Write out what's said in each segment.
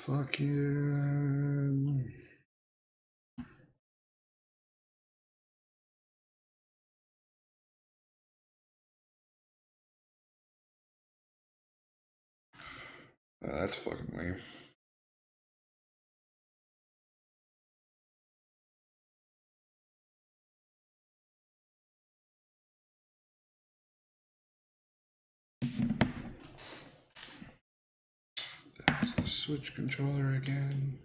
fucking... that's fucking lame. There's the Switch controller again.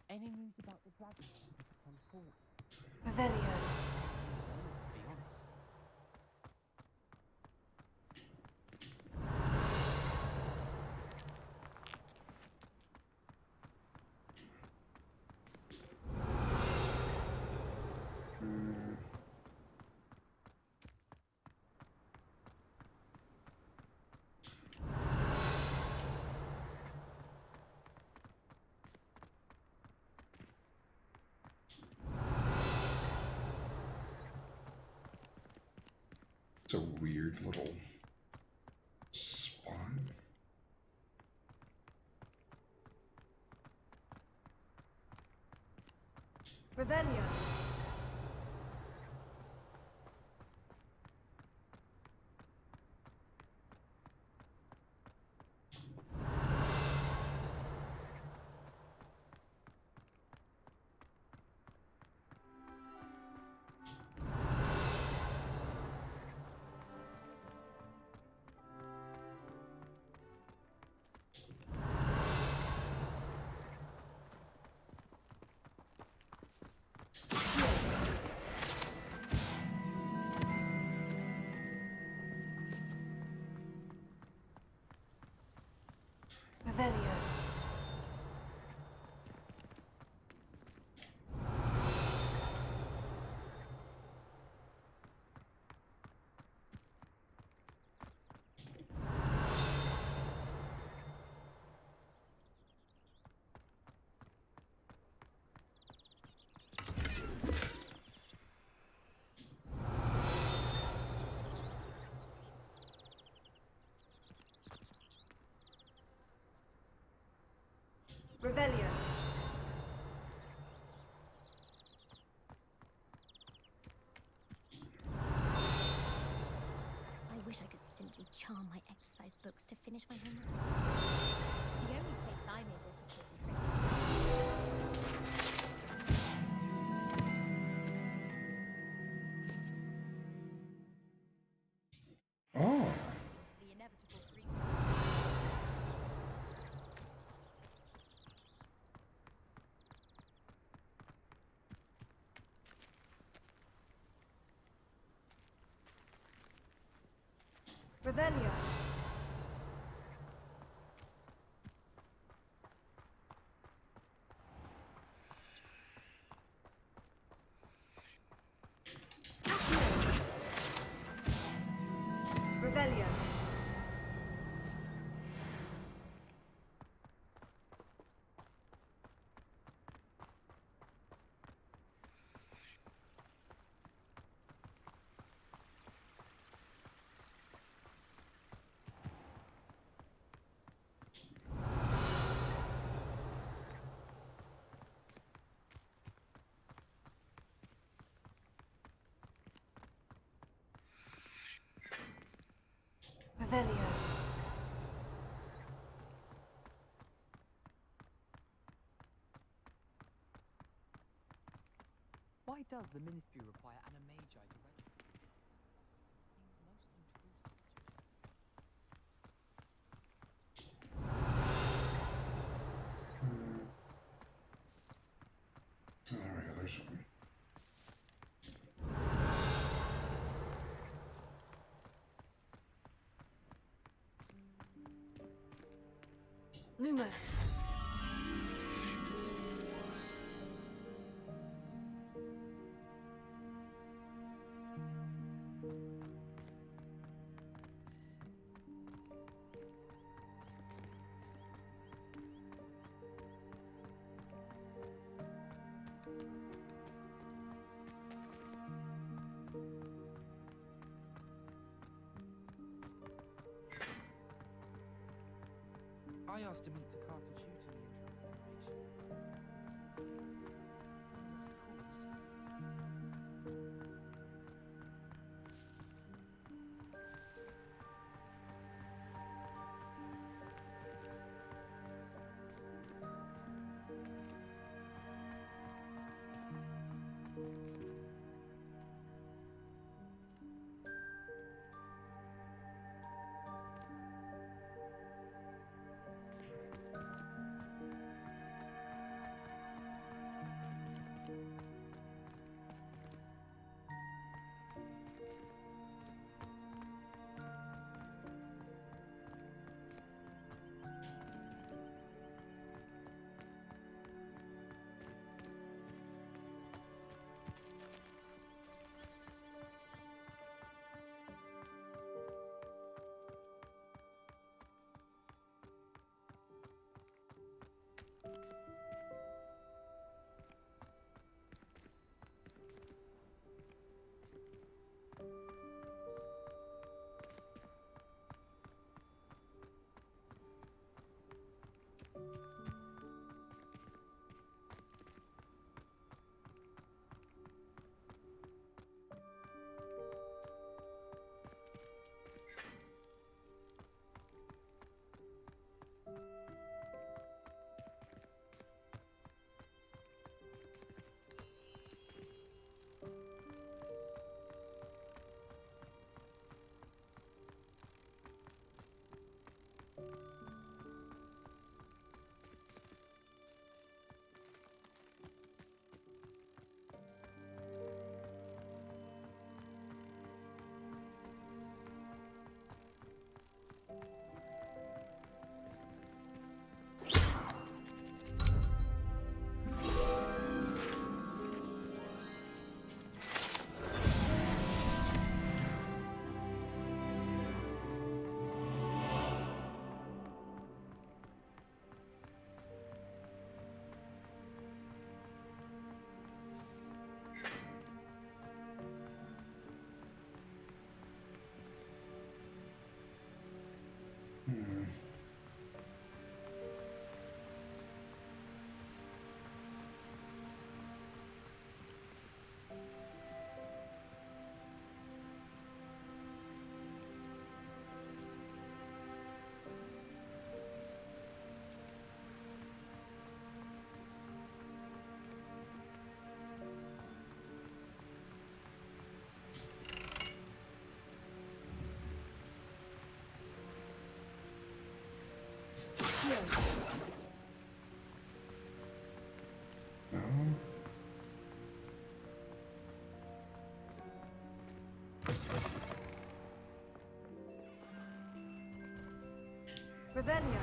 Any news about the dragon? Come forward. Revelio. Be honest. It's a weird little spawn. Revelio. Revelio. Revelio. I wish I could simply charm my exercise books to finish my homework. The only place I'm able to concentrate. Oh. The inevitable grief. Revelio. Revelio. Revelio. Why does the ministry require an magi to register? Seems most intrusive to There we go, there's one. Lumos. I asked to meet Takata tutor me in transformation. Hmm. No. Revelio.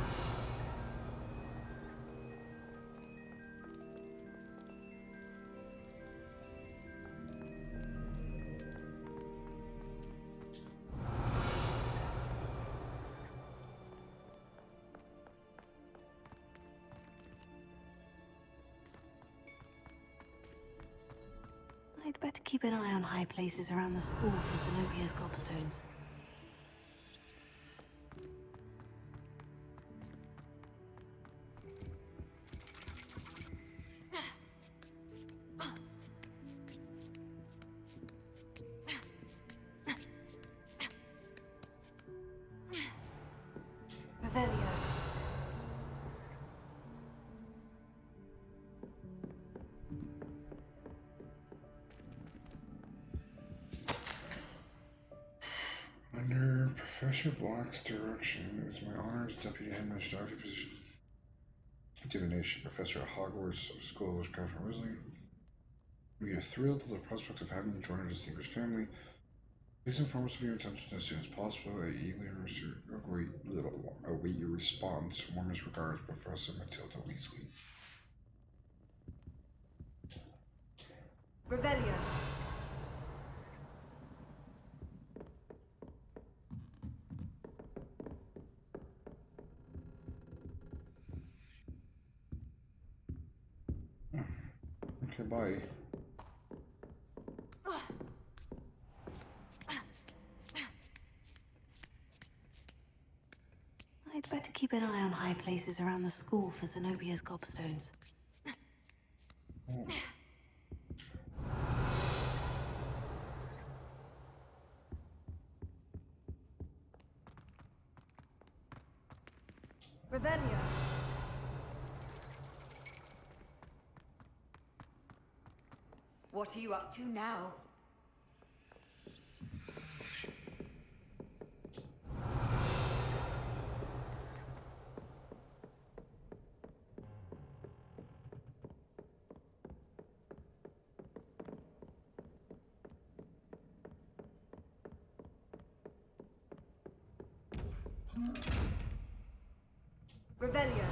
I'd better keep an eye on high places around the school for Zenobia's gobstones. Revelio. Under Professor Black's direction, it was my honor as deputy headmaster to position divination professor at Hogwarts School of Witchcraft and Wizardry. We are thrilled at the prospect of having you join our distinguished family. Please inform us of your intentions as soon as possible. I eagerly await your response. Warmest regards, Professor Matilda Weasley. Revelio. Okay, bye. I'd better keep keep an eye on high places around the school for Zenobia's gobstones. Revelio. What are you up to now? Revelio.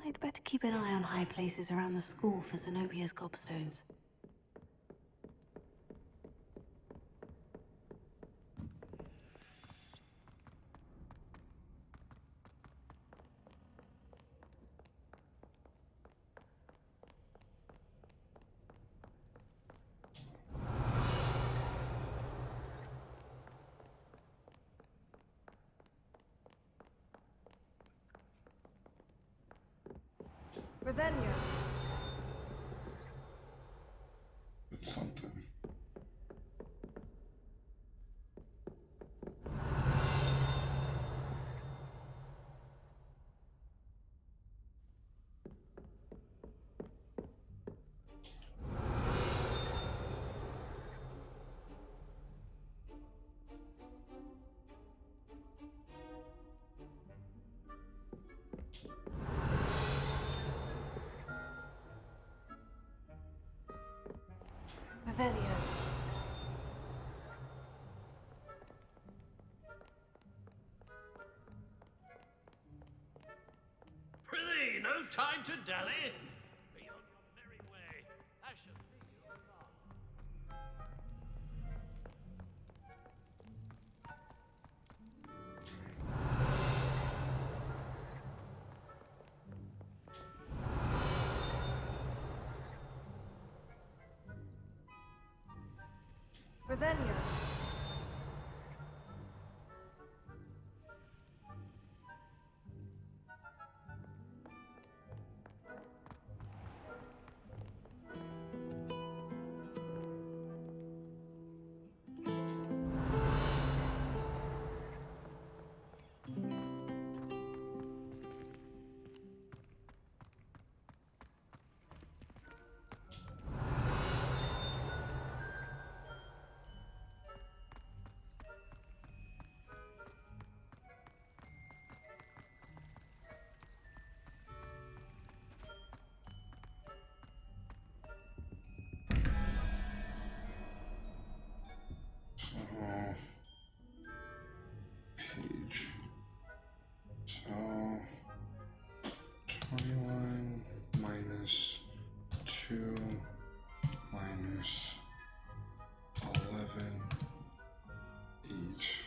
I'd better keep an eye on high places around the school for Zenobia's gobstones. Revelio. It's something. Revelio. Prithee, no time to dally. Be on your merry way. I shall see you anon. Revelio. So, page. So, 21 minus 2 minus 11 each.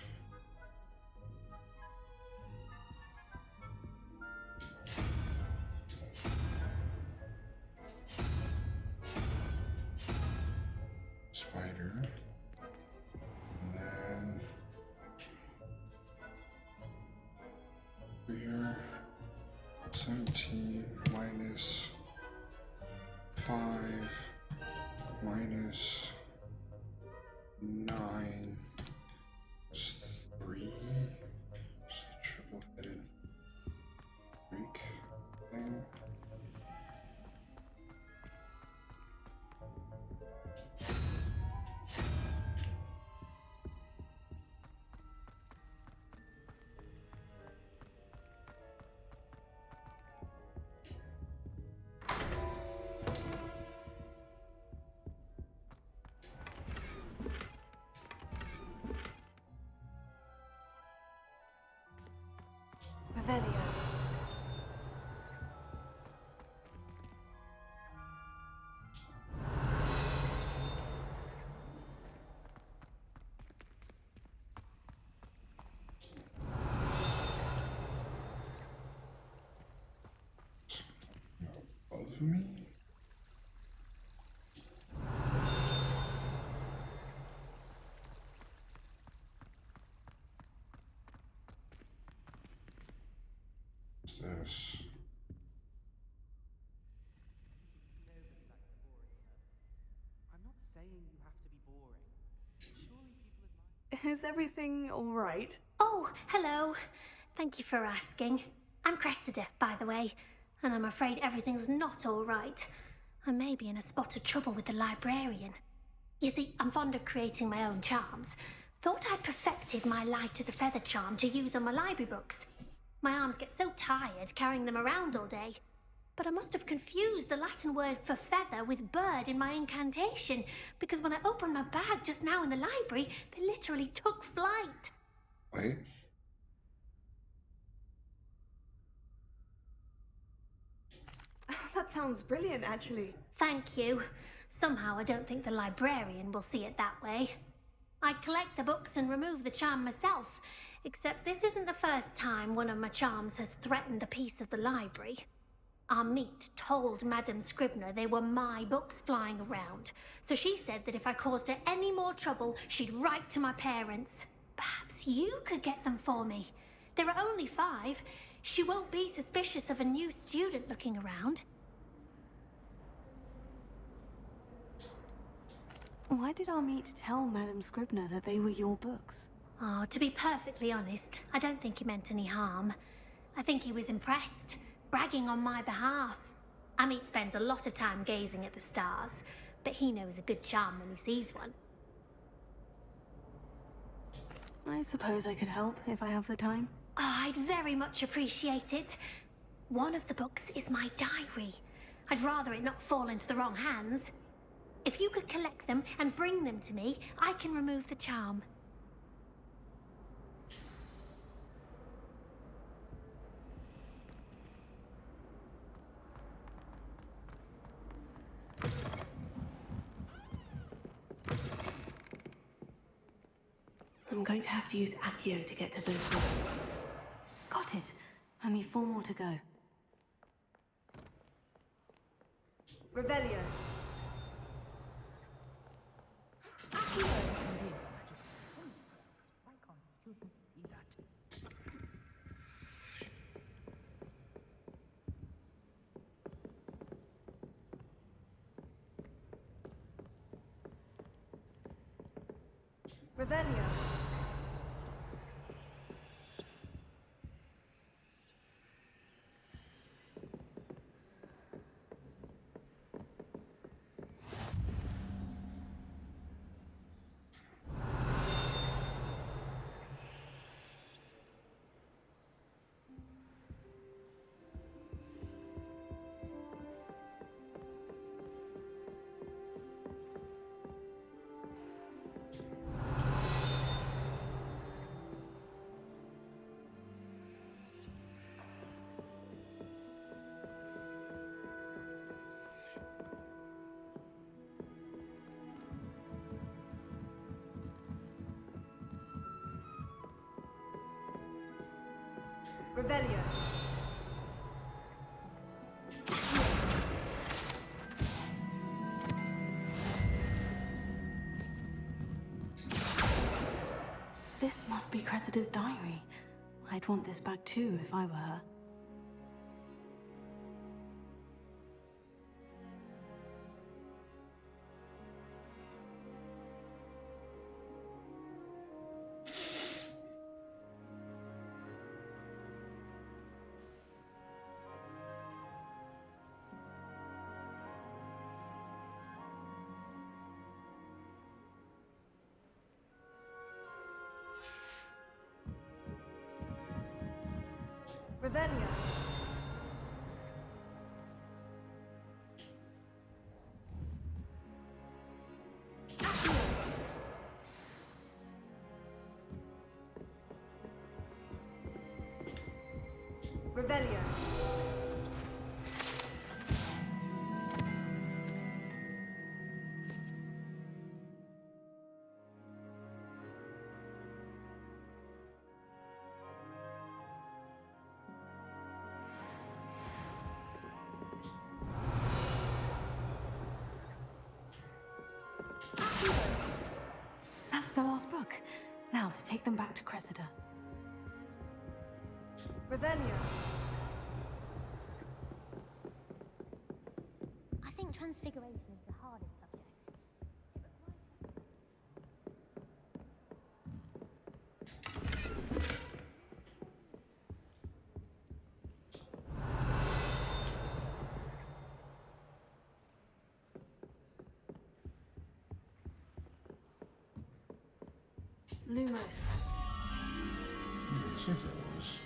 Spider. And then we're 17 minus 5 minus 9 is 3. It's a triple-headed Greek thing. Revelio. Above me? this? I'm not saying you have to be boring. Surely people admire. Is everything all right? Oh, hello. Thank you for asking. I'm Cressida, by the way, and I'm afraid everything's not all right. I may be in a spot of trouble with the librarian. You see, I'm fond of creating my own charms. Thought I'd perfected my light as a feather charm to use on my library books. My arms get so tired carrying them around all day. But I must have confused the Latin word for feather with bird in my incantation, because when I opened my bag just now in the library, they literally took flight. Wait. That sounds brilliant, actually. Thank you. Somehow I don't think the librarian will see it that way. I collect the books and remove the charm myself, except this isn't the first time one of my charms has threatened the peace of the library. Our meet told Madame Scribner they were my books flying around, so she said that if I caused her any more trouble, she'd write to my parents. Perhaps you could get them for me. There are only 5. She won't be suspicious of a new student looking around. Why did Amit tell Madame Scribner that they were your books? Oh, to be perfectly honest, I don't think he meant any harm. I think he was impressed, bragging on my behalf. Amit spends a lot of time gazing at the stars, but he knows a good charm when he sees one. I suppose I could help if I have the time. Oh, I'd very much appreciate it. One of the books is my diary. I'd rather it not fall into the wrong hands. If you could collect them and bring them to me, I can remove the charm. I'm going to have to use Accio to get to those books. Got it. Only 4 more to go. Revelio. Why can't you see that? Revelio. Revelio. This must be Cressida's diary. I'd want this back too if I were her. Revelio. Revelio. That's the last book. Now to take them back to Cressida. Revelio. Transfiguration is the hardest subject. Lumos. Looks like there was.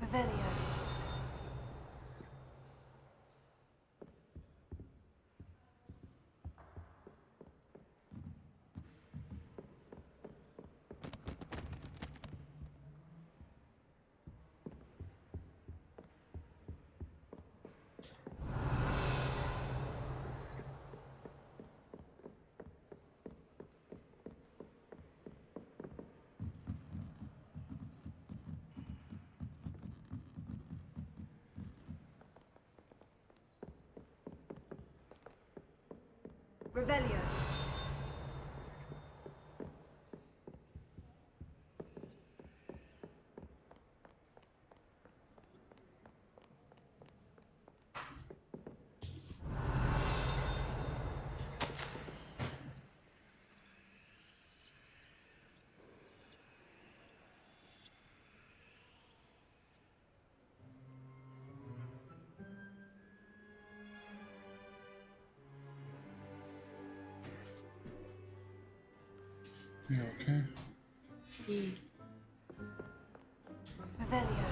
Revelio. Revelio. You okay? Revelio.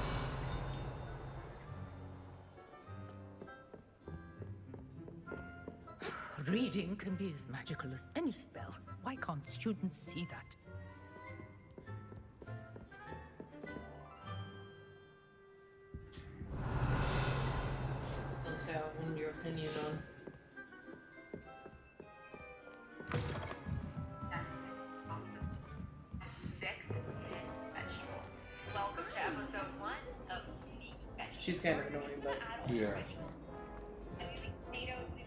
Reading can be as magical as any spell. Why can't students see that? So, in your opinion on Six hidden vegetables. Welcome to episode 1 of Sneaky Vegetables. she's kind of annoying, but Yeah. I'm using tomatoes,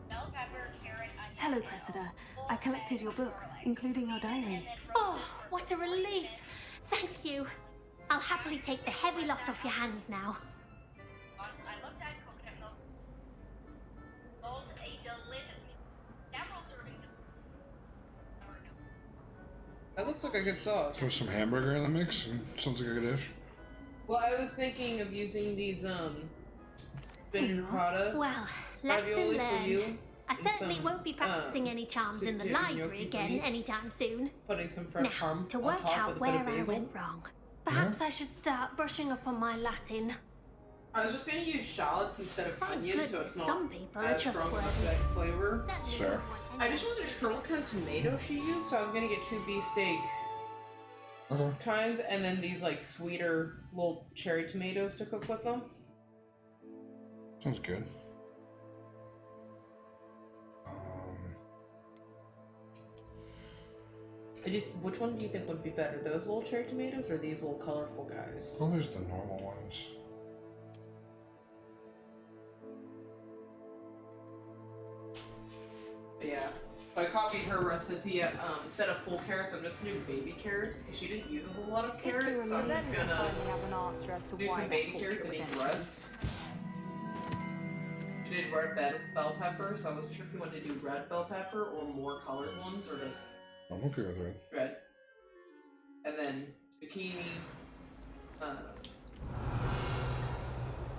bell pepper, carrot, onion. Hello, Cressida. I collected your books, including your diary. Oh, what a relief! Thank you. I'll happily take the heavy lot off your hands now. I looked at coconut milk. Rolled a delicious several servings of that looks like a good sauce. Throw some hamburger in the mix. Sounds like a good dish. Well, I was thinking of using these spinach ricotta Well, lesson ravioli for learned. you. I and certainly some, won't be practicing any charms in the sweet potato library gnocchi for again me. anytime soon. Putting some fresh Now, parm to on work top out with a where bit of I basil. went wrong, perhaps I should start brushing up on my Latin. I was just gonna use shallots instead of Thank onions, so goodness it's not some people are as strong of trustworthy. that flavor. Certainly Fair. don't want I any- just wasn't sure what kind of tomato she used, so I was gonna get 2 beefsteak Okay. kinds, and then these like sweeter little cherry tomatoes to cook with them. Sounds good. Which one do you think would be better, those little cherry tomatoes or these little colorful guys? Well, there's the normal ones. But yeah, I copied her recipe. Instead of full carrots, I'm just gonna do baby carrots because she didn't use a whole lot of carrots. So I'm just gonna do some baby carrots and eat the rest. did bell pepper, so I wasn't sure if you wanted to do red bell pepper or more colored ones, or just I'm okay with red. red. And then zucchini.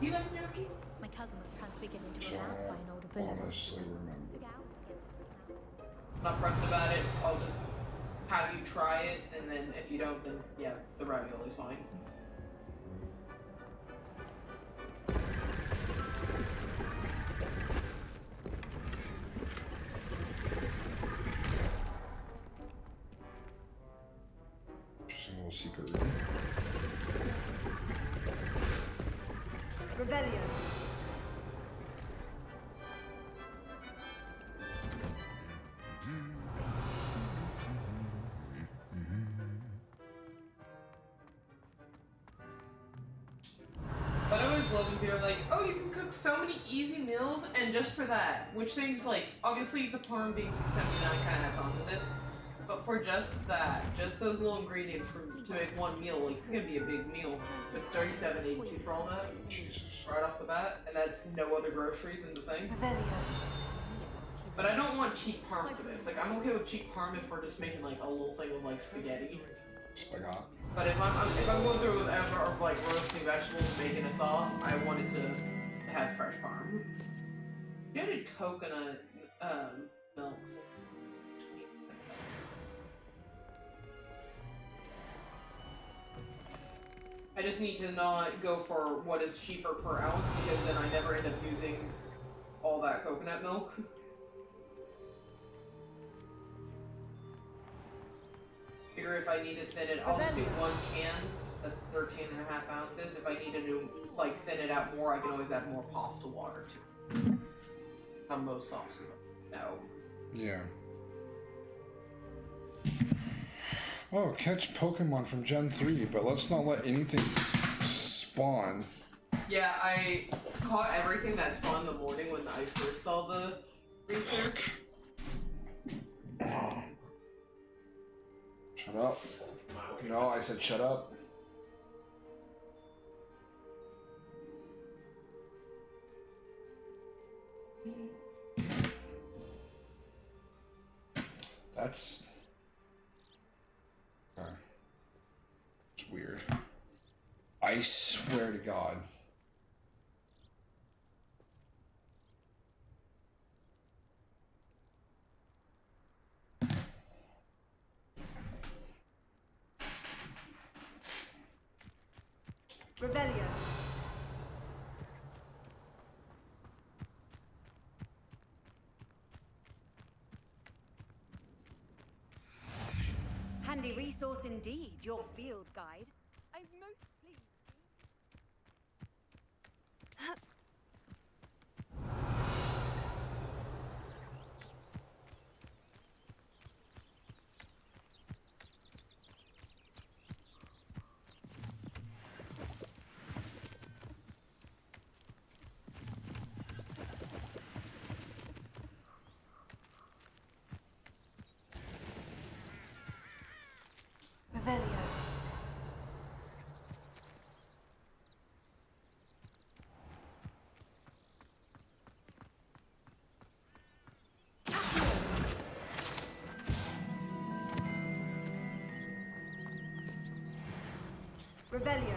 Do you like gnocchi? My cousin was transfigured into So, a mouse by an older I bullet. honestly remember. I'm not pressed about it. I'll just have you try it, and then if you don't, then yeah, the ravioli's fine. Interesting little secret room. Revelio. But I always love when people are like, oh, you can cook so many easy meals, and just for that, which things like, obviously the parm being $6.79 kind of adds on to this, but for just that, just those little ingredients to make one meal, like, it's gonna be a big meal. It's $37.82 for all that, Jesus. right off the bat, and that's no other groceries in the thing. Revelio. But I don't want cheap parm for this. Like, I'm okay with cheap parm if we're just making, like, a little thing of, like, spaghetti. Spaghetti. But if I'm going through with ever of like roasting vegetables and making a sauce, I wanted to have fresh parm. You added coconut milk. I just need to not go for what is cheaper per ounce, because then I never end up using all that coconut milk. Figure if I need to thin it, I'll just do 1 can. That's 13.5 ounces. If I need to do, like, thin it out more, I can always add more pasta water too. On most sauces. No. Yeah. Oh, catch Pokemon from Gen 3, but let's not let anything spawn. Yeah, I caught everything that spawned in the morning when I first saw the research. Shut up. No, I said shut up. That's... it's weird. I swear to God. Revelio. Handy resource indeed, your field guide. I'm most pleased. Revelio. Revelio.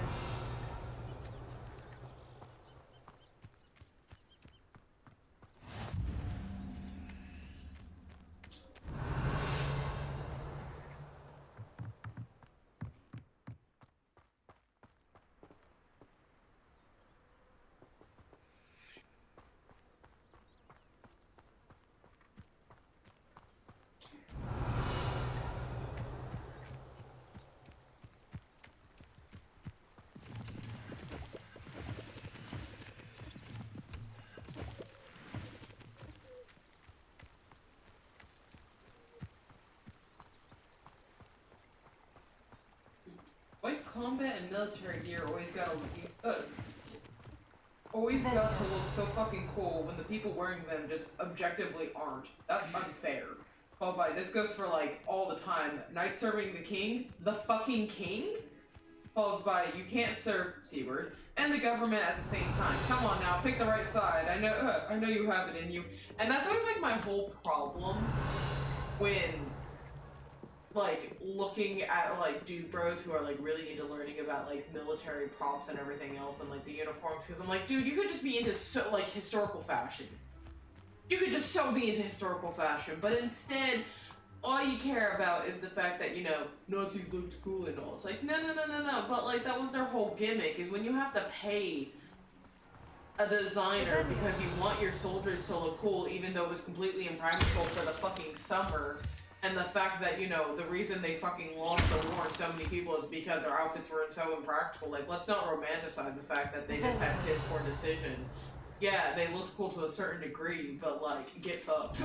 Why is combat and military gear always got to look so fucking cool when the people wearing them just objectively aren't? That's unfair. Followed by, this goes for like all the time. Knight serving the king? The fucking king? followed by you can't serve C-word, and the government at the same time. Come on now, pick the right side. I know you have it in you. And that's always like my whole problem when like looking at like dude bros who are like really into learning about like military props and everything else and like the uniforms, because I'm like, dude, you could just be into like historical fashion. You could just so be into historical fashion, but instead all you care about is the fact that, you know, Nazis looked cool and all. It's like, no. But, like, that was their whole gimmick, is when you have to pay a designer because you want your soldiers to look cool, even though it was completely impractical for the fucking summer, and the fact that, you know, the reason they fucking lost the war and so many people is because their outfits were so impractical. Like, let's not romanticize the fact that they just had a piss poor decision. Yeah, they looked cool to a certain degree, but, like, get fucked.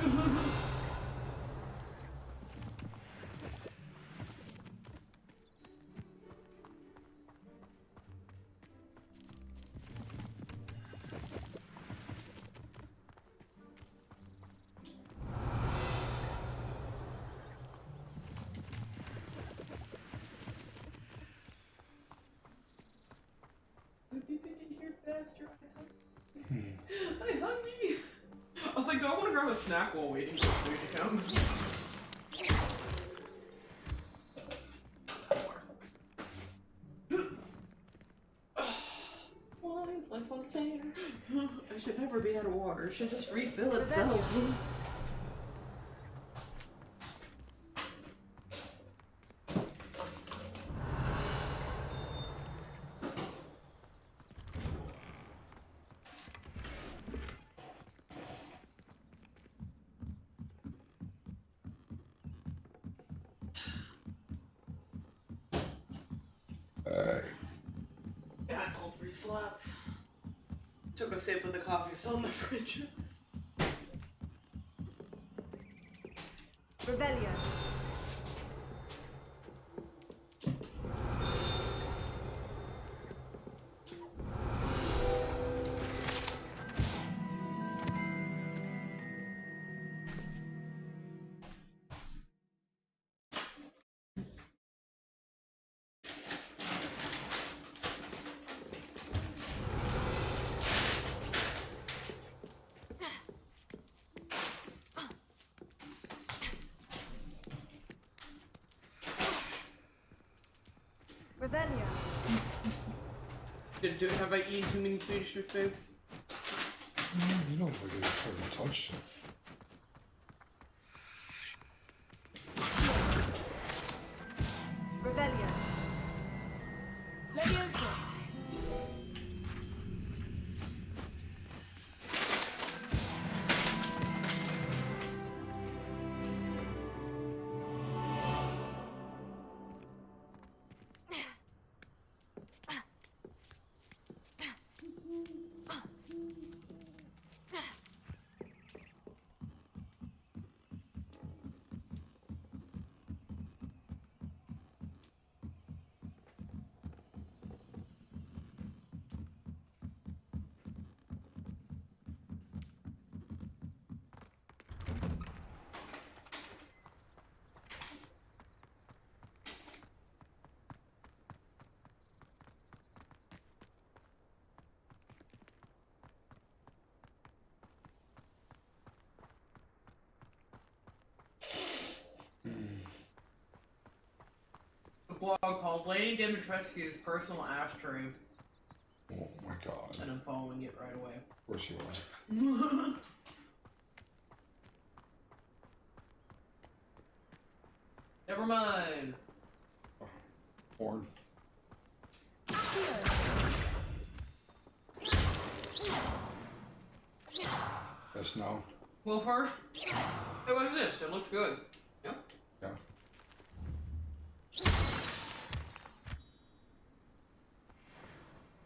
Faster. I hungry. I was like, do I want to grab a snack while waiting for food to come? Why is life unfair? I should never be out of water. It should just refill itself. God, cold breeze slaps. Took a sip of the coffee still in the fridge. Revelio. Revelio. Have I eaten too many Swedish fish, babe? You don't look like you haven't touched it. Revelio. Leviosa. Blog called Lady Dimitrescu's Personal Ashtray. Oh my god. And I'm following it right away. Of course you are. Never mind. Oh, horn. Yes, no. Well, first, hey, what is this? It looks good. Yeah. Yeah.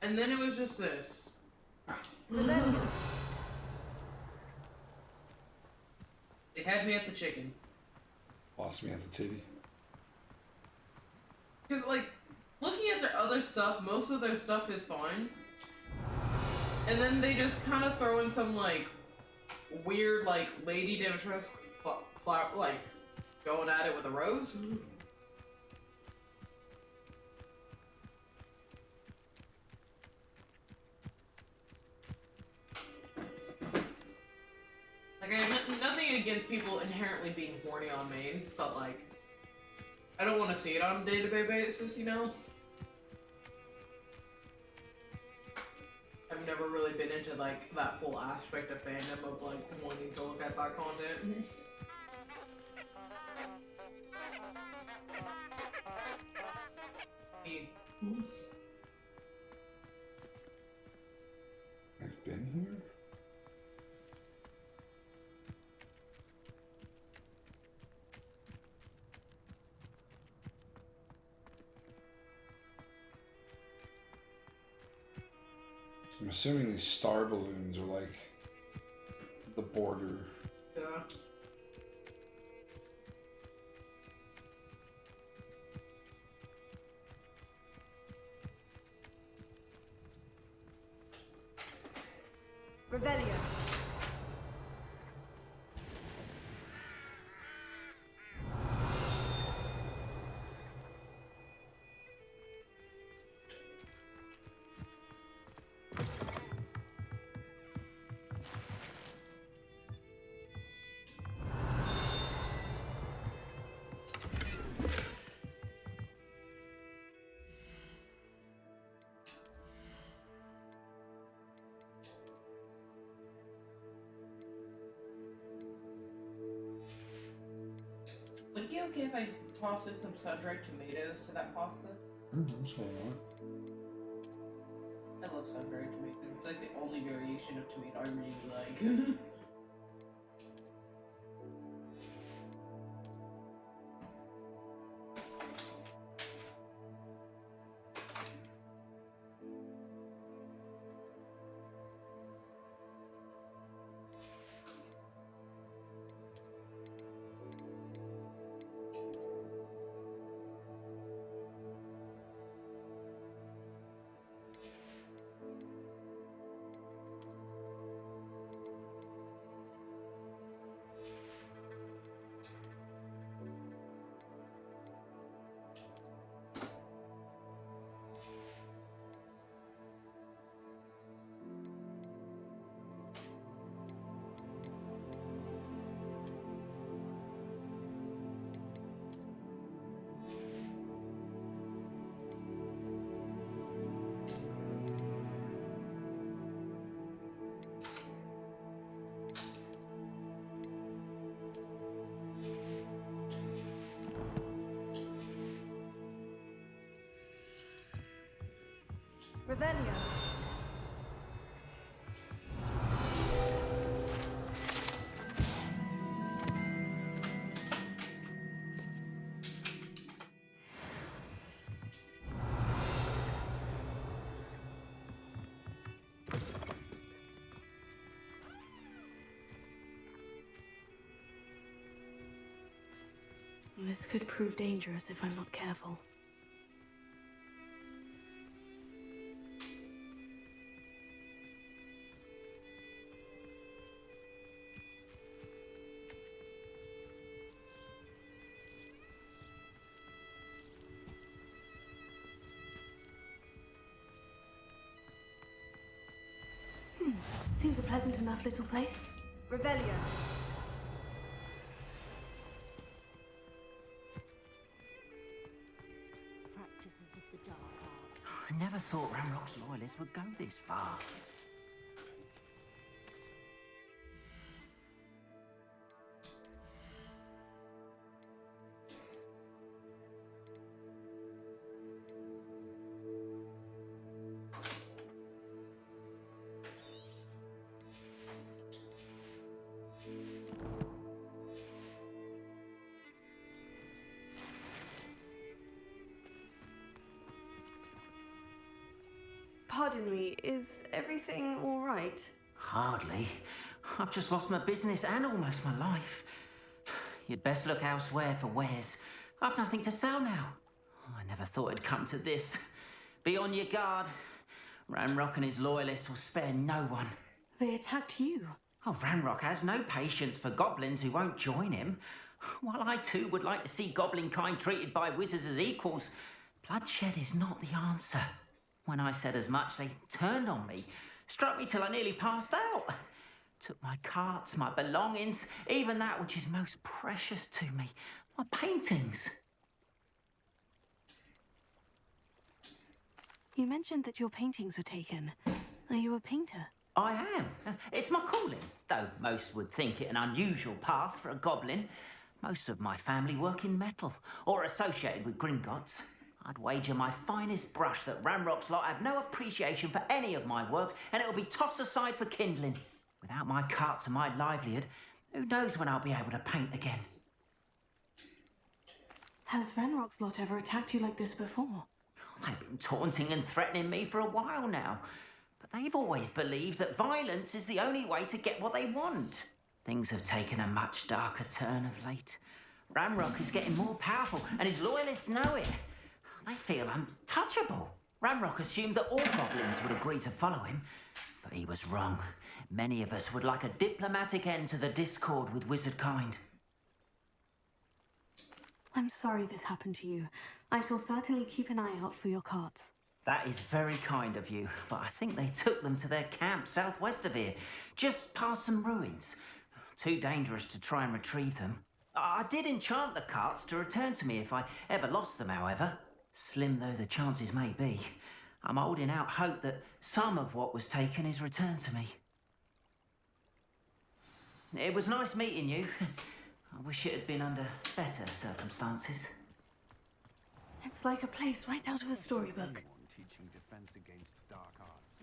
And then it was just this. They had me at the chicken. Lost me at the titty. Because, like, looking at their other stuff, most of their stuff is fine. And then they just kind of throw in some, like, weird, like, Lady Dimitrescu, like, going at it with a rose. Like, I have nothing against people inherently being horny on main, but like, I don't want to see it on a day-to-day basis, you know? I've never really been into like that full aspect of fandom of like wanting to look at that content. I've been here? I'm assuming these star balloons are like the border. Yeah. Revelio. Would it be okay if I tossed in some sun-dried tomatoes to that pasta? That's what I want. I love sun-dried tomatoes. It's like the only variation of tomato I really like. Revelio. This could prove dangerous if I'm not careful. Seems a pleasant enough little place. Revelio. Practices of the dark art. I never thought Ramrock's loyalists would go this far. Pardon me, is everything all right? Hardly. I've just lost my business and almost my life. You'd best look elsewhere for wares. I've nothing to sell now. I never thought it'd come to this. Be on your guard. Ranrock and his loyalists will spare no one. They attacked you. Oh, Ranrock has no patience for goblins who won't join him. While I too would like to see goblin kind treated by wizards as equals, bloodshed is not the answer. When I said as much, they turned on me, struck me till I nearly passed out. Took my carts, my belongings, even that which is most precious to me, my paintings. You mentioned that your paintings were taken. Are you a painter? I am. It's my calling, though most would think it an unusual path for a goblin. Most of my family work in metal, or associated with Gringotts. I'd wager my finest brush that Ramrock's lot have no appreciation for any of my work, and it'll be tossed aside for kindling. Without my carts and my livelihood, who knows when I'll be able to paint again? Has Renrock's lot ever attacked you like this before? They've been taunting and threatening me for a while now, but they've always believed that violence is the only way to get what they want. Things have taken a much darker turn of late. Ramrock is getting more powerful, and his loyalists know it. They feel untouchable. Ramrock assumed that all goblins would agree to follow him, but he was wrong. Many of us would like a diplomatic end to the discord with wizard kind. I'm sorry this happened to you. I shall certainly keep an eye out for your carts. That is very kind of you, but I think they took them to their camp southwest of here, just past some ruins. Too dangerous to try and retrieve them. I did enchant the carts to return to me if I ever lost them, however. Slim though the chances may be, I'm holding out hope that some of what was taken is returned to me. It was nice meeting you. I wish it had been under better circumstances. It's like a place right out of a storybook. Teaching defense against dark arts.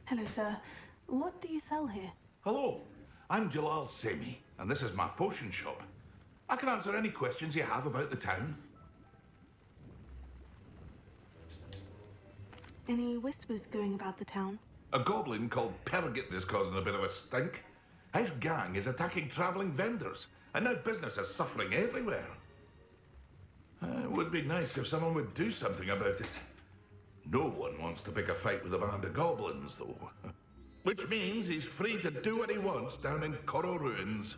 Hello, sir. What do you sell here? Hello, I'm Jalal Semi, and this is my potion shop. I can answer any questions you have about the town. Any whispers going about the town? A goblin called Pergit is causing a bit of a stink. His gang is attacking travelling vendors, and now business is suffering everywhere. It would be nice if someone would do something about it. No one wants to pick a fight with a band of goblins, though. Which means he's free to do what he wants down in Coral Ruins.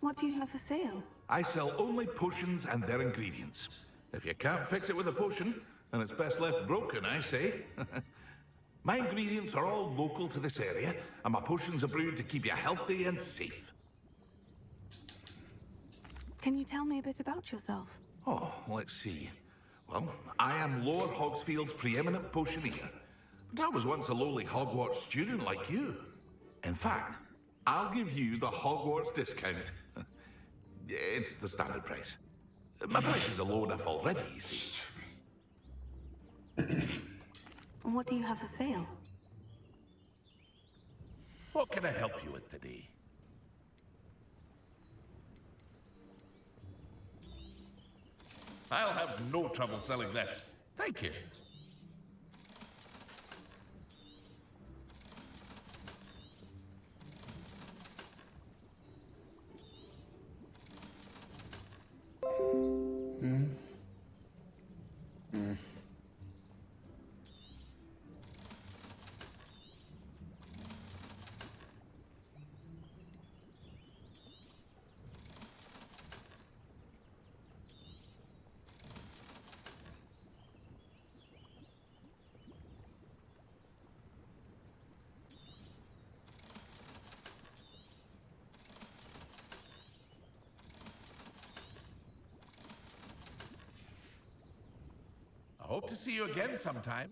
What do you have for sale? I sell only potions and their ingredients. If you can't fix it with a potion, then it's best left broken, I say. My ingredients are all local to this area, and my potions are brewed to keep you healthy and safe. Can you tell me a bit about yourself? Oh, let's see. Well, I am Lord Hogsfield's preeminent potioneer. But I was once a lowly Hogwarts student like you. In fact, I'll give you the Hogwarts discount. It's the standard price. My prices are low enough already, you see. What do you have for sale? What can I help you with today? I'll have no trouble selling this. Thank you. I hope to see you again sometime.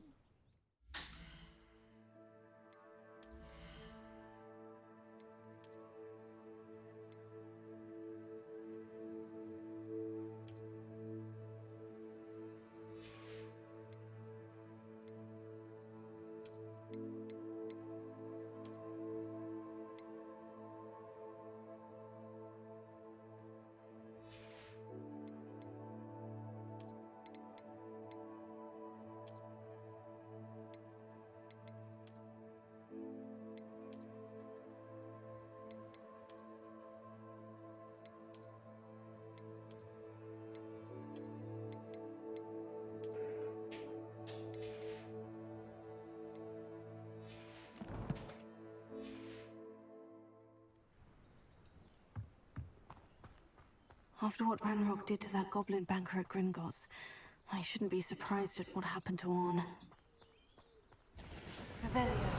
After what Ranrock did to that goblin banker at Gringotts, I shouldn't be surprised at what happened to Orn. Revelio.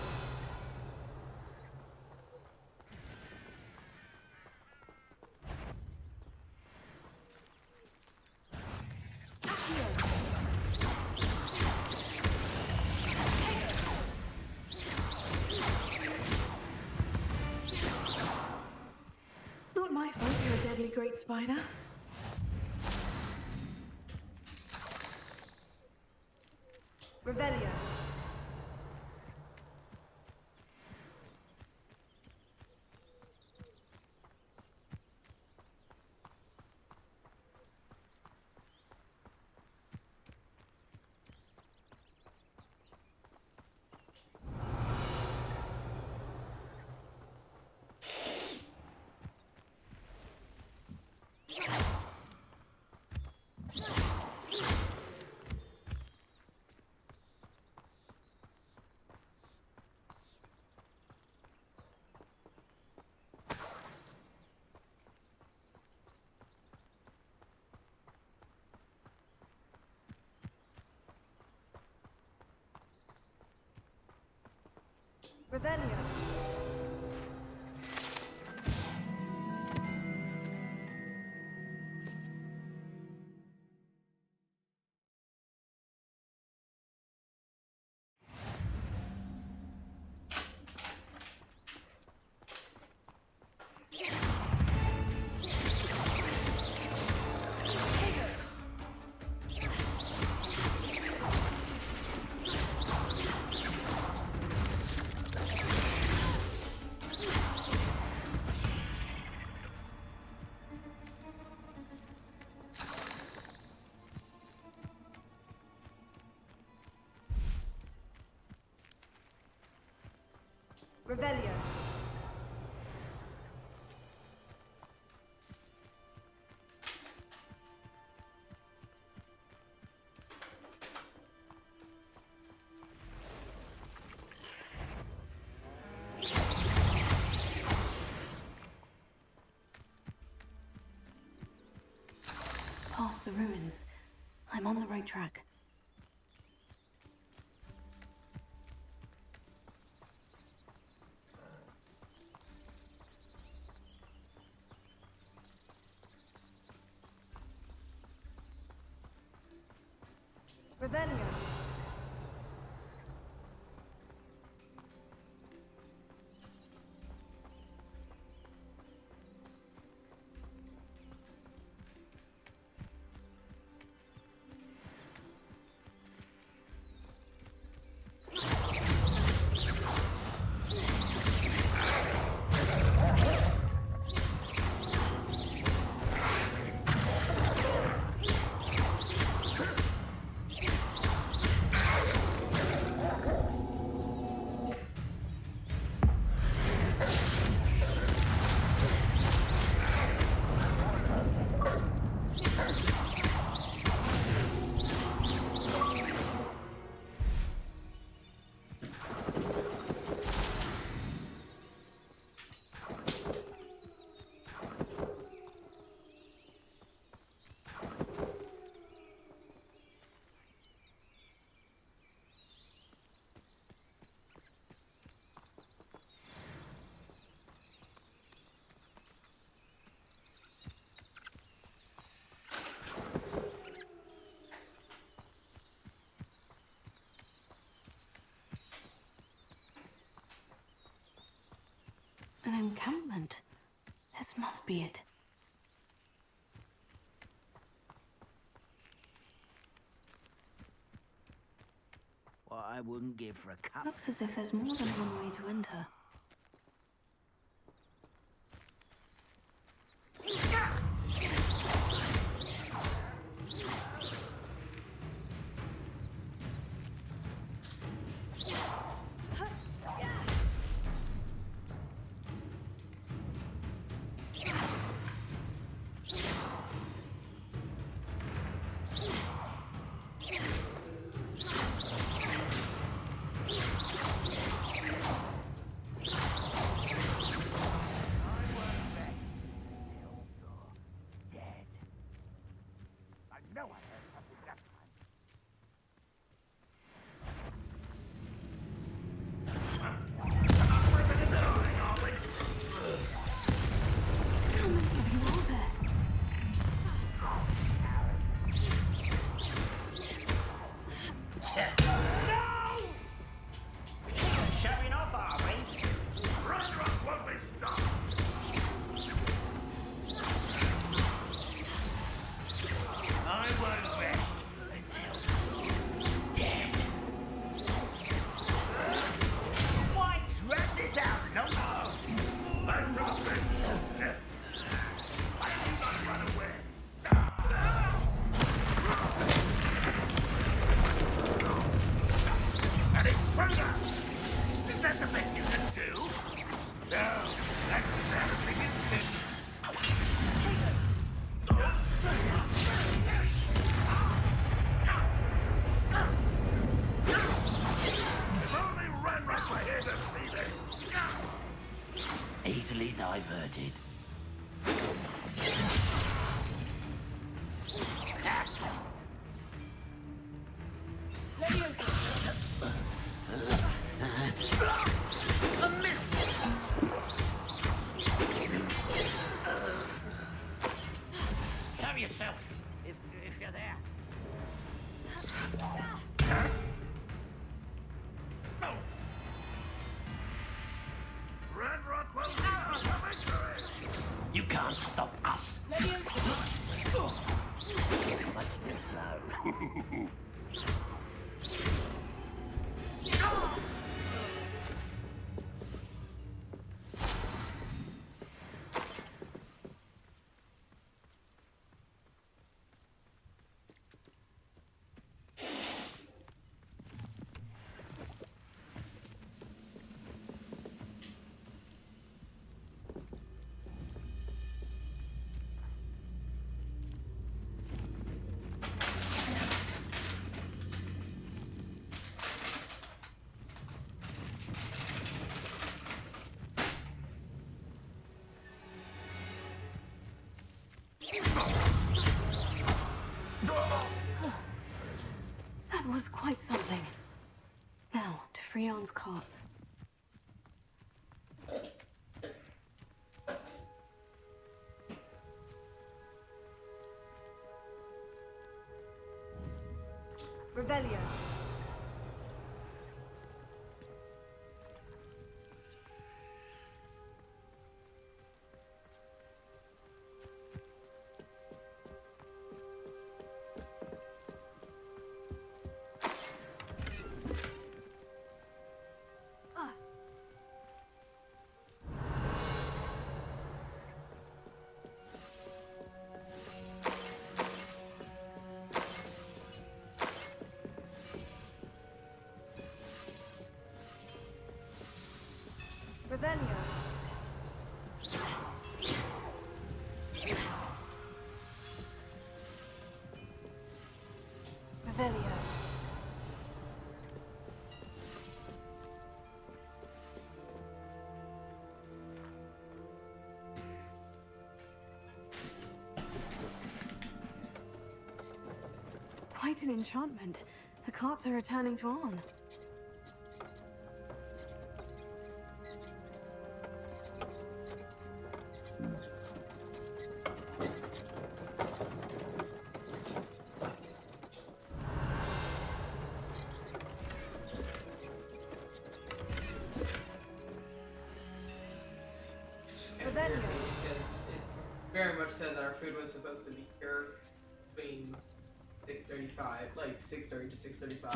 Not my fault you're a deadly great spider. Revelio. Revelio. Revelio. Past the ruins. I'm on the right track. Revelio. An encampment. This must be it. What I wouldn't give for a cup. Looks as if there's more than one way to enter. know I heard something that time. How many of you are there? No! Showing off, are we? Run, won't be stopped! I won't rest until you're dead. White, wrap this out, no more! I'm not ready for death. I do not run away. An intruder! Is that the best you can do? No, that's embarrassing, isn't it? If only Ranrock were here to see this. Easily diverted. A miss! Show yourself, if you're there. Oh. Ranrock will never come into it! You can't stop us. Must be slow. That was quite something. Now, to Freon's carts. Revelio. Revelio. Revelio. Quite an enchantment. The carts are returning to Arn. Because it very much said that our food was supposed to be here between 6:35, like 6:30 to 6:35.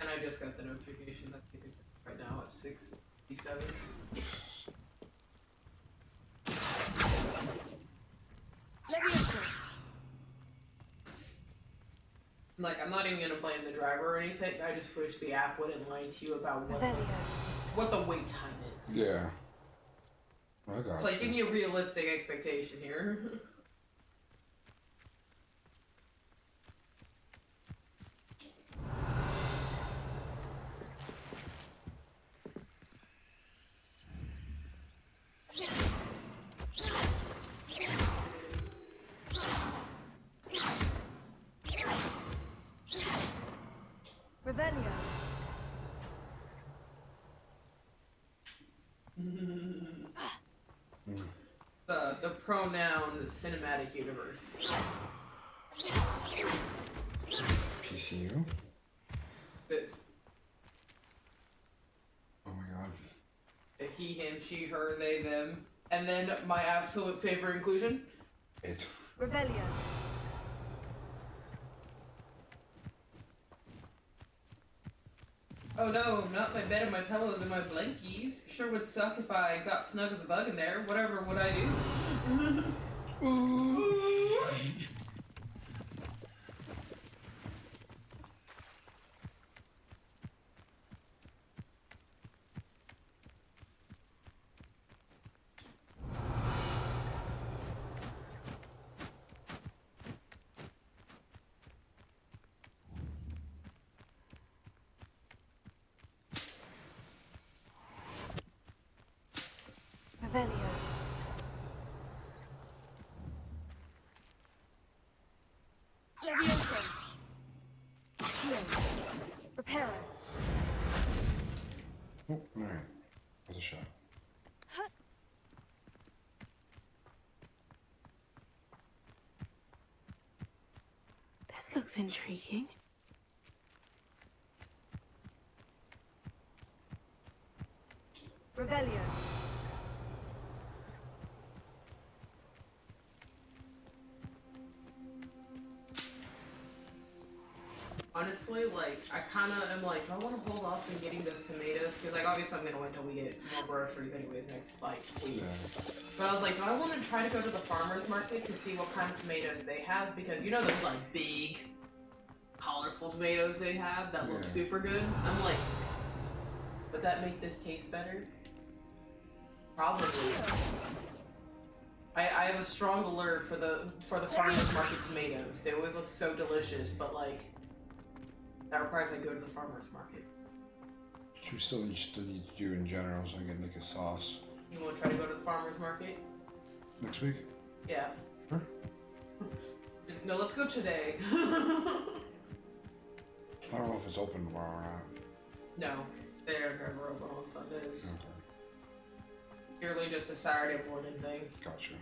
And I just got the notification that it's right now at 6:57. Like, I'm not even gonna blame the driver or anything. I just wish the app wouldn't lie to you about what the wait time is. Yeah. I got It's like, give me a realistic expectation here. pronoun cinematic universe. PCU? This. Oh my god. The he, him, she, her, they, them. And then my absolute favorite inclusion. It. Revelio. Oh no, not my bed and my pillows and my blankies. Sure would suck if I got snug as a bug in there. Whatever would I do? Revelio. Levioso. Heal. Reparo. Oh, alright. That's a shot. This looks intriguing. Revelio. Honestly, like, I kind of am like, do I want to hold off on getting those tomatoes? Because, like, obviously I'm going to wait until we get more groceries anyways next, like, week. Yeah. But I was like, do I want to try to go to the farmer's market to see what kind of tomatoes they have? Because, you know those, like, big, colorful tomatoes they have that look super good? I'm like, would that make this taste better? Probably. I have a strong alert for the farmer's market tomatoes. They always look so delicious, but, like, that requires I go to the farmer's market. Which we still need to do in general, so I can make a sauce. You want to try to go to the farmer's market? Next week? Yeah. Sure. No, let's go today. I don't know if it's open tomorrow or not. No, they're never open on Sundays. Okay. Purely just a Saturday morning thing. Gotcha.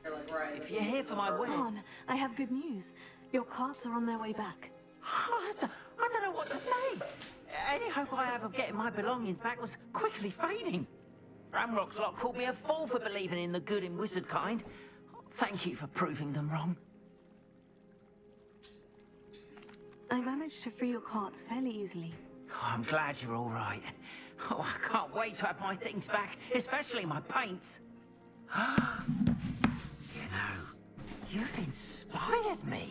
They're like, right. If you're here for my wedding... Ron, I have good news. Your carts are on their way back. I don't know what to say. Any hope I have of getting my belongings back was quickly fading. Ramrock's lot called me a fool for believing in the good in wizard kind. Thank you for proving them wrong. I managed to free your carts fairly easily. Oh, I'm glad you're all right. Oh, I can't wait to have my things back, especially my paints. You know, you've inspired me.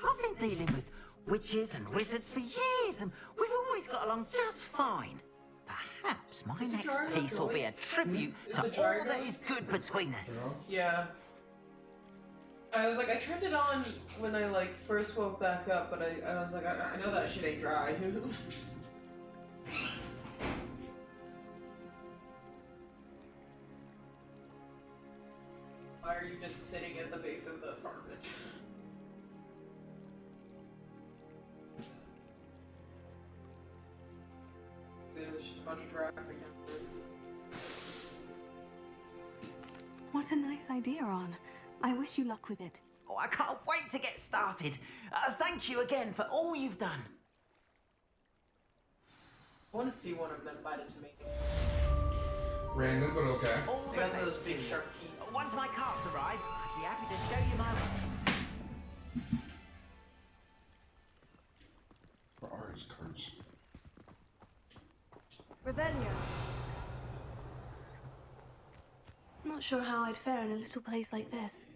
I've been dealing with witches and wizards for years, and we've always got along just fine. Perhaps my next piece will be a tribute to all that is good between us. Yeah. I was like, I turned it on when I like first woke back up, but I was like, I know that shit ain't dry. Why are you just sitting at the base of the apartment? There's just a bunch of traffic down there. What a nice idea, Ron. I wish you luck with it. Oh, I can't wait to get started. Thank you again for all you've done. I want to see one of them bite a tomato. Random, but okay. All They the got best those to big you. sharp teeth. Once my carts arrive, I'd be happy to show you my wares. Where are his cards? Revelio. Not sure how I'd fare in a little place like this.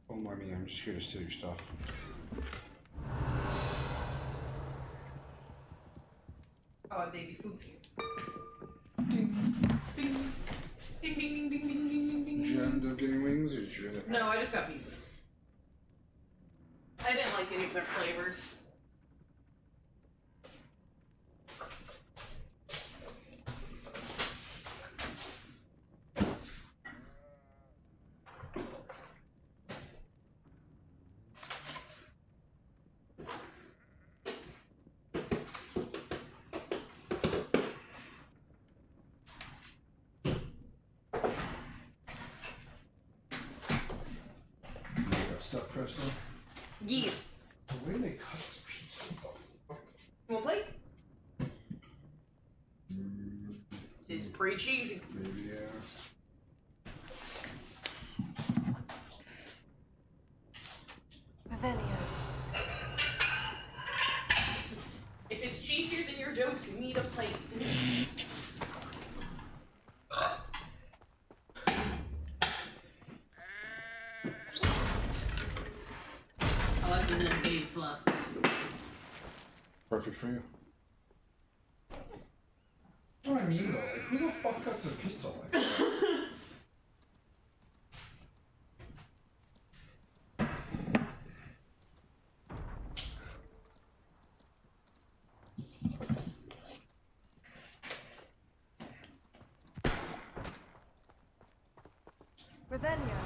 Don't mind me, I'm just here to steal your stuff. Oh, baby food's here. Ding, ding, ding, ding, ding, ding, ding, ding, ding, Did you end up getting wings or did you? No, I just got pizza. I didn't like any of their flavors. You got stuff pressed up? Yeah. The way they cut this pizza, what the fuck? You want a plate? It's pretty cheesy. Maybe, yeah. Revelio. If it's cheesier than your jokes, you need a plate. I like these little big slices. Perfect for you. That's what I mean, though. Like, who the fuck cuts a pizza like that? Revelio.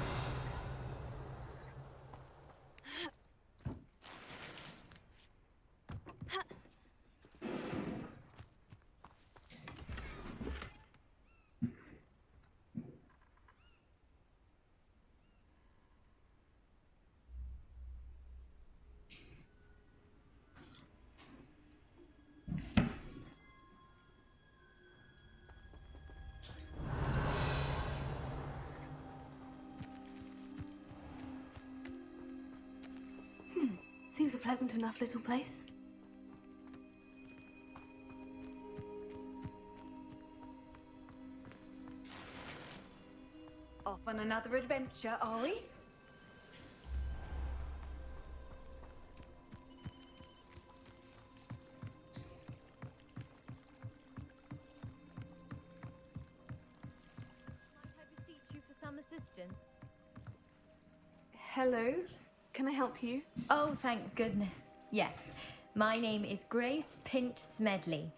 Seems a pleasant enough little place. Off on another adventure, are we? Might I beseech you for some assistance? Hello. Can I help you? Oh, thank goodness. Yes. My name is Grace Pinch Smedley.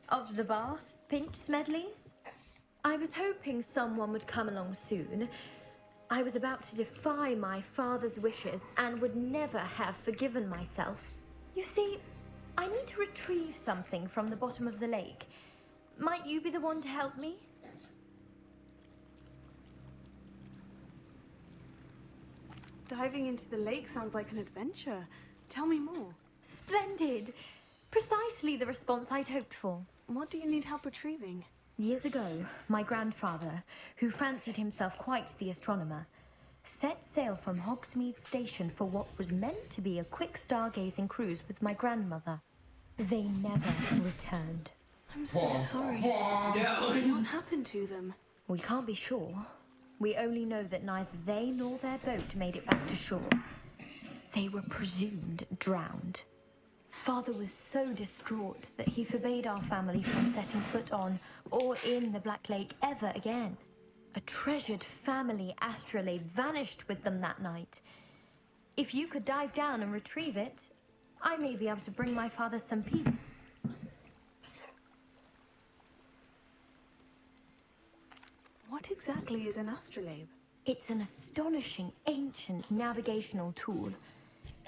Of the Bath Pinch Smedleys? I was hoping someone would come along soon. I was about to defy my father's wishes and would never have forgiven myself. You see, I need to retrieve something from the bottom of the lake. Might you be the one to help me? Diving into the lake sounds like an adventure. Tell me more. Splendid! Precisely the response I'd hoped for. What do you need help retrieving? Years ago, my grandfather, who fancied himself quite the astronomer, set sail from Hogsmeade Station for what was meant to be a quick stargazing cruise with my grandmother. They never returned. I'm so sorry. No. What happened to them? We can't be sure. We only know that neither they nor their boat made it back to shore. They were presumed drowned. Father was so distraught that he forbade our family from setting foot on or in the Black Lake ever again. A treasured family astrolabe vanished with them that night. If you could dive down and retrieve it, I may be able to bring my father some peace. What exactly is an astrolabe? It's an astonishing ancient navigational tool.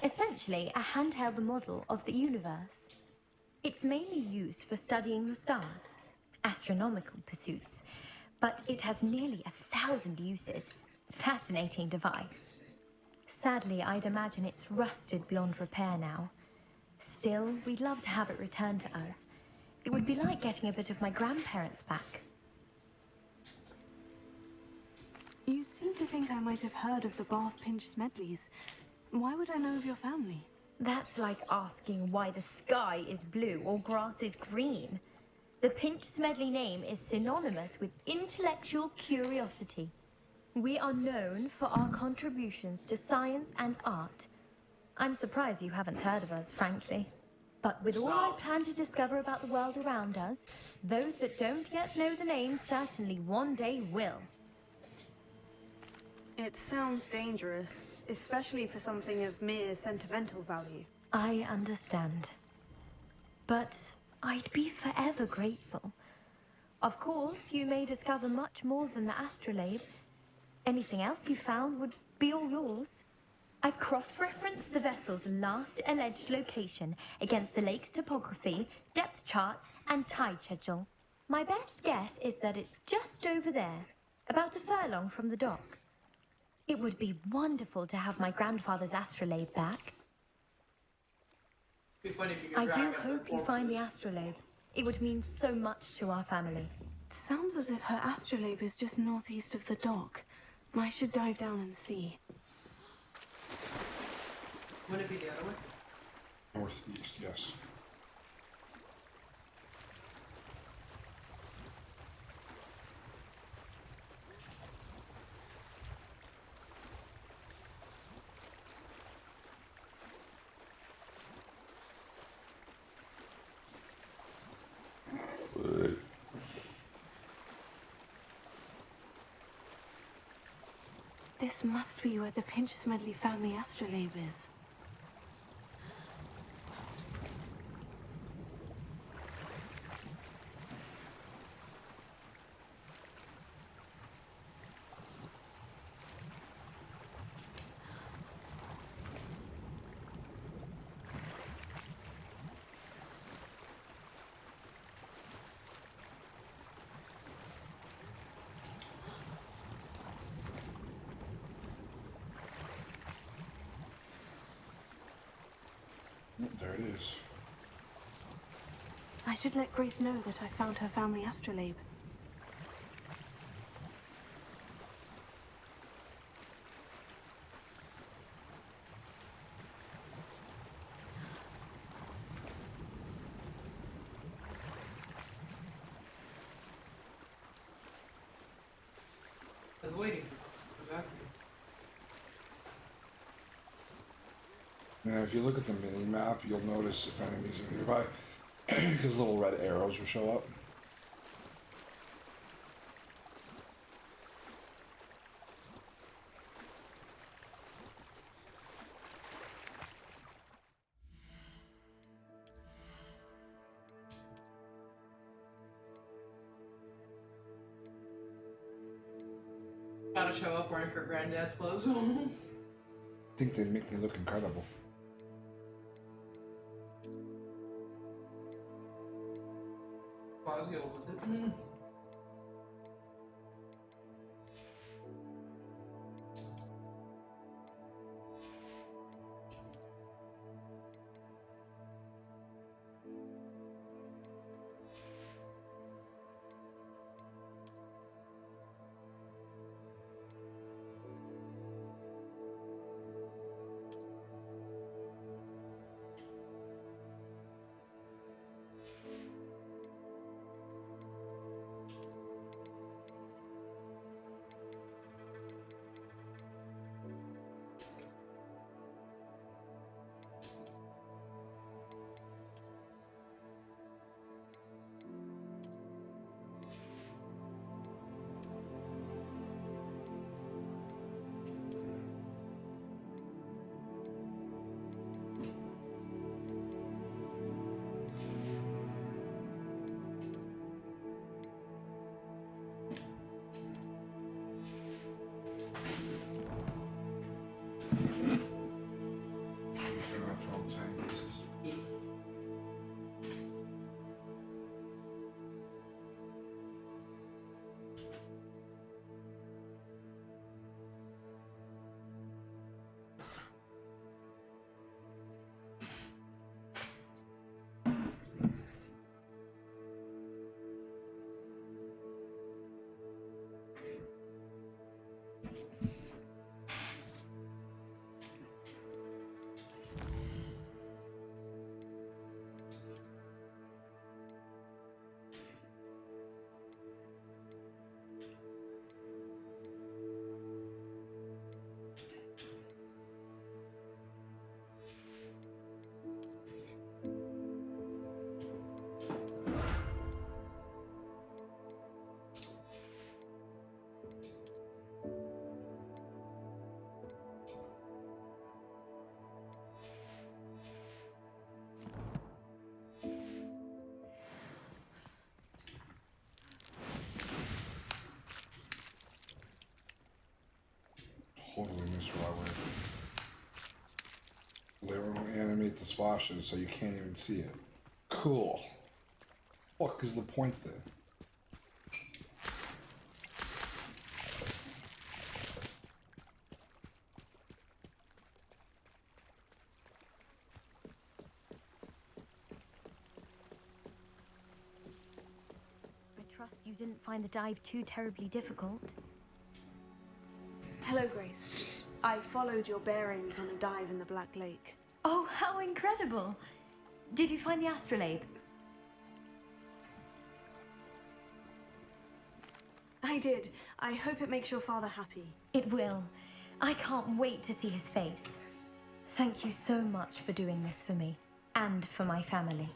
Essentially, a handheld model of the universe. It's mainly used for studying the stars, astronomical pursuits, but it has nearly 1,000 uses. Fascinating device. Sadly, I'd imagine it's rusted beyond repair now. Still, we'd love to have it returned to us. It would be like getting a bit of my grandparents back. You seem to think I might have heard of the Bath Pinch Smedleys. Why would I know of your family? That's like asking why the sky is blue or grass is green. The Pinch Smedley name is synonymous with intellectual curiosity. We are known for our contributions to science and art. I'm surprised you haven't heard of us, frankly. But with all I plan to discover about the world around us, those that don't yet know the name certainly one day will. It sounds dangerous, especially for something of mere sentimental value. I understand. But I'd be forever grateful. Of course, you may discover much more than the astrolabe. Anything else you found would be all yours. I've cross-referenced the vessel's last alleged location against the lake's topography, depth charts, and tide schedule. My best guess is that it's just over there, about a furlong from the dock. It would be wonderful to have my grandfather's astrolabe back. Be funny if you could I drag do up their hope you find the corpses. astrolabe. It would mean so much to our family. It sounds as if her astrolabe is just northeast of the dock. I should dive down and see. Would it be the other way? Northeast, yes. This must be where the Pinch Smedley family astrolabe is. There it is. I should let Grace know that I found her family astrolabe. I was waiting for something to come back. Now, if you look at the mini map, you'll notice if enemies are nearby, because little red arrows will show up. Gotta show up wearing her granddad's clothes. I think they make me look incredible. Pause, go with it. games where they will animate the splashes so you can't even see it. Cool. What is the point then? I trust you didn't find the dive too terribly difficult. Hello, Grace. I followed your bearings on a dive in the Black Lake. Oh, how incredible! Did you find the astrolabe? I did. I hope it makes your father happy. It will. I can't wait to see his face. Thank you so much for doing this for me, and for my family.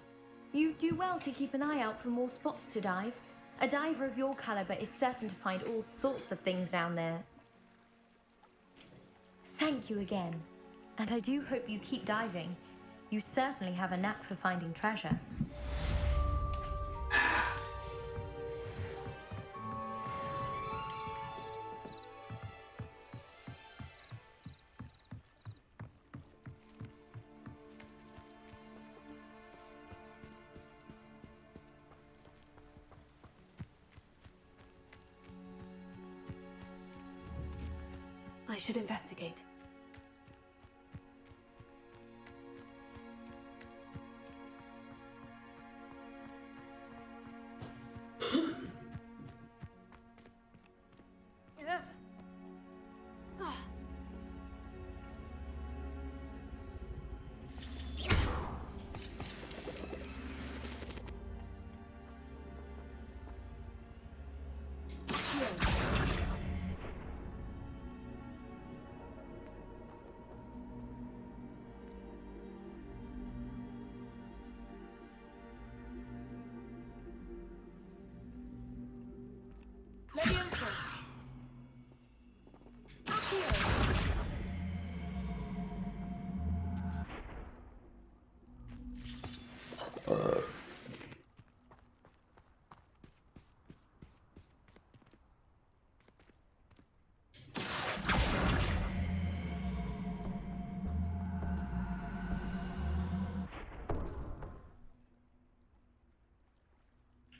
You do well to keep an eye out for more spots to dive. A diver of your caliber is certain to find all sorts of things down there. Thank you again. And I do hope you keep diving. You certainly have a knack for finding treasure. I should investigate.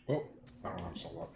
Oh, I don't have so luck.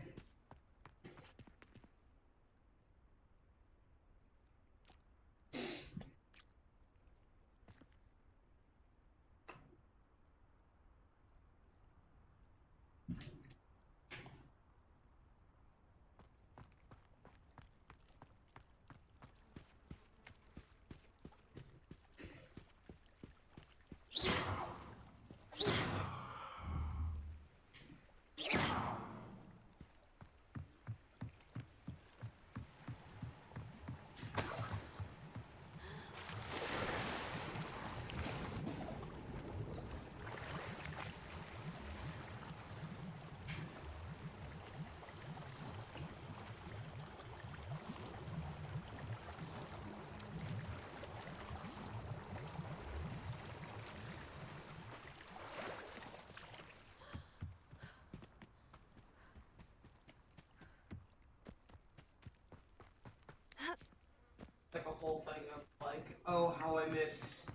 Like a whole thing of like, oh, how I miss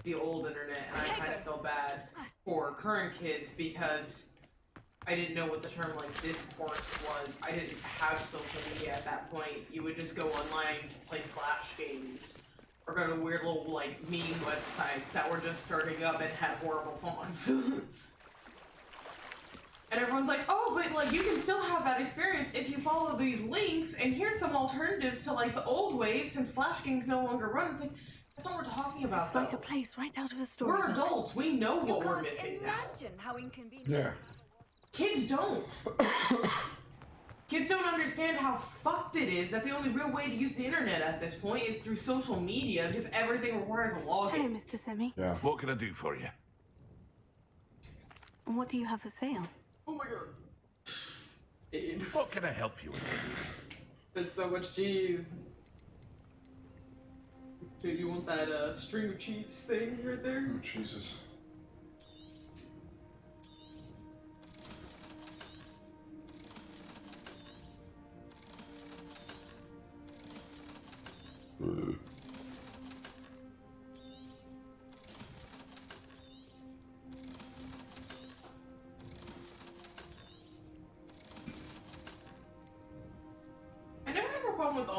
the old internet, and I kind of feel bad for current kids because I didn't know what the term like discourse was. I didn't have social media at that point. You would just go online, play flash games, or go to weird little like meme websites that were just starting up and had horrible fonts. And everyone's like, oh, but like you can still have that experience if you follow these links, and here's some alternatives to like the old ways since Flash games no longer run. It's like, that's not what we're talking about. It's like a place right out of a story. We're adults. We know what we're missing now. Imagine how inconvenient. Yeah. Kids don't. Kids don't understand how fucked it is that the only real way to use the internet at this point is through social media because everything requires a login. Hello, Mr. Semi. Yeah. What can I do for you? And what do you have for sale? Oh my god. Abe. What can I help you with? That's so much cheese. So you want that string of cheese thing right there? Oh, Jesus.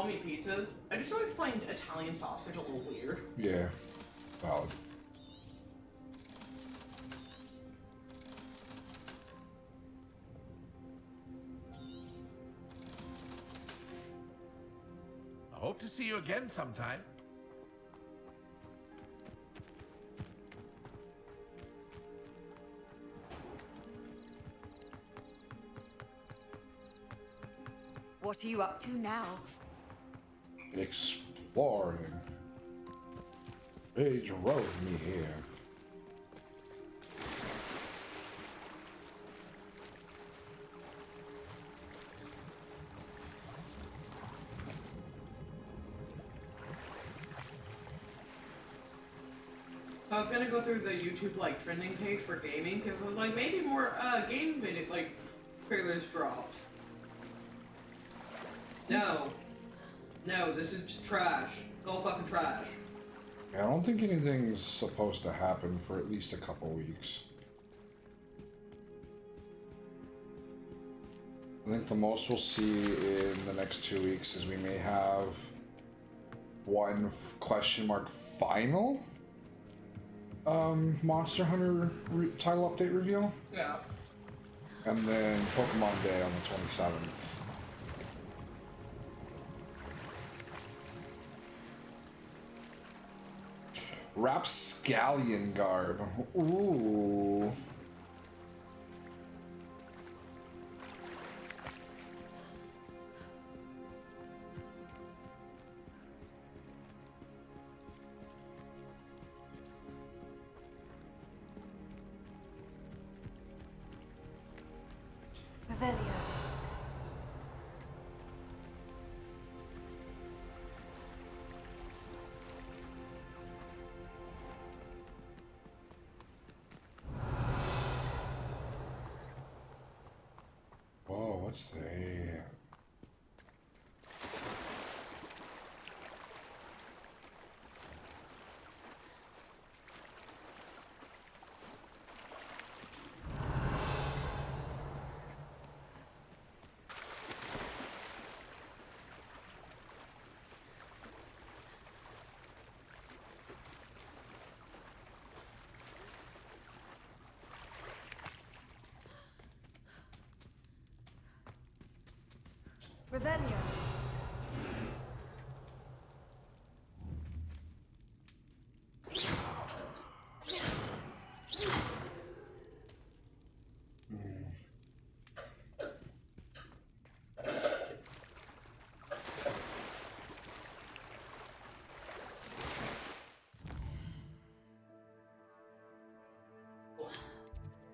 salami pizzas. I just always find Italian sausage a little weird. Yeah, valid. I hope to see you again sometime. What are you up to now? Exploring. They drove me here. I was gonna go through the YouTube like trending page for gaming because I was like maybe more game video like trailers dropped. No, this is just trash. It's all fucking trash. I don't think anything's supposed to happen for at least a couple weeks. I think the most we'll see in the next 2 weeks is we may have one question mark final Monster Hunter title update reveal. Yeah. And then Pokemon Day on the 27th. Rapscallion garb. Ooh. Revelio. Whoa, what's there? Revelio.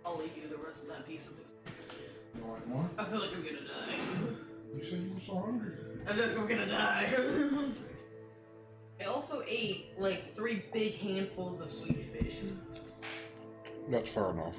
I'll leave you the rest of that piece of it. You want more? I feel like I'm gonna die. You said you were so hungry. I feel like I'm gonna die. I also ate like 3 big handfuls of sweet fish. That's fair enough.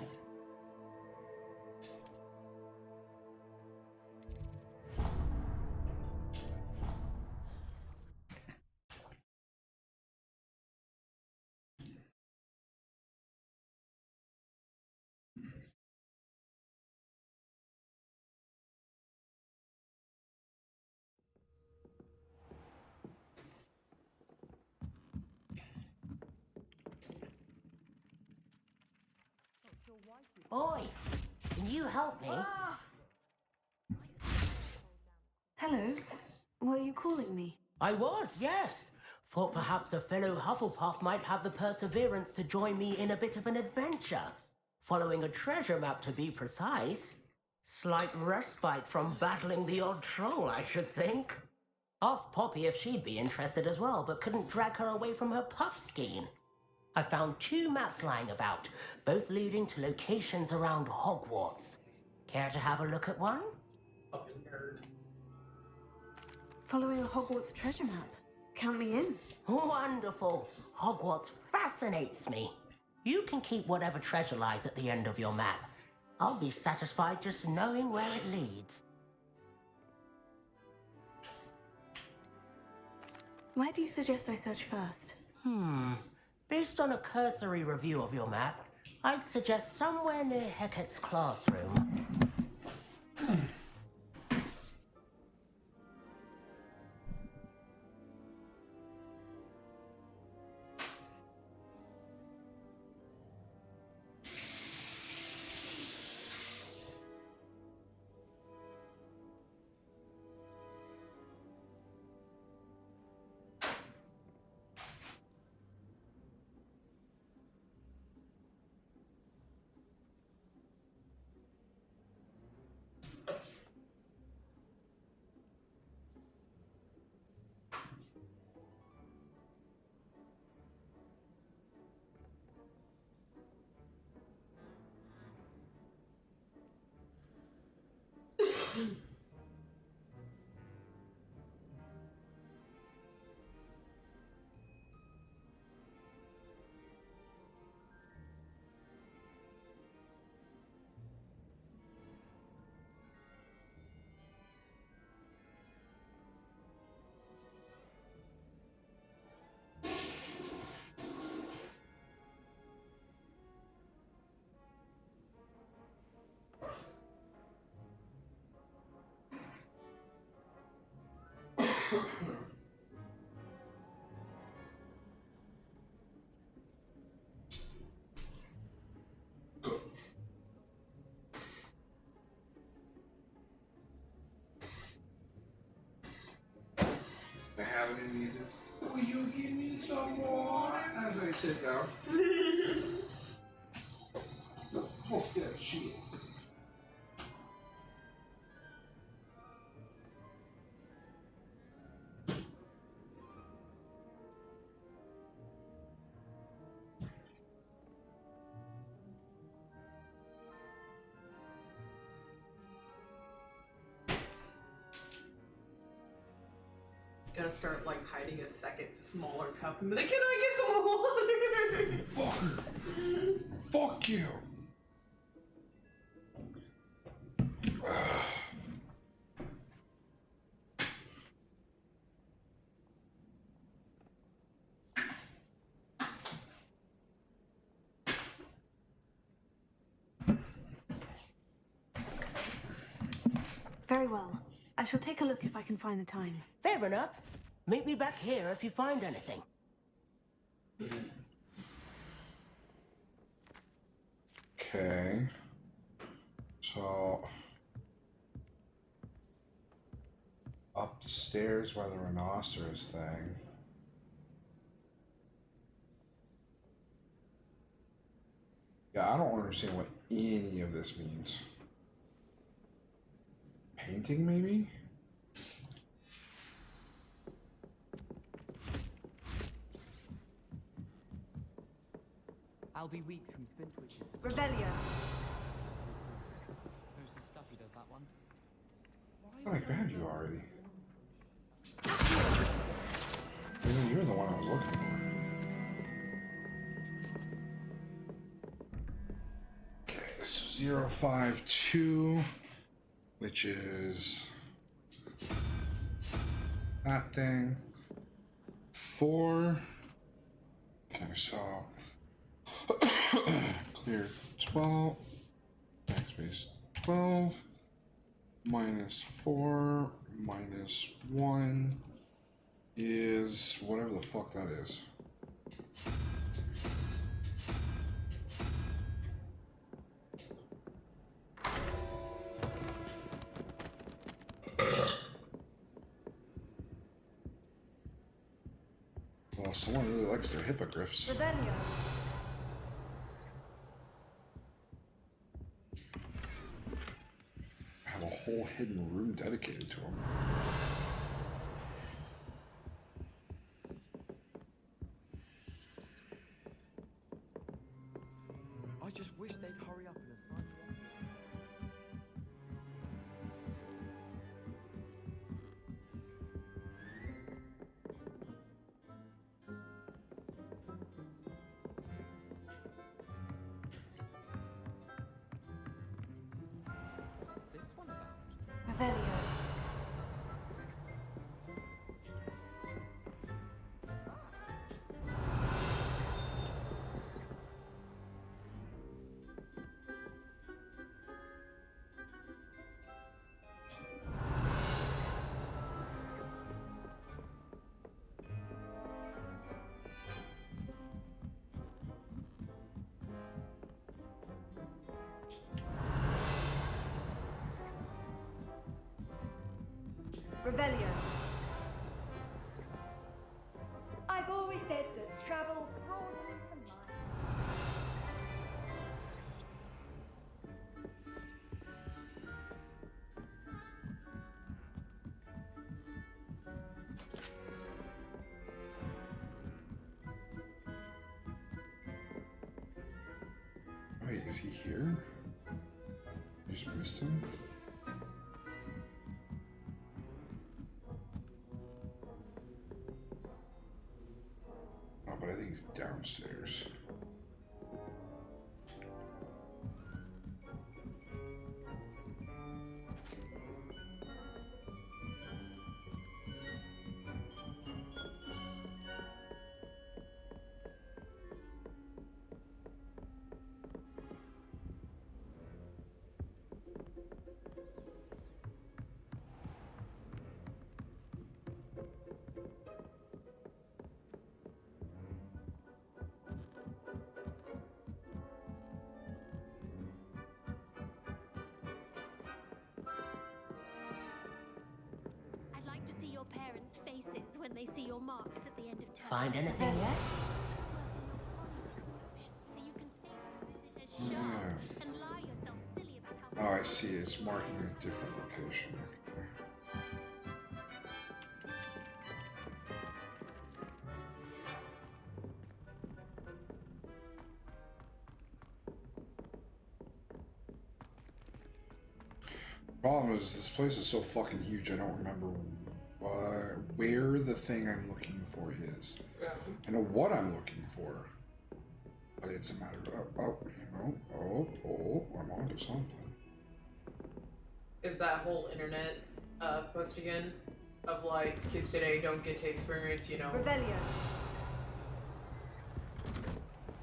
Oi! Can you help me? Hello. Were you calling me? I was, yes. Thought perhaps a fellow Hufflepuff might have the perseverance to join me in a bit of an adventure. Following a treasure map, to be precise. Slight respite from battling the odd troll, I should think. Asked Poppy if she'd be interested as well, but couldn't drag her away from her puff skein. I found 2 maps lying about, both leading to locations around Hogwarts. Care to have a look at one? Fucking nerd. Following a Hogwarts treasure map. Count me in. Wonderful. Hogwarts fascinates me. You can keep whatever treasure lies at the end of your map. I'll be satisfied just knowing where it leads. Where do you suggest I search first? Based on a cursory review of your map, I'd suggest somewhere near Hecat's classroom. I haven't any of this. Will you give me some more? As I sit down. Oh, yeah, shit. Gotta start like hiding a second smaller cup and be like, can I get some water? Fucker. Fuck you. Very well. I shall take a look if I can find the time. Fair enough. Meet me back here if you find anything. Okay. So up the stairs by the rhinoceros thing. Yeah, I don't understand what any of this means. Painting, maybe? I'll be weak through spin twitches. Revelio. Knows his stuff, he does that one. I thought I grabbed you already. Maybe you're the one I was looking for. Okay, so 052, which is that thing. 4. Okay, so clear 12, backspace 12, minus 4, minus 1 is whatever the fuck that is. Well, someone really likes their hippogriffs. Revelio. Have a whole hidden room dedicated to them. I just wish they'd hurry up and find one. What's this one about? Revelio. Revelio. I've always said that travel broadens the mind. Wait, is he here? I just missed him? downstairs. I'd like to see your parents' faces when they see your marks at the end of term. Find anything yet? So you can think it as sharp and lie yourself silly about how. Oh, I see. It's marking a different location. Okay. Problem is, this place is so fucking huge. I don't remember where the thing I'm looking for is. Yeah. I know what I'm looking for, but it's a matter of I'm onto something. Is that whole internet post again of like kids today don't get to experience, you know, Revelio.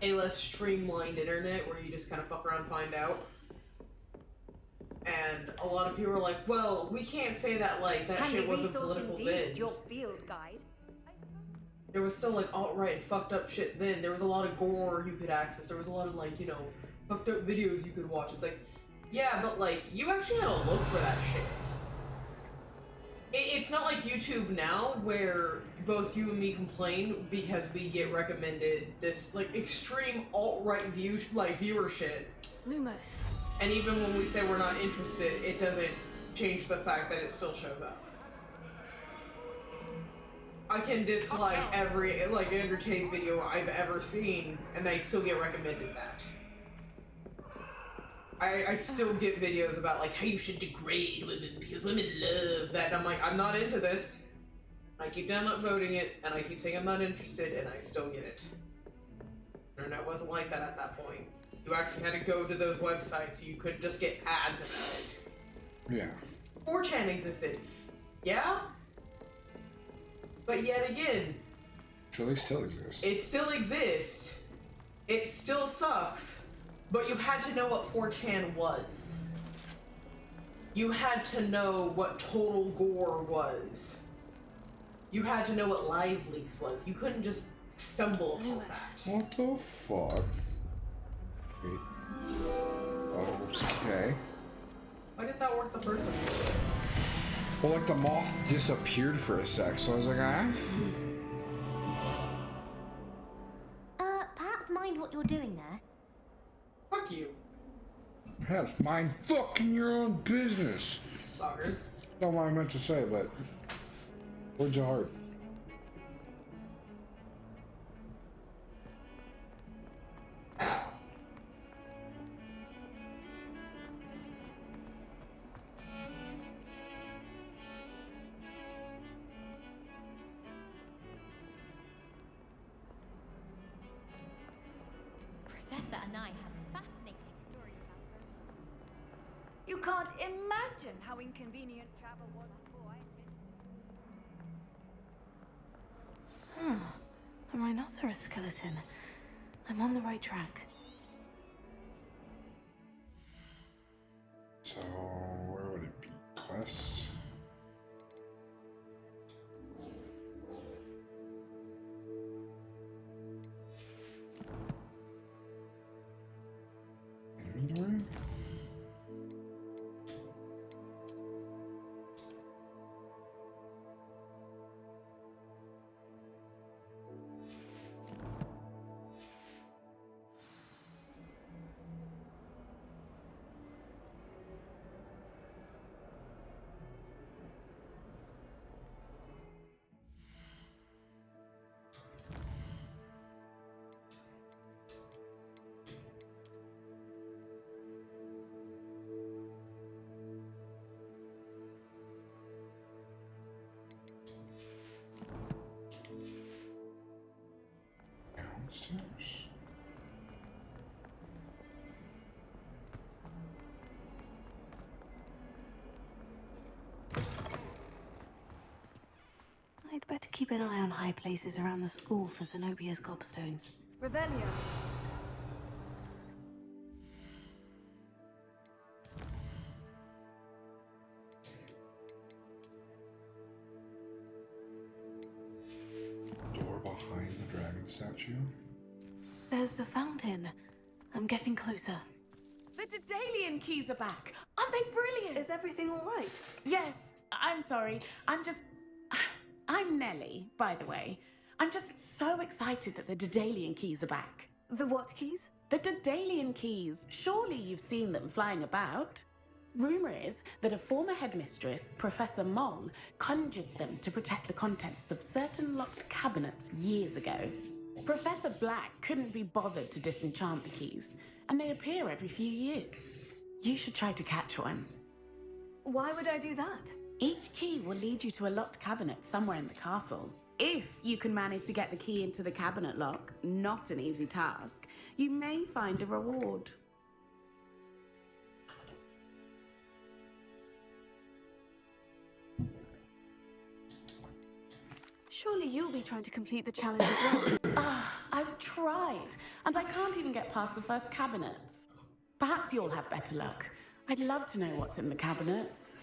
a less streamlined internet where you just kind of fuck around and find out. And a lot of people are like, well, we can't say that like that Handy shit wasn't resource political indeed, then. your field guide. There was still like alt-right fucked up shit then. There was a lot of gore you could access. There was a lot of like, you know, fucked up videos you could watch. It's like, yeah, but like, you actually had to look for that shit. It's not like YouTube now where both you and me complain because we get recommended this like extreme alt-right viewership. Lumos. And even when we say we're not interested, it doesn't change the fact that it still shows up. I can dislike every like entertained video I've ever seen, and I still get recommended that. I still get videos about like how you should degrade women because women love that. And I'm like, I'm not into this. I keep downloading it, and I keep saying I'm not interested, and I still get it. And it wasn't like that at that point. You actually had to go to those websites. You couldn't just get ads about it. Yeah. 4chan existed. Yeah? But yet again, Sure, they still exist. it still exists. It still sucks. But you had to know what 4chan was. You had to know what total gore was. You had to know what live leaks was. You couldn't just stumble upon that. What the fuck? Wait. Okay. Why did that work the first one? Well, like the moth disappeared for a sec, so I was like, ah. Perhaps mind what you're doing there. Fuck you. Perhaps mind fucking your own business. Loggers. Not what I meant to say, but words are hard. Professor Anai has fascinating stories about You can't imagine how inconvenient travel was before I A rhinoceros skeleton. I'm on the right track. So, where would it be? Quest? Inventory? Downstairs. I'd better keep an eye on high places around the school for Zenobia's gobstones. Revelio. Door behind the dragon statue. There's the fountain. I'm getting closer. The Daedalian keys are back. Aren't they brilliant? Is everything all right? Yes, I'm sorry. I'm Nellie, by the way. I'm just so excited that the Daedalian keys are back. The what keys? The Daedalian keys. Surely you've seen them flying about. Rumour is that a former headmistress, Professor Moll, conjured them to protect the contents of certain locked cabinets years ago. Professor Black couldn't be bothered to disenchant the keys, and they appear every few years. You should try to catch one. Why would I do that? Each key will lead you to a locked cabinet somewhere in the castle. If you can manage to get the key into the cabinet lock, not an easy task, you may find a reward. Surely you'll be trying to complete the challenge as well. I've tried, and I can't even get past the first cabinets. Perhaps you'll have better luck. I'd love to know what's in the cabinets.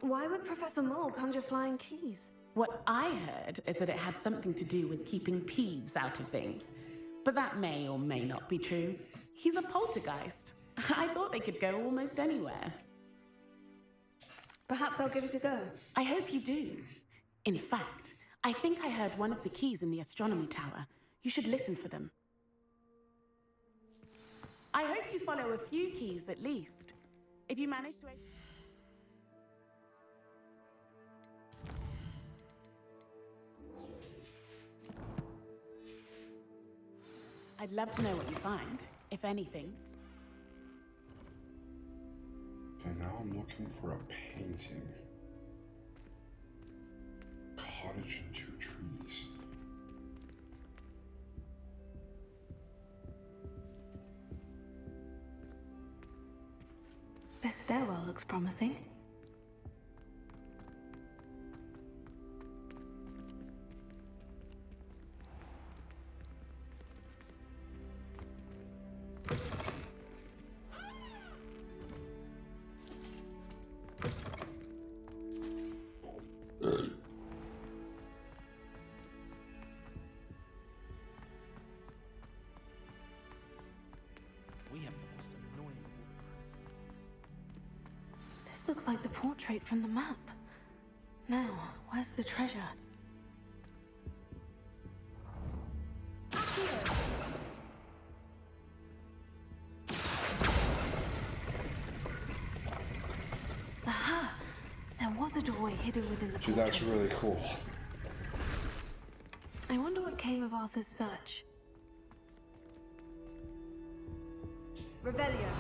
Why would Professor Mole conjure flying keys? What I heard is that it had something to do with keeping Peeves out of things. But that may or may not be true. He's a poltergeist. I thought they could go almost anywhere. Perhaps I'll give it a go. I hope you do. In fact, I think I heard one of the keys in the astronomy tower. You should listen for them. I hope you follow a few keys at least. If you manage to... I'd love to know what you find, if anything. Okay, now I'm looking for a painting. Cottage and 2 trees. This stairwell looks promising. We have the most annoying. This looks like the portrait from the map. Now, where's the treasure? Aha! There was a doorway hidden within the portrait. Dude, that's really cool. I wonder what came of Arthur's search. Revelio.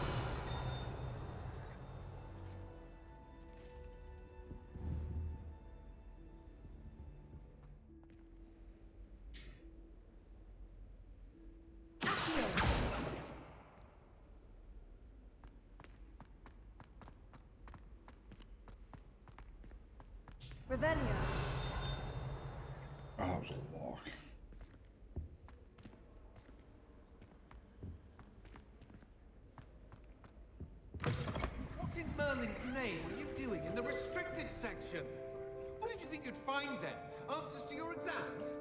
Revelio. Oh, that was a walk. What in Merlin's name were you doing in the restricted section? What did you think you'd find there? Answers to your exams?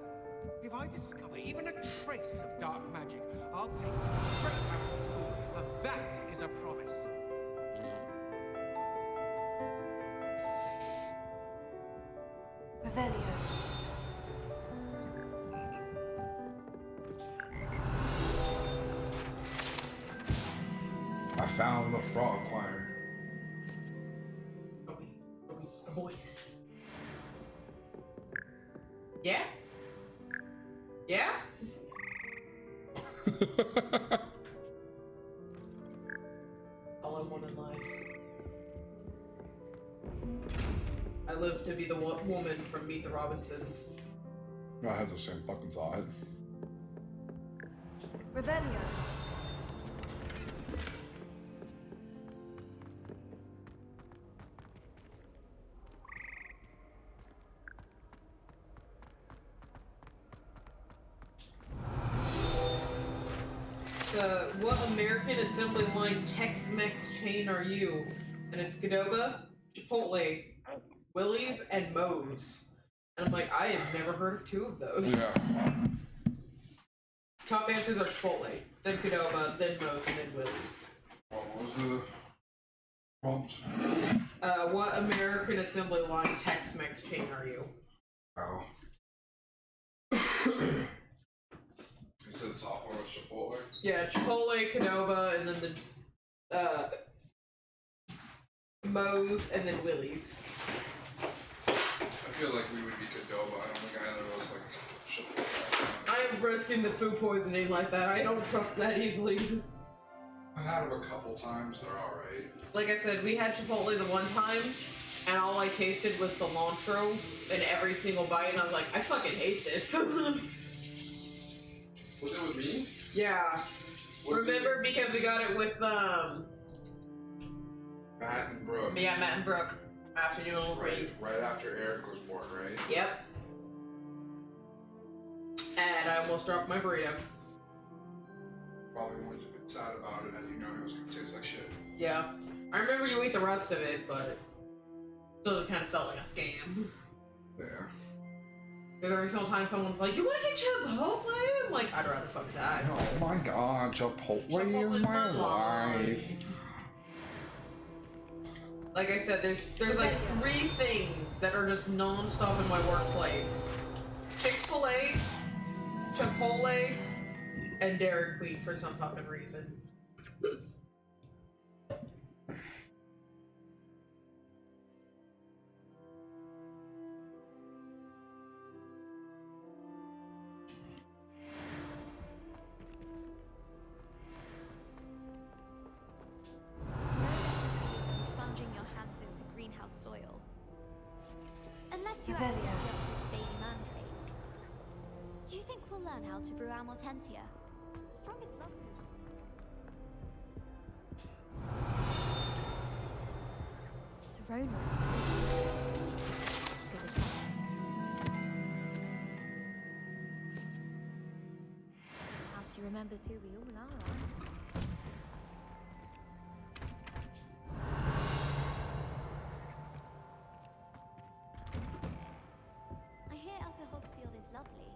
If I discover even a trace of dark magic, I'll take you straight back to school, and that is a promise. Revelio. I found the frog choir. Boys. Yeah? Yeah? All I want in life. I live to be the woman from Meet the Robinsons. I had the same fucking thought. Revelio. What American assembly line Tex-Mex chain are you? And it's Qdoba, Chipotle, Willie's, and Moe's. And I'm like, I have never heard of two of those. Yeah. Top answers are Chipotle, then Qdoba, then Moe's, and then Willie's. What was the prompt? What American assembly line Tex-Mex chain are you? Oh. You said the top one was Chipotle? Yeah, Chipotle, Qdoba, and then the Moe's, and then Willie's. I feel like we would be Qdoba. I don't think either of us like Chipotle. I am risking the food poisoning like that. I don't trust that easily. I've had them a couple times. They're alright. Like I said, we had Chipotle the one time, and all I tasted was cilantro in every single bite, and I was like, I fucking hate this. Was it with me? Yeah. Remember, because we got it with, Matt and Brooke. Yeah, Matt and Brooke. Afternoon raid. Right after Eric was born, right? Yep. And I almost dropped my burrito. Probably would have been sad about it had you known it was going to taste like shit. Yeah. I remember you ate the rest of it, but still just kind of felt like a scam. Yeah. Because every single time someone's like, you want to get Chipotle? I'm like, I'd rather fucking die. Oh my god, Chipotle is my life. Like I said, there's like 3 things that are just non-stop in my workplace. Chick-fil-A, Chipotle, and Dairy Queen for some fucking reason. Plunging your hands into greenhouse soil. Unless you Revelio. actually have this baby mandrake. Do you think we'll learn how to brew Amortentia? Strong as love. Serona. How she remembers who we all are. I hear Upper Hogsfield is lovely.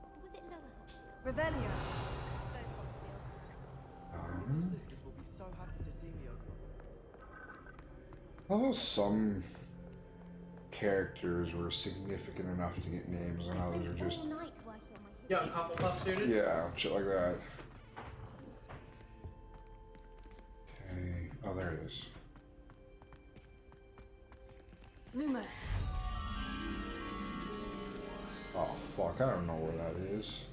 Or was it Lower Hogsfield? Revelio. Both Hogsfield. Sisters will be so happy to see me over. Although some characters were significant enough to get names and others are just... All night working on my Young Hufflepuff student? Yeah, shit like that. Okay. Oh, there it is. Lumos. Oh, fuck. I don't know where that is.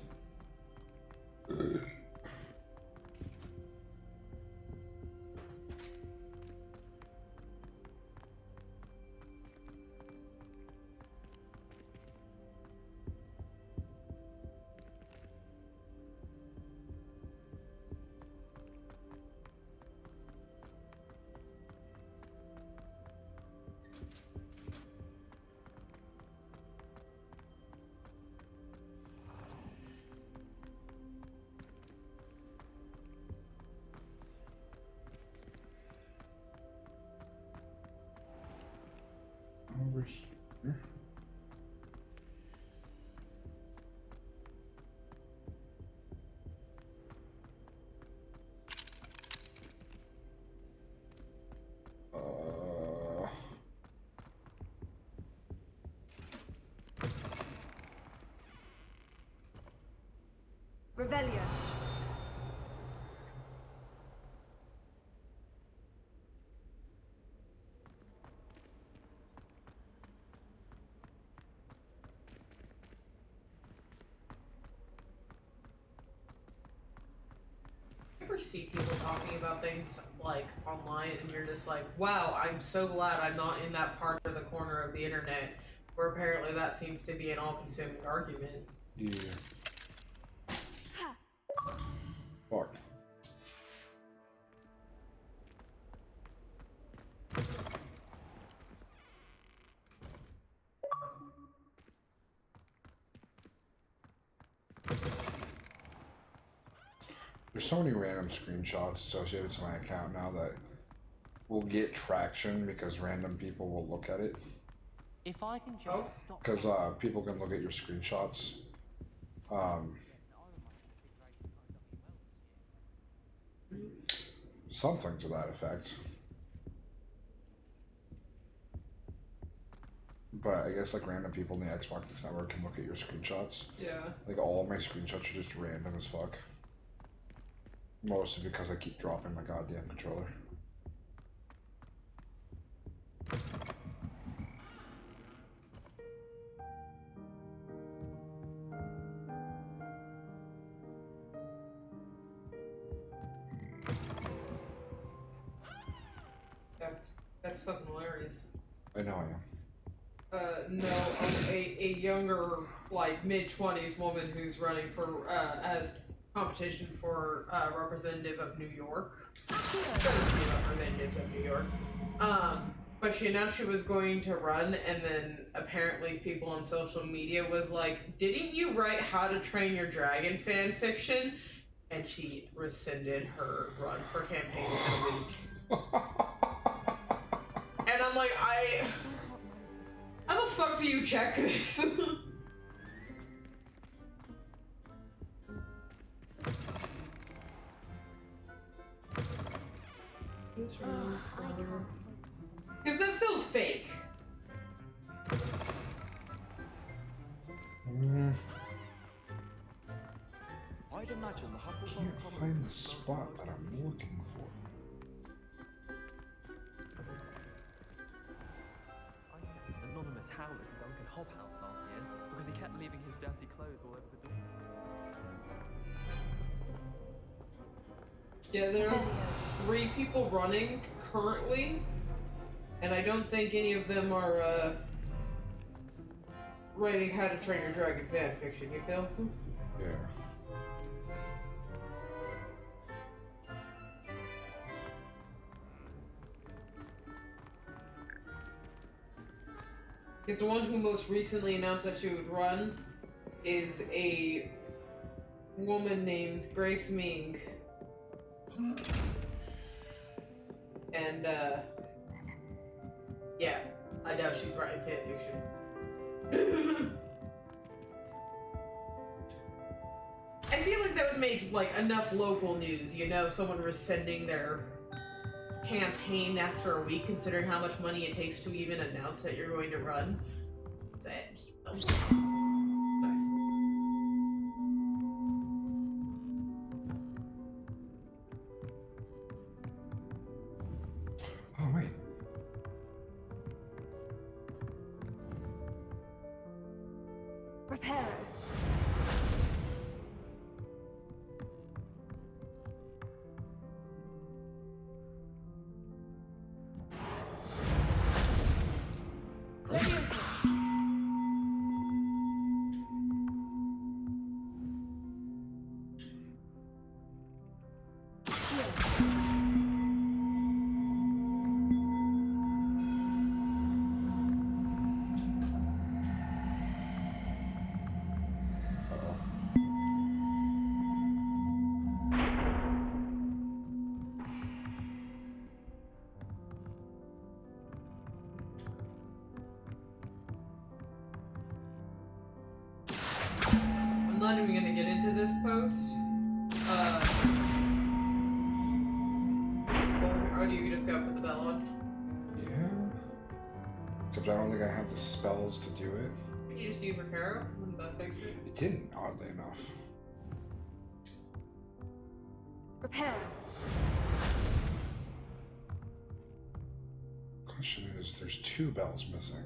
Over here. Revelio. You ever see people talking about things like online and you're just like, wow, I'm so glad I'm not in that part of the corner of the internet Where apparently that seems to be an all-consuming argument. Yeah. Fuck. There's so many random screenshots associated to my account now that will get traction because random people will look at it. If I can just stop. Because people can look at your screenshots. Something to that effect. But I guess like random people in the Xbox network can look at your screenshots. Yeah. Like all of my screenshots are just random as fuck. Mostly because I keep dropping my goddamn controller. That's fucking hilarious. I know I am. No, a younger, like, mid-20s woman who's running for, as competition for, representative of New York. Representatives of New York. But she announced she was going to run, and then apparently people on social media was like, didn't you write How to Train Your Dragon fan fiction? And she rescinded her run for campaign in a week. And I'm like, how the fuck do you check this? Because that feels fake. I'd imagine the Hufflepuff Can't find the spot that I'm looking for. Anonymous howler in Duncan Hobhouse last year because he kept leaving his dirty clothes all over the door. Yeah, there are 3 people running currently, and I don't think any of them are writing How to Train Your Dragon fan fiction, you feel? Yeah. Because the one who most recently announced that she would run is a woman named Grace Ming. And, yeah, I doubt she's writing fan fiction. I feel like that would make, like, enough local news, you know, someone rescinding their campaign after a week, considering how much money it takes to even announce that you're going to run. Nice. Oh, wait. Repair. I'm not even gonna get into this post. Or do you just go put the bell on? Yeah. Except I don't think I have the spells to do it. Can you just use Reparo? Wouldn't that fix it? It didn't, oddly enough. Repair. Question is, there's 2 bells missing.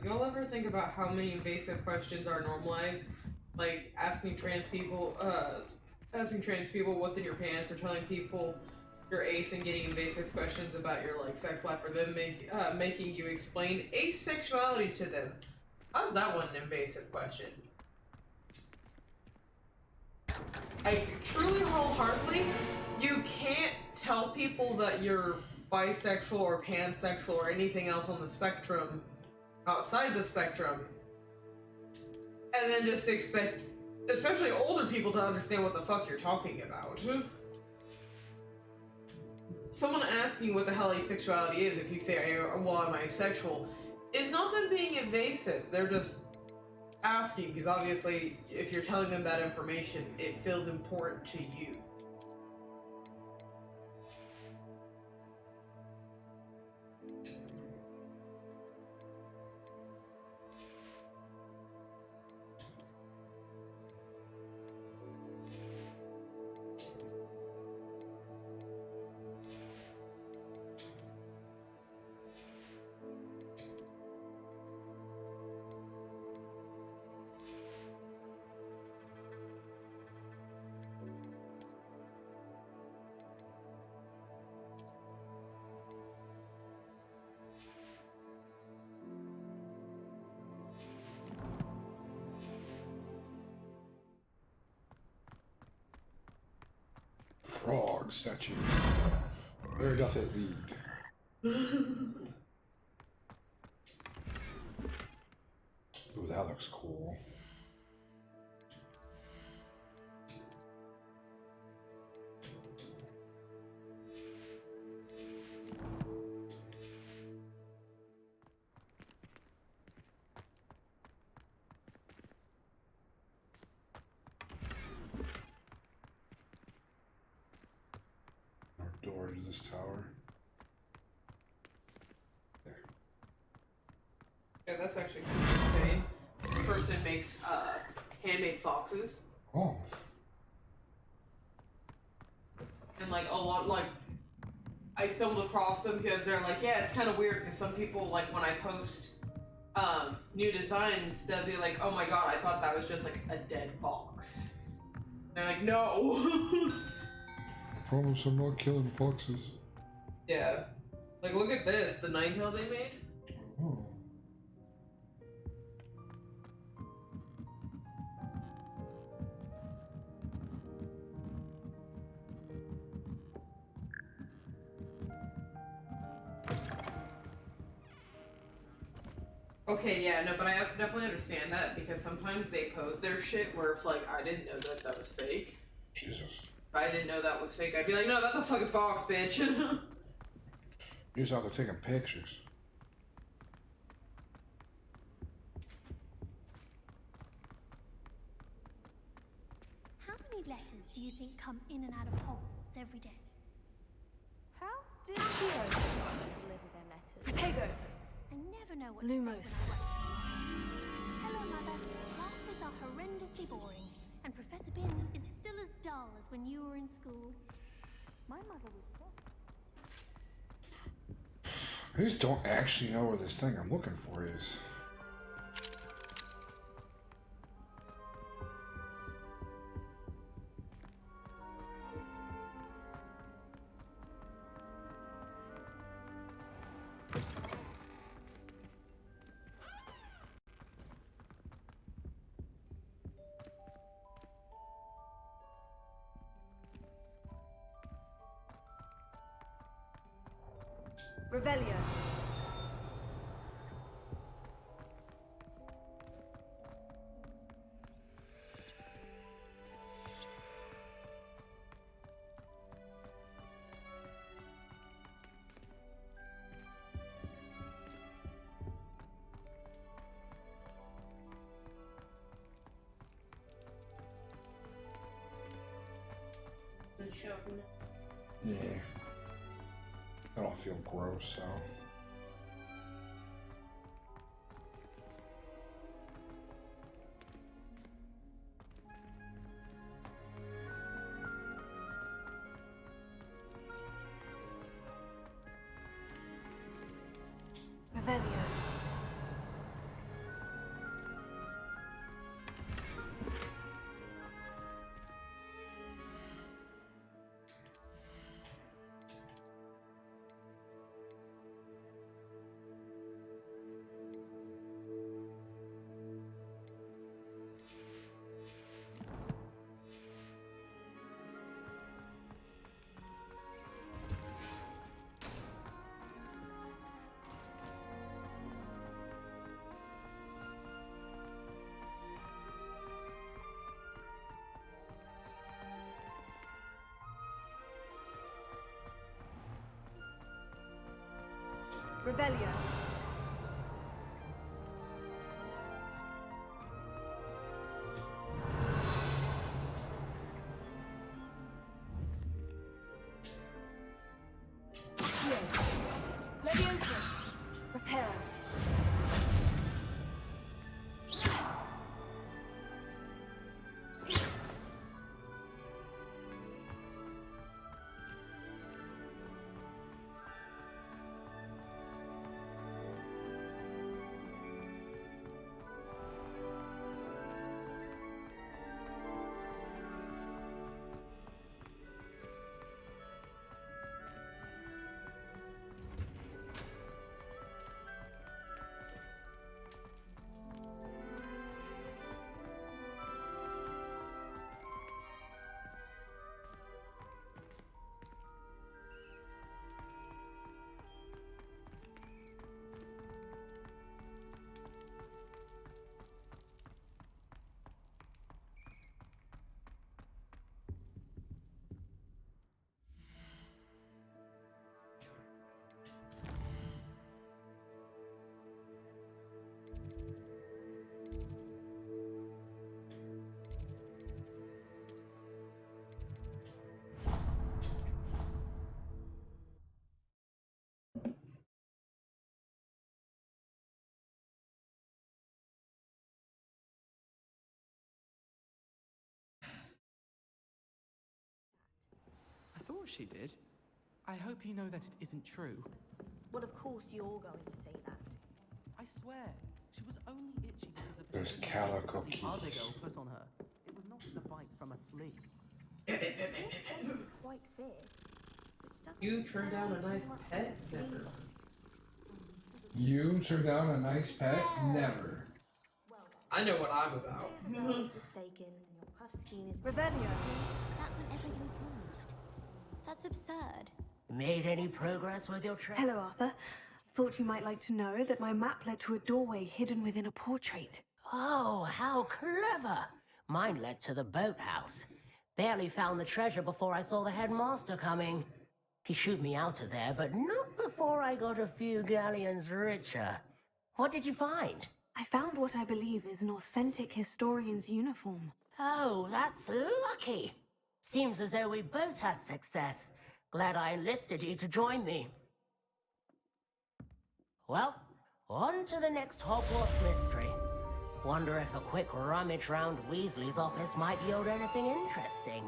Y'all ever think about how many invasive questions are normalized? like asking trans people what's in your pants, or telling people your ace and getting invasive questions about your like sex life, or them making you explain asexuality to them. How's that one an invasive question? I truly, wholeheartedly, you can't tell people that you're bisexual or pansexual or anything else on the spectrum, outside the spectrum, and then just expect, especially older people, to understand what the fuck you're talking about. Someone asking you what the hell asexuality is, if you say, well, I'm asexual, is not them being evasive. They're just asking, because obviously, if you're telling them that information, it feels important to you. Frog statue. Where doth it lead? Ooh, that looks cool. Door to this tower. There. Yeah, that's actually kind of insane. This person makes handmade foxes. Oh. And like a lot, like I stumbled across them because they're like, yeah, it's kind of weird because some people, like when I post new designs, they'll be like, oh my god, I thought that was just like a dead fox. They're like, no. Promise I'm not killing foxes. Yeah. Like, look at this, the Ninetale they made. Oh. Okay, yeah, no, but I definitely understand that because sometimes they pose their shit where if, like, I didn't know that that was fake. Jesus. If I didn't know that was fake, I'd be like, no, that's a fucking fox, bitch. You're just out there taking pictures. How many letters do you think come in and out of Hogwarts every day? How do heroes deliver their letters? Protego! I never know what Lumos. to say when I Hello, Mother. Classes are horrendously boring, and Professor Binns is still as dull as when you were in school. My mother was I just don't actually know where this thing I'm looking for is. Revelio. Yeah. I don't feel gross, so. Revelio. Revelio. Leviosa. Reparo. I thought she did. I hope you know that it isn't true. Well, of course you're going to say that. I swear, she was only itchy because of Those the calico the other keys. girl put on her. It was not the bite from a flea. Quite fierce. You turned down a nice pet? Never. You turn down a nice pet? Never. I know what I'm about. Mistaken, and your puff scheme is. Revelio. That's when everything changed. That's absurd. Made any progress with your trip? Hello, Arthur. Thought you might like to know that my map led to a doorway hidden within a portrait. Oh, how clever! Mine led to the boathouse. Barely found the treasure before I saw the headmaster coming. He shooed me out of there, but not before I got a few galleons richer. What did you find? I found what I believe is an authentic historian's uniform. Oh, that's lucky. Seems as though we both had success. Glad I enlisted you to join me. Well, on to the next Hogwarts mystery. Wonder if a quick rummage round Weasley's office might yield anything interesting.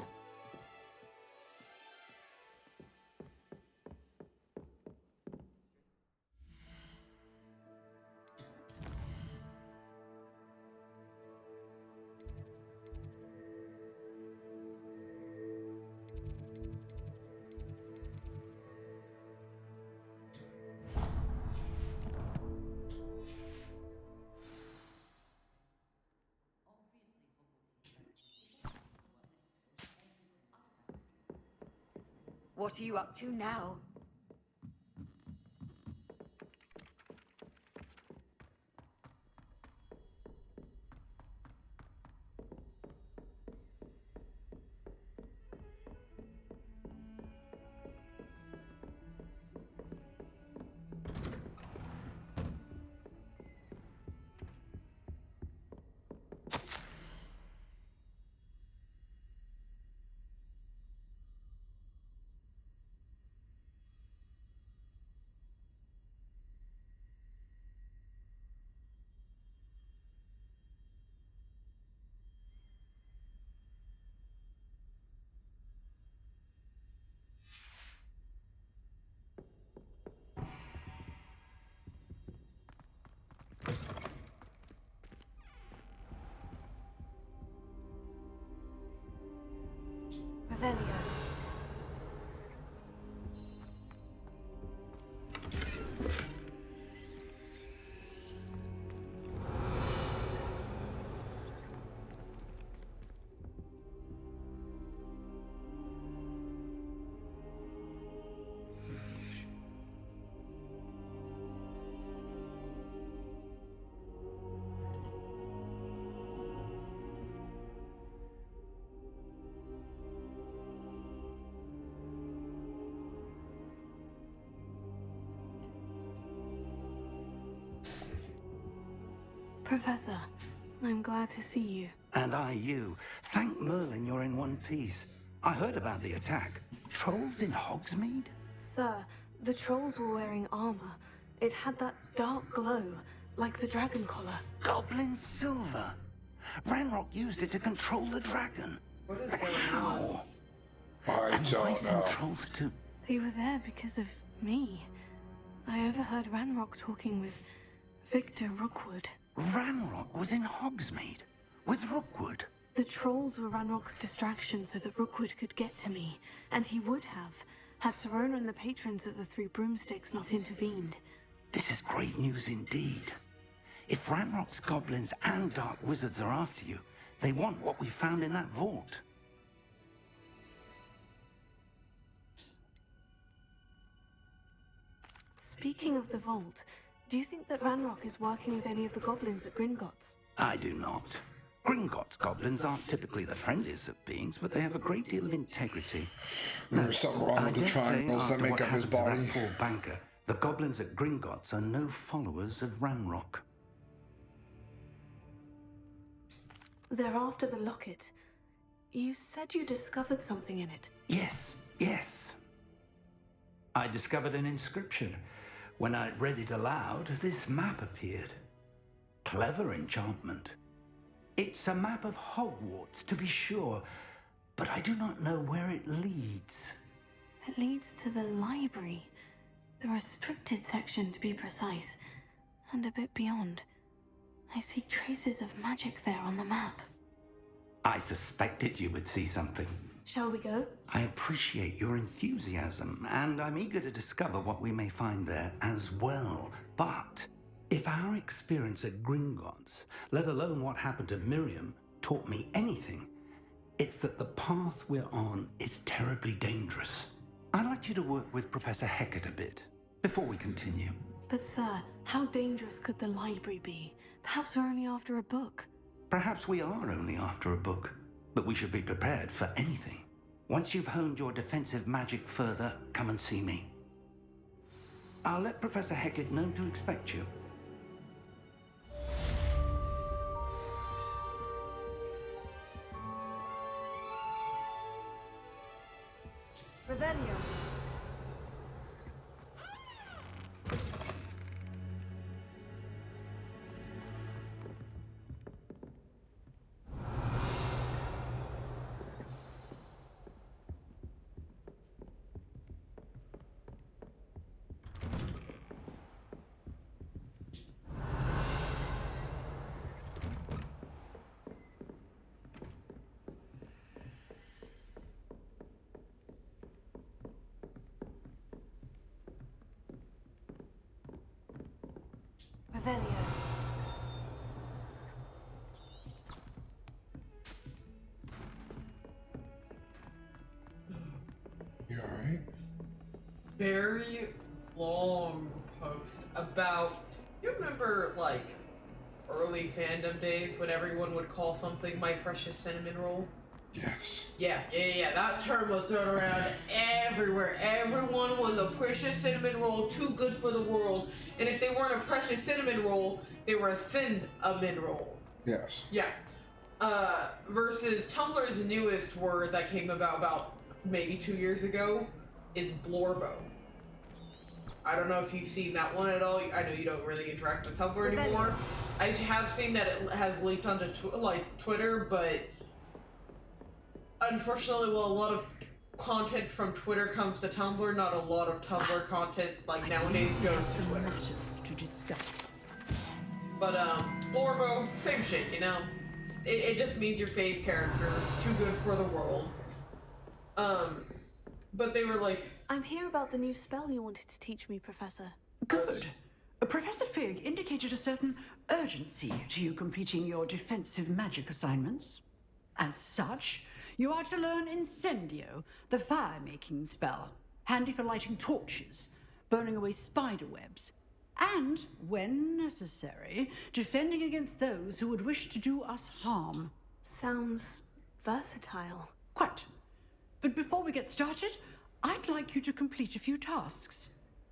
What are you up to now? Professor, I'm glad to see you. And I you. Thank Merlin you're in one piece. I heard about the attack. Trolls in Hogsmeade? Sir, the trolls were wearing armor. It had that dark glow, like the dragon collar. Goblin silver. Ranrock used it to control the dragon. What is going How? I And don't mice know. and trolls too. They were there because of me. I overheard Ranrock talking with Victor Rookwood. Ranrock was in Hogsmeade with Rookwood. The trolls were Ranrock's distraction so that Rookwood could get to me, and he would have, had Serona and the patrons at the Three Broomsticks not intervened. This is great news indeed. If Ranrock's goblins and dark wizards are after you, they want what we found in that vault. Speaking of the vault, do you think that Ranrock is working with any of the goblins at Gringotts? I do not. Gringotts goblins aren't typically the friendliest of beings, but they have a great deal of integrity. There's something wrong with the dare say, triangles that after make what up his happened to body. that poor banker, the goblins at Gringotts are no followers of Ranrock. They're after the locket. You said you discovered something in it. Yes, yes. I discovered an inscription. When I read it aloud, this map appeared. Clever enchantment. It's a map of Hogwarts, to be sure, but I do not know where it leads. It leads to the library. The restricted section, to be precise. And a bit beyond. I see traces of magic there on the map. I suspected you would see something. Shall we go? I appreciate your enthusiasm, and I'm eager to discover what we may find there as well. But if our experience at Gringotts, let alone what happened to Miriam, taught me anything, it's that the path we're on is terribly dangerous. I'd like you to work with Professor Hecat a bit before we continue. But sir, how dangerous could the library be? Perhaps we're only after a book. Perhaps we are only after a book, but we should be prepared for anything. Once you've honed your defensive magic further, come and see me. I'll let Professor Hecat know to expect you. Revelio. Revelio. You alright? Very long post about, you remember like early fandom days when everyone would call something my precious cinnamon roll? Yes. Yeah. That term was thrown around everywhere. Everyone was a precious cinnamon roll, too good for the world. And if they weren't a precious cinnamon roll, they were a cinnamon roll. Yes. Yeah. Versus Tumblr's newest word that came about maybe 2 years ago is blorbo. I don't know if you've seen that one at all. I know you don't really interact with Tumblr anymore. I have seen that it has leaked onto Twitter, but unfortunately, well, a lot of content from Twitter comes to Tumblr. Not a lot of Tumblr content like nowadays goes to Twitter. To discuss. But blorbo, same shit, you know. It just means your fave character, too good for the world. But they were like, I'm here about the new spell you wanted to teach me, Professor. Good. Professor Fig indicated a certain urgency to you completing your defensive magic assignments. As such, you are to learn Incendio, the fire-making spell, handy for lighting torches, burning away spider webs, and, when necessary, defending against those who would wish to do us harm. Sounds versatile. Quite. But before we get started, I'd like you to complete a few tasks.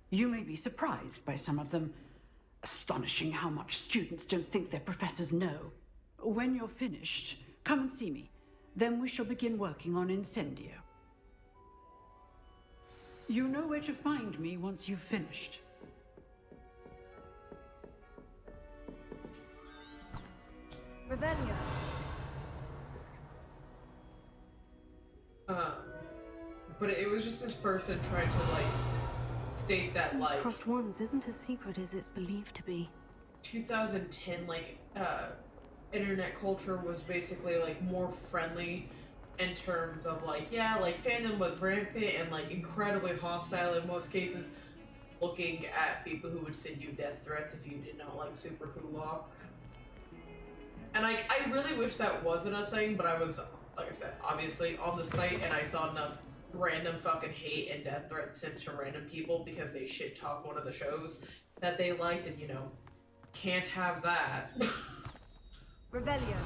You may be surprised by some of them. Astonishing how much students don't think their professors know. When you're finished, come and see me. Then we shall begin working on Incendio. You know where to find me once you've finished. Revelio. But it was just this person trying to, like, state that, like... Crossed Ones isn't as secret as it's believed to be. 2010, like, internet culture was basically, like, more friendly in terms of, like, yeah, like, fandom was rampant and, like, incredibly hostile in most cases, looking at people who would send you death threats if you did not like Super Kulok. And, like, I really wish that wasn't a thing, but I was, like I said, obviously on the site, and I saw enough random fucking hate and death threats sent to random people because they shit talk one of the shows that they liked, and, you know, can't have that. Revelio.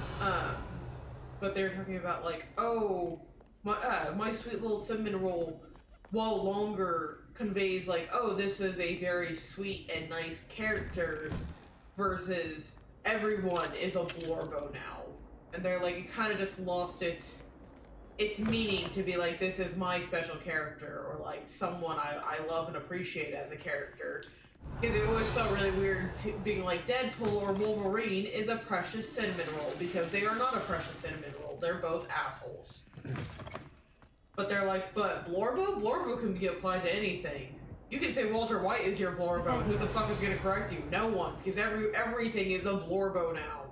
But they were talking about, like, oh, my sweet little cinnamon roll, while longer, conveys, like, oh, this is a very sweet and nice character, versus everyone is a Blorbo now. And they're like, it kind of just lost its meaning to be like, this is my special character, or like someone I love and appreciate as a character. Because it always felt really weird being like, Deadpool or Wolverine is a precious cinnamon roll, because they are not a precious cinnamon roll. They're both assholes. But they're like, but Blorbo? Blorbo can be applied to anything. You can say Walter White is your Blorbo. Who the fuck is going to correct you? No one. Because everything is a Blorbo now.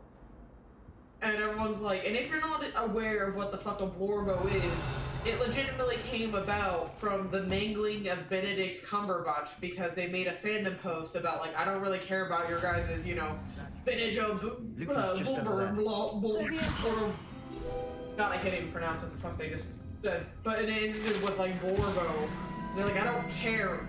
And everyone's like, and if you're not aware of what the fuck a Blorbo is, it legitimately came about from the mangling of Benedict Cumberbatch, because they made a fandom post about, like, I don't really care about your guys' you know, vintage of God, I can't even pronounce what the fuck they just said. But it ended with, like, Blorbo. They're like, I don't care.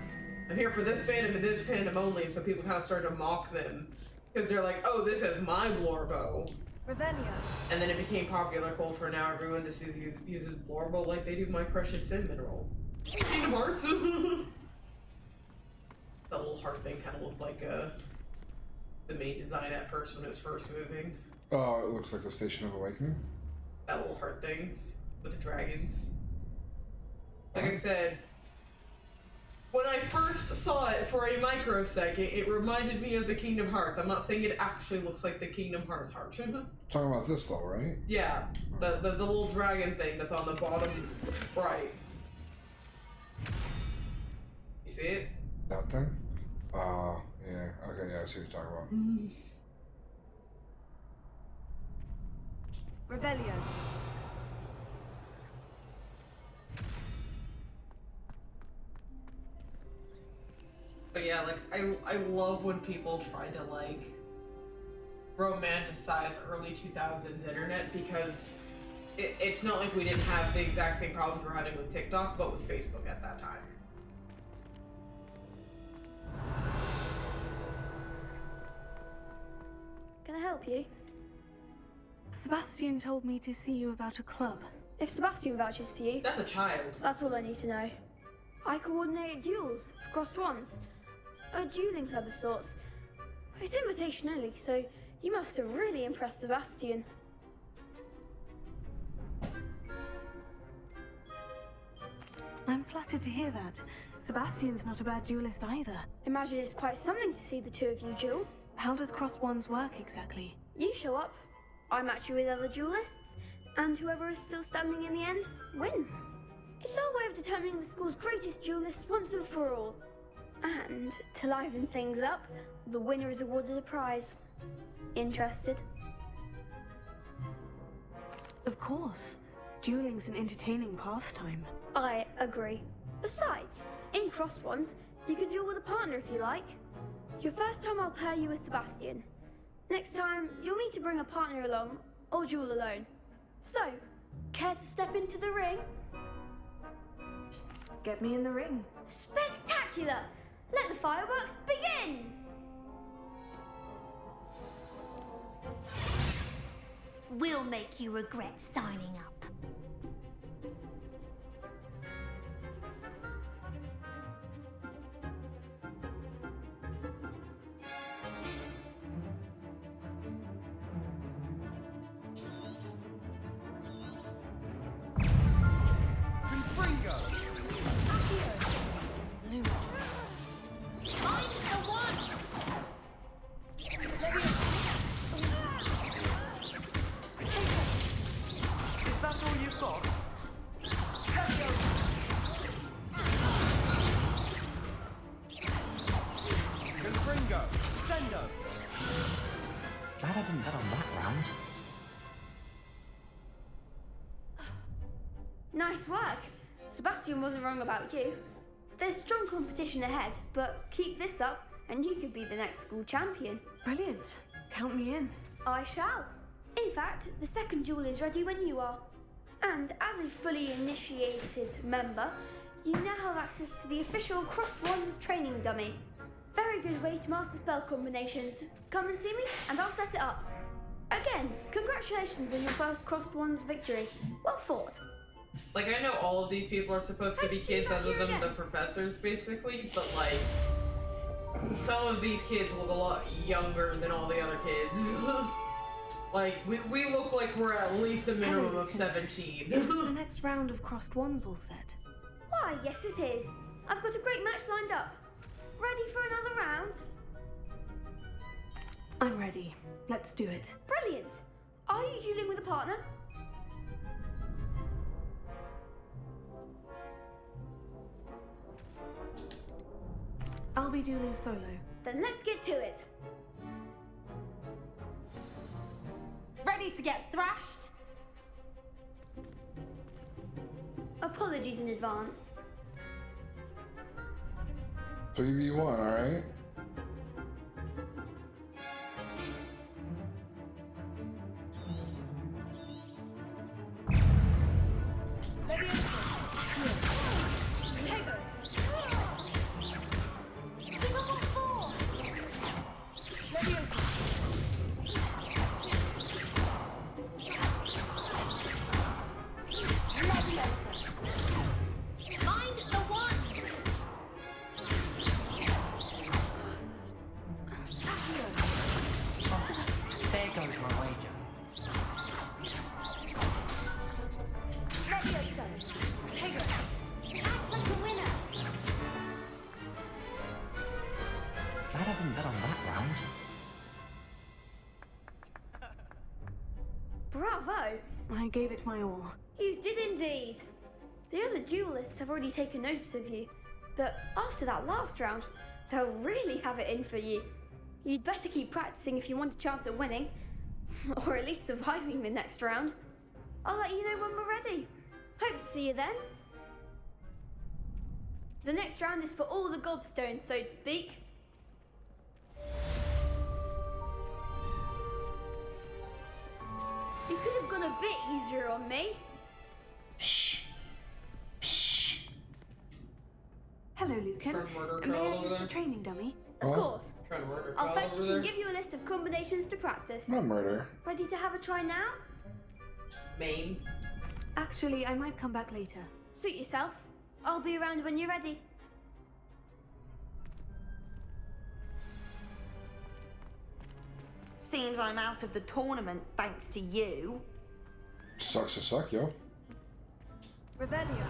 I'm here for this fandom and this fandom only. And so people kind of started to mock them. Because they're like, oh, this is my Blorbo. Revelio. And then it became popular culture, and now everyone just uses Blorbo like they do My Precious Cinnamon Roll. Kingdom Hearts! The little heart thing kind of looked like the main design at first when it was first moving. Oh, it looks like the Station of Awakening. That little heart thing with the dragons. Like I said, when I first saw it for a microsecond, it reminded me of the Kingdom Hearts. I'm not saying it actually looks like the Kingdom Hearts heart. Talking about this though, right? Yeah, the little dragon thing that's on the bottom right. You see it? That thing? Yeah. Okay, yeah, I see what you're talking about. Revelio. But yeah, like, I love when people try to, like, romanticize early 2000s internet, because it's not like we didn't have the exact same problems we're having with TikTok, but with Facebook at that time. Can I help you? Sebastian told me to see you about a club. If Sebastian vouches for you... That's a child. That's all I need to know. I coordinate duels for Crossed Ones. A dueling club of sorts. It's invitation only, so you must have really impressed Sebastian. I'm flattered to hear that. Sebastian's not a bad duelist either. Imagine it's quite something to see the two of you duel. How does Crossed Ones work exactly? You show up, I match you with other duelists, and whoever is still standing in the end wins. It's our way of determining the school's greatest duelist once and for all. And to liven things up, the winner is awarded a prize. Interested? Of course. Dueling's an entertaining pastime. I agree. Besides, in Crossed Ones, you can duel with a partner if you like. Your first time I'll pair you with Sebastian. Next time, you'll need to bring a partner along, or duel alone. So, care to step into the ring? Get me in the ring. Spectacular! Let the fireworks begin! We'll make you regret signing up. Nice work. Sebastian wasn't wrong about you. There's strong competition ahead, but keep this up and you could be the next school champion. Brilliant. Count me in. I shall. In fact, the second duel is ready when you are. And as a fully initiated member, you now have access to the official Crossed Wands training dummy. Very good way to master spell combinations. Come and see me and I'll set it up. Again, congratulations on your first Crossed Wands victory. Well fought. Like, I know all of these people are supposed to be kids other than the professors, basically, but, like, some of these kids look a lot younger than all the other kids. Like, we look like we're at least a minimum of 17. Is the next round of Crossed Wands all set? Why, yes it is. I've got a great match lined up. Ready for another round? I'm ready. Let's do it. Brilliant. Are you dueling with a partner? I'll be dueling solo. Then let's get to it. Ready to get thrashed? Apologies in advance. 3v1, alright? Bravo! I gave it my all. You did indeed. The other duelists have already taken notice of you, but after that last round, they'll really have it in for you. You'd better keep practicing if you want a chance at winning, or at least surviving the next round. I'll let you know when we're ready. Hope to see you then. The next round is for all the gobstones, so to speak. You could have gone a bit easier on me. Psh. Psh. Hello, Lucan. May I use the training dummy? Of course. Trying to murder I'll Kyle fetch over it there. and give you a list of combinations to practice. Not murder. Ready to have a try now? Main. Actually, I might come back later. Suit yourself. I'll be around when you're ready. Seems I'm out of the tournament thanks to you. Sucks to suck, yo. Revelio.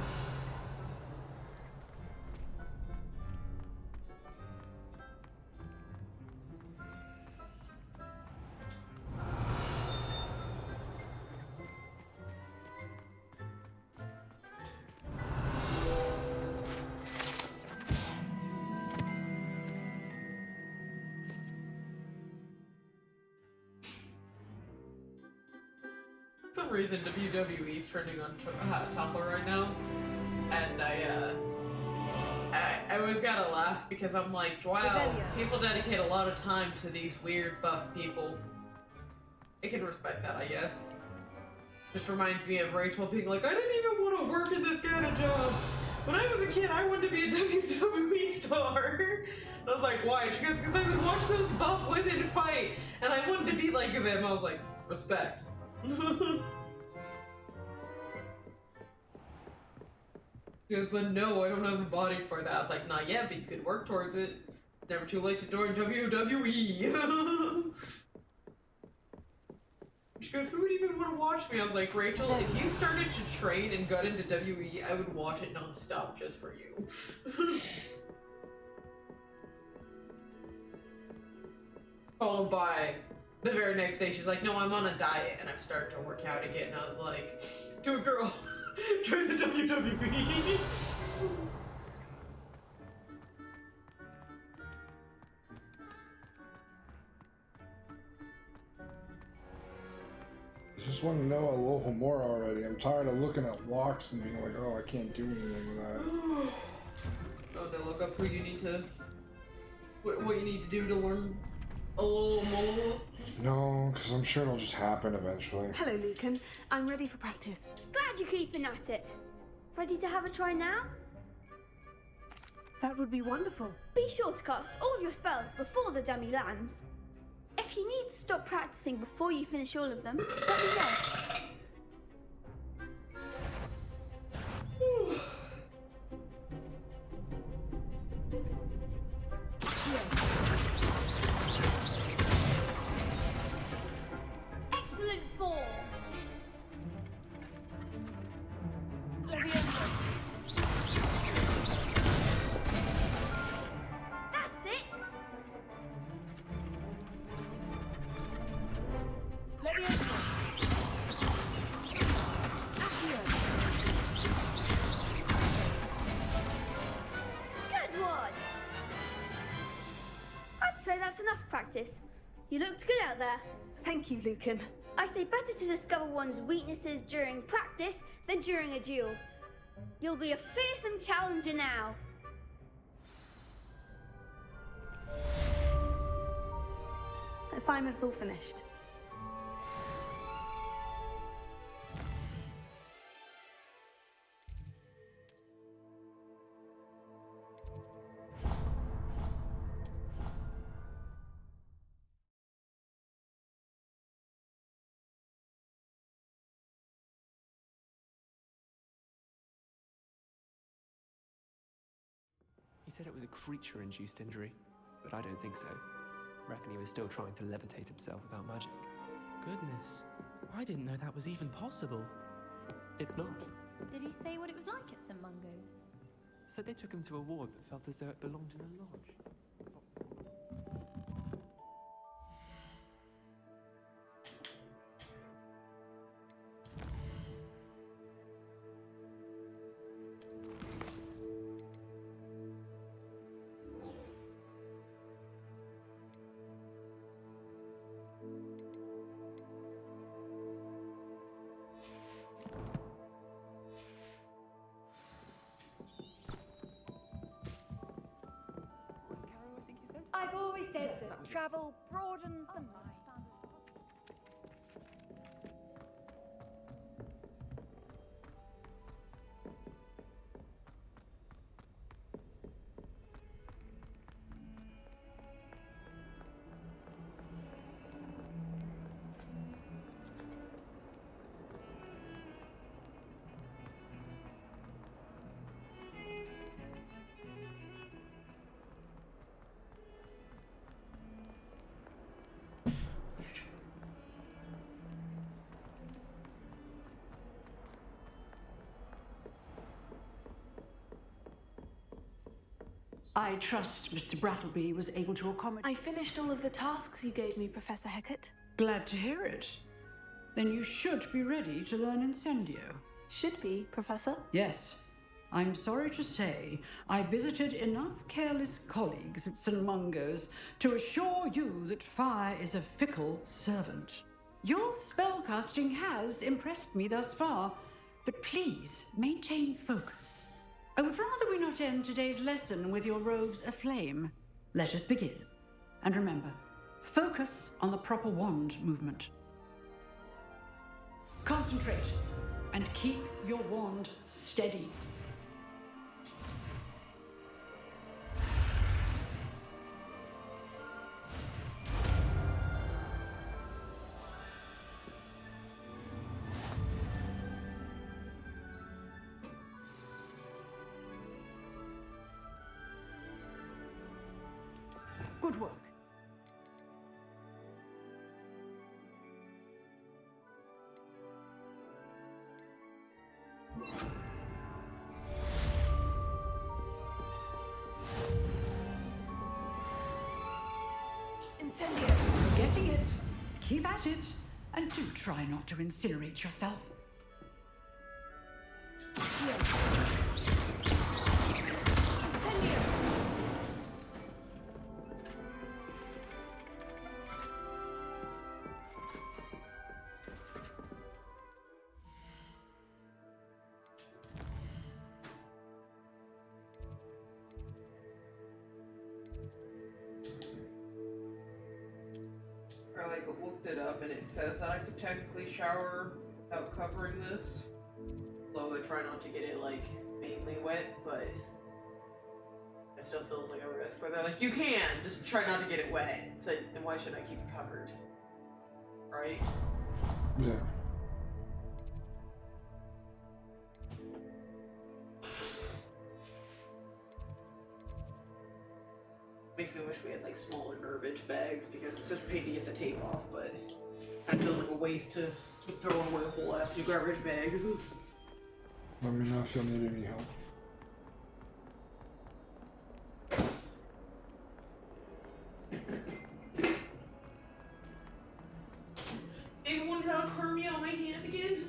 For some reason, WWE's trending on Tumblr right now, and I always gotta laugh because I'm like, wow, people dedicate a lot of time to these weird buff people. I can respect that, I guess. Just reminds me of Rachel being like, I didn't even want to work in this kind of job. When I was a kid, I wanted to be a WWE star. And I was like, why? She goes, because I would watch those buff women fight, and I wanted to be like them. I was like, respect. She goes, but no, I don't have the body for that. I was like, not yet, but you could work towards it. Never too late to join WWE. She goes, who would even want to watch me? I was like, Rachel, if you started to train and got into WWE, I would watch it non-stop just for you. Followed by the very next day, she's like, no, I'm on a diet, and I've started to work out again. And I was like, do it, girl. Join the WWE. This is just want to know a little more already. I'm tired of looking at locks and being like, oh, I can't do anything with that. Oh, then look up who you need to, what you need to do to learn a little more. No, because I'm sure it'll just happen eventually. Hello, Lucan. I'm ready for practice. Glad you're keeping at it. Ready to have a try now? That would be wonderful. Be sure to cast all your spells before the dummy lands. If you need to stop practicing before you finish all of them, let me know. Excellent form. That's it. Good one. I'd say that's enough practice. You looked good out there. Thank you, Lucan. I say better to discover one's weaknesses during practice than during a duel. You'll be a fearsome challenger now. Assignment's all finished. He said it was a creature-induced injury, but I don't think so. Reckon he was still trying to levitate himself without magic. Goodness, I didn't know that was even possible. It's not. Did he say what it was like at St. Mungo's? So they took him to a ward that felt as though it belonged in a lodge. I've always said that travel broadens the mind. I trust Mr. Brattleby was able to accommodate. I finished all of the tasks you gave me, Professor Hecat. Glad to hear it. Then you should be ready to learn Incendio. Should be, Professor. Yes. I'm sorry to say, I visited enough careless colleagues at St. Mungo's to assure you that fire is a fickle servant. Your spellcasting has impressed me thus far, but please maintain focus. I would rather we not end today's lesson with your robes aflame. Let us begin. And remember, focus on the proper wand movement. Concentrate and keep your wand steady. Good work. Incendio. Getting it. Keep at it. And do try not to incinerate yourself. looked it up and it says that I could technically shower without covering this. So I try not to get it like mainly wet, but it still feels like a risk. Where they're like, you can, just try not to get it wet. So then why should I keep it covered? Right? Yeah. Makes me wish we had like smaller garbage bags because it's such a pain to get the tape off, but it feels like a waste to keep throwing away whole ass new garbage bags. Let me know if you'll need any help. Anyone draw Kermie on my hand again?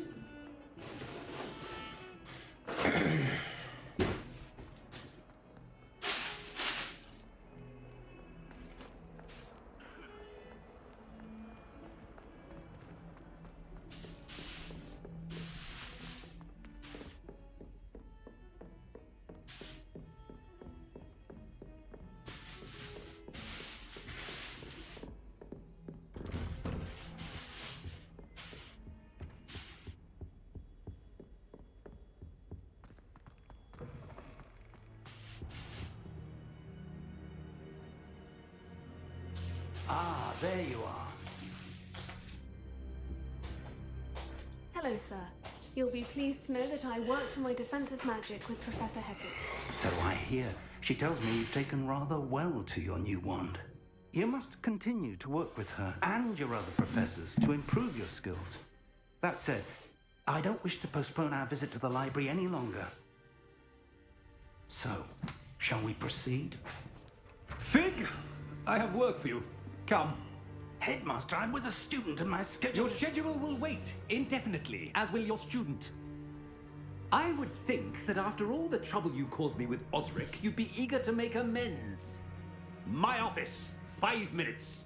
Ah, there you are. Hello, sir. You'll be pleased to know that I worked on my defensive magic with Professor Heckett. So I hear. She tells me you've taken rather well to your new wand. You must continue to work with her and your other professors to improve your skills. That said, I don't wish to postpone our visit to the library any longer. So, shall we proceed? Fig! I have work for you. Come. Headmaster, I'm with a student and my schedule... Your schedule will wait indefinitely, as will your student. I would think that after all the trouble you caused me with Osric, you'd be eager to make amends. My office, 5 minutes.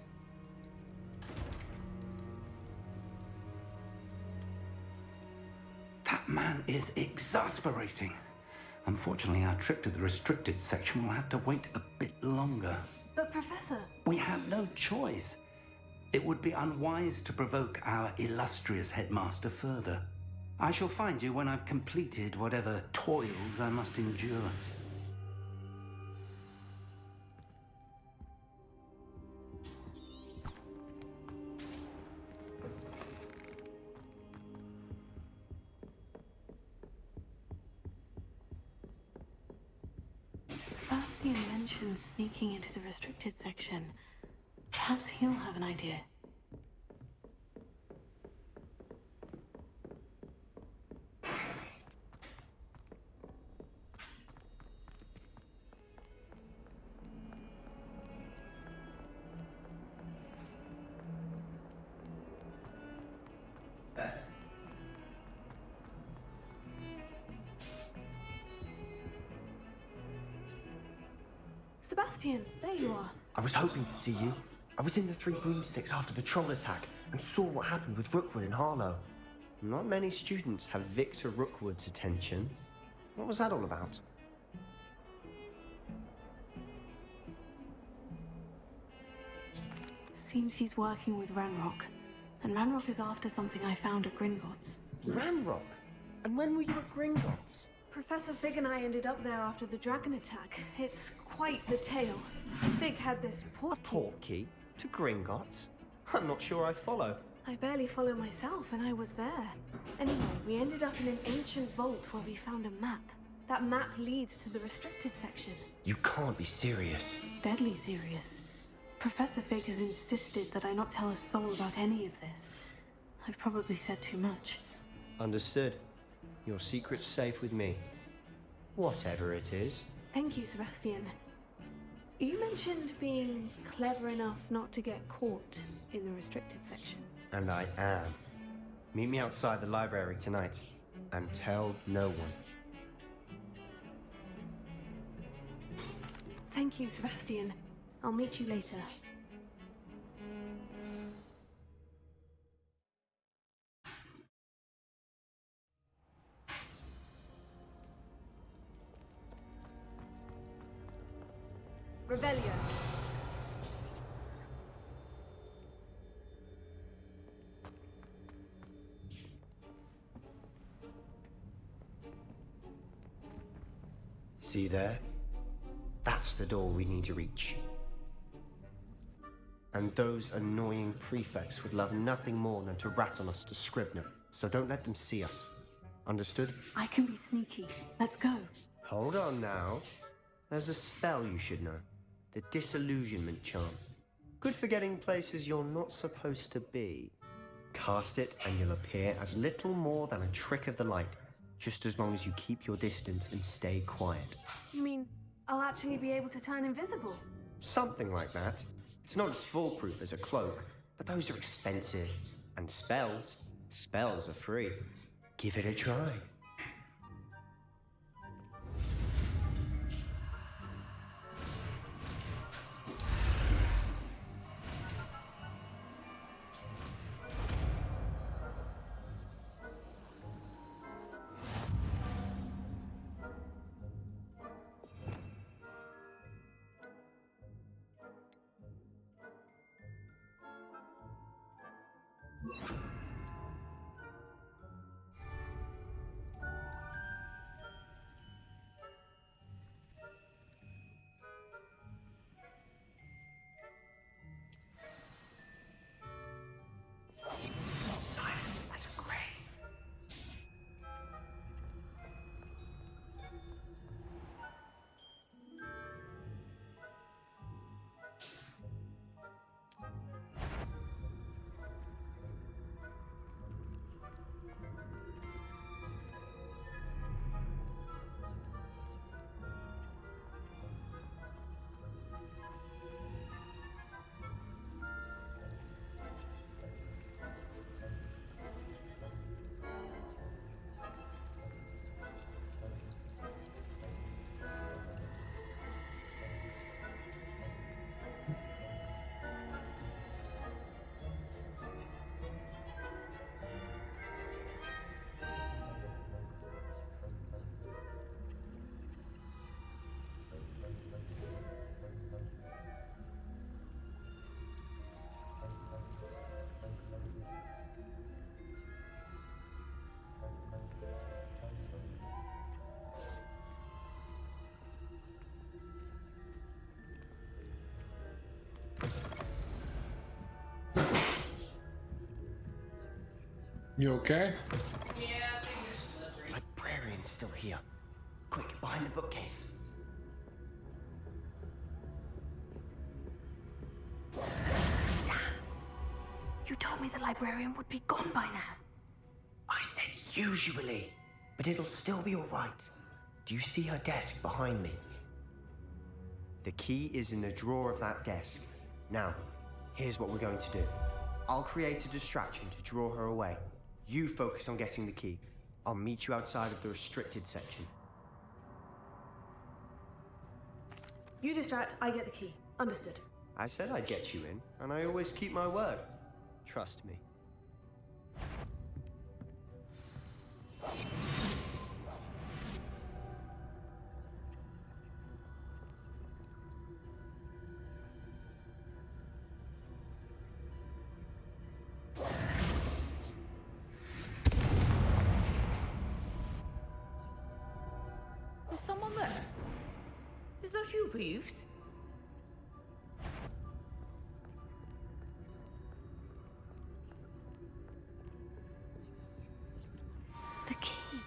That man is exasperating. Unfortunately, our trip to the restricted section will have to wait a bit longer. But, Professor... We have no choice. It would be unwise to provoke our illustrious headmaster further. I shall find you when I've completed whatever toils I must endure. Sebastian mentioned sneaking into the restricted section. Perhaps he'll have an idea. Sebastian, there you are. I was hoping to see you. I was in the Three Broomsticks after the troll attack and saw what happened with Rookwood and Harlow. Not many students have Victor Rookwood's attention. What was that all about? Seems he's working with Ranrock. And Ranrock is after something I found at Gringotts. Ranrock? And when were you at Gringotts? Professor Fig and I ended up there after the dragon attack. It's quite the tale. Fig had this portkey to Gringotts? I'm not sure I follow. I barely follow myself, and I was there. Anyway, we ended up in an ancient vault where we found a map. That map leads to the restricted section. You can't be serious. Deadly serious. Professor Fig has insisted that I not tell a soul about any of this. I've probably said too much. Understood. Your secret's safe with me. Whatever it is. Thank you, Sebastian. You mentioned being clever enough not to get caught in the restricted section. And I am. Meet me outside the library tonight. And tell no one. Thank you, Sebastian. I'll meet you later. Revelio. See there? That's the door we need to reach. And those annoying prefects would love nothing more than to rat on us to Scribner, so don't let them see us. Understood? I can be sneaky. Let's go. Hold on now. There's a spell you should know. The Disillusionment Charm. Good for getting places you're not supposed to be. Cast it and you'll appear as little more than a trick of the light, just as long as you keep your distance and stay quiet. You mean I'll actually be able to turn invisible? Something like that. It's not as foolproof as a cloak, but those are expensive. And spells are free. Give it a try. Silent as a grave. You okay? Yeah, I think it's Librarian's still here. Quick, behind the bookcase. You told me the librarian would be gone by now. I said usually, but it'll still be all right. Do you see her desk behind me? The key is in the drawer of that desk. Now, here's what we're going to do. I'll create a distraction to draw her away. You focus on getting the key. I'll meet you outside of the restricted section. You distract, I get the key. Understood. I said I'd get you in, and I always keep my word. Trust me. Is someone there? Is that you, Peeves? The key.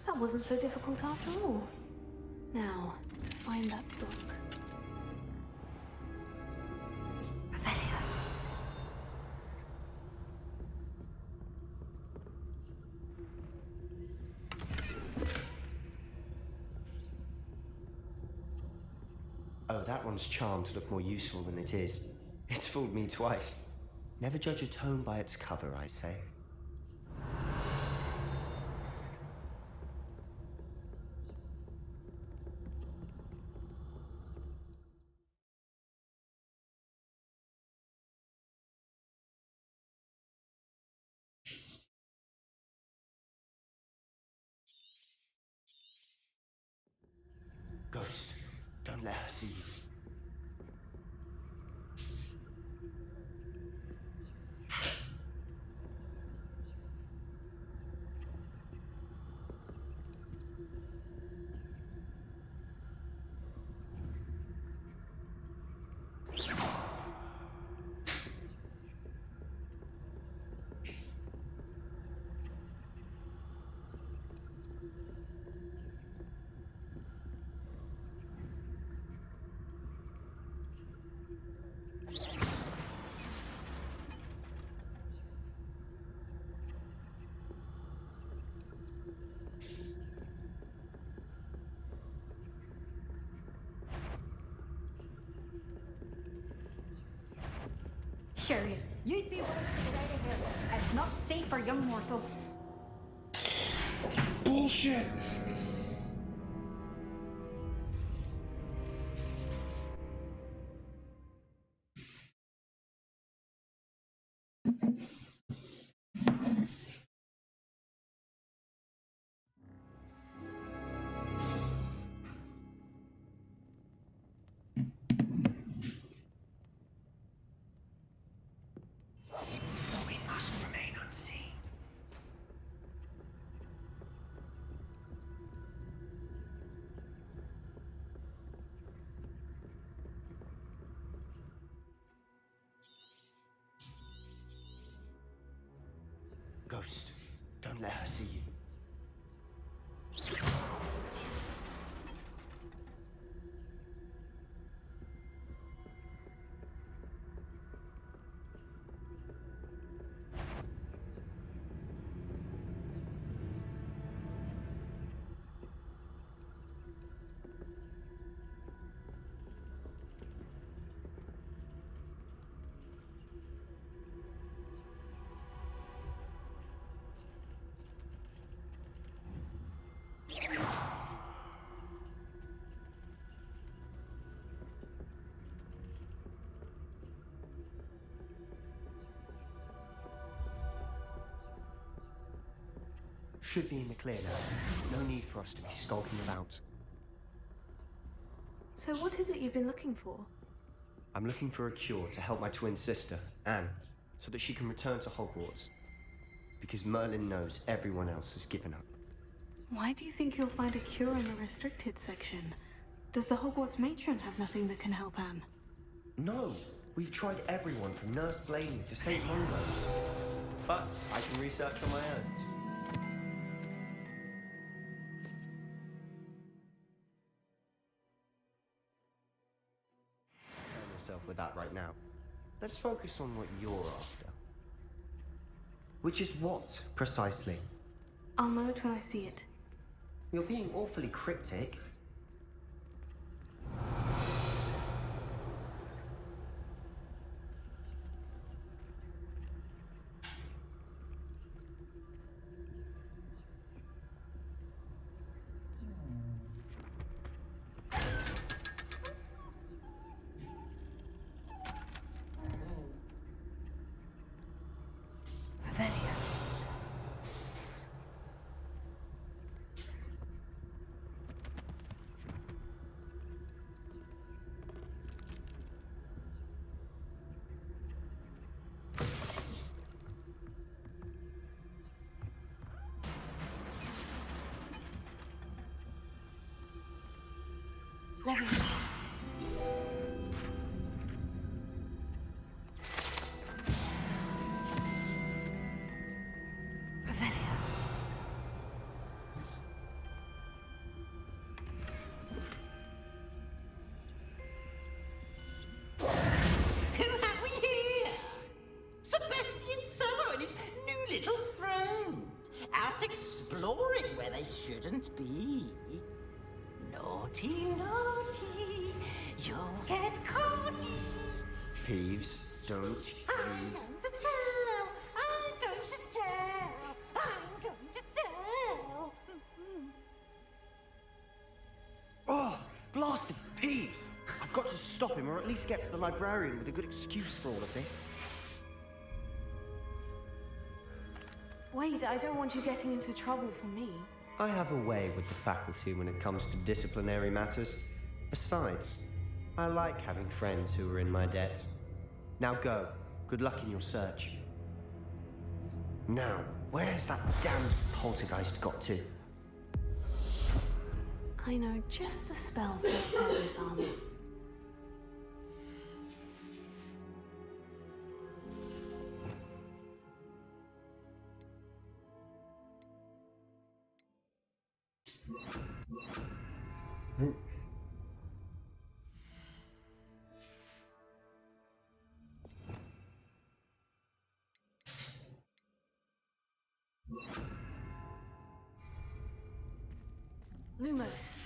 That wasn't so difficult after all. Now, to find that book. Revelio. Oh, that one's charmed to look more useful than it is. It's fooled me twice. Never judge a tome by its cover, I say. Ghost, don't let her see you. Sure, you'd be welcome to get out of here. It's not safe for young mortals. Bullshit! We must remain unseen. Ghost, don't let her see you. Should be in the clear now. No need for us to be skulking about. So what is it you've been looking for? I'm looking for a cure to help my twin sister, Anne, so that she can return to Hogwarts. Because Merlin knows everyone else has given up. Why do you think you'll find a cure in the restricted section? Does the Hogwarts matron have nothing that can help Anne? No! We've tried everyone from Nurse Blaney to St. Mungo's. But I can research on my own. With that right now. Let's focus on what you're after. Which is what, precisely? I'll know it when I see it. You're being awfully cryptic. Leviathan. Who have we here? Sebastian Summer and his new little friend. Out exploring where they shouldn't be. Naughty, naughty. You'll get caught. Peeves, don't I'm going to tell. I'm going to tell. I'm going to tell. Oh, blasted Peeves! I've got to stop him, or at least get to the librarian with a good excuse for all of this. Wait, I don't want you getting into trouble for me. I have a way with the faculty when it comes to disciplinary matters. Besides, I like having friends who are in my debt. Now go. Good luck in your search. Now, where's that damned poltergeist got to? I know just the spell to repair this armor. Lumos.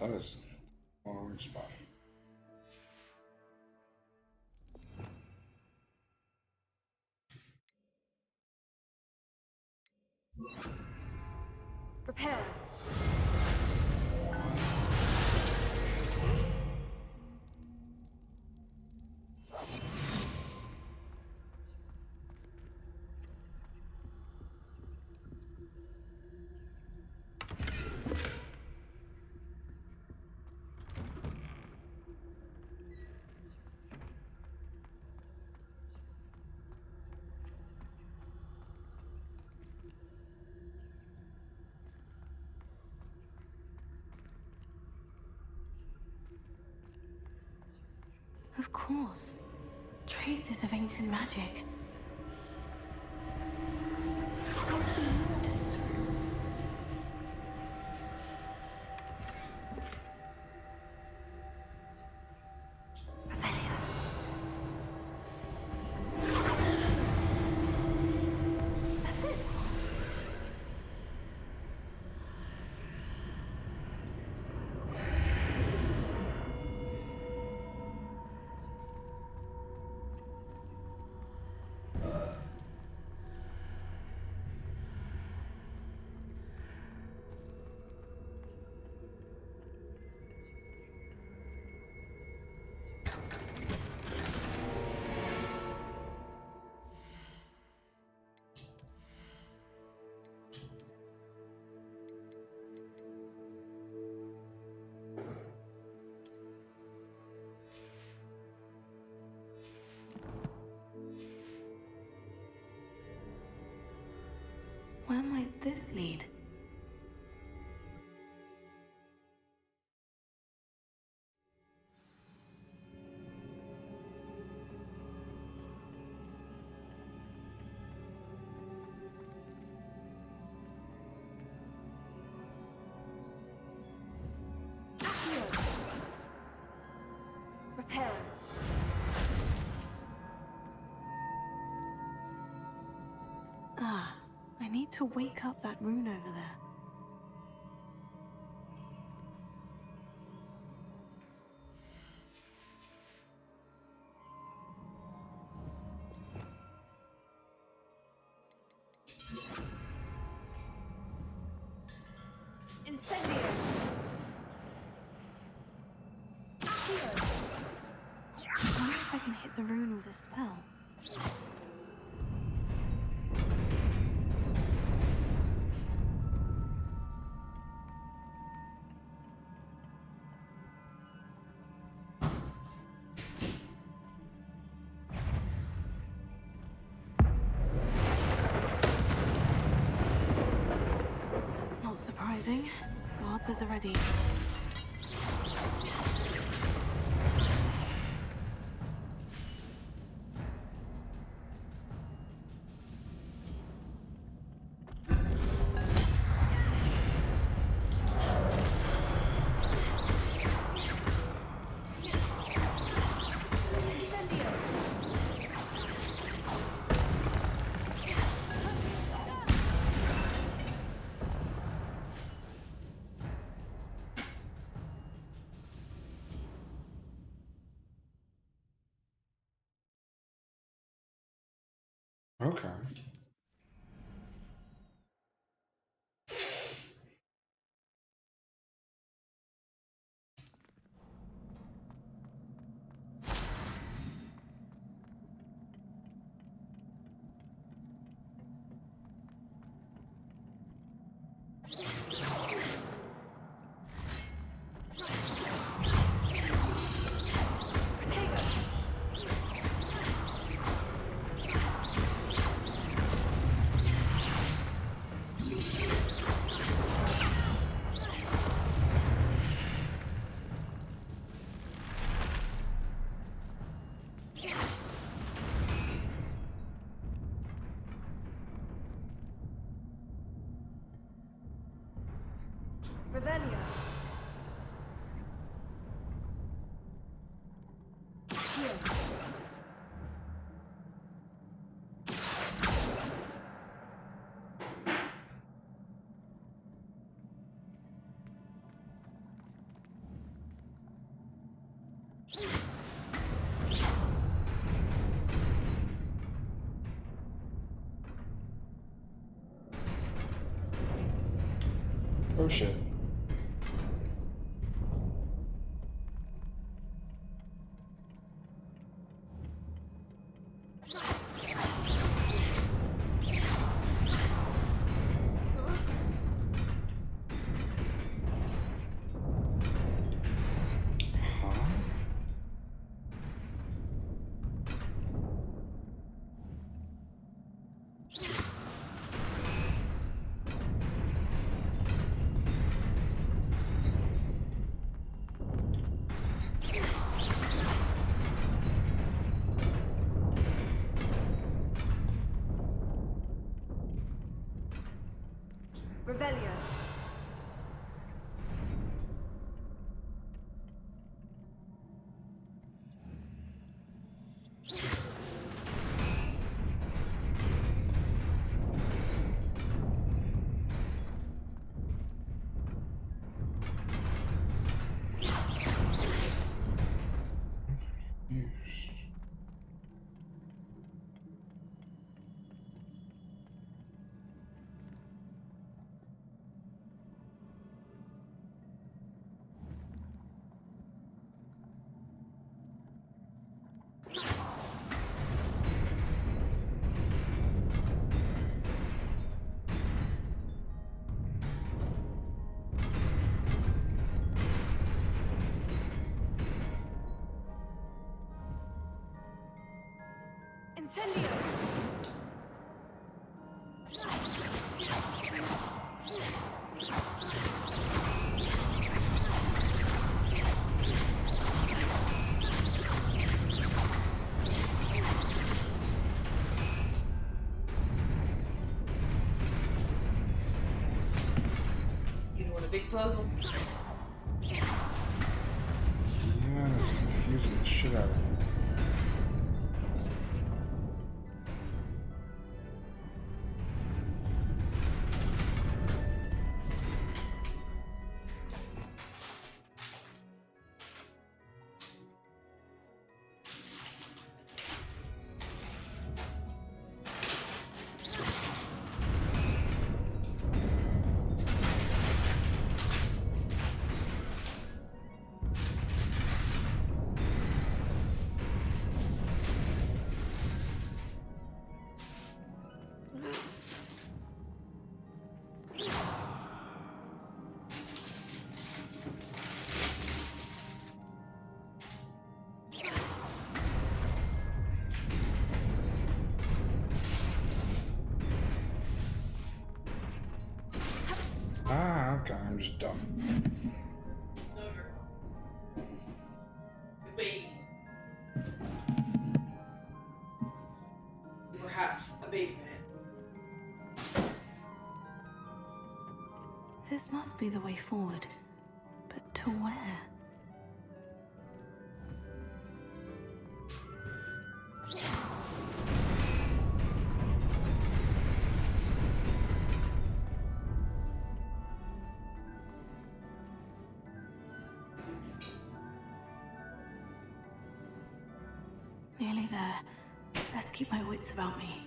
That is a long spot. Prepare. Of course. Traces of ancient magic. What's the more to this room? That's it. Where might this lead? Prepare. Ah, I need to wake up that rune over there. Incendio. I wonder if I can hit the rune with a spell. Not surprising. Guards at the ready. Okay. Oh shit. Revelio. Incendio! You want a big puzzle? Yeah, it's confusing the shit out of me. Ah, okay, I'm just dumb. No, you're not. Wait. Perhaps a baby man. This must be the way forward. But to where? Nearly there. Let's keep my wits about me.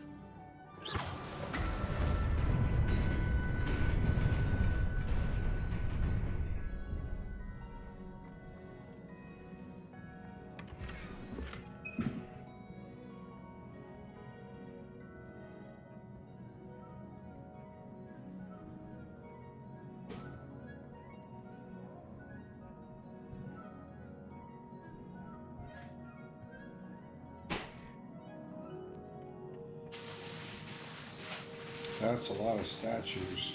That's a lot of statues.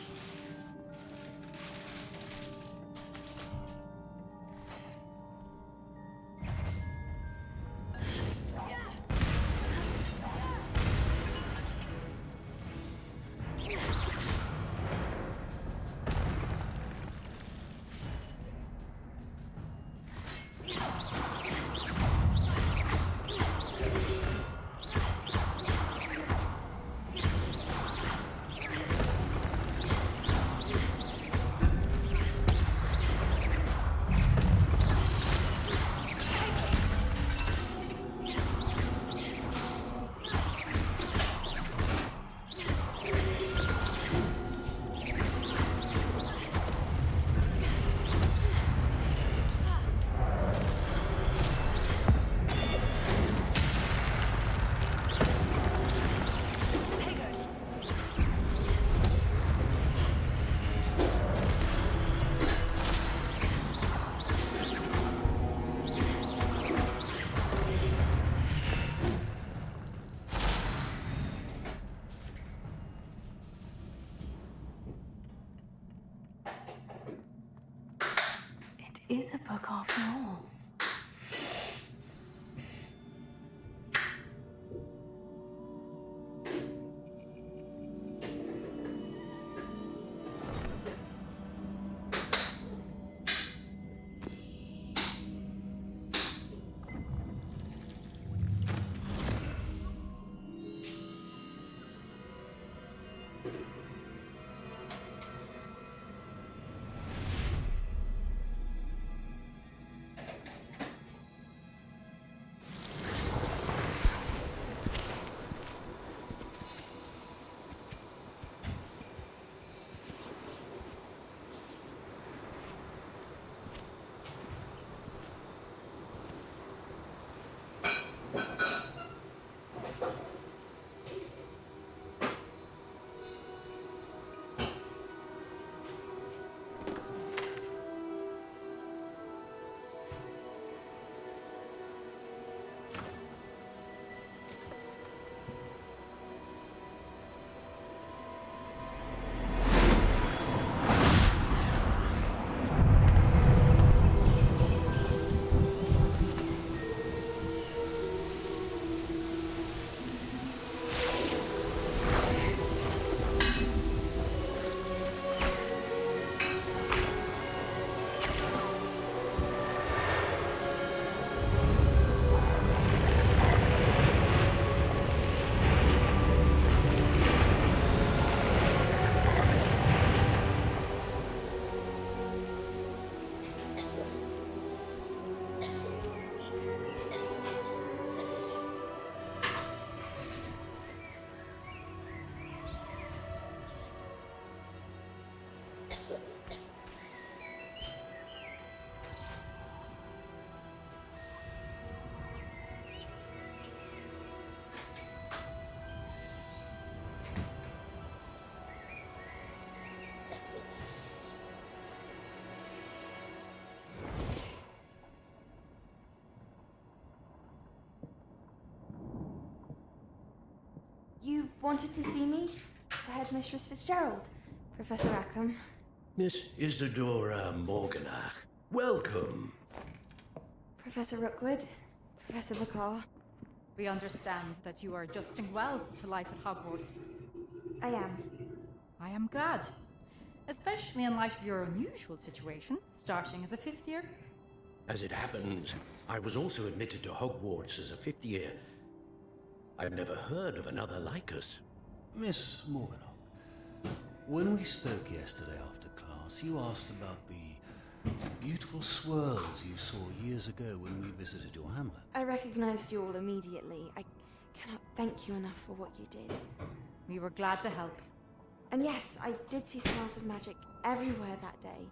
is a book after all. You wanted to see me? Headmistress Fitzgerald, Professor Rackham. Miss Isadora Morganach, welcome. Professor Rookwood, Professor Bakar. We understand that you are adjusting well to life at Hogwarts. I am. I am glad. Especially in light of your unusual situation, starting as a 5th year. As it happens, I was also admitted to Hogwarts as a 5th year. I've never heard of another like us. Miss Morganock, when we spoke yesterday after class, you asked about the beautiful swirls you saw years ago when we visited your hamlet. I recognized you all immediately. I cannot thank you enough for what you did. We were glad to help. And yes, I did see smells of magic everywhere that day.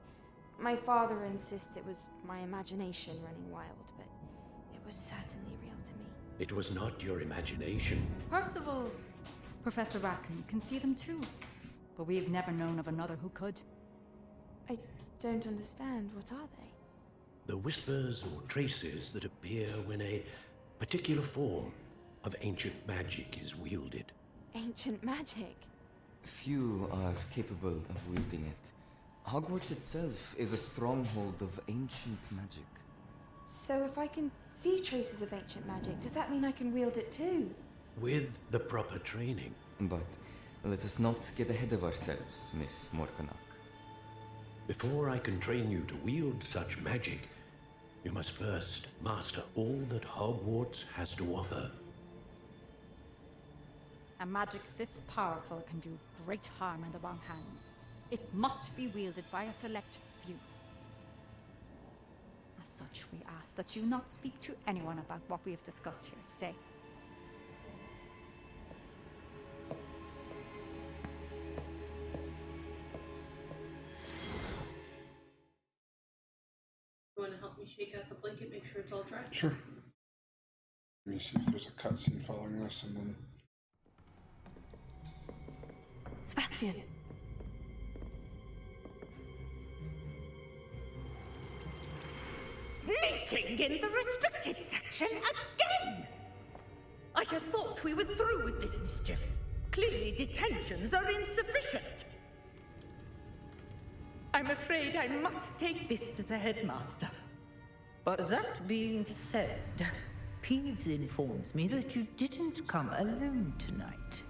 My father insists it was my imagination running wild, but it was certainly real to me. It was not your imagination. Percival, Professor Rackham can see them too. But we've never known of another who could. I don't understand. What are they? The whispers or traces that appear when a particular form of ancient magic is wielded. Ancient magic? Few are capable of wielding it. Hogwarts itself is a stronghold of ancient magic. So if I can see traces of ancient magic, does that mean I can wield it too? With the proper training. But let us not get ahead of ourselves, Miss Morganock. Before I can train you to wield such magic, you must first master all that Hogwarts has to offer. A magic this powerful can do great harm in the wrong hands. It must be wielded by a select few. As such, we ask that you not speak to anyone about what we have discussed here today. You want to help me shake out the blanket, make sure it's all dry? Sure. Let me see if there's a cutscene following this, and then... Sebastian! Sneaking in the restricted section again! I had thought we were through with this mischief. Clearly detentions are insufficient. I'm afraid I must take this to the headmaster. But that being said, Peeves informs me that you didn't come alone tonight.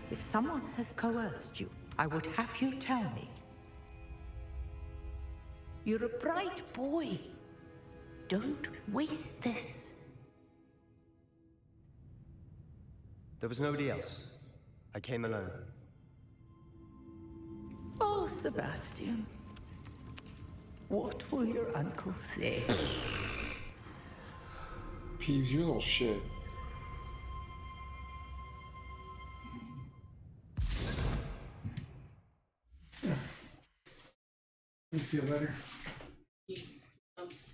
If someone has coerced you, I would have you tell me. You're a bright boy. Don't waste this. There was nobody else. I came alone. Oh, Sebastian. What will your uncle say? Peeves, you little shit. You feel better?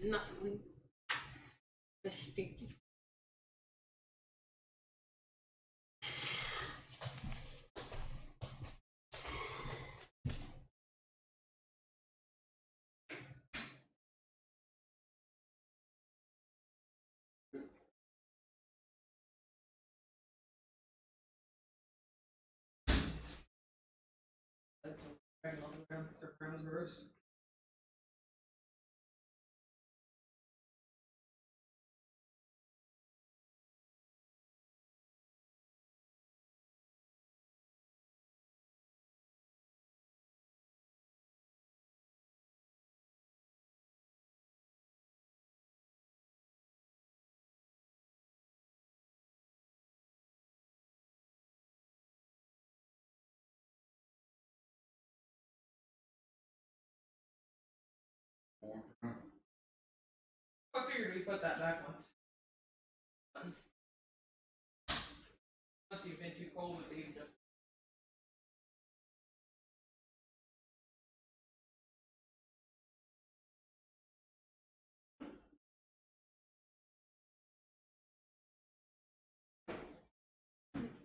Nothing. The stinky. I figured we put that back once. Unless you've been too cold with even just.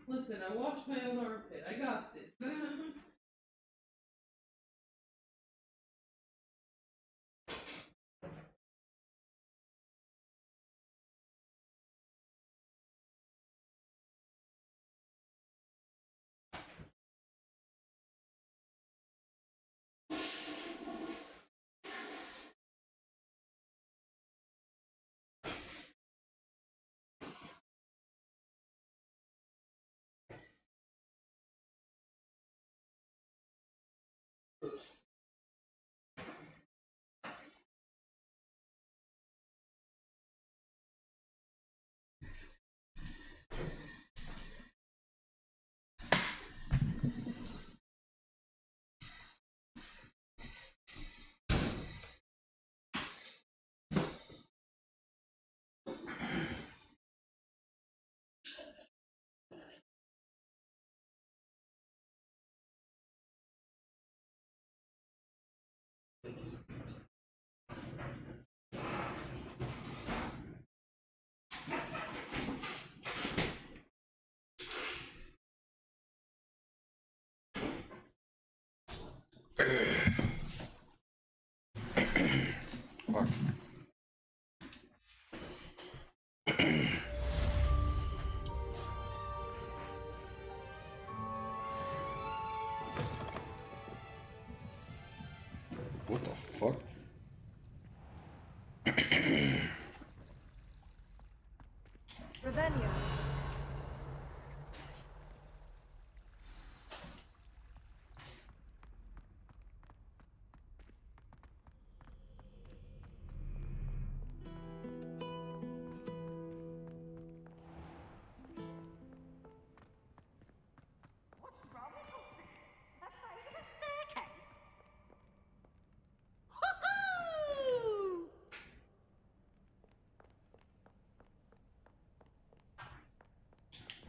Listen, I washed my own armpit. I got this. Fuck. What the fuck? Ravenna.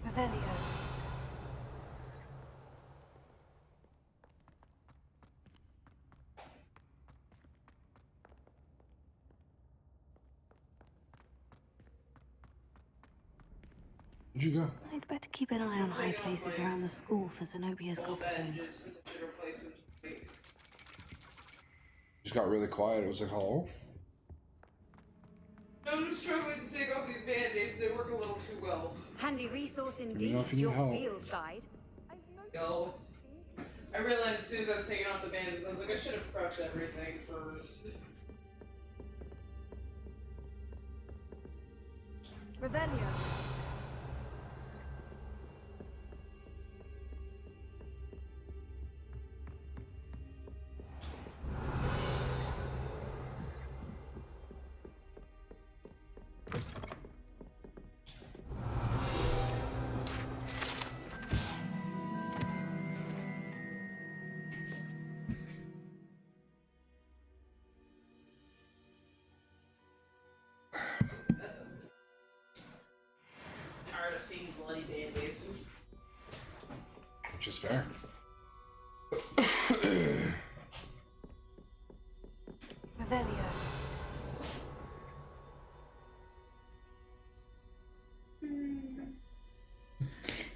Ravenna. Where'd you go? I'd better keep an eye on high places around the school for Zenobia's gobstones. Just got really quiet. It was like, hello? I'm just struggling to take off these band-aids. They work a little too well. Handy resource Let me indeed, know if you need your help. field guide. Yo. I realized as soon as I was taking off the bandages, I was like, I should have prepped everything first. Revelio. Tired of seeing bloody band-aids. Which is fair. Revelio.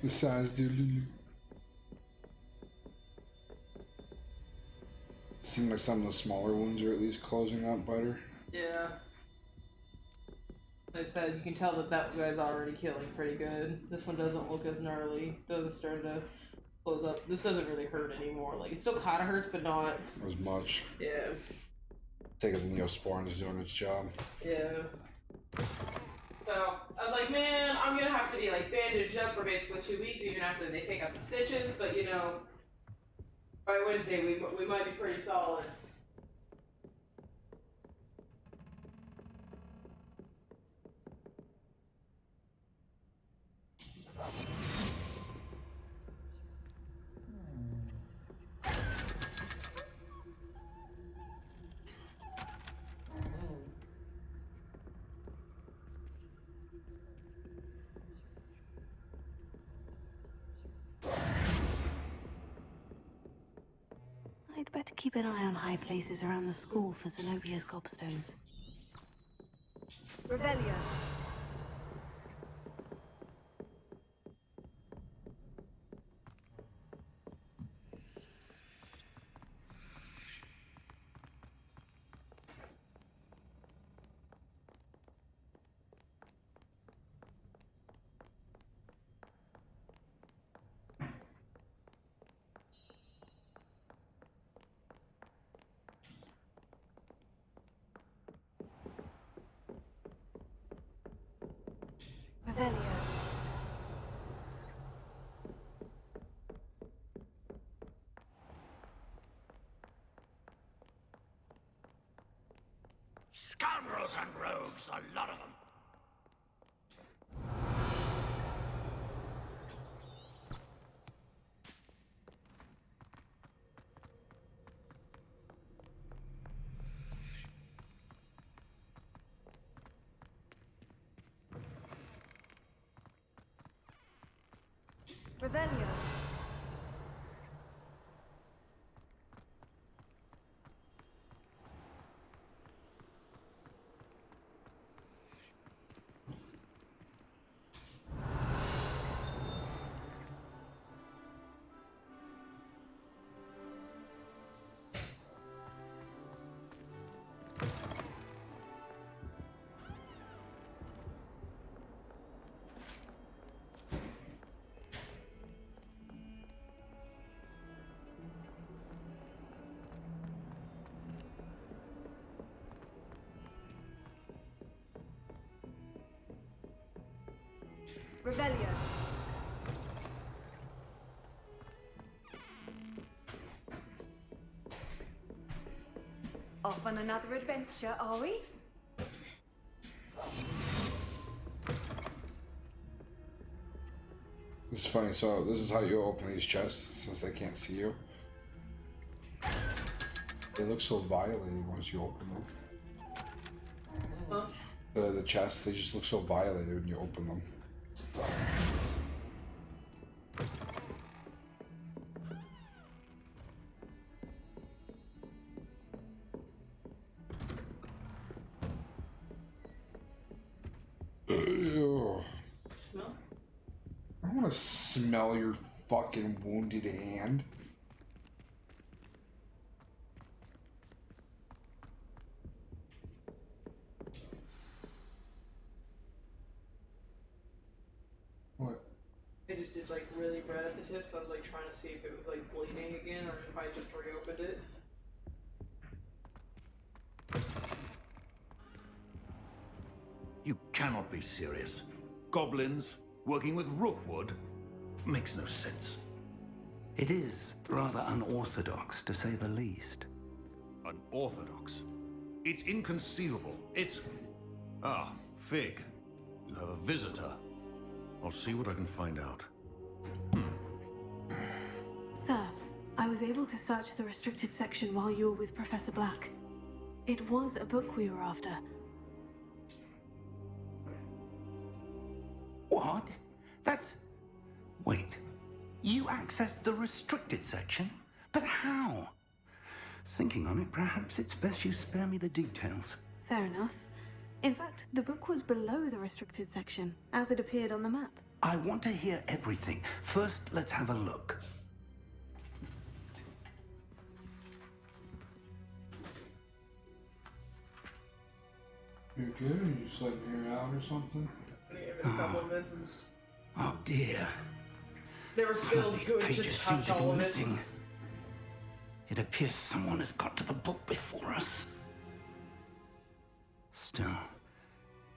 The size do Lulu. Seems like some of the smaller ones are at least closing up better. Yeah. Like I said, you can tell that that guy's already killing pretty good. This one doesn't look as gnarly. Doesn't start to close up. This doesn't really hurt anymore. Like, it still kind of hurts, but not As much. Yeah. Take it the Neosporin's doing its job. Yeah. So, I was like, man, I'm gonna have to be, like, bandaged up for basically 2 weeks, even after they take out the stitches, but, you know, by Wednesday, we might be pretty solid. I'd better keep an eye on high places around the school for Zenobia's gobstones. Revelio. Revelio. Scoundrels and rogues, a lot of them. Revelio. Revelio. Off on another adventure, are we? This is funny, so this is how you open these chests since they can't see you. They look so violated once you open them. Huh? The chests, they just look so violated when you open them. Ew. Smell? I don't want to smell your fucking wounded hand. What? It just did like really red at the tip, so I was like trying to see if it was like bleeding again or if I just reopened it. You cannot be serious. Goblins working with Rookwood makes no sense. It is rather unorthodox, to say the least. Unorthodox? It's inconceivable. It's... Ah, Fig. You have a visitor. I'll see what I can find out. Sir, I was able to search the restricted section while you were with Professor Black. It was a book we were after. What? That's... Wait. You accessed the restricted section? But how? Thinking on it, perhaps it's best you spare me the details. Fair enough. In fact, the book was below the restricted section, as it appeared on the map. I want to hear everything. First, let's have a look. You're good? Or you just letting her out or something? I gave it a couple of minutes and Oh dear. never One of feels these good to pages seem touch to be all of it. missing. It appears someone has got to the book before us. Still,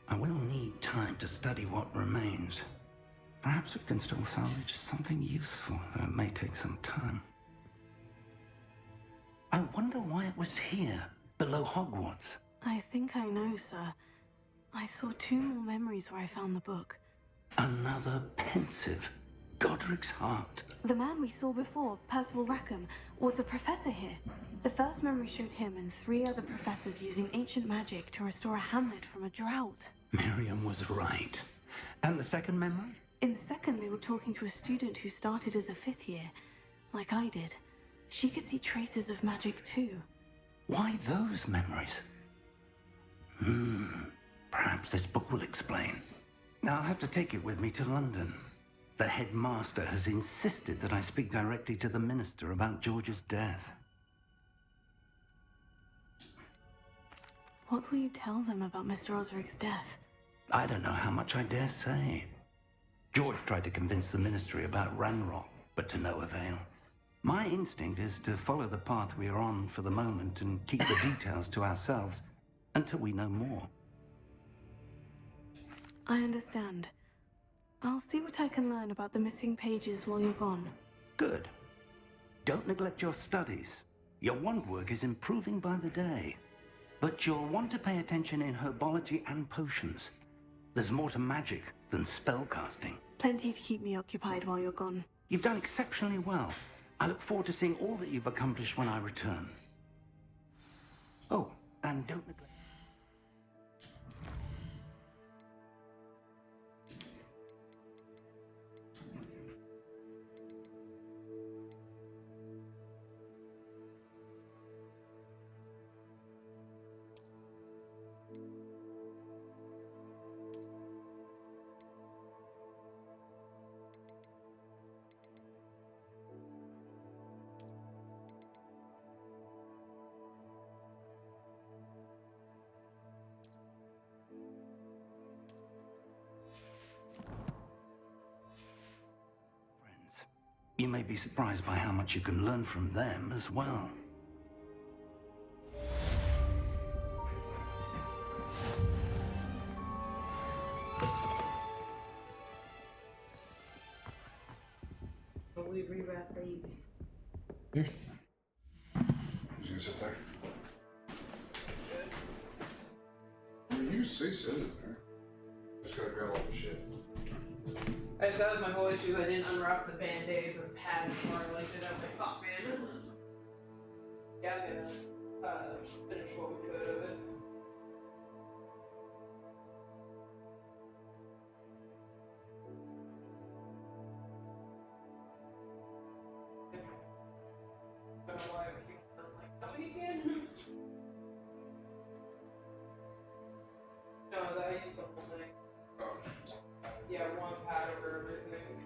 I will need time to study what remains. Perhaps we can still salvage something useful, though it may take some time. I wonder why it was here, below Hogwarts. I think I know, sir. I saw 2 more memories where I found the book. Another pensive Godric's heart. The man we saw before, Percival Rackham, was a professor here. The first memory showed him and 3 other professors using ancient magic to restore a hamlet from a drought. Miriam was right. And the second memory? In the second, they were talking to a student who started as a 5th year, like I did. She could see traces of magic too. Why those memories? Perhaps this book will explain. I'll have to take it with me to London. The headmaster has insisted that I speak directly to the minister about George's death. What will you tell them about Mr. Osric's death? I don't know how much I dare say. George tried to convince the ministry about Ranrock, but to no avail. My instinct is to follow the path we are on for the moment and keep the details to ourselves until we know more. I understand. I'll see what I can learn about the missing pages while you're gone. Good. Don't neglect your studies. Your wand work is improving by the day. But you'll want to pay attention in herbology and potions. There's more to magic than spellcasting. Plenty to keep me occupied while you're gone. You've done exceptionally well. I look forward to seeing all that you've accomplished when I return. Oh, and don't neglect... You may be surprised by how much you can learn from them as well. Totally rewrap, baby. Yeah. Who's gonna sit there? I mean, you can say sit in there. Just gotta grab all the shit. I guess that was my whole issue. I didn't unwrap the band-aids and pads before I liked it. I was like, fuck, man. Yeah, I was gonna finish what we could of it. I don't know why everything like, tell me again. No, that I used the whole thing. Oh. Yeah, one pad over everything.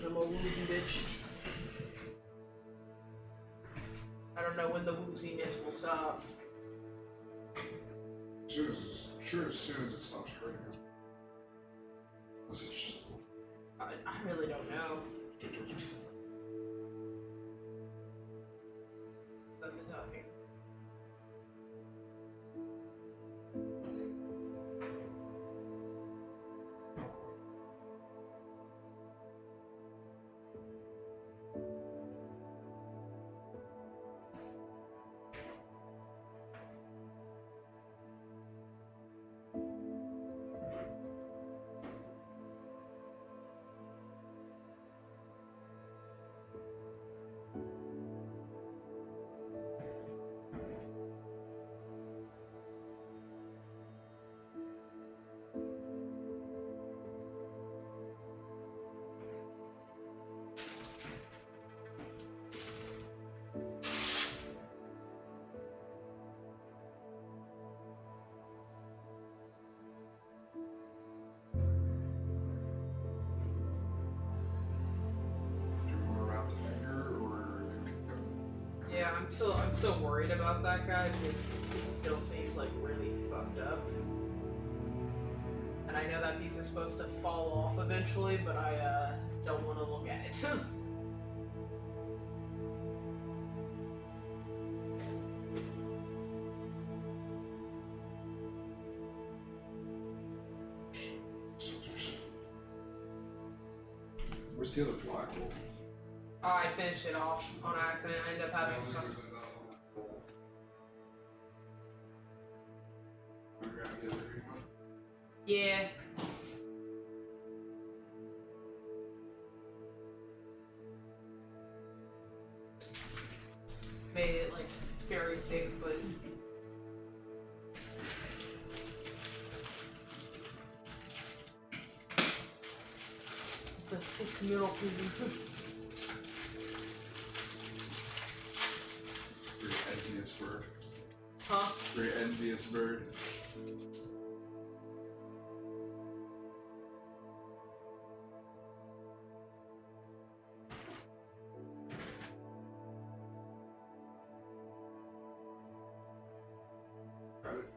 I'm a woozy bitch. I don't know when the wooziness will stop. As soon as it stops hurting us. Unless it's just. I really don't know. I've been talking. Yeah, I'm still worried about that guy because he still seems like really fucked up. And I know that piece is supposed to fall off eventually, but I don't want to look at it. Where's the other black hole? Oh, I finished it off on accident. I ended up having Yeah. Made it like very thick, but the thick middle piece. Very envious bird. Huh? Very envious bird. Got it.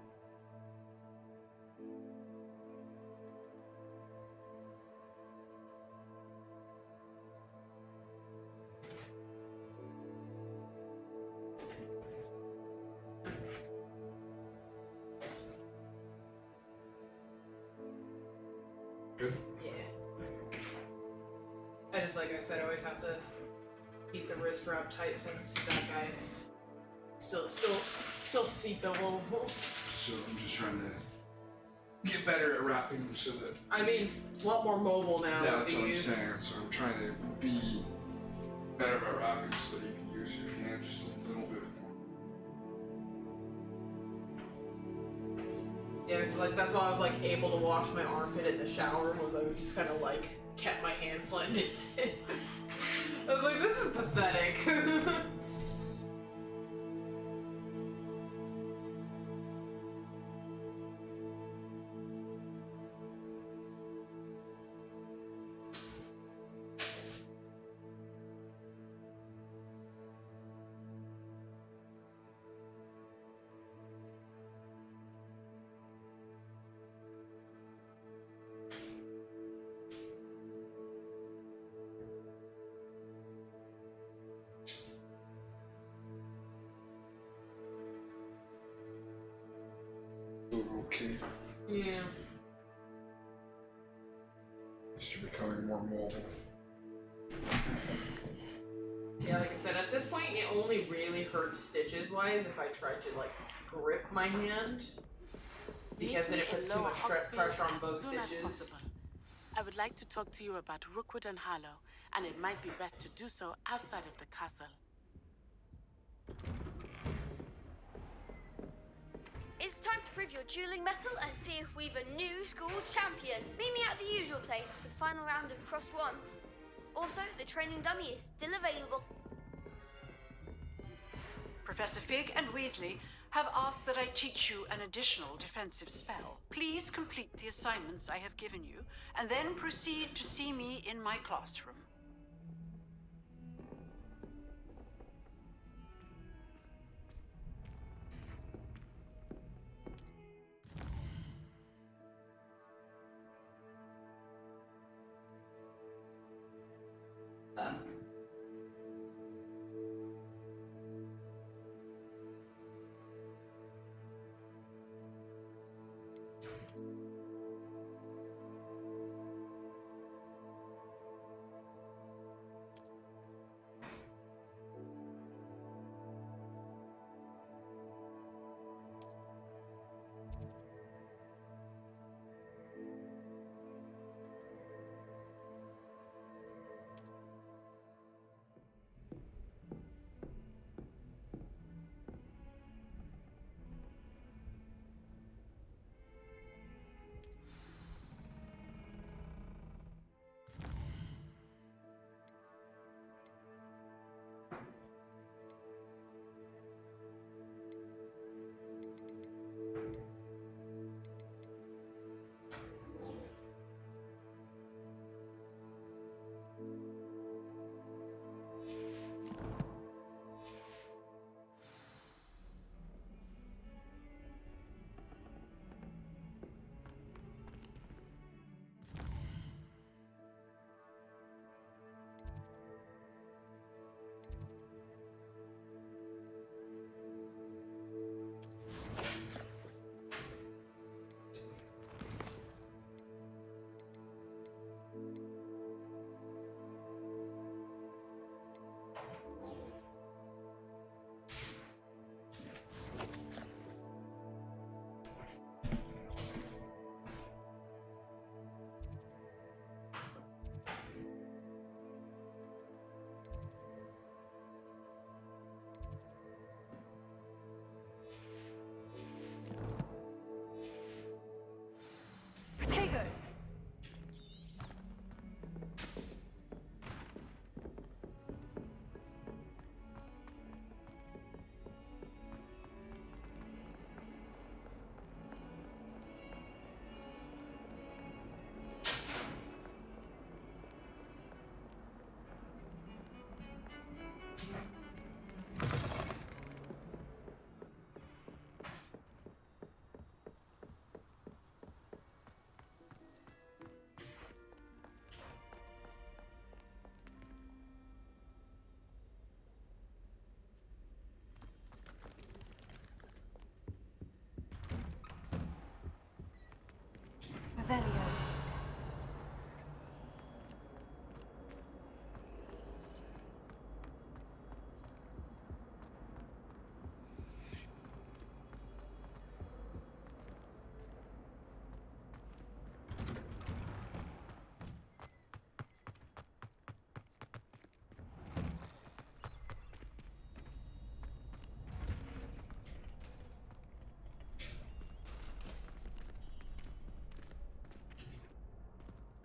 Good? Yeah. I just, like I said, always have to keep the wrist wrapped tight since that guy still seeped a little. So I'm just trying to get better at wrapping them so that. I mean, a lot more mobile now. Yeah, that's what I'm these. saying. So I'm trying to be better at wrapping so that you can use your hand just a little bit more. Yeah, cause, like that's why I was like able to wash my armpit in the shower was I was just kind of like kept my hand flended. I was like, this is pathetic. Okay. Yeah. You're becoming more mobile. Yeah, like I said, at this point it only really hurts stitches wise if I tried to like grip my hand. Because then it puts too much pressure on both stitches. I would like to talk to you about Rookwood and Harlow, and it might be best to do so outside of the castle. It's time to prove your dueling mettle and see if we've a new school champion. Meet me at the usual place for the final round of crossed wands. Also, the training dummy is still available. Professor Fig and Weasley have asked that I teach you an additional defensive spell. Please complete the assignments I have given you, and then proceed to see me in my classroom.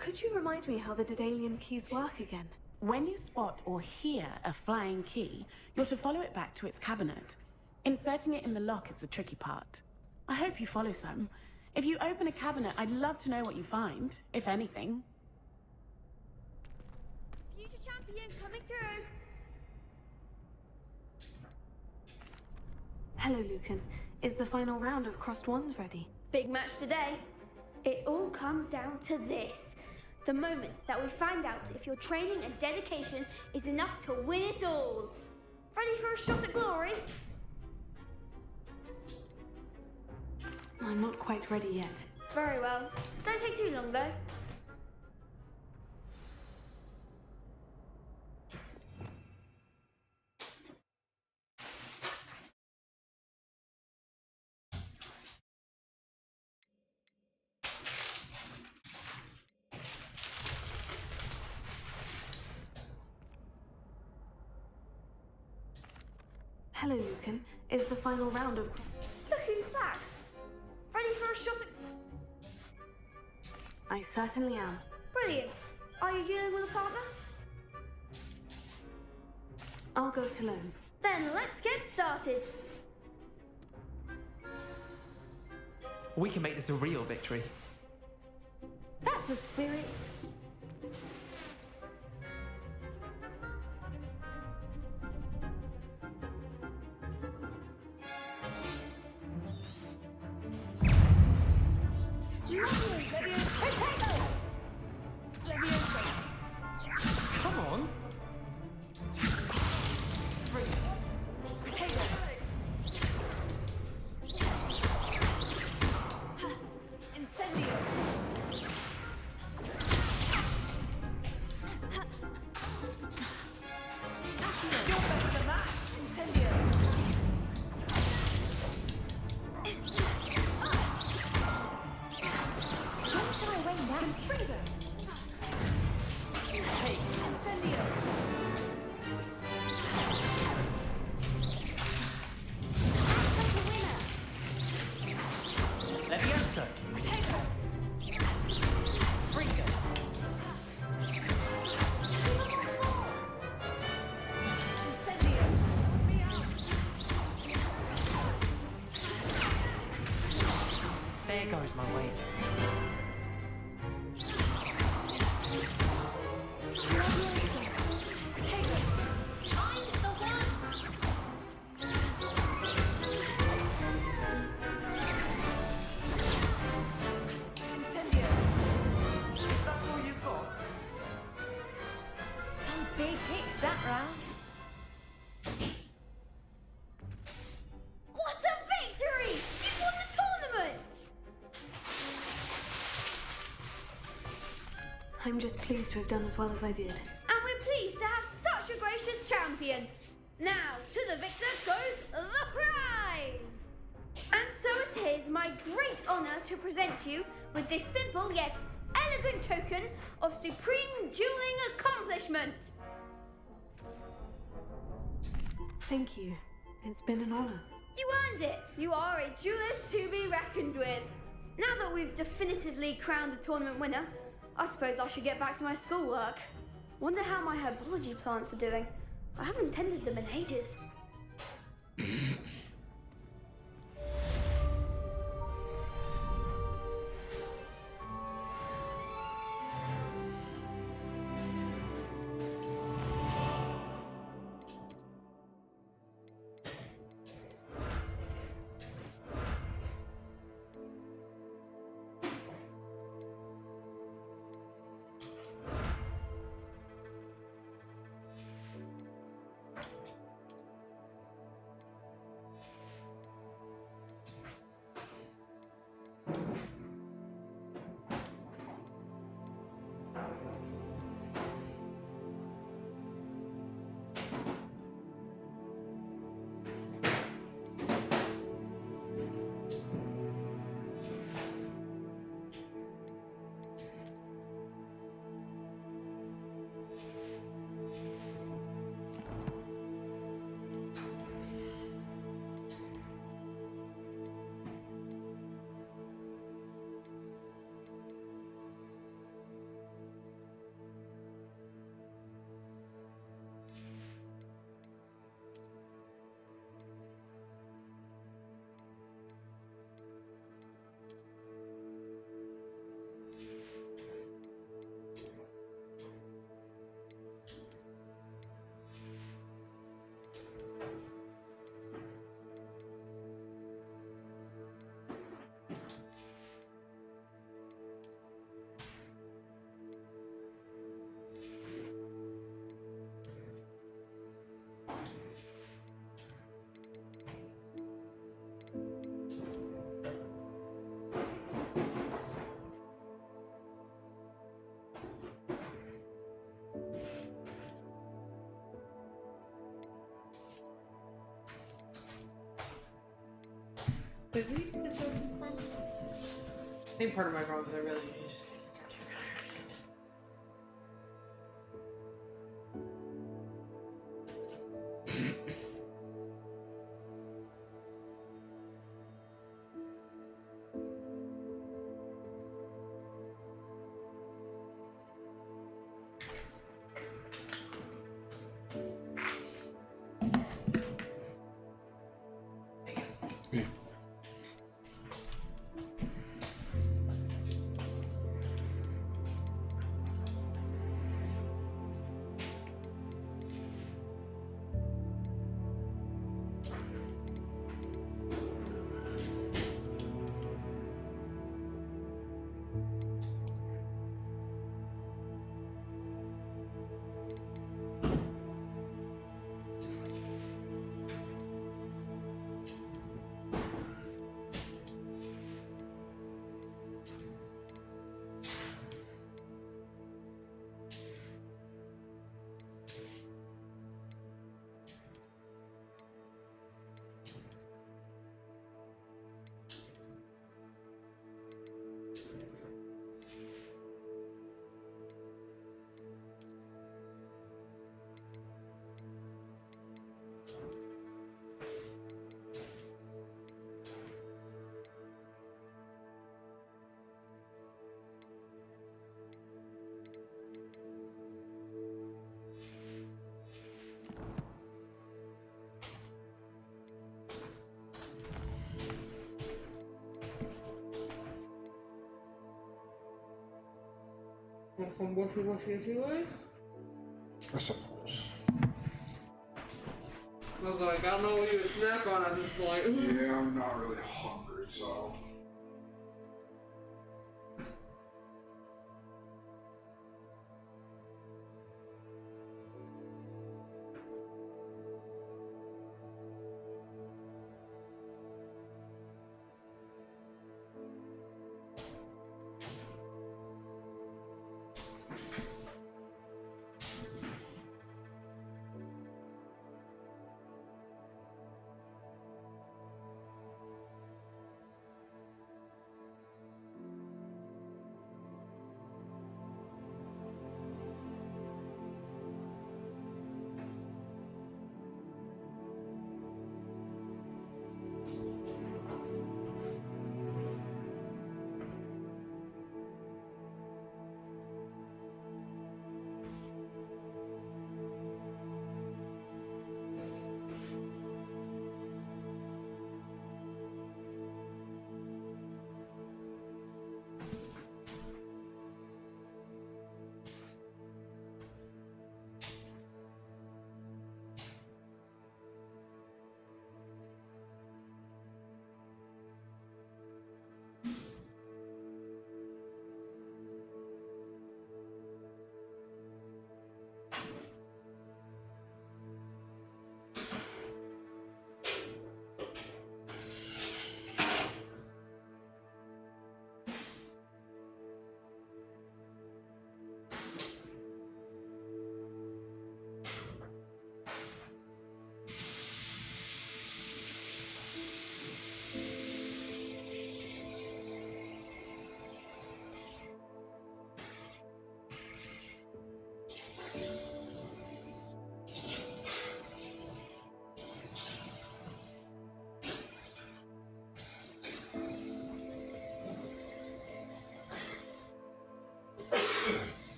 Could you remind me how the Daedalian keys work again? When you spot or hear a flying key, you're to follow it back to its cabinet. Inserting it in the lock is the tricky part. I hope you follow some. If you open a cabinet, I'd love to know what you find, if anything. Future champion coming through. Hello, Lucan. Is the final round of Crossed Wands ready? Big match today. It all comes down to this. The moment that we find out if your training and dedication is enough to win it all. Ready for a shot at glory? I'm not quite ready yet. Very well. Don't take too long, though. Hello, Lucan. Is the final round of... Look who's back. Ready for a shot at... I certainly am. Brilliant. Are you dealing with a partner? I'll go it alone. Then let's get started. We can make this a real victory. That's the spirit. Come on. Incendio. You're better than that. Incendio. When shall I rain down? Freedom. Hey, Incendio. Levioso. Potato. Freaker. Incendio. There goes my wager. Incendio. Is that all you've got? Some big hits that round. What a victory! You won the tournament! I'm just pleased to have done as well as I did. And we're pleased to have such a gracious champion. Now, to the victor goes the prize! And so it is my great honour to present you with this simple yet elegant token of supreme dueling accomplishment. Thank you. It's been an honor. You earned it. You are a duelist to be reckoned with. Now that we've definitively crowned the tournament winner, I suppose I should get back to my schoolwork. Wonder how my herbology plants are doing. I haven't tended them in ages. Did we get this open from? I think part of my problem is I really need to just get some magic Some wishy-washy way? I suppose. I was like, I don't know what you would snack on at this point. Yeah, I'm not really hungry, so.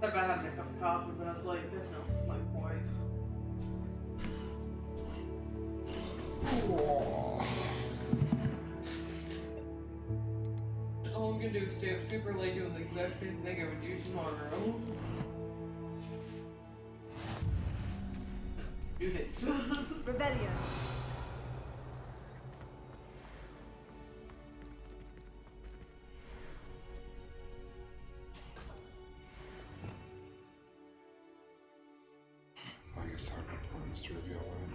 Thought about having a cup of coffee, but I was like, there's no like point. All I'm gonna do is stay up super late doing the exact same thing I would do tomorrow. Do this. Revelio. guess how important is to reveal when.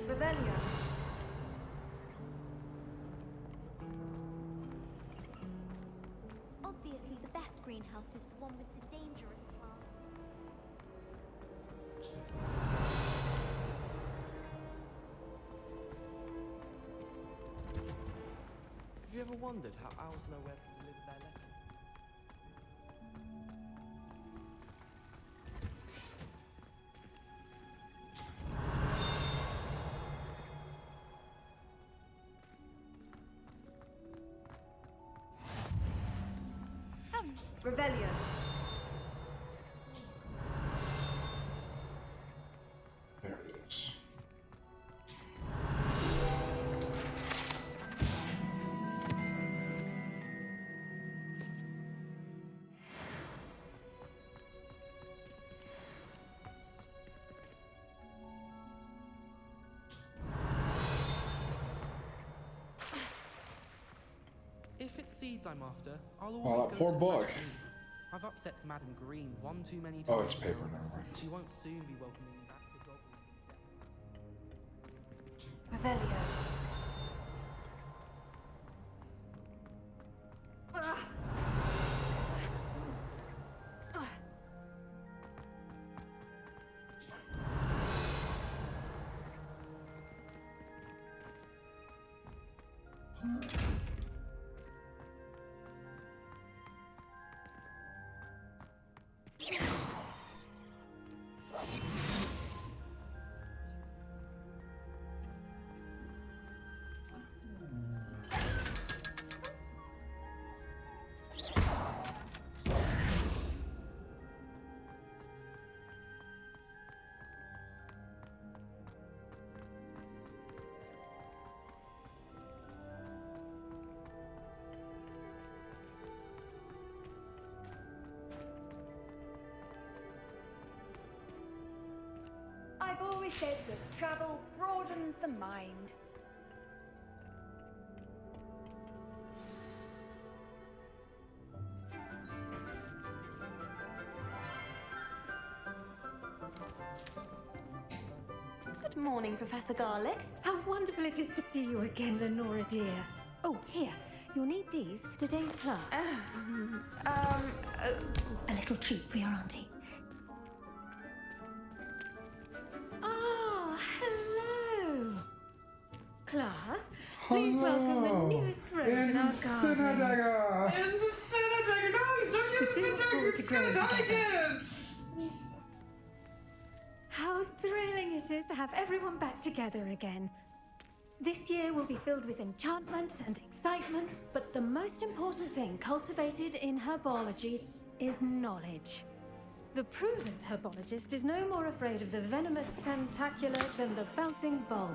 Revelio. Obviously, the best greenhouse is the one with the dangerous plant. Have you ever wondered how owls know where to deliver their letters? Revelio. There it is. If it's seeds I'm after, I'll Oh, always that go poor to boy. Madam Green. I've upset Madam Green one too many times. Oh, it's paper now. now. She won't soon be welcoming me back to Dogwood. Revelio. I've always said that travel broadens the mind. Good morning, Professor Garlic. How wonderful it is to see you again, Lenora dear. Oh, here. You'll need these for today's class. A little treat for your auntie. Oh, hello. Class, please welcome the newest rose in our garden. Infinidaga! Infinidaga! No, don't use Still look Infinidaga! forward to It's gonna growing die together. again! How thrilling it is to have everyone back together again. This year will be filled with enchantment and excitement, but the most important thing cultivated in herbology is knowledge. The prudent herbologist is no more afraid of the venomous tentacular than the bouncing bulb.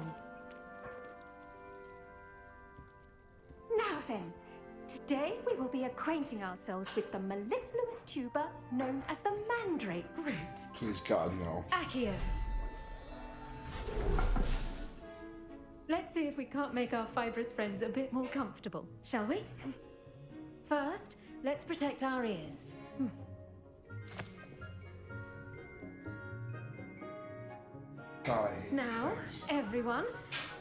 Now then, today we will be acquainting ourselves with the mellifluous tuber known as the mandrake root. Please, God, no. Accio. Let's see if we can't make our fibrous friends a bit more comfortable, shall we? First, let's protect our ears. Die. Now, everyone,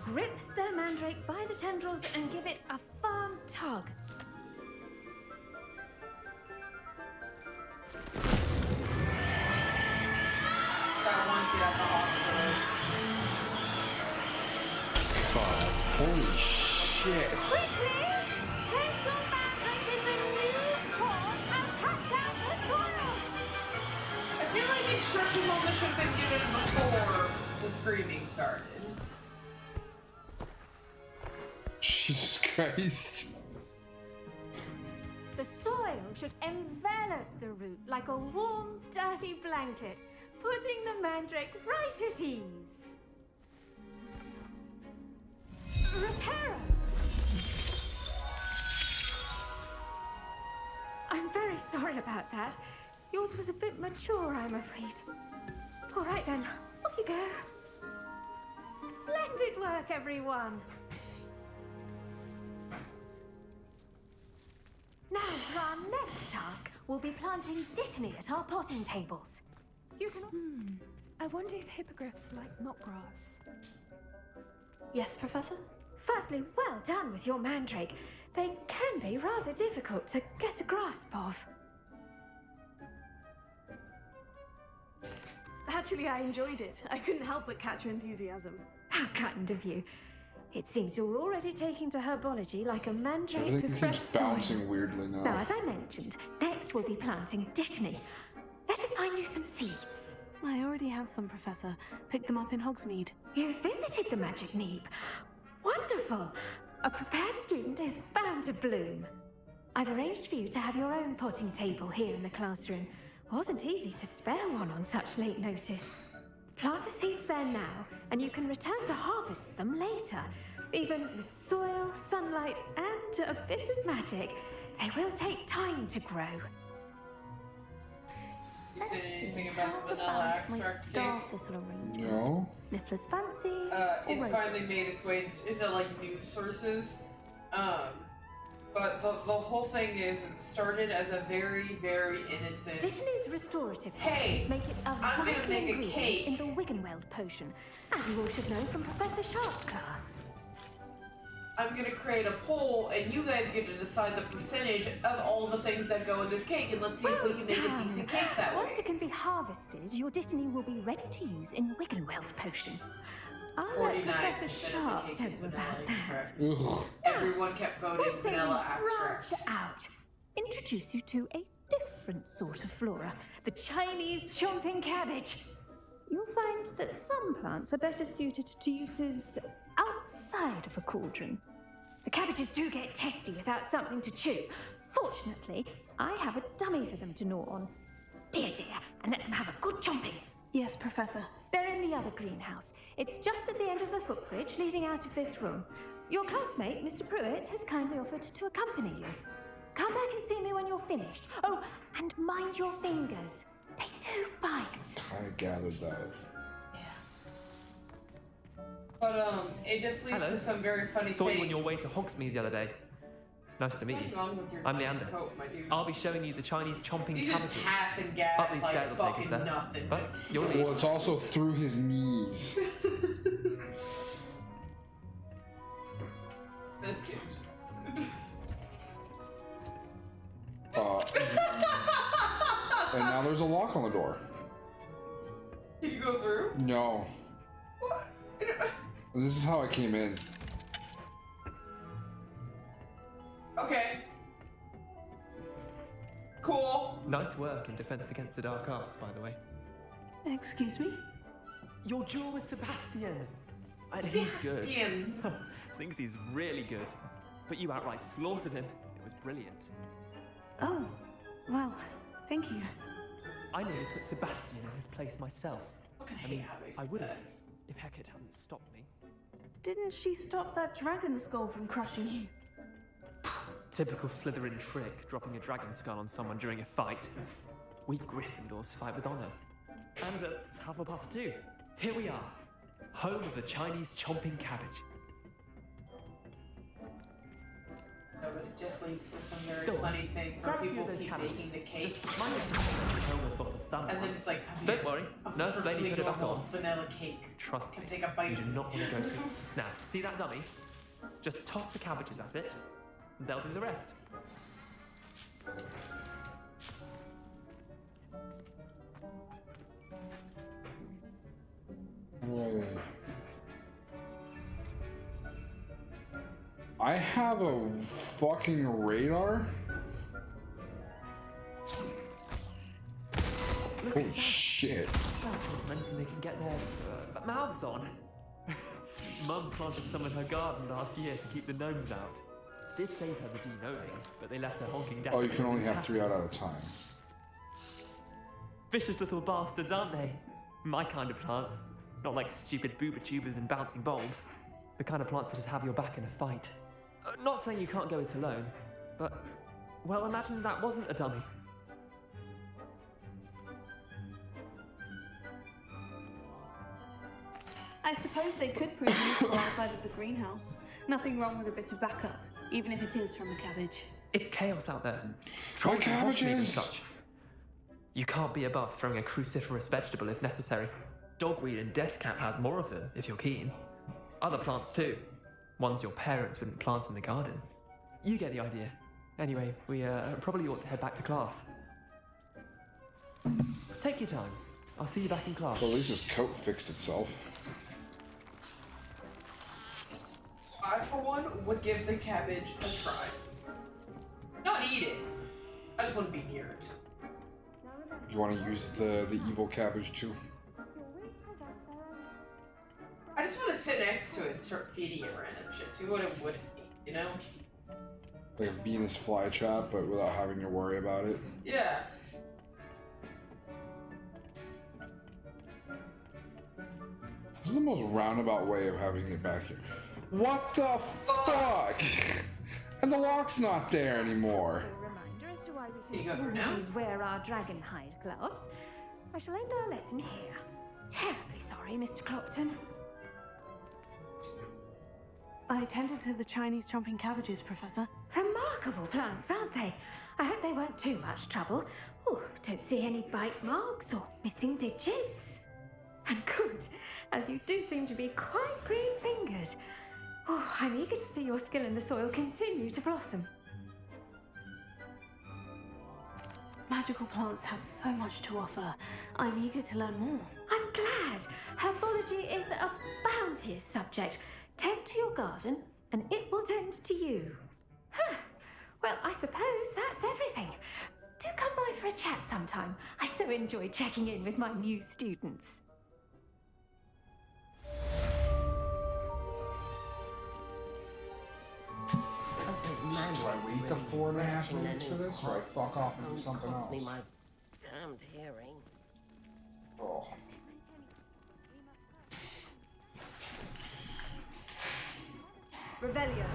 grip their mandrake by the tendrils and give it a firm tug. That one kid at the hospital. God, holy shit. Quickly! Take your mandrake in the new instruction manual should have been given before the screaming started. Jesus Christ. The soil should envelop the root like a warm, dirty blanket, putting the mandrake right at ease. Reparo! I'm very sorry about that. Yours was a bit mature, I'm afraid. All right then, off you go. Splendid work, everyone. Now, for our next task, we'll be planting dittany at our potting tables. You can... I wonder if hippogriffs like knotgrass. Yes, Professor? Firstly, well done with your mandrake. They can be rather difficult to get a grasp of. Actually, I enjoyed it. I couldn't help but catch your enthusiasm. How kind of you. It seems you're already taking to herbology like a mandrake to Everything fresh keeps soil. bouncing weirdly now. Now, as I mentioned, next we'll be planting dittany. Let us find you some seeds. I already have some, Professor. Picked them up in Hogsmeade. You visited the Magic Neep. Wonderful. A prepared student is bound to bloom. I've arranged for you to have your own potting table here in the classroom. Wasn't easy to spare one on such late notice. Plant the seeds there now, and you can return to harvest them later. Even with soil, sunlight, and a bit of magic, they will take time to grow. You said anything about the vanilla extract cake? This little arrangement. No. Niffler's fancy. It's finally made its way into like news sources. But the whole thing is it started as a very, very innocent. Dittany's restorative Hey, properties make it a I'm gonna vital make a ingredient cake. in the Wiggenweld potion, as you all should know from Professor Sharp's class. I'm gonna create a poll, and you guys get to decide the percentage of all the things that go in this cake, and let's see if we can make a decent cake that way. Once it can be harvested, your Dittany will be ready to use in Wiggenweld potion. I'll let 49% Professor of the Sharp cake tell is you vanilla about that. extract. Everyone kept voting Let's say we vanilla extract. branch out. Introduce you to a different sort of flora, the Chinese chomping cabbage. You'll find that some plants are better suited to uses outside of a cauldron. The cabbages do get testy without something to chew. Fortunately, I have a dummy for them to gnaw on. Be a dear and let them have a good chomping. Yes, Professor. They're in the other greenhouse. It's just at the end of the footbridge leading out of this room. Your classmate, Mr. Pruitt, has kindly offered to accompany you. Come back and see me when you're finished. Oh, and mind your fingers. They do bite. I gathered that. But it just leads to some very funny Saw things. you on your way to Hogsmeade the other day. Nice to meet you. What's going on with your I'm Leander. coat, my dude? I'll be showing you the Chinese chomping You just cabbages. pass and gas Up these like stairs will take us fucking there. nothing. But you'll leave. Well, it's also through his knees. This game's And now there's a lock on the door. Can you go through? No. What? This is how I came in. Okay. Cool. Nice work in Defense Against the Dark Arts, by the way. Excuse me? Your duel with Sebastian. And he's good. Sebastian. Thinks he's really good. But you outright slaughtered him. It was brilliant. Oh, well, thank you. I nearly put Sebastian in his place myself. I mean, I would have if Hecate hadn't stopped me. Didn't she stop that dragon skull from crushing you? Typical Slytherin trick, dropping a dragon skull on someone during a fight. We Gryffindors fight with honor. And Hufflepuffs too. Here we are, home of the Chinese chomping cabbage. No, but it just leads to some very Go on. funny things where Grab a few people of those keep cabbages. making the cake. Just mind your I almost lost a thumb And then once. it's like, Don't worry, Nurse Blaney put it back on. Vanilla cake. Trust me, Can take a bite. you do not want to go through. Now, see that dummy? Just toss the cabbages at it, and they'll do the rest. Wait. I have a fucking radar? Look Look Oh at that. shit. Anything they can get their mouths on. Mum planted some in her garden last year to keep the gnomes out. Did save her the de-gnoming, but they left her honking down. Oh, you can only have 3 out at a time. Vicious little bastards, aren't they? My kind of plants. Not like stupid booba tubers and bouncing bulbs. The kind of plants that'd have your back in a fight. Not saying you can't go it alone, but, well, imagine that wasn't a dummy. I suppose they could prove useful outside of the greenhouse. Nothing wrong with a bit of backup, even if it is from a cabbage. It's chaos out there. Try cabbages! And such. You can't be above throwing a cruciferous vegetable if necessary. Dogweed and deathcap has more of them, if you're keen. Other plants too. Ones your parents wouldn't plant in the garden. You get the idea. Anyway, we probably ought to head back to class. Take your time. I'll see you back in class. Well, at least his coat fixed itself. I, for one, would give the cabbage a try. Not eat it. I just want to be near it. You want to use the evil cabbage too? I just want to sit next to it and start feeding it random shit. See what it would eat, you know? Like a Venus flytrap, but without having to worry about it. Yeah. This is the most roundabout way of having it back here. What the fuck? And the lock's not there anymore. Reminder as to why we Can you go through now? always wear our dragon hide gloves. I shall end our lesson here. Terribly sorry, Mr. Clopton. I tended to the Chinese chomping cabbages, Professor. Remarkable plants, aren't they? I hope they weren't too much trouble. Oh, don't see any bite marks or missing digits. And good, as you do seem to be quite green-fingered. Oh, I'm eager to see your skill in the soil continue to blossom. Magical plants have so much to offer. I'm eager to learn more. I'm glad. Herbology is a bounteous subject. Tend to your garden, and it will tend to you. Huh. Well, I suppose that's everything. Do come by for a chat sometime. I so enjoy checking in with my new students. Do I wait the 4.5 minutes for this, or I fuck off and do something else? Me my damned hearing. Oh. Revelio.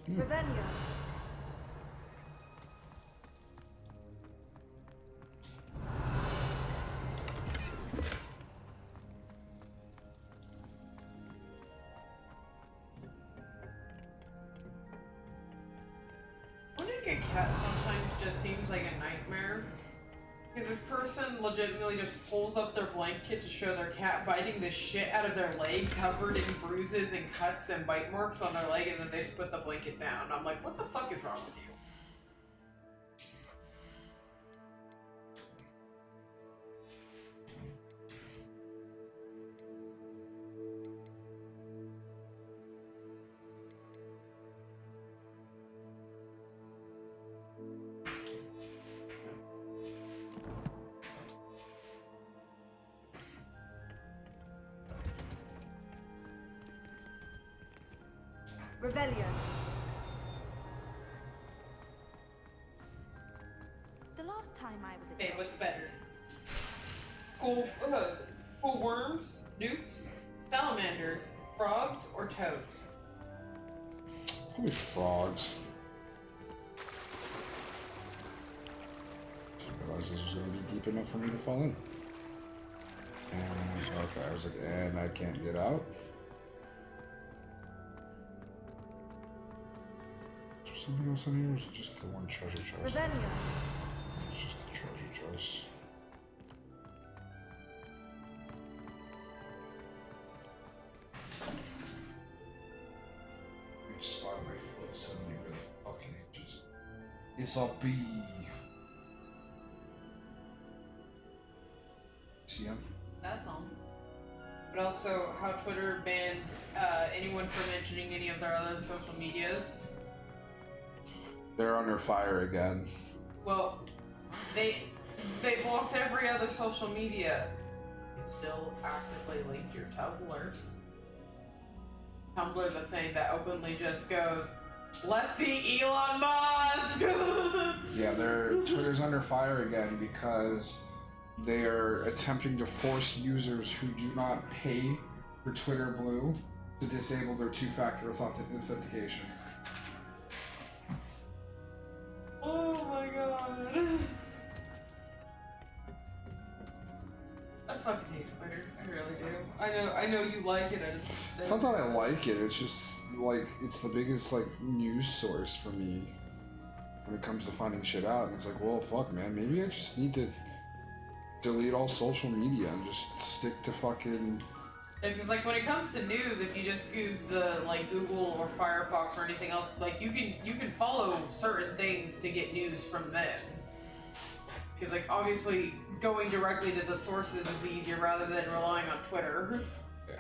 Revelio. Owning a cat sometimes just seems like a nightmare. Because this person legitimately just pulls up their blanket to show their cat biting the shit out of their leg, covered in bruises and cuts and bite marks on their leg, and then they just put the blanket down. I'm like, what the fuck is wrong with you? Revelio. The last time I was at Hey, what's better? Cool worms, newts, salamanders, frogs, or toads? Probably frogs. Didn't realize this was going to be deep enough for me to fall in. And, okay, I was like, and I can't get out. something else in here? Or is it just the one treasure chest? Revelio. It's just the treasure chest. I spot my foot suddenly where the fucking inches. It's a bee. See him? That's home. But also how Twitter banned anyone from mentioning any of their other social medias. They're under fire again. Well, they blocked every other social media. It's still actively linked to your Tumblr. Tumblr's a thing that openly just goes, let's see Elon Musk! Yeah, Twitter's under fire again because they are attempting to force users who do not pay for Twitter Blue to disable their two-factor authentication. Oh my god. I fucking hate Twitter. I really do. I know you like it, I just... It's not that I like it, it's just, like, it's the biggest, like, news source for me when it comes to finding shit out. And it's like, well, fuck, man, maybe I just need to delete all social media and just stick to fucking... Because, like, when it comes to news, if you just use the, like, Google or Firefox or anything else, like, you can follow certain things to get news from them. Because, like, obviously, going directly to the sources is easier rather than relying on Twitter. Yeah.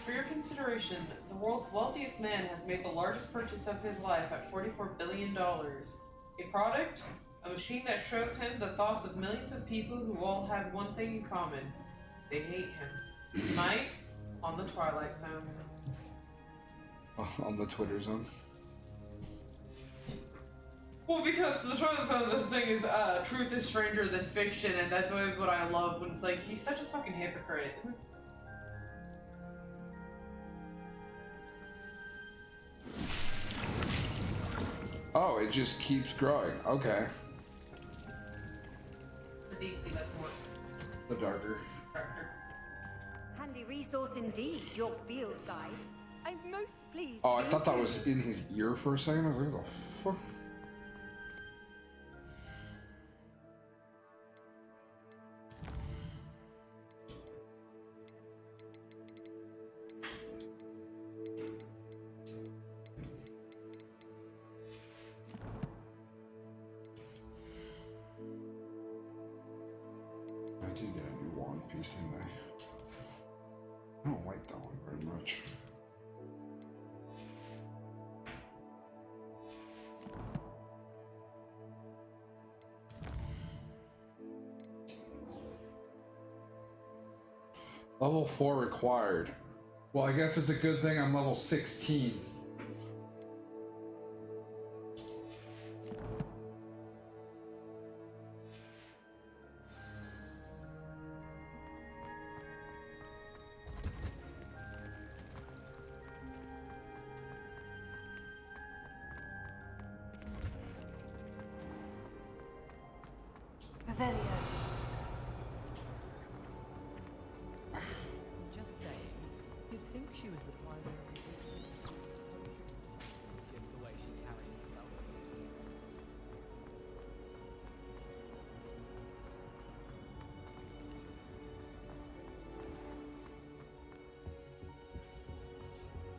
For your consideration, the world's wealthiest man has made the largest purchase of his life at $44 billion. A product? A machine that shows him the thoughts of millions of people who all have one thing in common. They hate him. Tonight, on the Twilight Zone. On the Twitter zone. Well, because the Twilight Zone, the thing is, truth is stranger than fiction, and that's always what I love when it's like, he's such a fucking hypocrite. Oh, it just keeps growing. Okay. The DC, that's more The darker. darker. Handy resource indeed, your field guide. I'm most pleased. Oh, to I be thought that included. was in his ear for a second. I was like, what the fuck? I did get a new One Piece, didn't I? I don't like that one very much. Level 4 required. Well, I guess it's a good thing I'm level 16. Revelio. Just saying, you'd think she was the primary. The way she carried herself.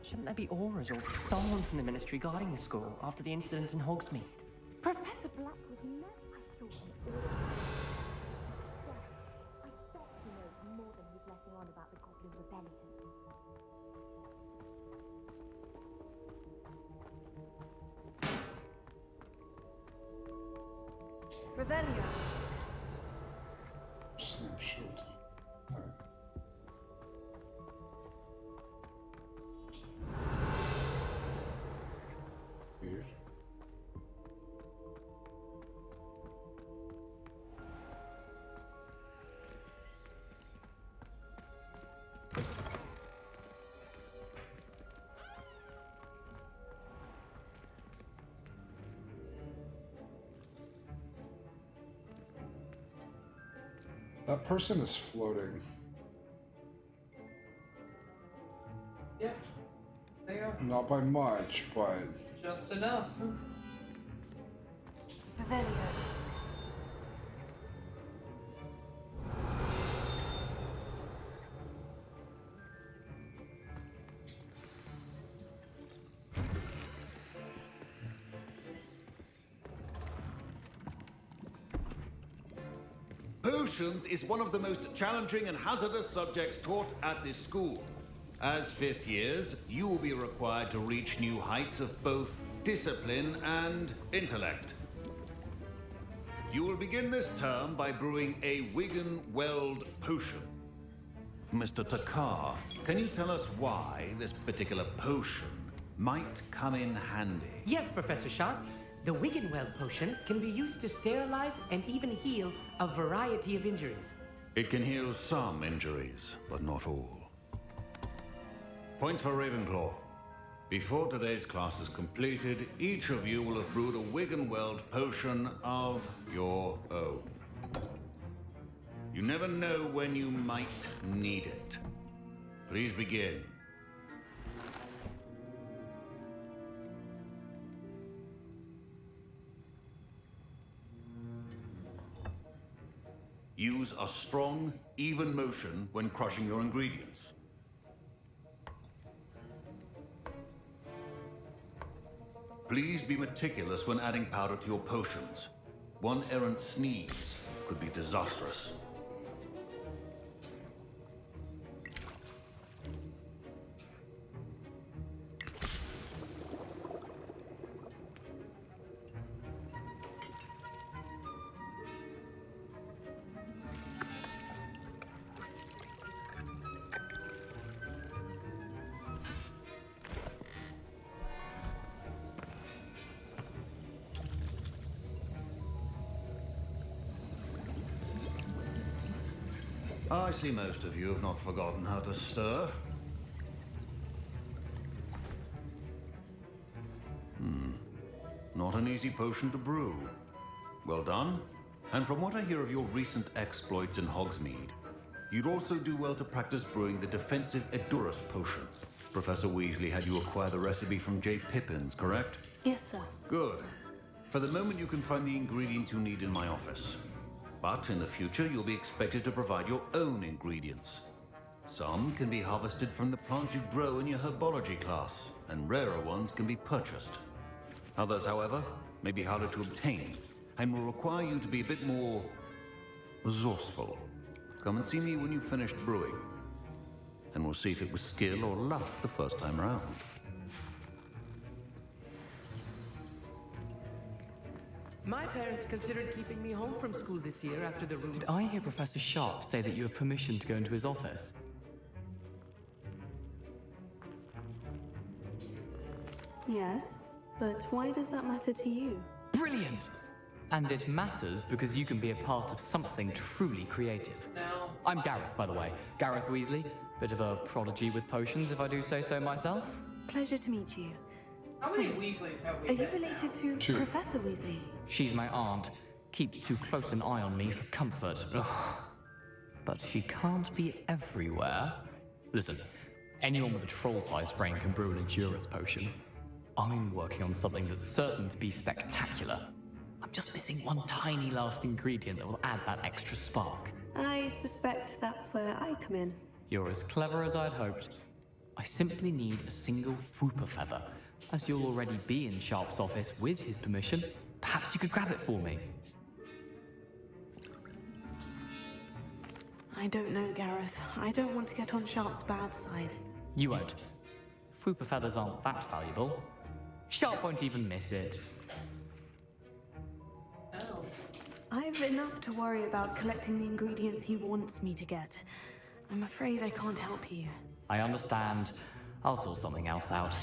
Shouldn't there be auras or someone from the ministry guarding the school after the incident in Hogsmeade? Professor Black was never. I saw him earlier. Yes, I bet he knows more than he's letting on about the Goblin Rebellion. Revelio. Snap shield. Alright. Weird. That person is floating. Yeah, they are. Not by much, but... Just enough. Revelio. Potions is one of the most challenging and hazardous subjects taught at this school. As fifth years, you will be required to reach new heights of both discipline and intellect. You will begin this term by brewing a Wigan Weld potion. Mr. Takar, can you tell us why this particular potion might come in handy? Yes, Professor Sharp. The Wiggenweld potion can be used to sterilize and even heal a variety of injuries. It can heal some injuries, but not all. Point for Ravenclaw. Before today's class is completed, each of you will have brewed a Wiggenweld potion of your own. You never know when you might need it. Please begin. Use a strong, even motion when crushing your ingredients. Please be meticulous when adding powder to your potions. One errant sneeze could be disastrous. I see most of you have not forgotten how to stir. Not an easy potion to brew. Well done. And from what I hear of your recent exploits in Hogsmeade, you'd also do well to practice brewing the defensive Edurus potion. Professor Weasley had you acquire the recipe from J. Pippin's, correct? Yes, sir. Good. For the moment, you can find the ingredients you need in my office. But in the future, you'll be expected to provide your own ingredients. Some can be harvested from the plants you grow in your herbology class, and rarer ones can be purchased. Others, however, may be harder to obtain, and will require you to be a bit more resourceful. Come and see me when you've finished brewing, and we'll see if it was skill or luck the first time around. My parents considered keeping me home from school this year after the room. Did I hear Professor Sharp say that you have permission to go into his office? Yes, but why does that matter to you? Brilliant! And it matters because you can be a part of something truly creative. No. I'm Gareth, by the way. Gareth Weasley. Bit of a prodigy with potions, if I do say so myself. Pleasure to meet you. How many Weasleys have we Are you met related now? to Professor Weasley? She's my aunt. Keeps too close an eye on me for comfort. Ugh. But she can't be everywhere. Listen, anyone with a troll-sized brain can brew an Edurus potion. I'm working on something that's certain to be spectacular. I'm just missing one tiny last ingredient that will add that extra spark. I suspect that's where I come in. You're as clever as I'd hoped. I simply need a single Fwooper feather. As you'll already be in Sharp's office with his permission, perhaps you could grab it for me. I don't know, Gareth. I don't want to get on Sharp's bad side. You won't. Fwooper feathers aren't that valuable. Sharp won't even miss it. Oh. I've enough to worry about collecting the ingredients he wants me to get. I'm afraid I can't help you. I understand. I'll sort something else out.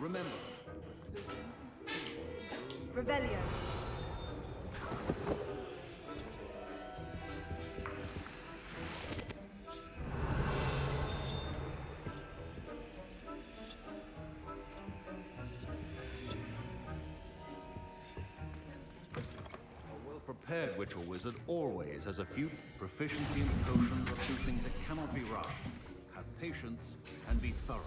Remember. Revelio. prepared witch or wizard always has a few proficiency in potions or two things that cannot be rushed. Have patience and be thorough.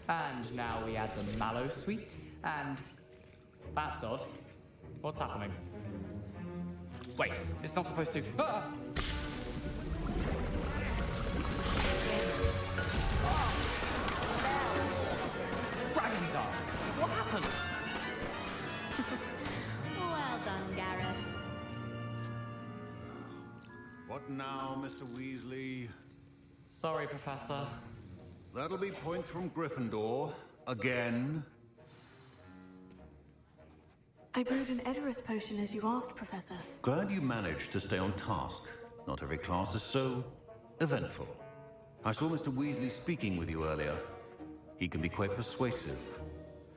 And now we add the mallow sweet, and that's odd. What's happening? Wait, it's not supposed to. Ah! Dragon Dog! What happened? Well done, Gareth. What now, Mr. Weasley? Sorry, Professor. That'll be points from Gryffindor. Again. I brewed an Edorus potion as you asked, Professor. Glad you managed to stay on task. Not every class is so eventful. I saw Mr. Weasley speaking with you earlier. He can be quite persuasive.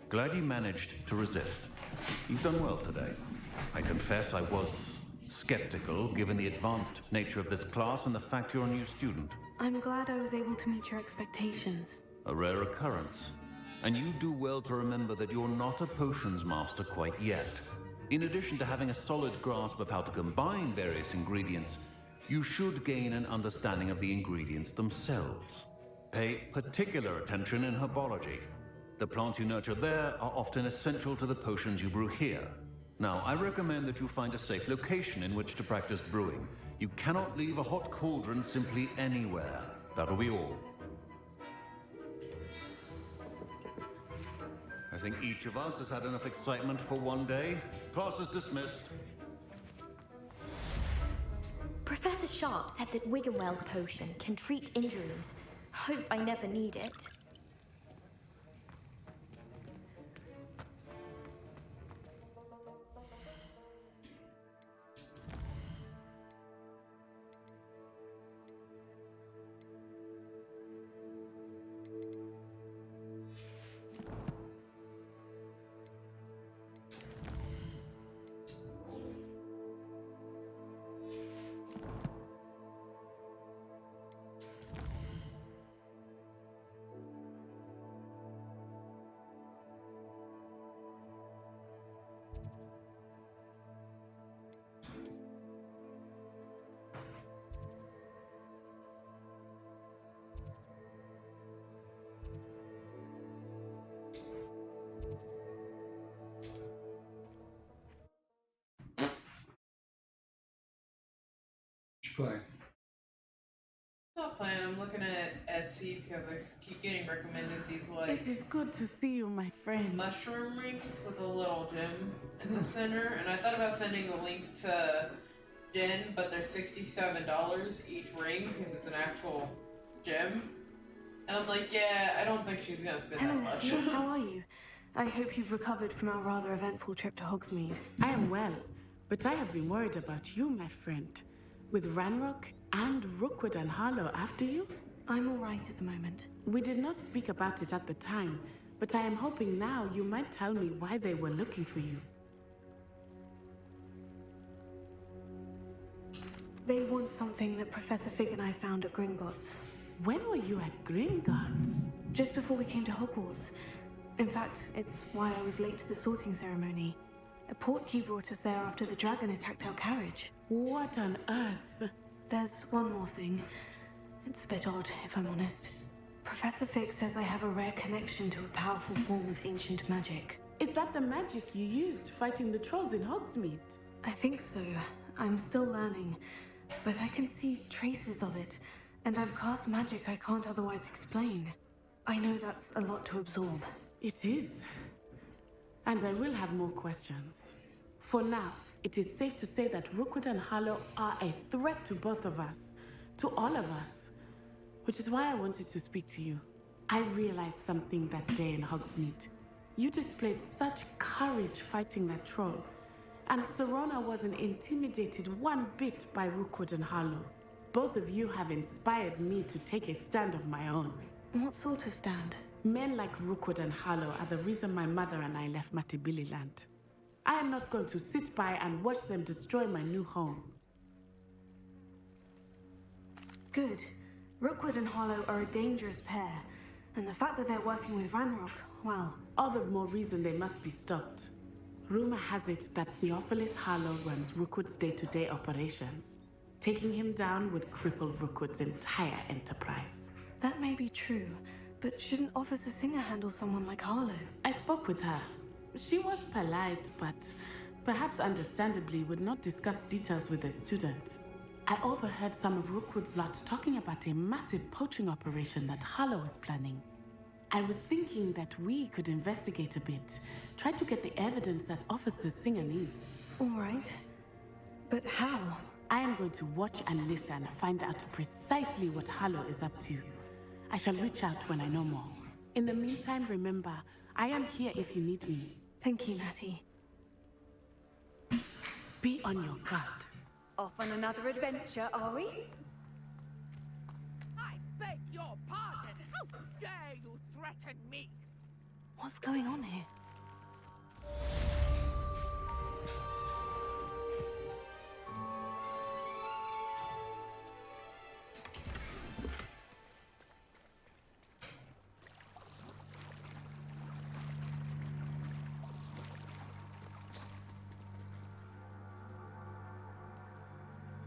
Glad you managed to resist. You've done well today. I confess I was skeptical, given the advanced nature of this class and the fact you're a new student. I'm glad I was able to meet your expectations. A rare occurrence. And you do well to remember that you're not a potions master quite yet. In addition to having a solid grasp of how to combine various ingredients, you should gain an understanding of the ingredients themselves. Pay particular attention in herbology. The plants you nurture there are often essential to the potions you brew here. Now, I recommend that you find a safe location in which to practice brewing. You cannot leave a hot cauldron simply anywhere. That'll be all. I think each of us has had enough excitement for one day. Class is dismissed. Professor Sharp said that Wiggenweld potion can treat injuries. Hope I never need it. Play. Not playing. I'm looking at Etsy because I keep getting recommended these like It is good to see you, my friend. mushroom rings with a little gem in the center, and I thought about sending a link to Jen, but they're $67 each ring because it's an actual gem. And I'm like, yeah, I don't think she's gonna spend Hello, that much. Tia. How are you? I hope you've recovered from our rather eventful trip to Hogsmeade. I am well, but I have been worried about you, my friend. With Ranrock and Rookwood and Harlow after you? I'm all right at the moment. We did not speak about it at the time, but I am hoping now you might tell me why they were looking for you. They want something that Professor Fig and I found at Gringotts. When were you at Gringotts? Just before we came to Hogwarts. In fact, it's why I was late to the sorting ceremony. A portkey brought us there after the dragon attacked our carriage. What on earth? There's one more thing. It's a bit odd, if I'm honest. Professor Fig says I have a rare connection to a powerful form of ancient magic. Is that the magic you used fighting the trolls in Hogsmeade? I think so. I'm still learning, but I can see traces of it, and I've cast magic I can't otherwise explain. I know that's a lot to absorb. It is. And I will have more questions. For now, it is safe to say that Rookwood and Harlow are a threat to both of us. To all of us. Which is why I wanted to speak to you. I realized something that day in Hogsmeade. You displayed such courage fighting that troll. And Serona wasn't intimidated one bit by Rookwood and Harlow. Both of you have inspired me to take a stand of my own. What sort of stand? Men like Rookwood and Harlow are the reason my mother and I left Matibili land. I am not going to sit by and watch them destroy my new home. Good. Rookwood and Harlow are a dangerous pair, and the fact that they're working with Ranrock, well... All the more reason they must be stopped. Rumor has it that Theophilus Harlow runs Rookwood's day-to-day operations. Taking him down would cripple Rookwood's entire enterprise. That may be true, but shouldn't Officer Singer handle someone like Harlow? I spoke with her. She was polite, but perhaps understandably would not discuss details with a student. I overheard some of Rookwood's lot talking about a massive poaching operation that Harlow is planning. I was thinking that we could investigate a bit, try to get the evidence that Officer Singer needs. All right. But how? I am going to watch and listen, find out precisely what Harlow is up to. I shall reach out when I know more. In the meantime, remember, I am here if you need me. Thank you, Natty. Be on your guard. Off on another adventure, are we? I beg your pardon. How dare you threaten me? What's going on here?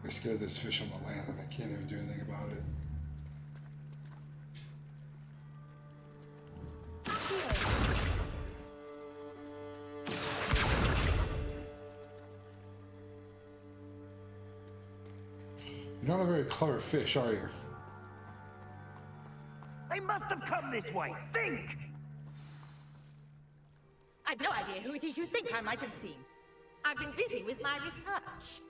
They scared this fish on the land and they can't even do anything about it. You're not a very clever fish, are you? They must have come this way. Think! I've no idea who it is you think I might have seen. I've been busy with my research.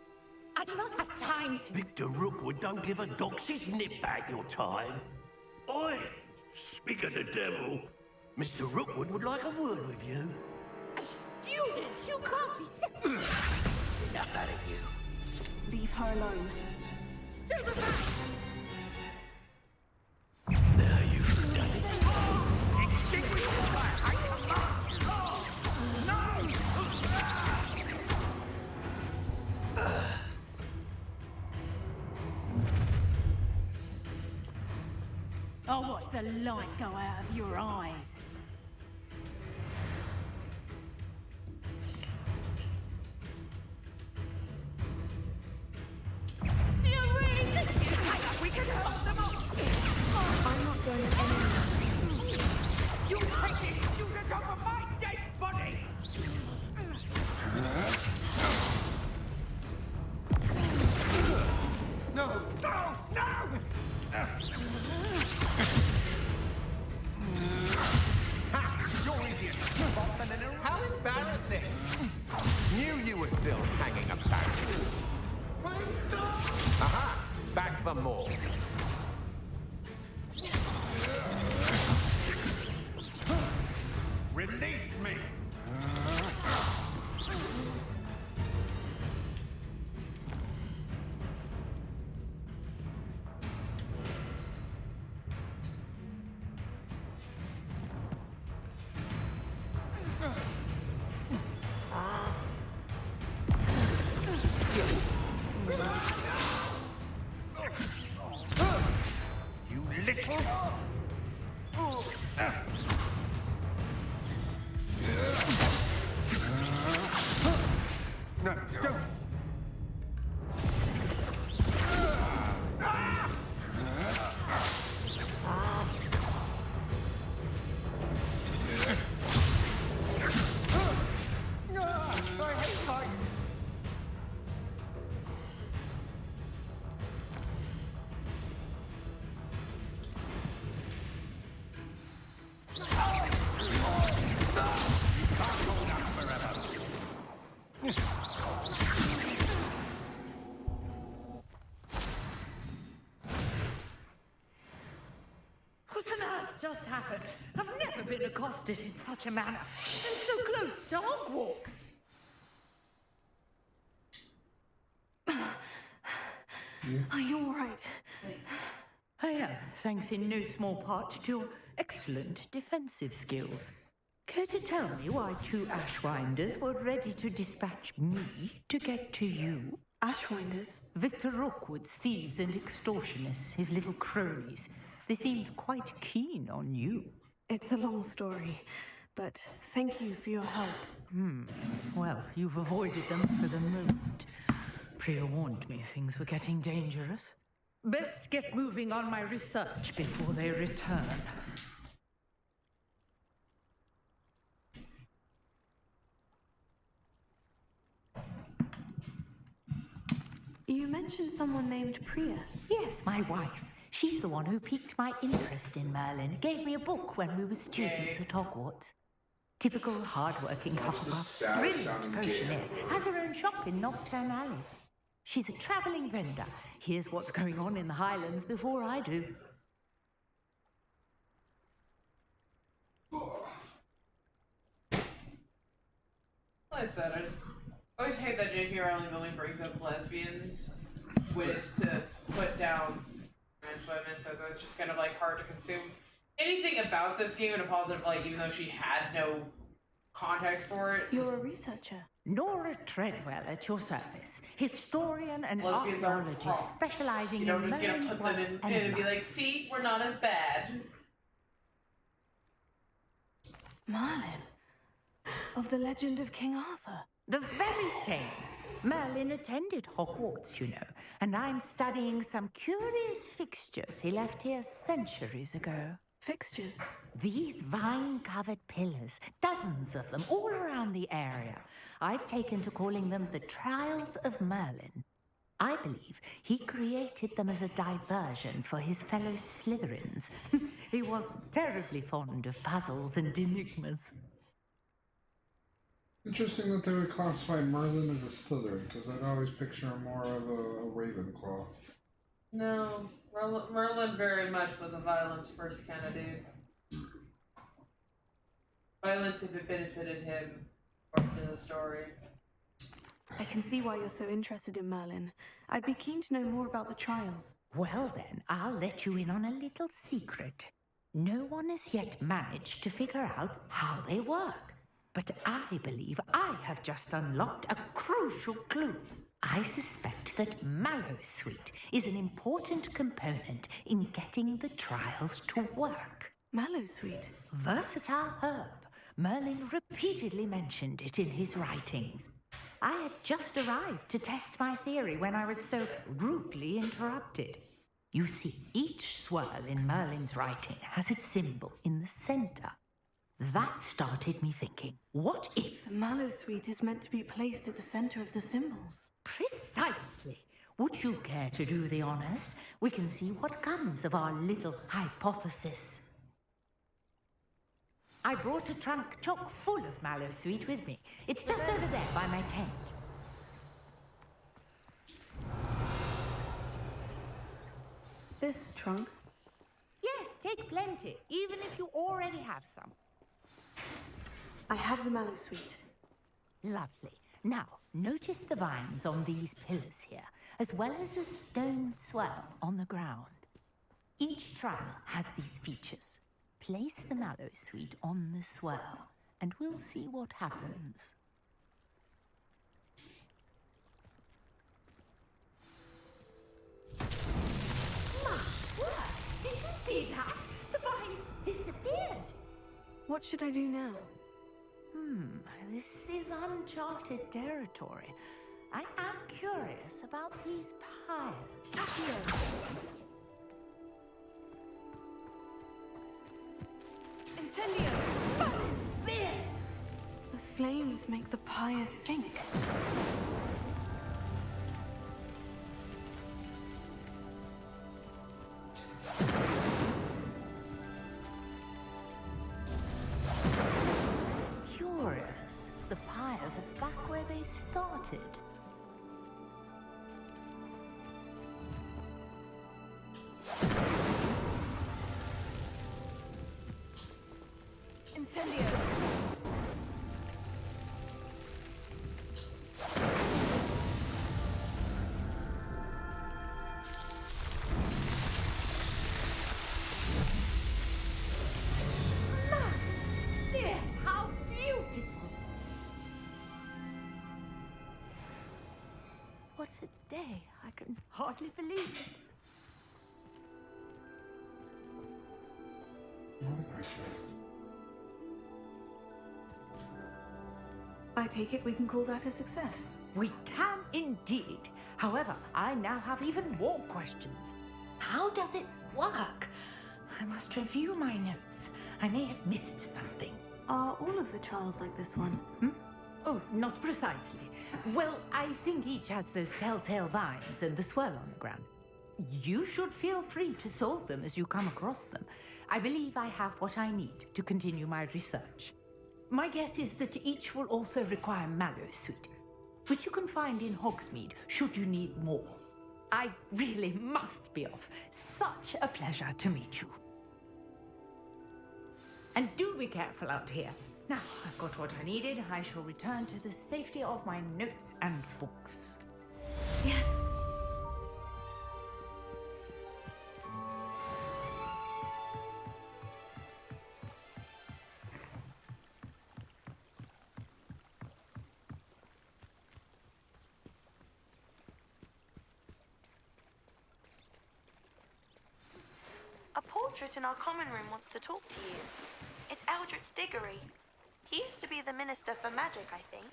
I do not have time to... Victor Rookwood don't give a dox's nip back your time. Oi! Speak of the devil. Mr. Rookwood would like a word with you. A student! You can't be serious! Enough out of you. Leave her alone. Stay back! Now you've done it. Extinguish the fire! I command you! No! I'll watch the light go out of your eyes. Do you really think we can hold them off? I'm not going anywhere. You take this student off of my dead body! No! No! No! You're easier to spot than an arrow. How embarrassing! Knew you were still hanging about. Aha! Back for more. Release me! What on earth just happened? I've never been accosted in such a manner. And so close to Hogwarts. Are you all right? I am, thanks in no small part to your excellent defensive skills. Care to tell me why two Ashwinders were ready to dispatch me to get to you? Ashwinders? Victor Rookwood's thieves and extortionists, his little cronies. They seemed quite keen on you. It's a long story, but thank you for your help. Well, you've avoided them for the moment. Priya warned me things were getting dangerous. Best get moving on my research before they return. You mentioned someone named Priya. Yes, my wife. She's the one who piqued my interest in Merlin. Gave me a book when we were students at Hogwarts. Typical hard-working Hufflepuff, brilliant potioneer, has her own shop in Knockturn Alley. She's a travelling vendor. Here's what's going on in the Highlands before I do. Like I said, I just always hate that J.K. Rowling only brings up lesbians when it's to put down trans women, so it's just kind of like hard to consume anything about this game in a positive light, even though she had no context for it. You're a researcher. Nora Treadwell at your service, historian and Lesbians are archaeologist wrong. specializing You don't in just gonna Merlin's put them in work and be like, see, we're not as bad. Merlin? Of the legend of King Arthur? The very same. Merlin attended Hogwarts, you know, and I'm studying some curious fixtures he left here centuries ago. Fixtures? These vine-covered pillars, dozens of them, all around the area. I've taken to calling them the Trials of Merlin. I believe he created them as a diversion for his fellow Slytherins. He was terribly fond of puzzles and enigmas. Interesting that they would classify Merlin as a Slytherin, because I'd always picture him more of a Ravenclaw. No, Merlin very much was a violence first kind of dude. Violence, if it benefited him, according to the story. I can see why you're so interested in Merlin. I'd be keen to know more about the trials. Well then, I'll let you in on a little secret. No one has yet managed to figure out how they work. But I believe I have just unlocked a crucial clue. I suspect that Mallowsweet is an important component in getting the trials to work. Mallowsweet? Versatile herb. Merlin repeatedly mentioned it in his writings. I had just arrived to test my theory when I was so rudely interrupted. You see, each swirl in Merlin's writing has a symbol in the center. That started me thinking, what if... The Mallowsweet is meant to be placed at the center of the symbols. Precisely. Would you care to do the honors? We can see what comes of our little hypothesis. I brought a trunk chock full of Mallowsweet with me. It's just over there by my tent. This trunk? Yes, take plenty, even if you already have some. I have the Mallowsweet. Lovely. Now, notice the vines on these pillars here, as well as a stone swell on the ground. Each trial has these features. Place the Mallowsweet on the swell, and we'll see what happens. My word! Did you see that? The vines disappeared! What should I do now? This is uncharted territory. I am curious about these pyres. Incendio! Merlin's beard! The flames make the pyres sink. Curious. The pyres are back where they started. started. Incendio! Yes, how beautiful! What a day. I can hardly believe it. I take it we can call that a success. We can indeed. However, I now have even more questions. How does it work? I must review my notes. I may have missed something. Are all of the trials like this one? Oh, not precisely. Well, I think each has those telltale vines and the swirl on the ground. You should feel free to solve them as you come across them. I believe I have what I need to continue my research. My guess is that each will also require mallow suit, which you can find in Hogsmeade should you need more. I really must be off. Such a pleasure to meet you. And do be careful out here. Now, I've got what I needed. I shall return to the safety of my notes and books. Yes. A portrait in our common room wants to talk to you. It's Eldritch Diggory. He used to be the Minister for Magic, I think.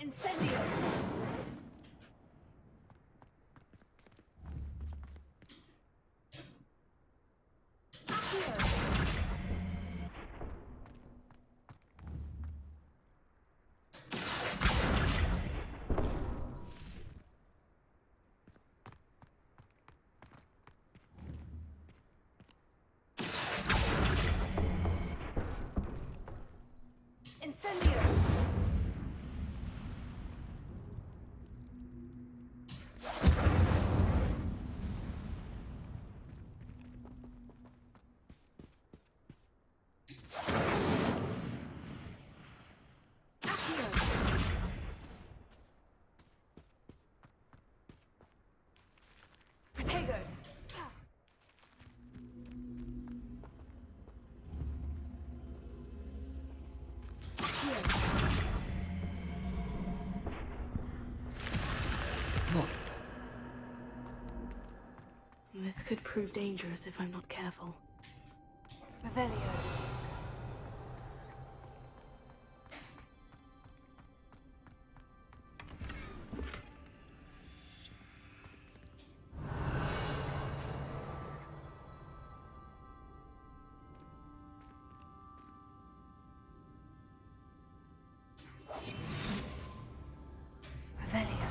Incendio! Incendio! Protego! This could prove dangerous if I'm not careful. Revelio. Revelio.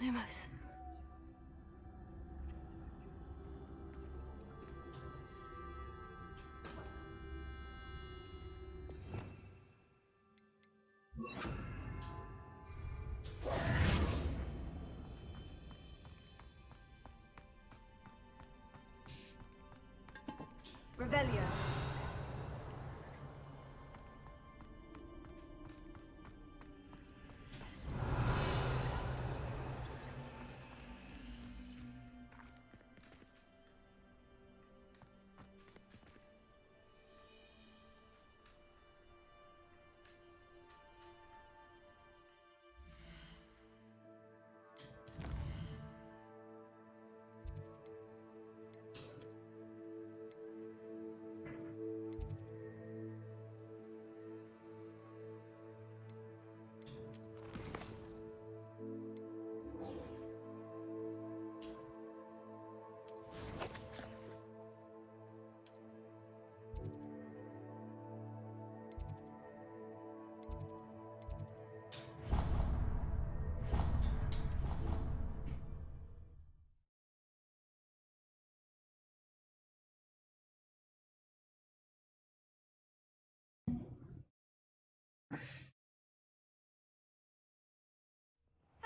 Lumos. Revelio.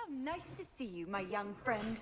How nice to see you, my young friend.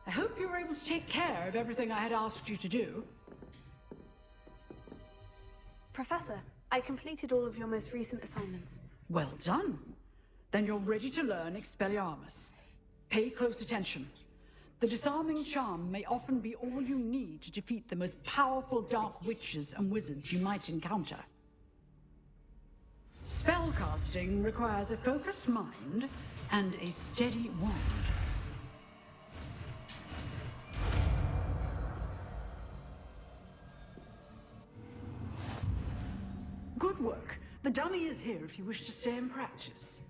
I hope you were able to take care of everything I had asked you to do. Professor, I completed all of your most recent assignments. Well done. Then you're ready to learn Expelliarmus. Pay close attention. The disarming charm may often be all you need to defeat the most powerful dark witches and wizards you might encounter. Spellcasting requires a focused mind and a steady wand. Good work. The dummy is here if you wish to stay and practice.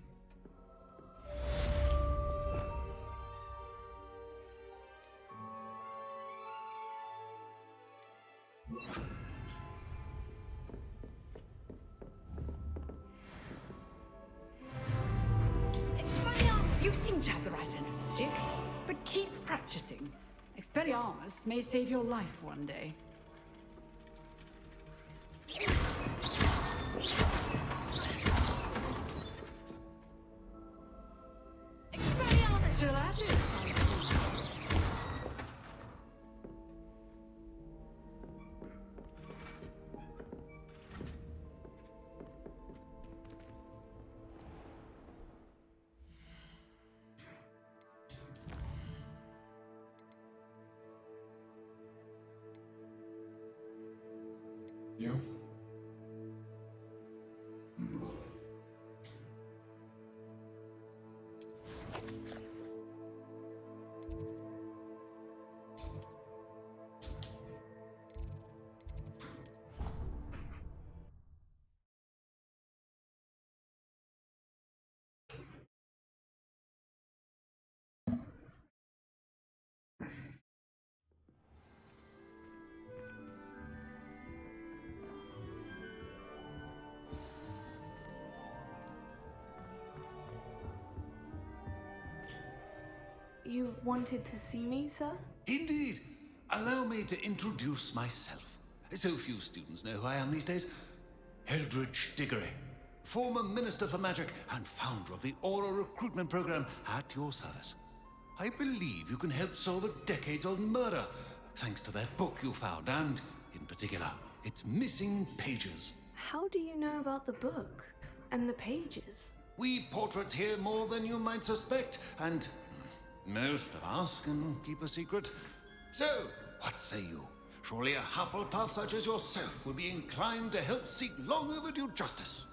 You seem to have the right end of the stick, but keep practicing. Expelliarmus may save your life one day. Still at it? You? You wanted to see me, sir? Indeed. Allow me to introduce myself. So few students know who I am these days. Eldridge Diggory, former Minister for Magic and founder of the Aura Recruitment Program at your service. I believe you can help solve a decades-old murder, thanks to that book you found, and, in particular, its missing pages. How do you know about the book? And the pages? We portraits hear more than you might suspect, and most of us can keep a secret. So, what say you? Surely a Hufflepuff such as yourself would be inclined to help seek long overdue justice.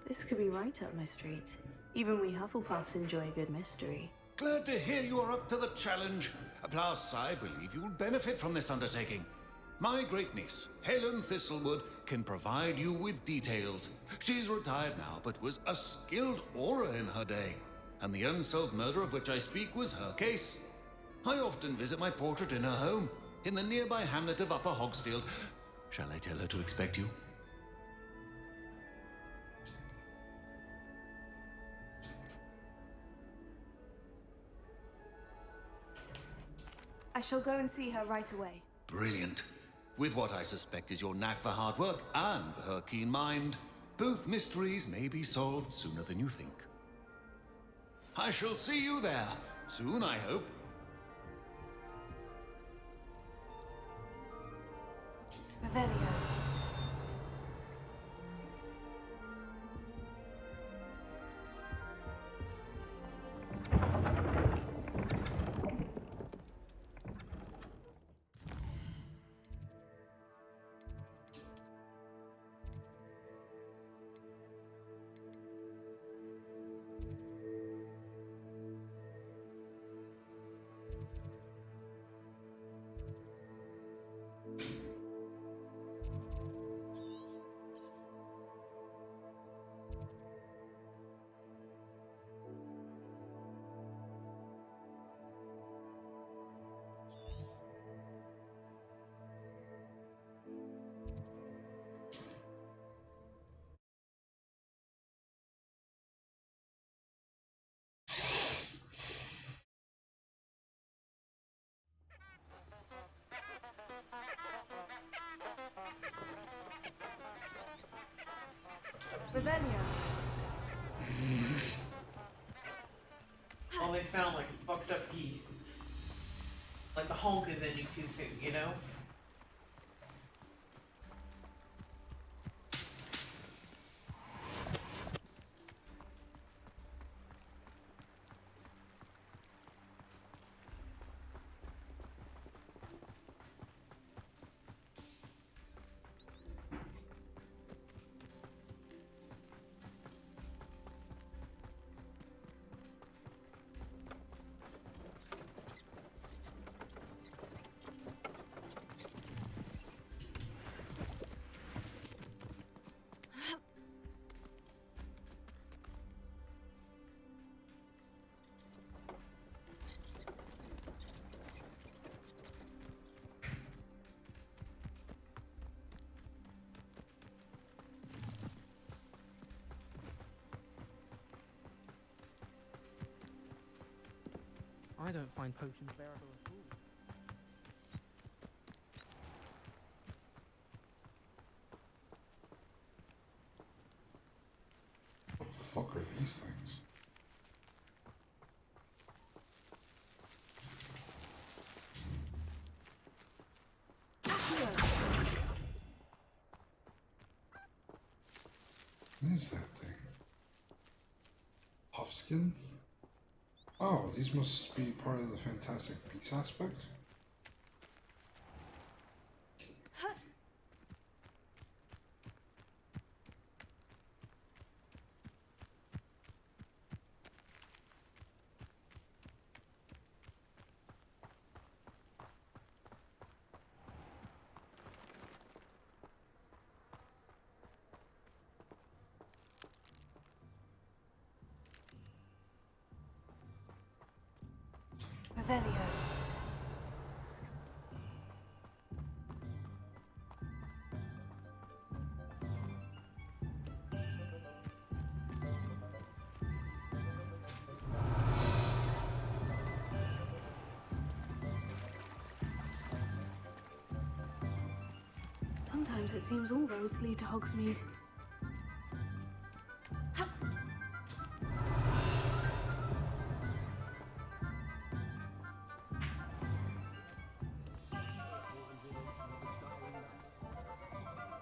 This could be right up my street. Even we Hufflepuffs enjoy a good mystery. Glad to hear you are up to the challenge. Plus, I believe you'll benefit from this undertaking. My great-niece, Helen Thistlewood, can provide you with details. She's retired now, but was a skilled aura in her day. And the unsolved murder of which I speak was her case. I often visit my portrait in her home, in the nearby hamlet of Upper Hogsfield. Shall I tell her to expect you? I shall go and see her right away. Brilliant. With what I suspect is your knack for hard work and her keen mind, both mysteries may be solved sooner than you think. I shall see you there, soon I hope. Revelio. Revelio. All they sound like is fucked up geese. Like the honk is ending too soon, you know? I don't find potions bearable at all. What the fuck are these things? What is that thing? Puffskin? Oh, these must be part of the Fantastic Beasts aspect? Revelio. Sometimes it seems all roads lead to Hogsmeade.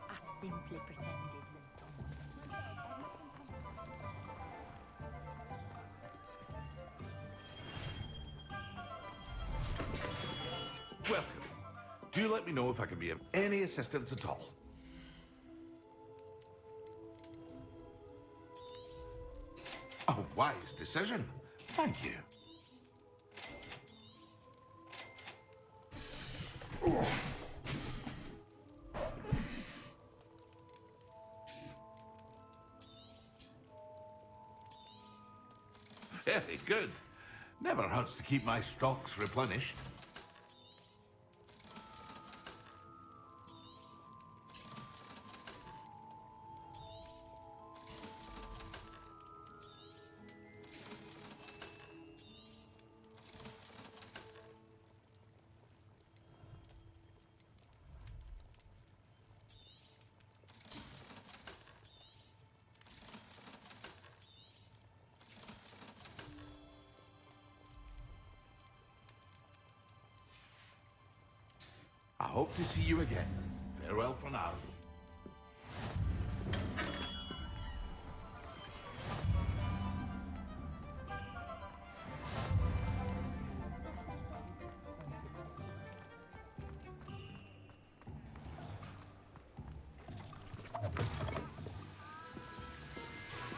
I simply pretended. Welcome. Do let me know if I can be of any assistance at all. A wise decision. Thank you. Very good. Never hurts to keep my stocks replenished. I hope to see you again. Farewell for now.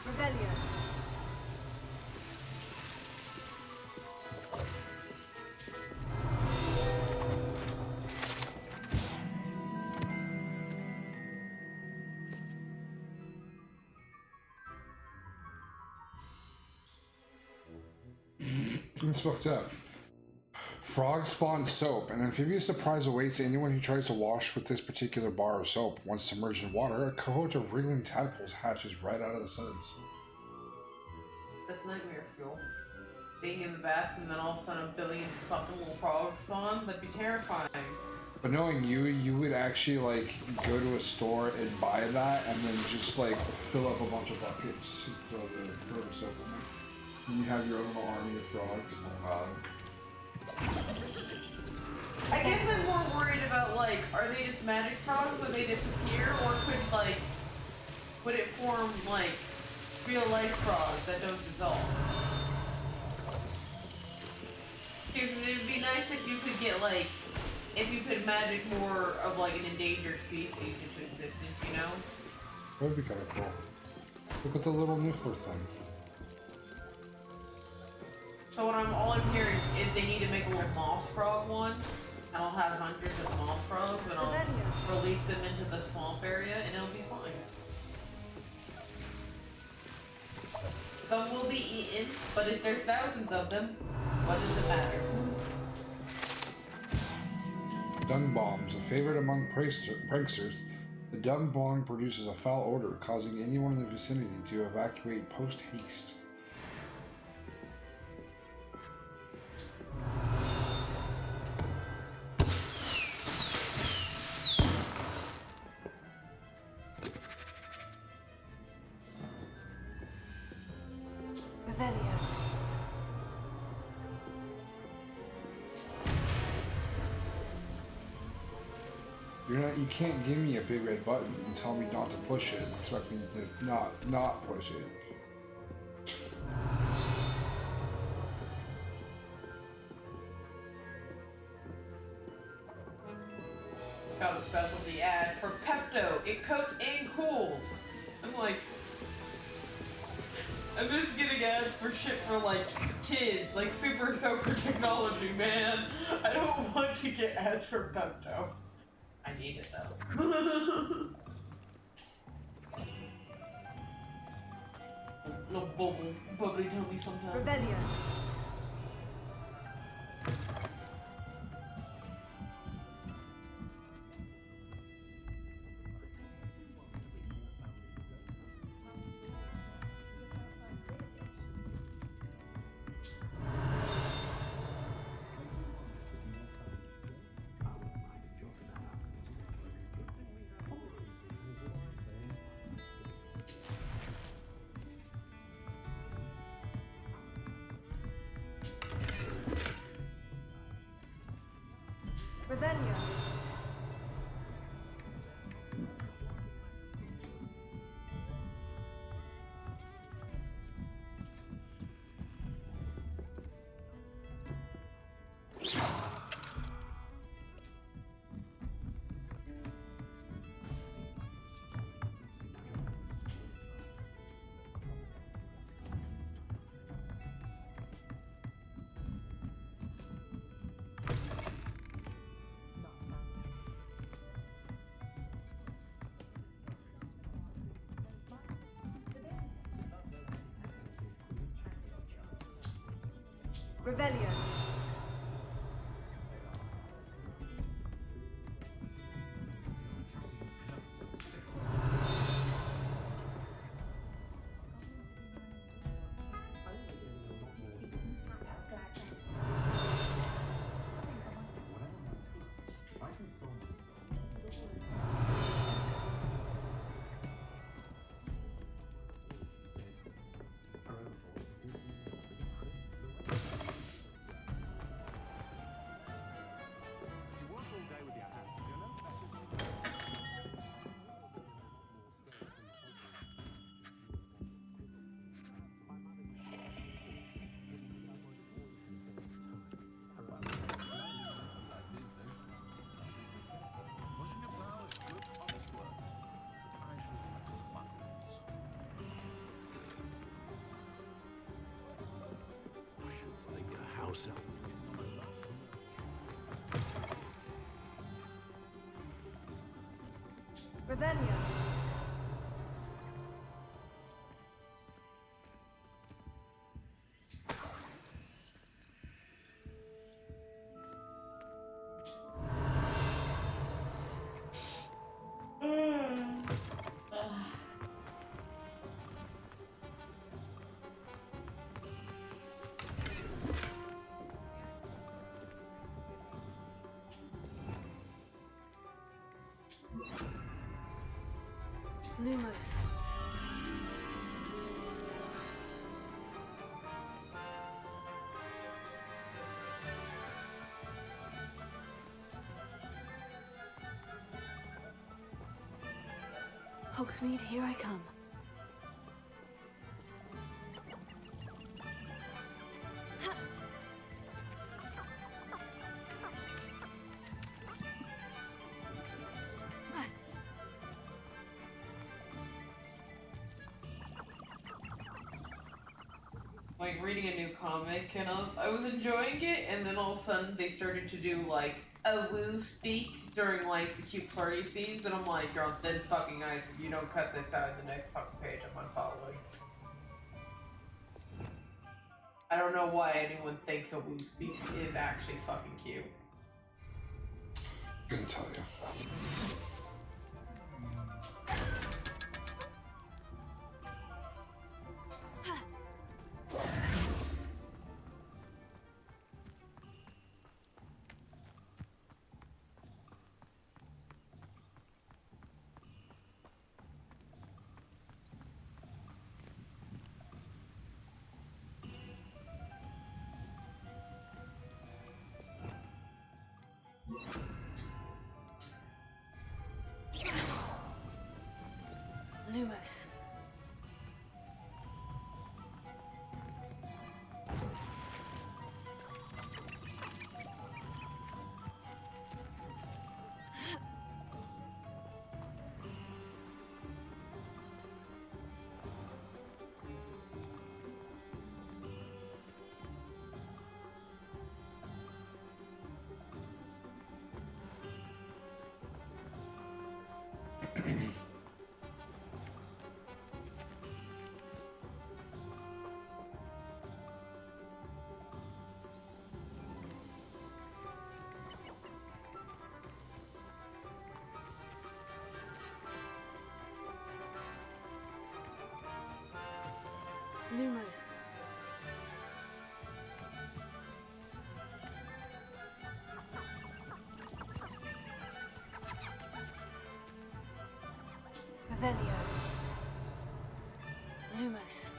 Revelio. It's fucked up. Frogs spawn soap. An amphibious surprise awaits anyone who tries to wash with this particular bar of soap. Once submerged in water, a cohort of wriggling tadpoles hatches right out of the suds. That's nightmare fuel. being in the bath and then all of a sudden a billion fucking little frogs spawn? That'd be terrifying. But knowing you, you would actually like go to a store and buy that, and then just like fill up a bunch of buckets, throw the soap in there. And you have your own little army of frogs. I guess I'm more worried about like, are they just magic frogs when they disappear, or would it form like real life frogs that don't dissolve? Because it'd be nice if you could get like, if you could magic more of like an endangered species into existence, you know? That would be kind of cool. Look at the little niffler thing. So all I'm hearing is they need to make a little moss frog one, and I'll have hundreds of moss frogs, and I'll release them into the swamp area, and it'll be fine. Some will be eaten, but if there's thousands of them, what does it matter? Dung bombs, a favorite among pranksters, the dung bomb produces a foul odor, causing anyone in the vicinity to evacuate post-haste. Revelio. You can't give me a big red button and tell me not to push it and expect me to not push it. It's got a specialty ad for Pepto. It coats and cools. I'm like, I'm just getting ads for shit for like kids, like super soaker technology, man. I don't want to get ads for Pepto. I need it though. Little bubbly tummy sometimes. Revelio. Revelio. Revelio. Revelio. Lumos. Hogsmeade, here I come. Like reading a new comic, and I was enjoying it, and then all of a sudden they started to do like a woo speak during like the cute flirty scenes, and I'm like, you're on thin fucking ice if you don't cut this out in the next fucking page. I'm unfollowing. I don't know why anyone thinks a woo speak is actually fucking cute. I'm gonna tell you. Lumos. Lumos. Revelio. Lumos.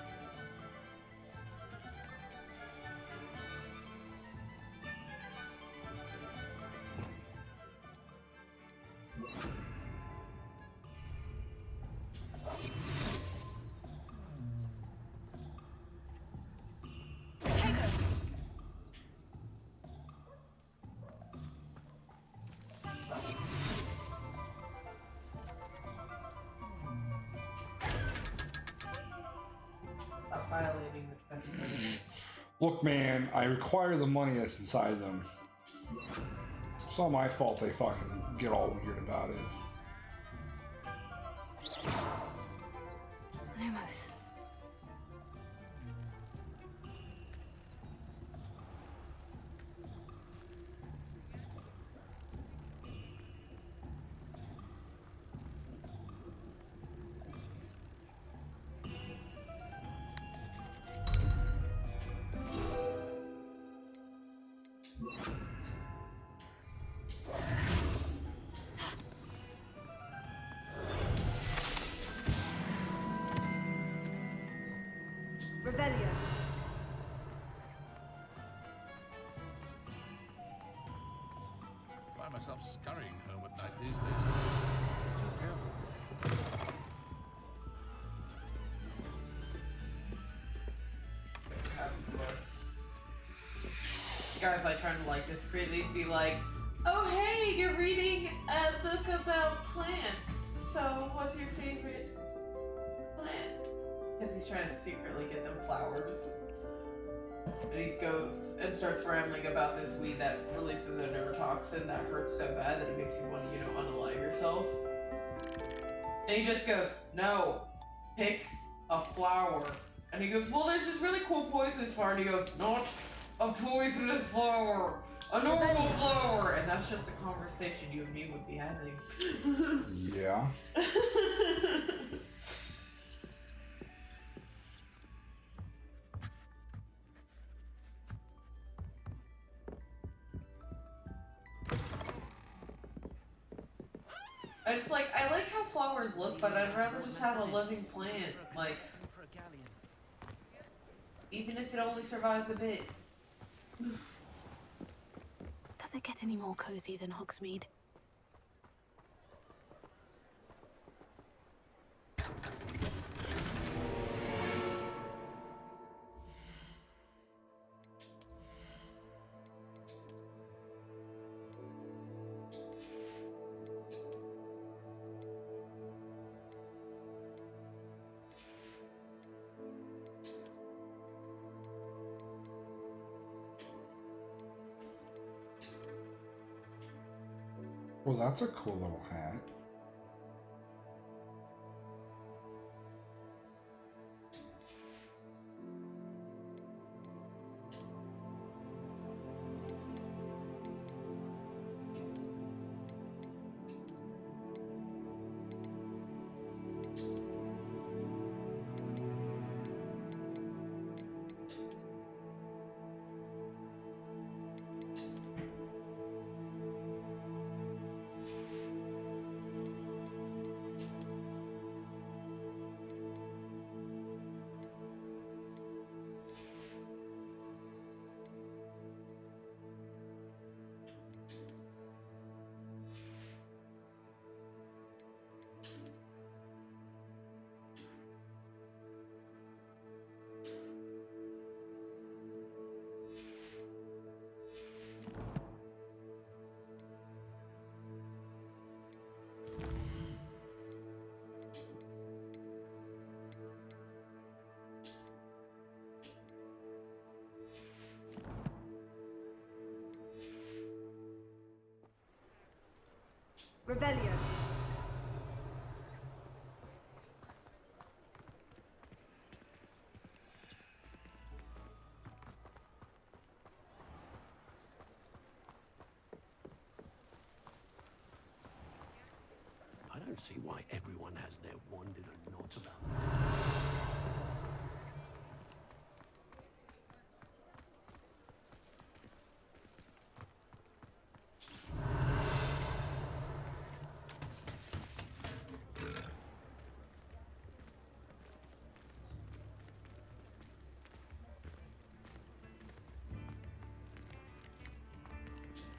Stop violating the best friend. Look, man, I require the money that's inside them. It's not my fault they fucking get all weird about it. Lumos. Revelio. I find myself scurrying home at night these days. Too careful. Guys, I try to like discreetly be like, oh hey, you're reading a book about plants. So what's your favorite plant? Because he's trying to secretly get them flowers. And he goes and starts rambling about this weed that releases a neurotoxin that hurts so bad that it makes you want to, unalive yourself. And he just goes, no, pick a flower. And he goes, well, there's this really cool poisonous flower. And he goes, not a poisonous flower, a normal flower. And that's just a conversation you and me would be having. Yeah. It's like, I like how flowers look, but I'd rather just have a living plant, like, even if it only survives a bit. Does it get any more cozy than Hogsmeade? Well, that's a cool little hat. Revelio. I don't see why everyone has their wand in a knot about.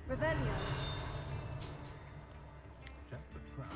Revelio. Just the trap.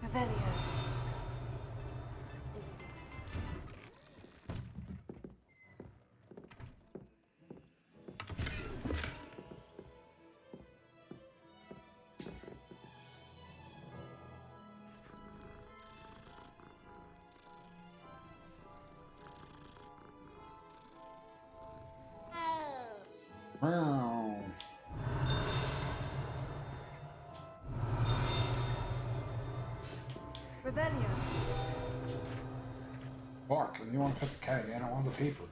Revelio. Wow. Revelio. Fuck, you want to put the cat again? I want the paper.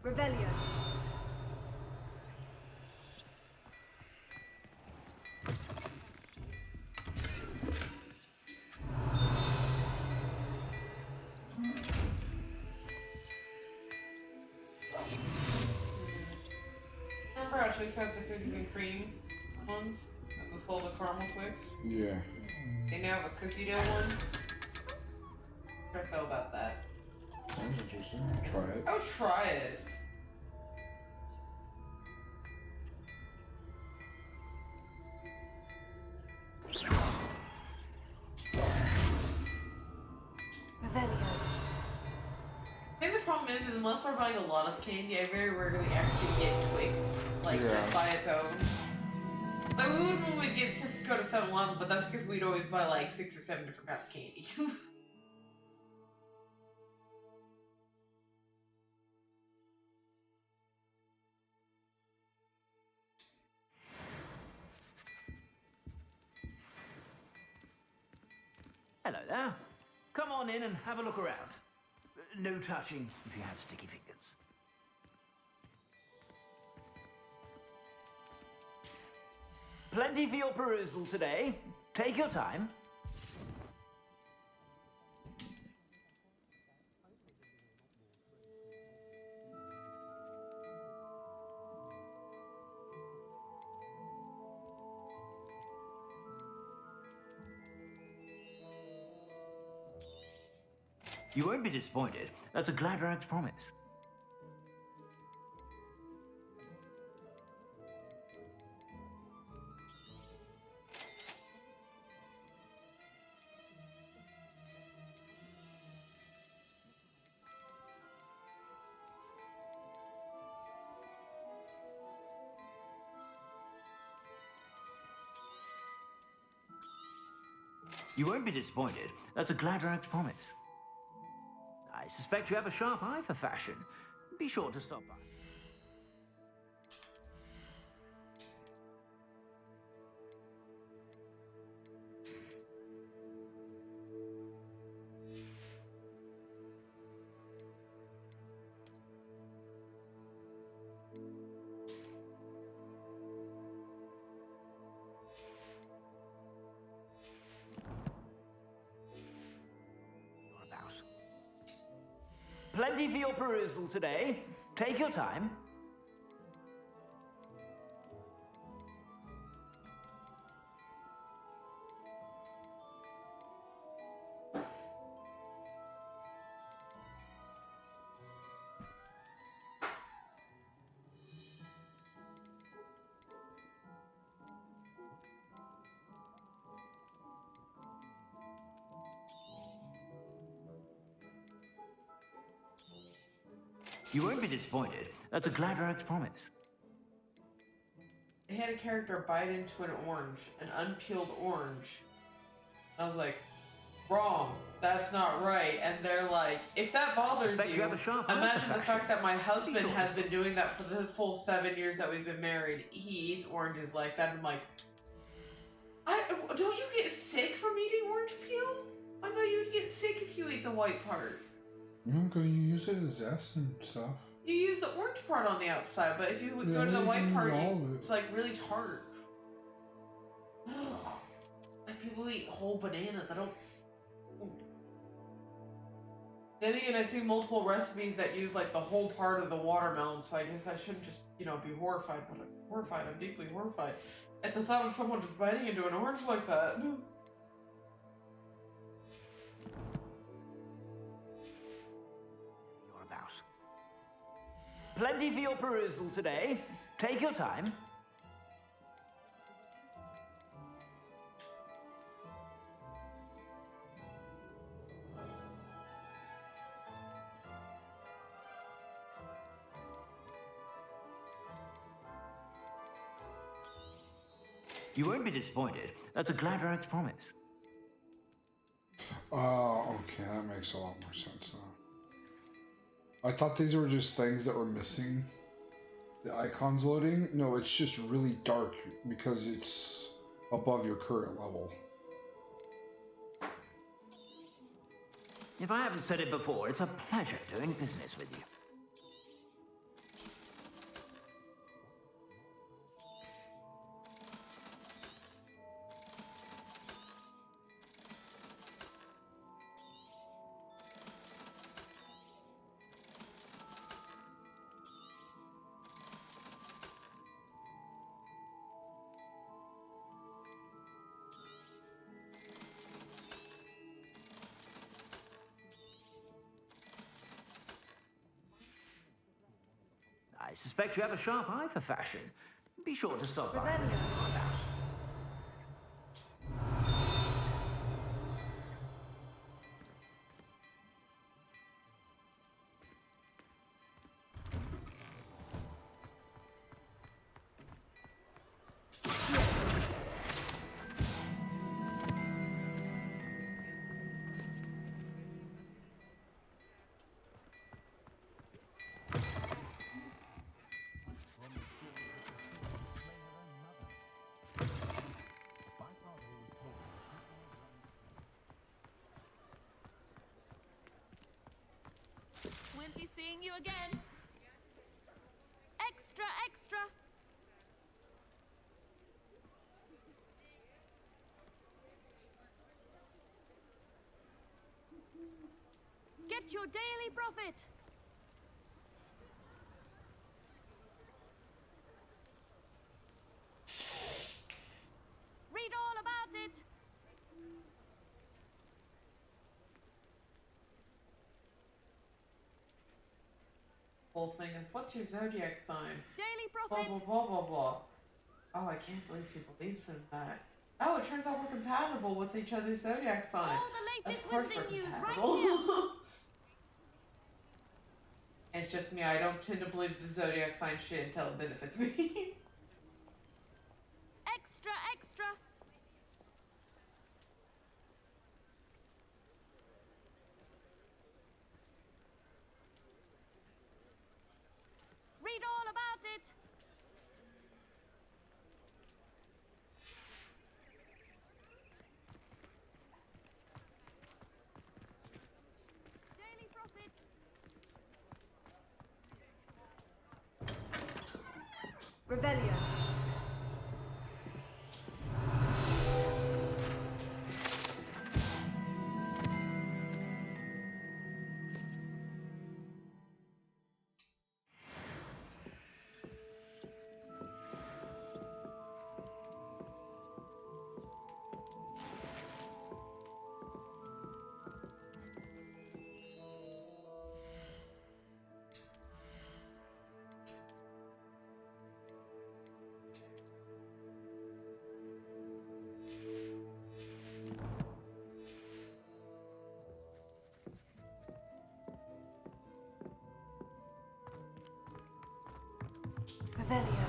Revelio. Remember how Twix has the cookies and cream ones? And the salted caramel Twix? Yeah. They now have a cookie dough one. How do I feel about that? Sounds interesting. Try it. I would try it. problem is unless we're buying a lot of candy, I very rarely actually get Twix, like, just by its own. Like, we would normally just go to 7-Eleven, but that's because we'd always buy, like, 6 or 7 different kinds of candy. Hello there. Come on in and have a look around. No touching if you have sticky fingers. Plenty for your perusal today. Take your time. You won't be disappointed. That's a Gladrag's promise. You won't be disappointed. That's a Gladrag's promise. I suspect you have a sharp eye for fashion. Be sure to stop by. Plenty for your perusal today. Take your time. You won't be disappointed. That's a Gladrag's promise. They had a character bite into an orange, an unpeeled orange. I was like, wrong. That's not right. And they're like, if that bothers you, imagine the fact that my husband has been doing that for the full 7 years that we've been married. He eats oranges like that. I'm like, don't you get sick from eating orange peel? I thought you'd get sick if you ate the white part. No, because you use it as zest and stuff. You use the orange part on the outside, but if you would go to the white part, it's like really tart. Like people eat whole bananas. I don't. Then again, I've seen multiple recipes that use like the whole part of the watermelon, so I guess I shouldn't just, be horrified, but I'm horrified. I'm deeply horrified at the thought of someone just biting into an orange like that. Plenty for your perusal today. Take your time. You won't be disappointed. That's a Gladrag's promise. Oh, okay, that makes a lot more sense now. I thought these were just things that were missing. The icons loading? No, it's just really dark because it's above your current level. If I haven't said it before, it's a pleasure doing business with you. I suspect you have a sharp eye for fashion. Be sure to stop by. seeing you again. Extra, extra. Get your daily profit. Read all about it. Whole thing of what's your zodiac sign? Daily Blah profit. blah blah blah blah. Oh, I can't believe she believes in that. Oh, it turns out we're compatible with each other's zodiac sign. All the latest Of course we're wizarding news right compatible. here. It's just me. I don't tend to believe the zodiac sign shit until it benefits me. Extra, extra. Read all about it. Daily profit. Revelio. Revelio.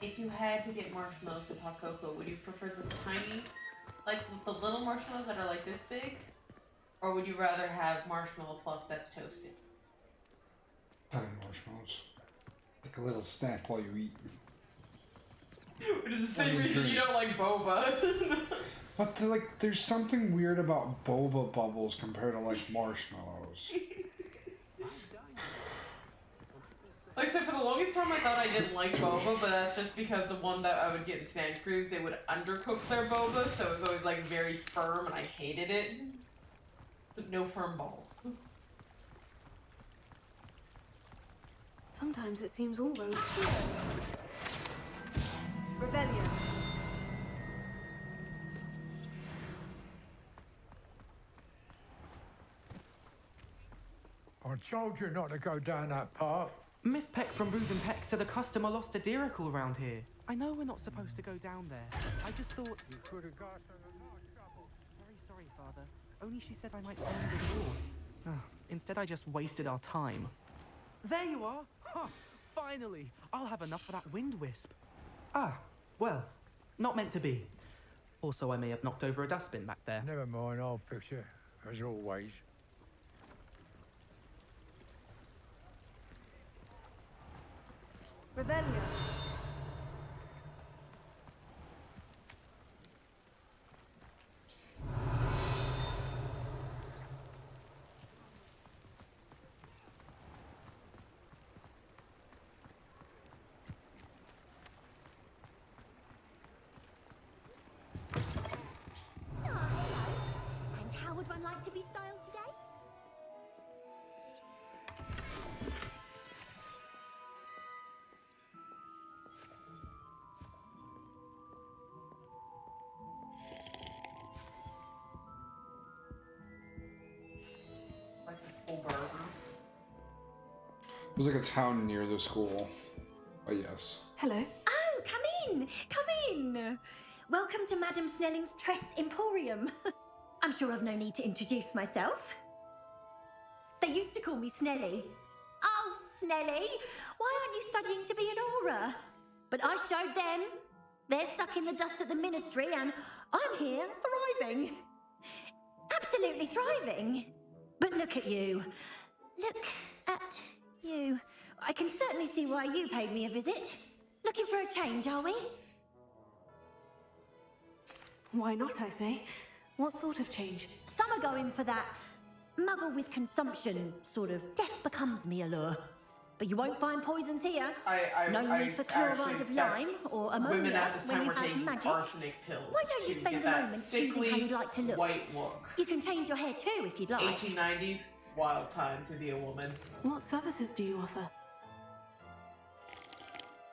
If you had to get marshmallows with hot cocoa, would you prefer the tiny, like the little marshmallows that are like this big? Or would you rather have marshmallow fluff that's toasted? Tiny marshmallows. Like a little snack while you eat. Which is the same reason you don't like boba. But there's something weird about boba bubbles compared to like marshmallows. Like, so for the longest time I thought I didn't like boba, but that's just because the one that I would get in Santa Cruz, they would undercook their boba, so it was always like very firm and I hated it. But no firm balls. Sometimes it seems all roads lead. Revelio. I told you not to go down that path. Miss Peck from Brood and Peck said a customer lost a deeracle around here. I know we're not supposed to go down there. I just thought... You could have got in a lot of trouble. Very sorry, Father. Only she said I might find the door. Instead, I just wasted our time. There you are! Huh, finally! I'll have enough for that wind wisp. Ah, well, not meant to be. Also, I may have knocked over a dustbin back there. Never mind, I'll fix it, as always. Revelio. And how would one like to be styled today? Like a school burger. It was like a town near the school. But yes. Hello. Oh, come in! Come in! Welcome to Madame Snelling's Tress Emporium. I'm sure I've no need to introduce myself. They used to call me Snelly. Oh, Snelly, why aren't you studying to be an aura? But I showed them. They're stuck in the dust at the ministry, and I'm here thriving. Absolutely thriving. But look at you. Look at you. I can certainly see why you paid me a visit. Looking for a change, are we? Why not, I say? What sort of change? Some are going for that muggle with consumption, sort of death becomes me allure. But you won't find poisons here. No need for chloride of lime or women ammonia at this when time you were have taking magic. arsenic pills. Why don't you to spend get a that moment choosing how sickly you'd like to look? white look. You can change your hair too if you'd like. 1890s, wild time to be a woman. What services do you offer?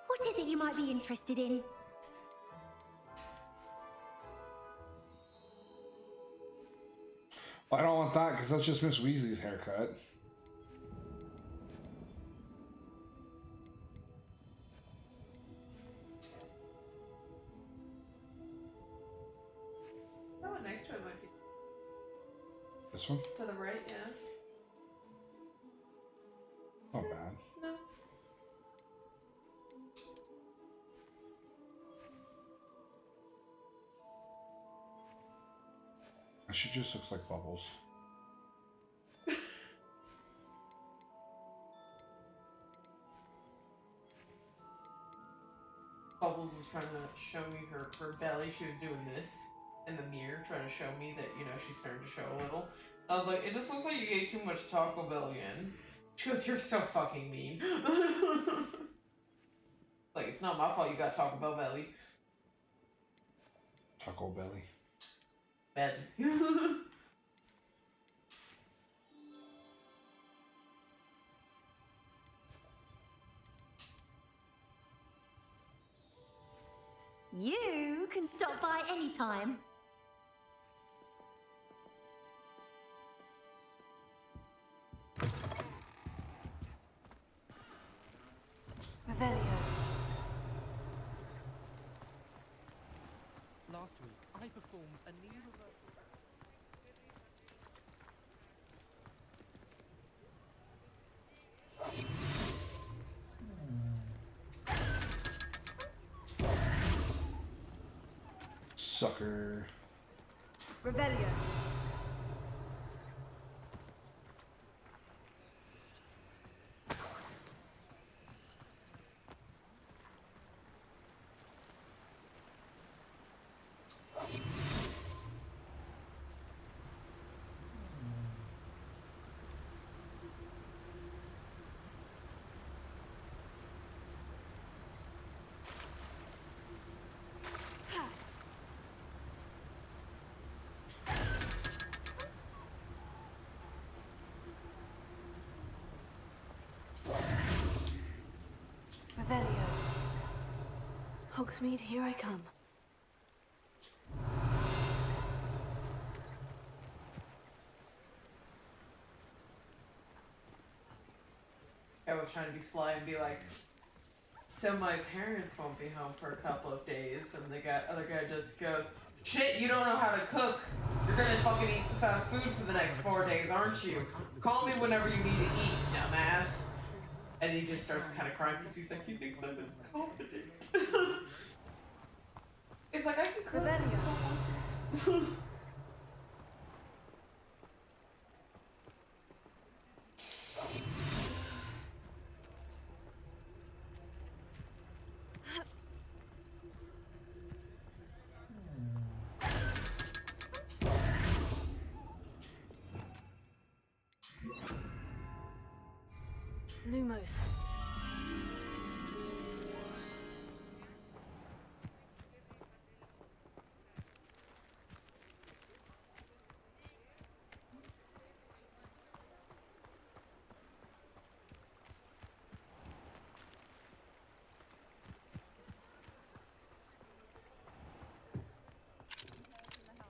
What is it you might be interested in? I don't want that because that's just Miss Weasley's haircut. That one next to it might be. This one? To the right, yeah. Not bad. No. She just looks like Bubbles. Bubbles was trying to show me her belly. She was doing this in the mirror, trying to show me that, she's starting to show a little. I was like, it just looks like you ate too much Taco Bell again. She goes, you're so fucking mean. Like, it's not my fault you got Taco Bell belly. Taco Belly. Belly. You can stop by anytime. Revelio. Last week, I performed a new reversal. Sucker. Revelio. Revelio. Hogsmeade, here I come. I was trying to be sly and be like, so my parents won't be home for a couple of days, and the other guy just goes, shit, you don't know how to cook. You're gonna fucking eat fast food for the next 4 days, aren't you? Call me whenever you need to eat, dumbass. And he just starts kind of crying because he's like, he thinks I'm incompetent. It's like, I can cook. Revelio. Lumos.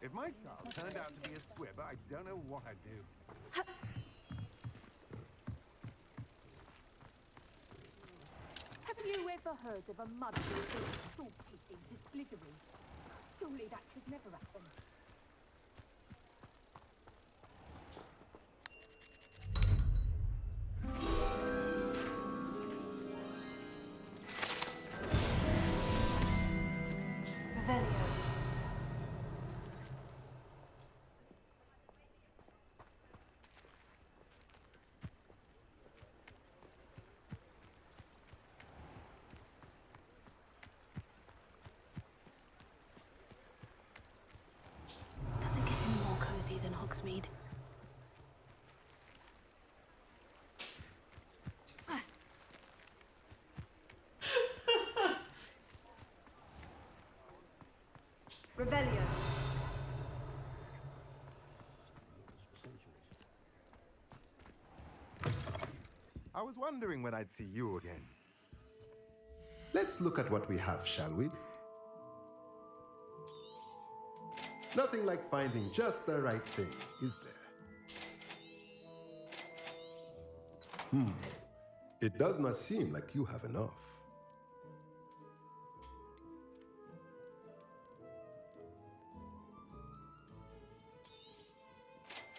If my child turned out to be a squib, I don't know what I'd do. Have you ever heard of a mud being salty into Slytherin? Surely that could never happen. Revelio. Hogsmeade. Revelio. I was wondering when I'd see you again. Let's look at what we have, shall we? Nothing like finding just the right thing, is there? It does not seem like you have enough.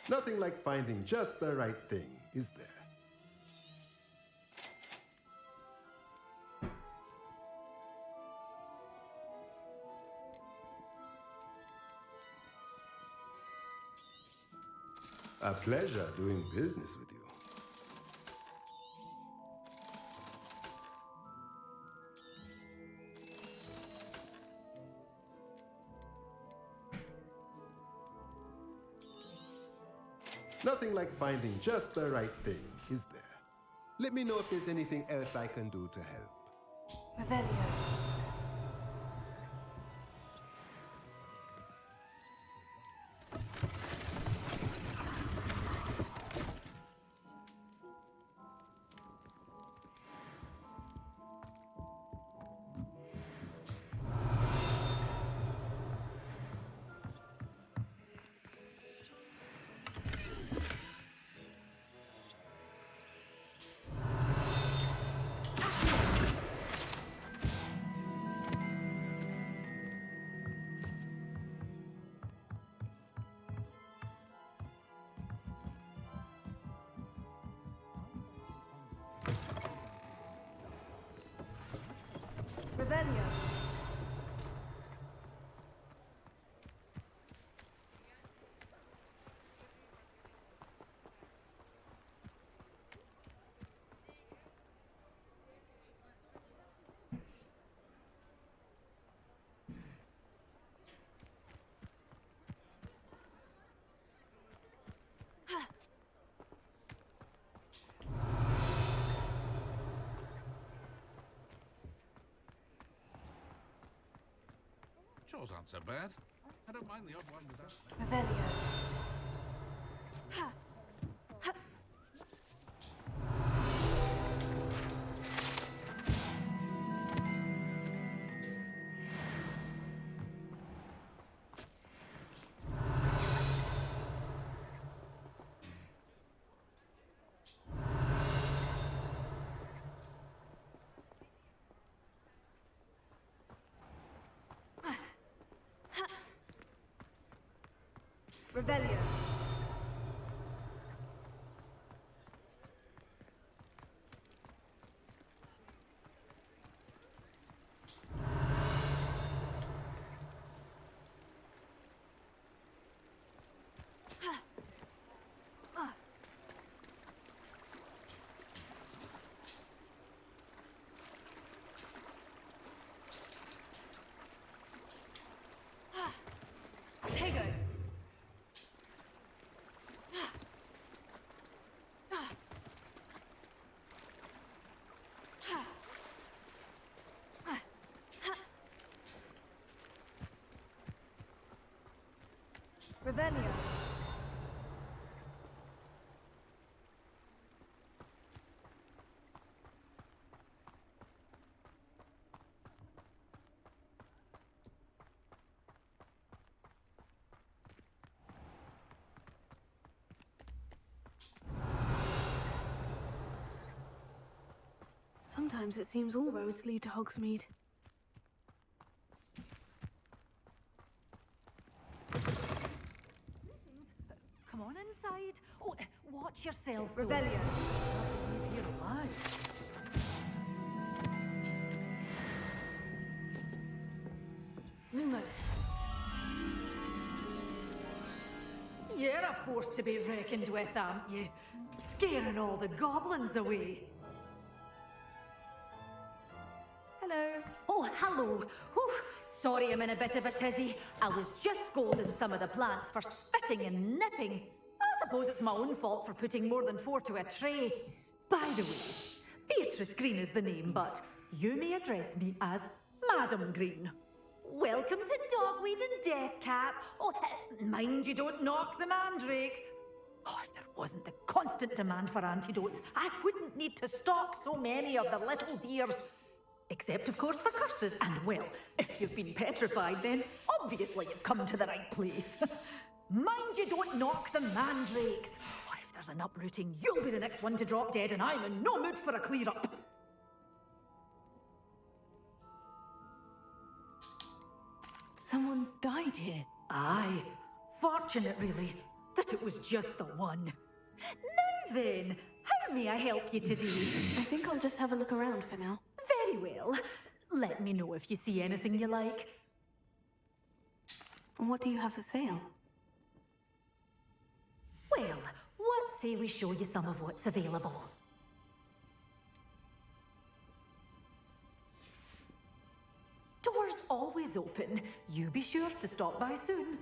Nothing like finding just the right thing, is there? A pleasure doing business with you. Nothing like finding just the right thing, is there? Let me know if there's anything else I can do to help. Revelio. Revelio. Chores aren't so bad. I don't mind the odd one without. Revelio. Revelio. Tego. Revelio. Sometimes it seems all roads lead to Hogsmeade. Come on inside. Oh, watch yourself. though. Revelio. Can't believe you're alive. Lumos. You're a force to be reckoned with, aren't you? Scaring all the goblins away. Hello. Oh, hello. Whew. Sorry I'm in a bit of a tizzy. I was just scolding some of the plants for spitting and nipping. I suppose it's my own fault for putting more than 4 to a tray. By the way, Beatrice Green is the name, but you may address me as Madam Green. Welcome to Dogweed and Deathcap. Oh, mind you don't knock the mandrakes. Oh, if there wasn't the constant demand for antidotes, I wouldn't need to stock so many of the little dears. Except, of course, for curses. And, well, if you've been petrified, then obviously you've come to the right place. Mind you don't knock the mandrakes. Oh, if there's an uprooting, you'll be the next one to drop dead, and I'm in no mood for a clear-up. Someone died here. Aye. Fortunate, really, that it was just the one. Now then, how may I help you today? I think I'll just have a look around for now. Very well. Let me know if you see anything you like. What do you have for sale? Well, what say we show you some of what's available? Doors always open. You be sure to stop by soon.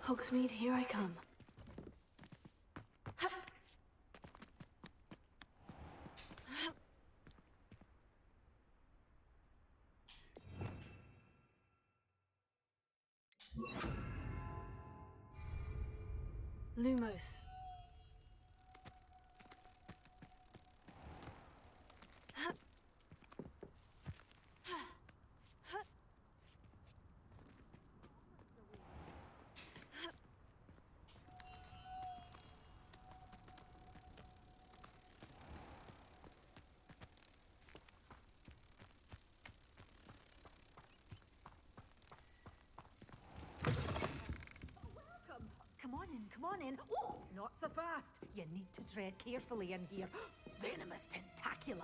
Hogsmeade, here I come. Lumos. Come on in. Oh, not so fast. You need to tread carefully in here. Venomous tentacula.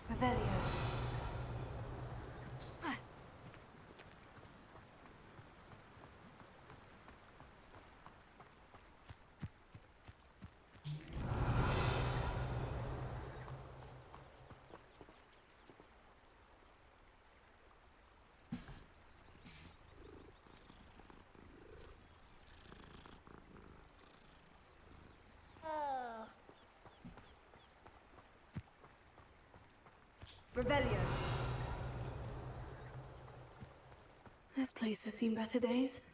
Revelio. Revelio. This place has seen better days.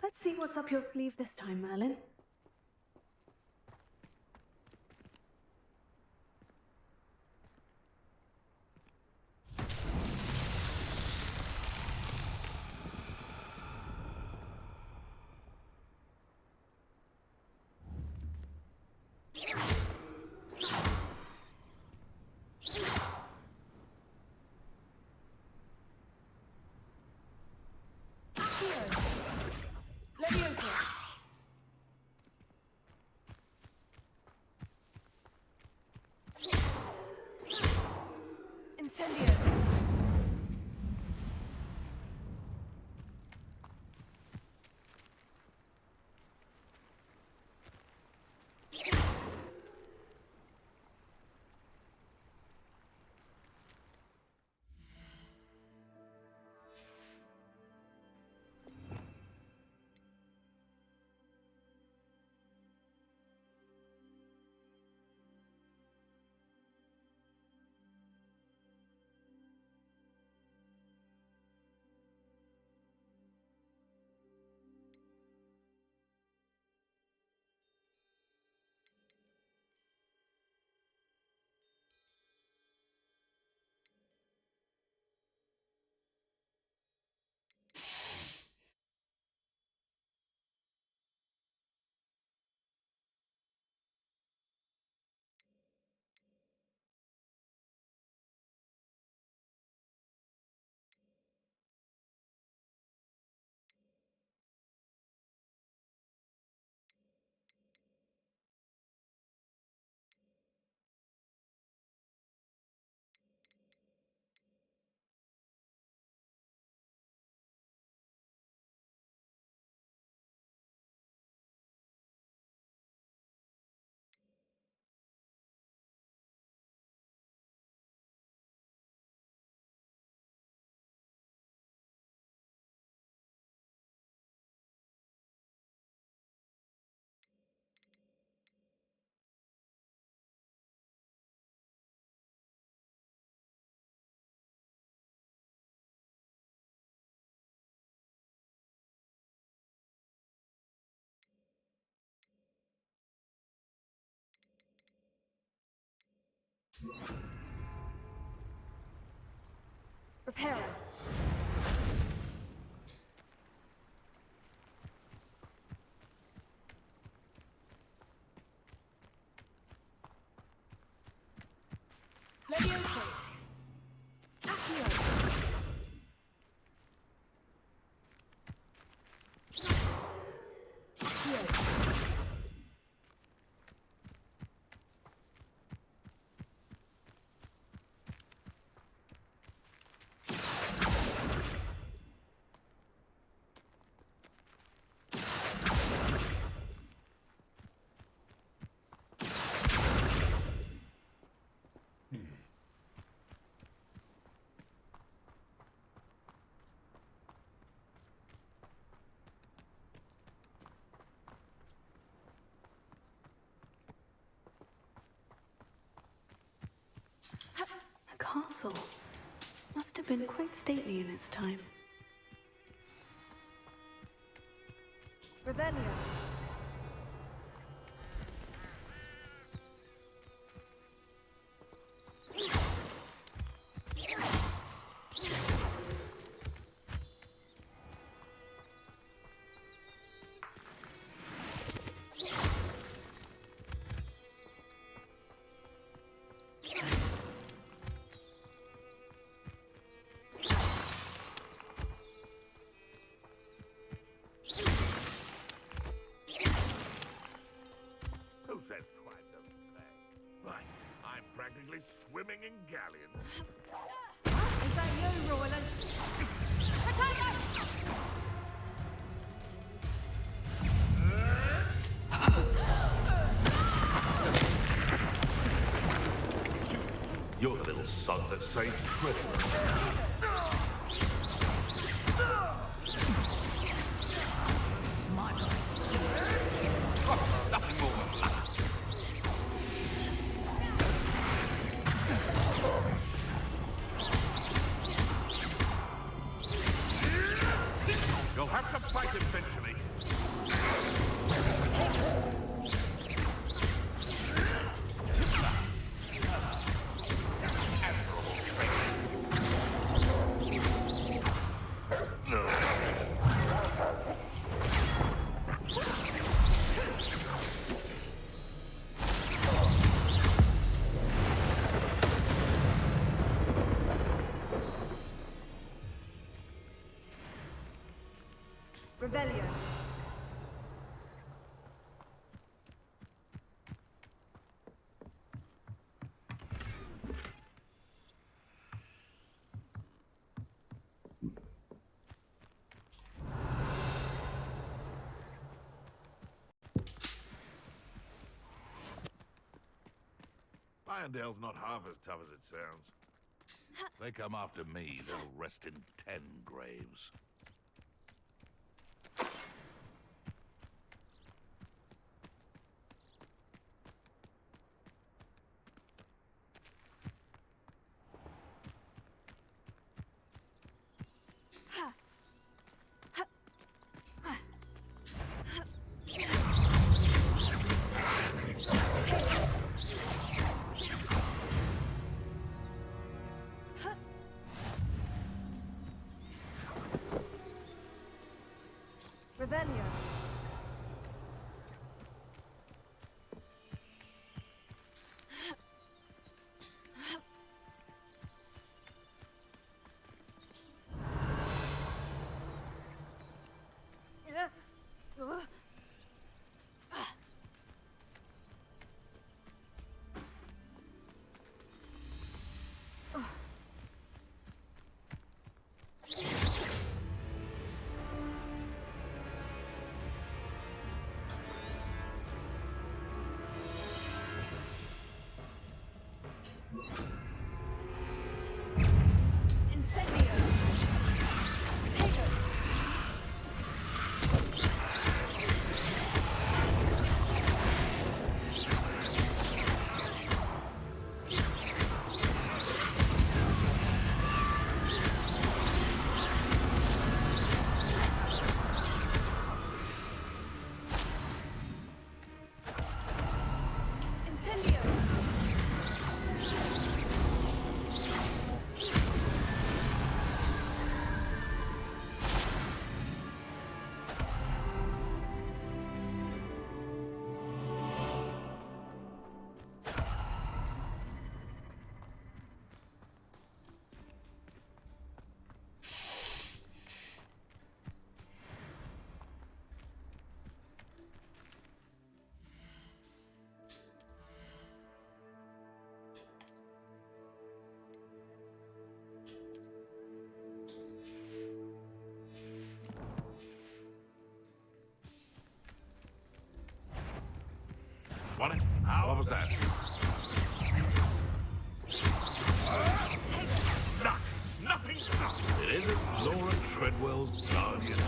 Let's see what's up your sleeve this time, Merlin. Incendio. Repairing. Levioso. Accio. Accio. A castle. Must have been quite stately in its time. Revelio. Who says crime doesn't pay? Right, I'm practically swimming in galleons. Is that you, Roland? Attack us! the sun that saved Treadwell. Nothing more than that. You'll have to fight eventually. Revelio. Irondale's not half as tough as it sounds. They come after me, they'll rest in 10 graves. Revelio. What? What was that? Nothing! It isn't Laura Treadwell's guardian.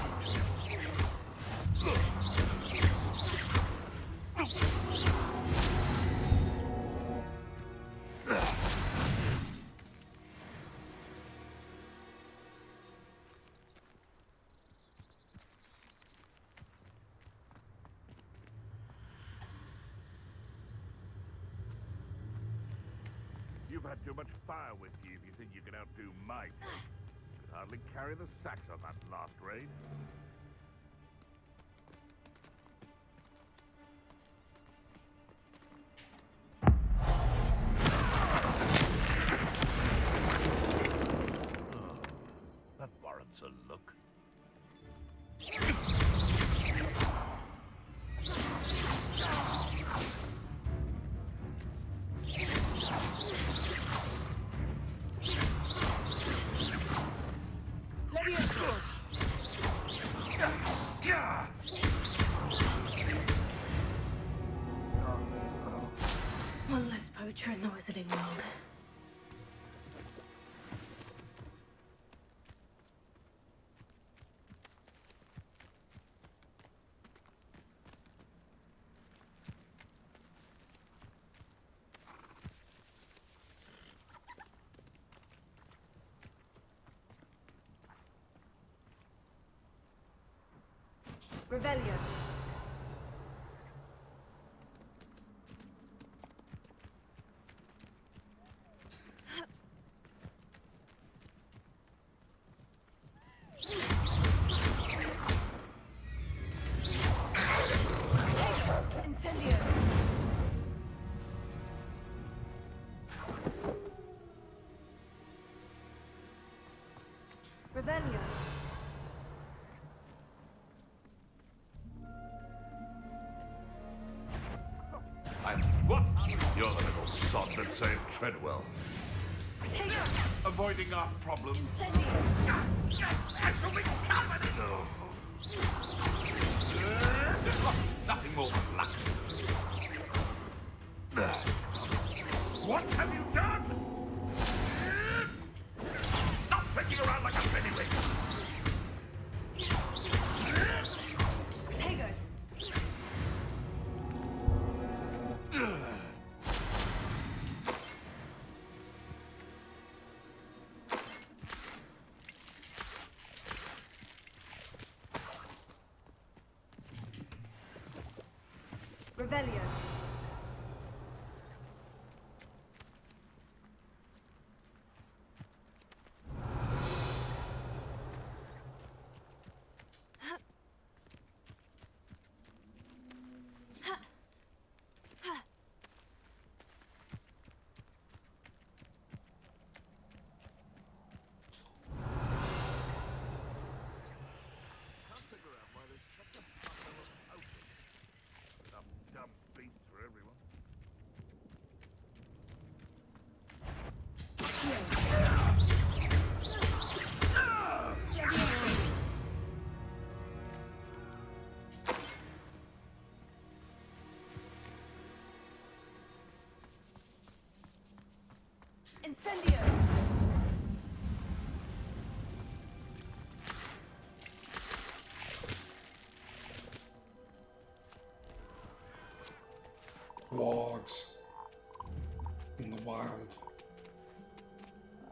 You've had too much fire with you if you think you can outdo my tank. Could hardly carry the sacks on that last raid. Oh, that warrants a look. One less poacher in the wizarding world. Revelio. Incendio. Revelio. And what? You're the little sod that saved Treadwell. Avoiding our problems. I shall be covered in nothing more than luck. What have you done? Stop flicking around like a pennywig. Protego. Revelio. Dumb beats for everyone. Incendio. Logs in the wild.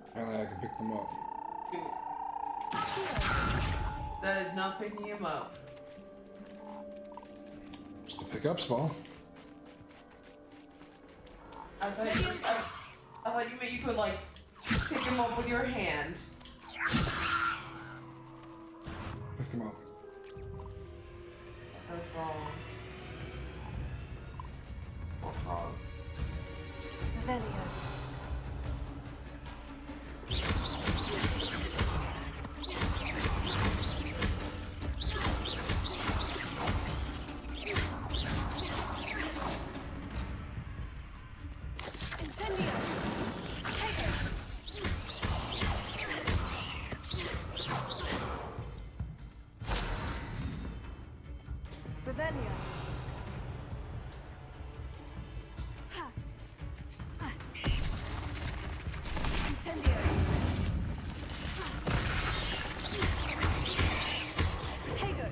Apparently I can pick them up. That is not picking him up. Just a pickup spell. I thought you meant you could like pick him up with your hand. Pick them up. That was wrong. More frogs. Revelio. Incendio. Revelio. Incendio. Protego.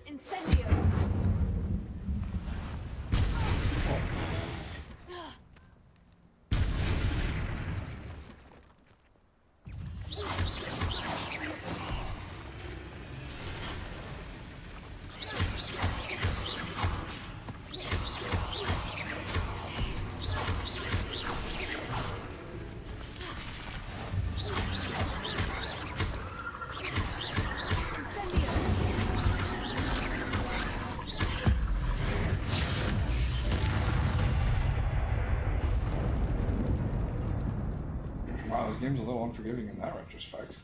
Incendio. Wow, this game's a little unforgiving in that retrospect.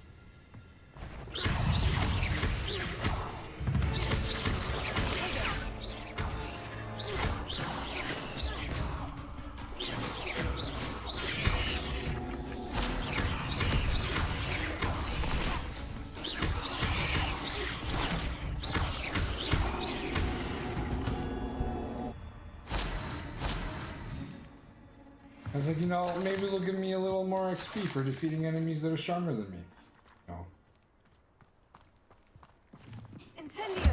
I was like, you know, maybe they'll give me a little more XP for defeating enemies that are stronger than me. No. Incendio!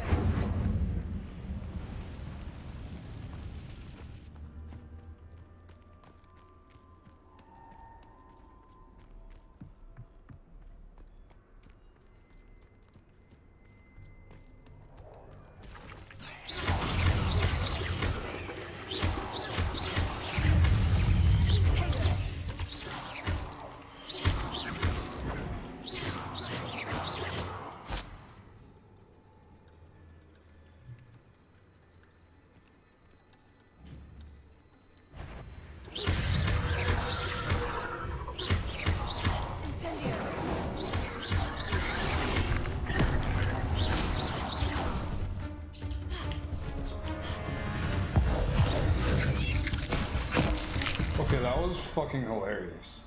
Okay, that was fucking hilarious.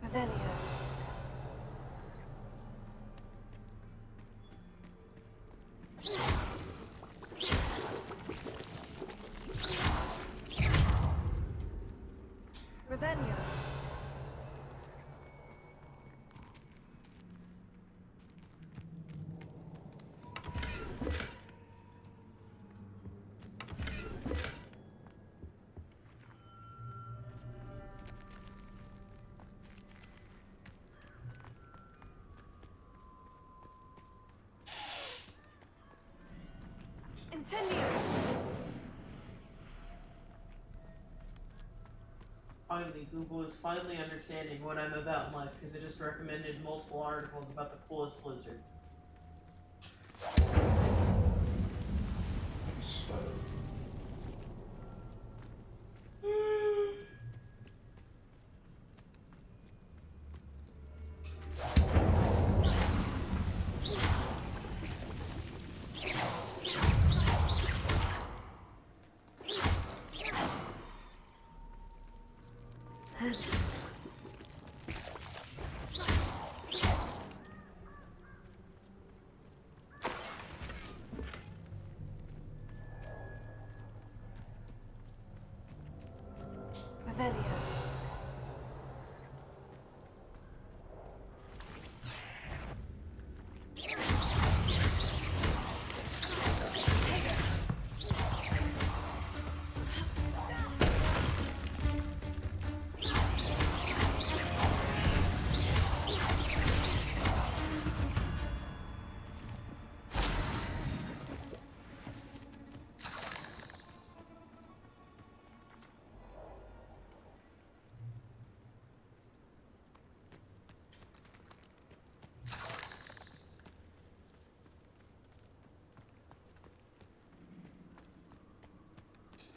Revelio. Revelio. Incendio! Finally, Google is finally understanding what I'm about in life because it just recommended multiple articles about the coolest lizard. Revelio.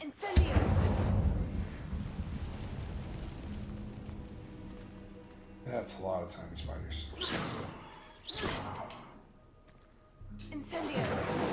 Incendio! That it's a lot of tiny spiders. Incendio.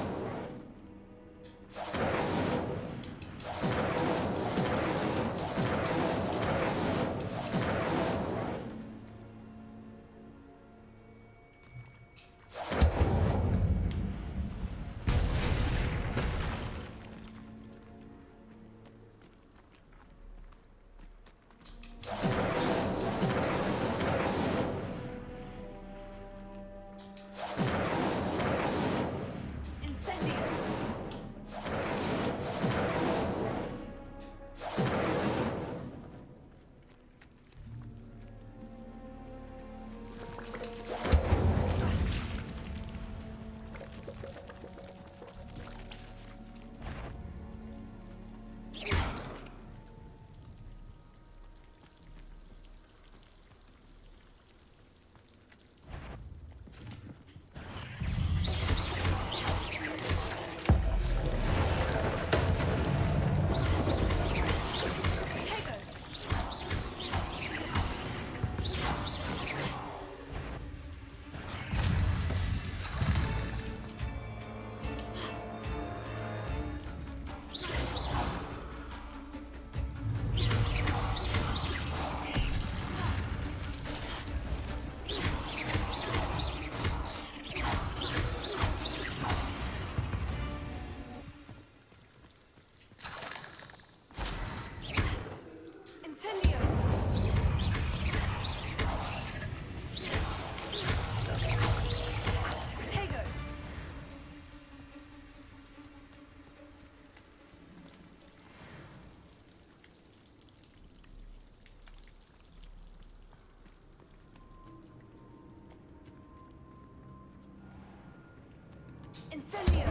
Incendio!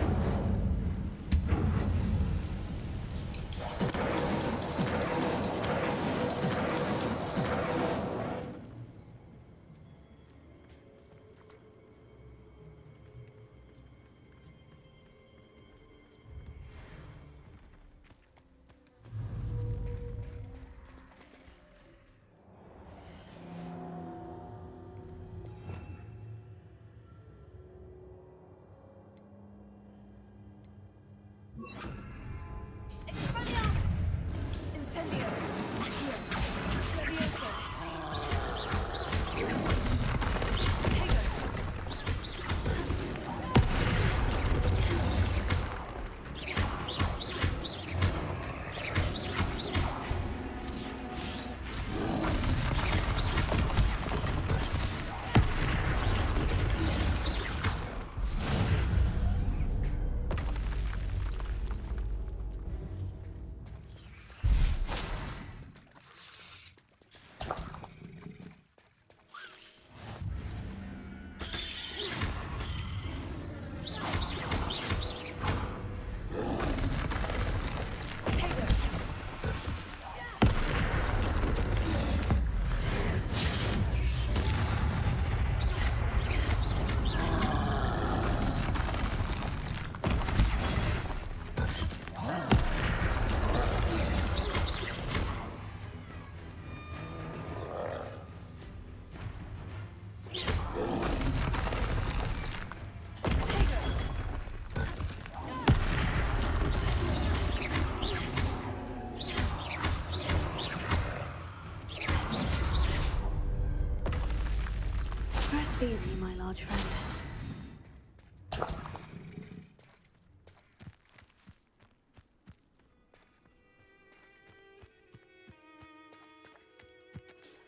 Incendio! Here. Levioso! Rest easy, my large friend.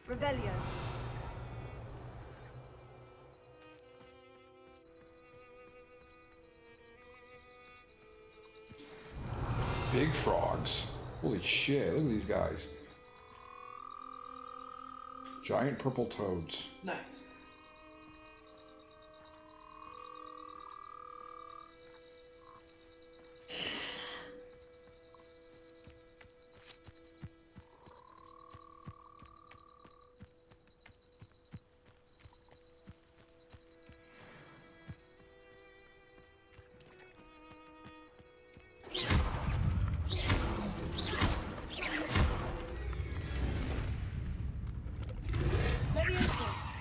Revelio. Big frogs. Holy shit, look at these guys. Giant purple toads. Nice. Levioso!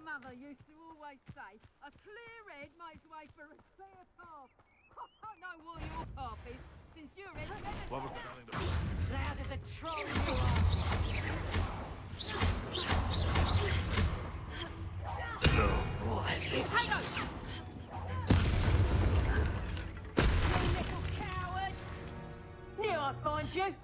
mother used to always say, a clear head makes way for a clear path. I don't know what your path is, since your head's never... What was telling the... Loud as a troll you are. No, boy. Hey, go! You little coward! Knew I'd find you.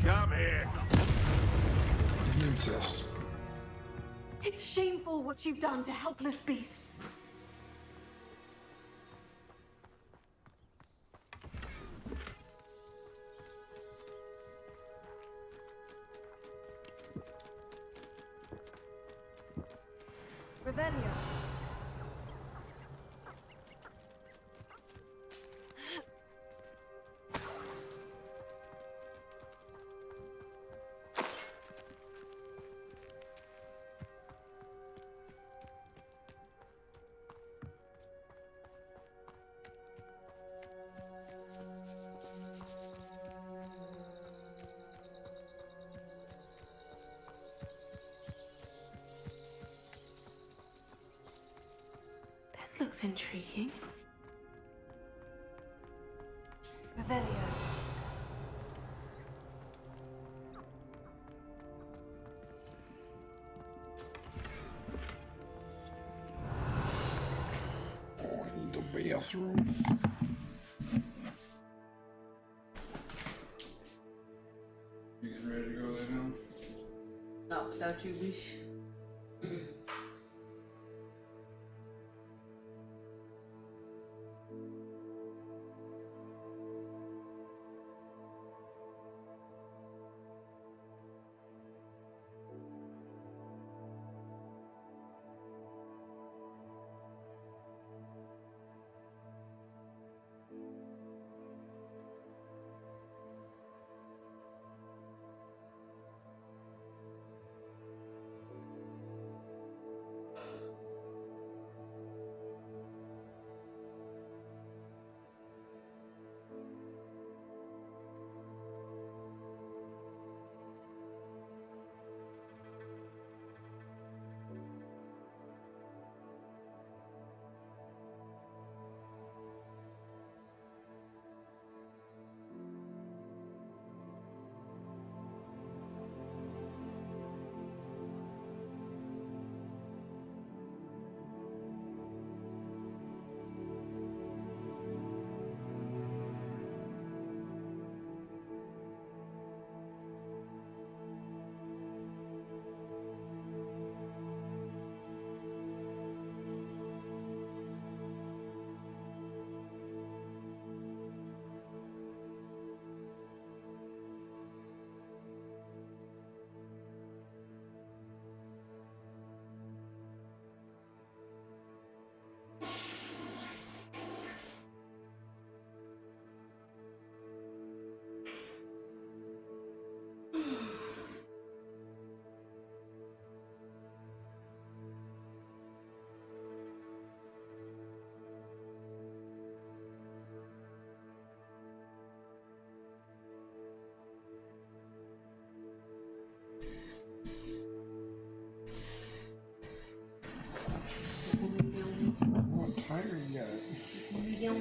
Come here! You insist. It's shameful what you've done to helpless beasts. Revelio. This looks intriguing. Revelio. Oh, I need the bathroom. You getting ready to go lay down? Not without you, wish. I'm not tired yet. No.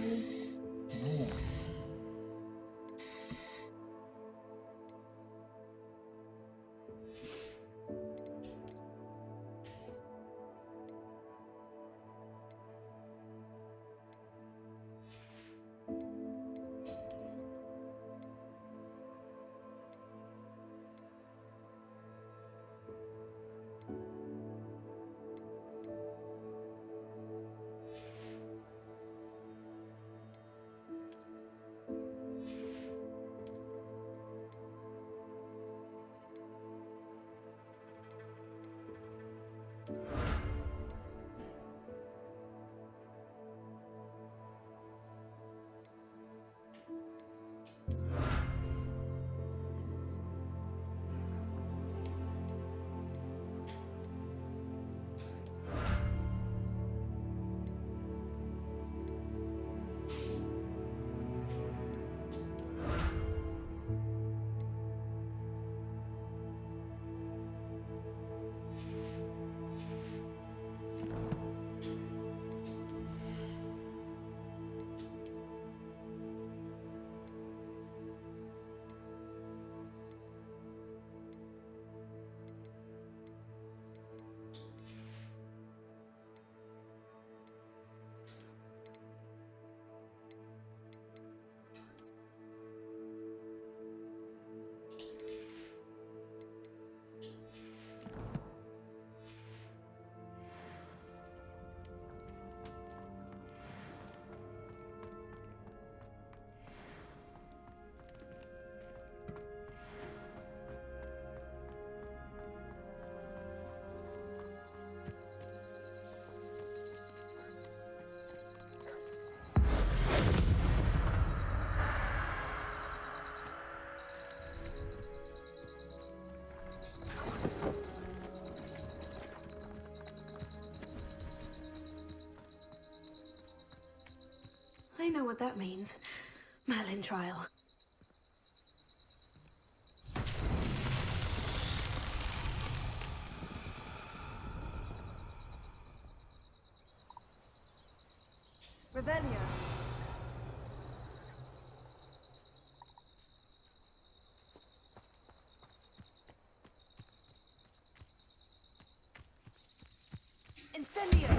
know what that means. Merlin trial. Revelio. Incendio.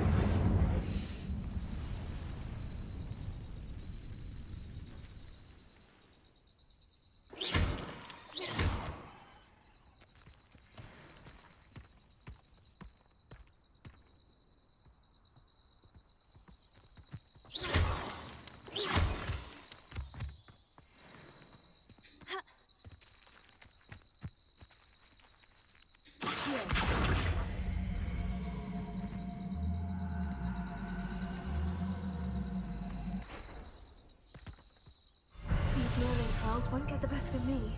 These Merlin trials won't get the best of me.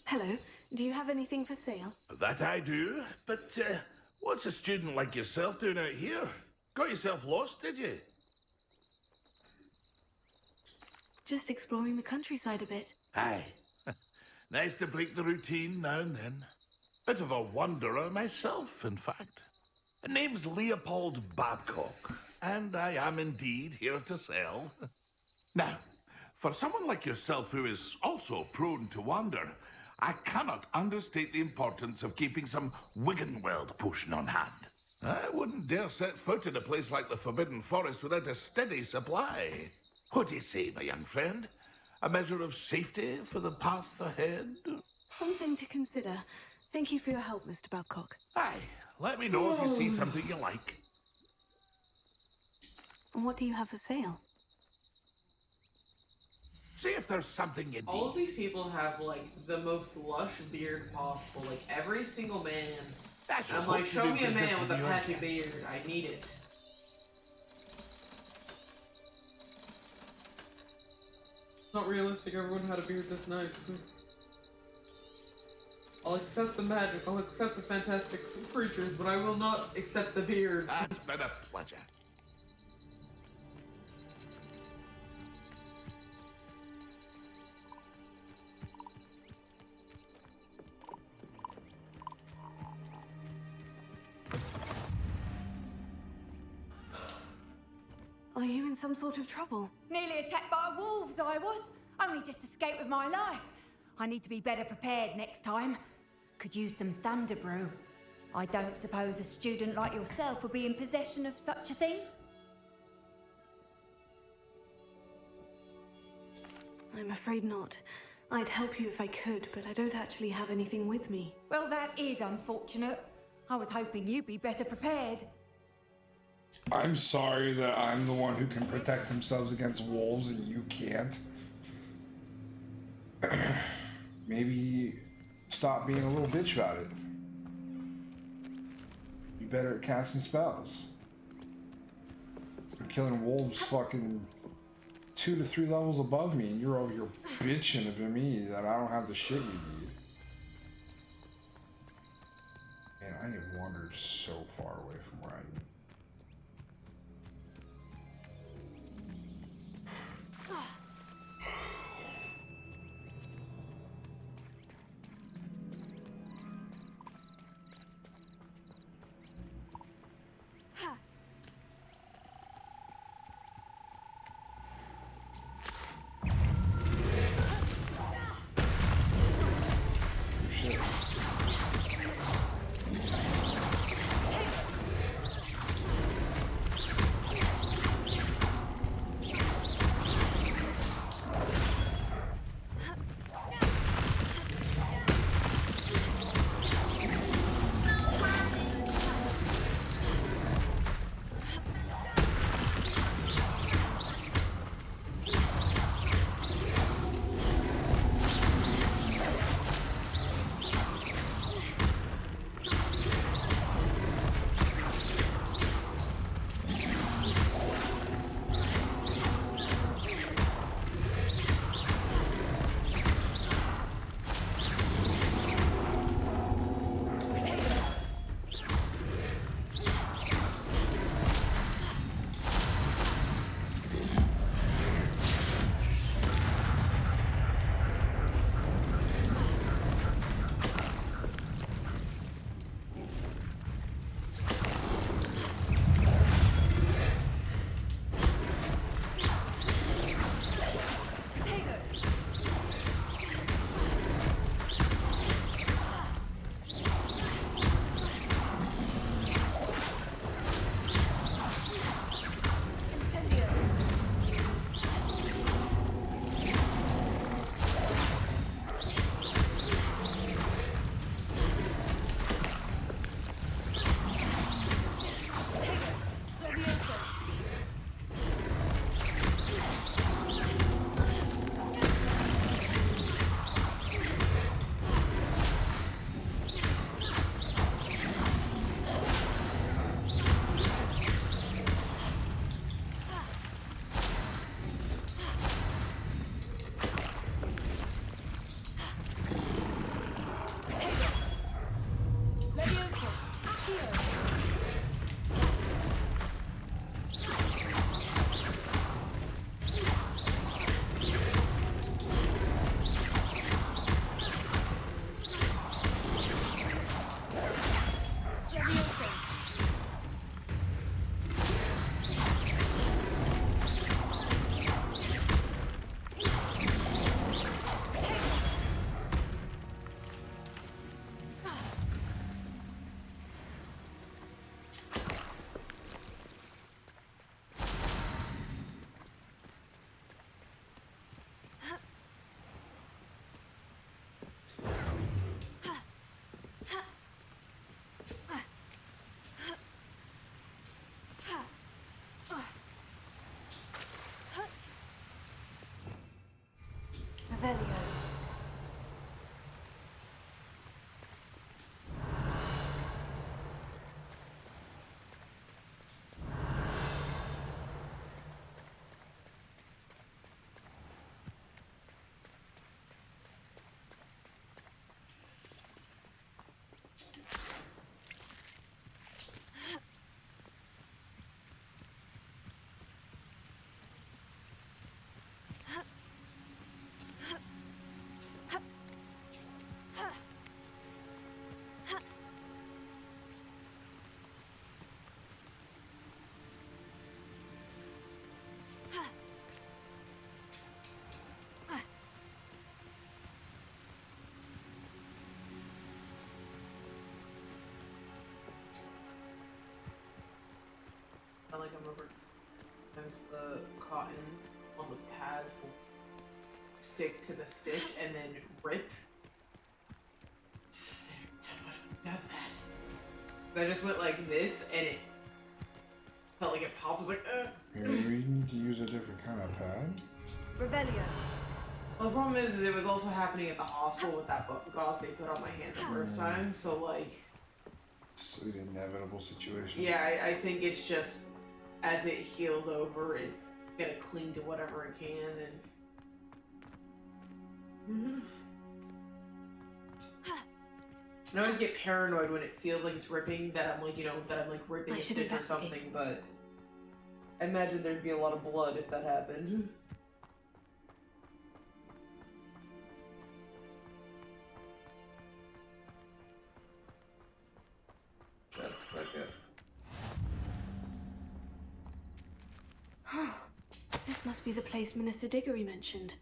Hello. Do you have anything for sale? That I do, but what's a student like yourself doing out here? Got yourself lost, did you? Just exploring the countryside a bit. Aye. Nice to break the routine now and then. Bit of a wanderer myself, in fact. Name's Leopold Babcock, and I am indeed here to sell. Now, for someone like yourself who is also prone to wander, I cannot understate the importance of keeping some Wiggenweld potion on hand. I wouldn't dare set foot in a place like the Forbidden Forest without a steady supply. What do you say, my young friend? A measure of safety for the path ahead? Something to consider. Thank you for your help, Mr. Babcock. Aye, let me know if you see something you like. What do you have for sale? See if there's something you need. All of these people have like the most lush beard possible. Like every single man. I'm like, show me a man with a patchy beard. I need it. It's not realistic. Everyone had a beard this nice. I'll accept the magic. I'll accept the fantastic creatures, but I will not accept the beard. It's been a pleasure. Are you in some sort of trouble? Nearly attacked by wolves, I was. Only just escaped with my life. I need to be better prepared next time. Could use some thunder brew. I don't suppose a student like yourself would be in possession of such a thing? I'm afraid not. I'd help you if I could, but I don't actually have anything with me. Well, that is unfortunate. I was hoping you'd be better prepared. I'm sorry that I'm the one who can protect themselves against wolves and you can't. Maybe stop being a little bitch about it. Be better at casting spells. I'm killing wolves fucking 2 to 3 levels above me, and you're over here bitching at me that I don't have the shit you need. Man, I have wandered so far away from where I am. like I'm over. Sometimes the cotton on the pads will stick to the stitch and then rip. Does that? I just went like this and it felt like it popped. I was like, Maybe we need to use a different kind of pad. Revelio. Well, the problem is it was also happening at the hospital with that gauze they put on my hand the first time, so like... It's an inevitable situation. Yeah, I think it's just, as it heals over, it's gonna cling to whatever it can, and... I always get paranoid when it feels like it's ripping, that I'm like, ripping a stitch or something, but... I imagine there'd be a lot of blood if that happened. This must be the place Minister Diggory mentioned.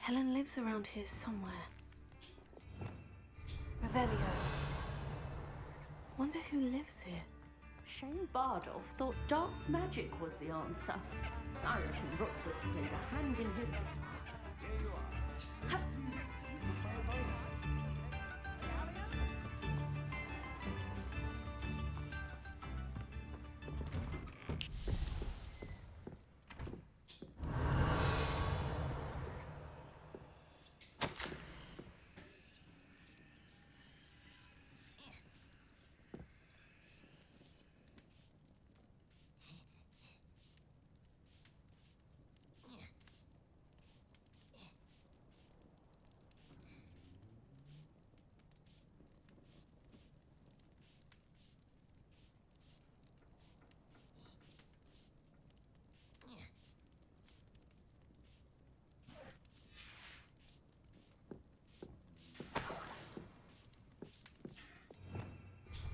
Helen lives around here somewhere. Revelio. Wonder who lives here. Shane Bardolph thought dark magic was the answer. I reckon Rookwood's played a hand in his...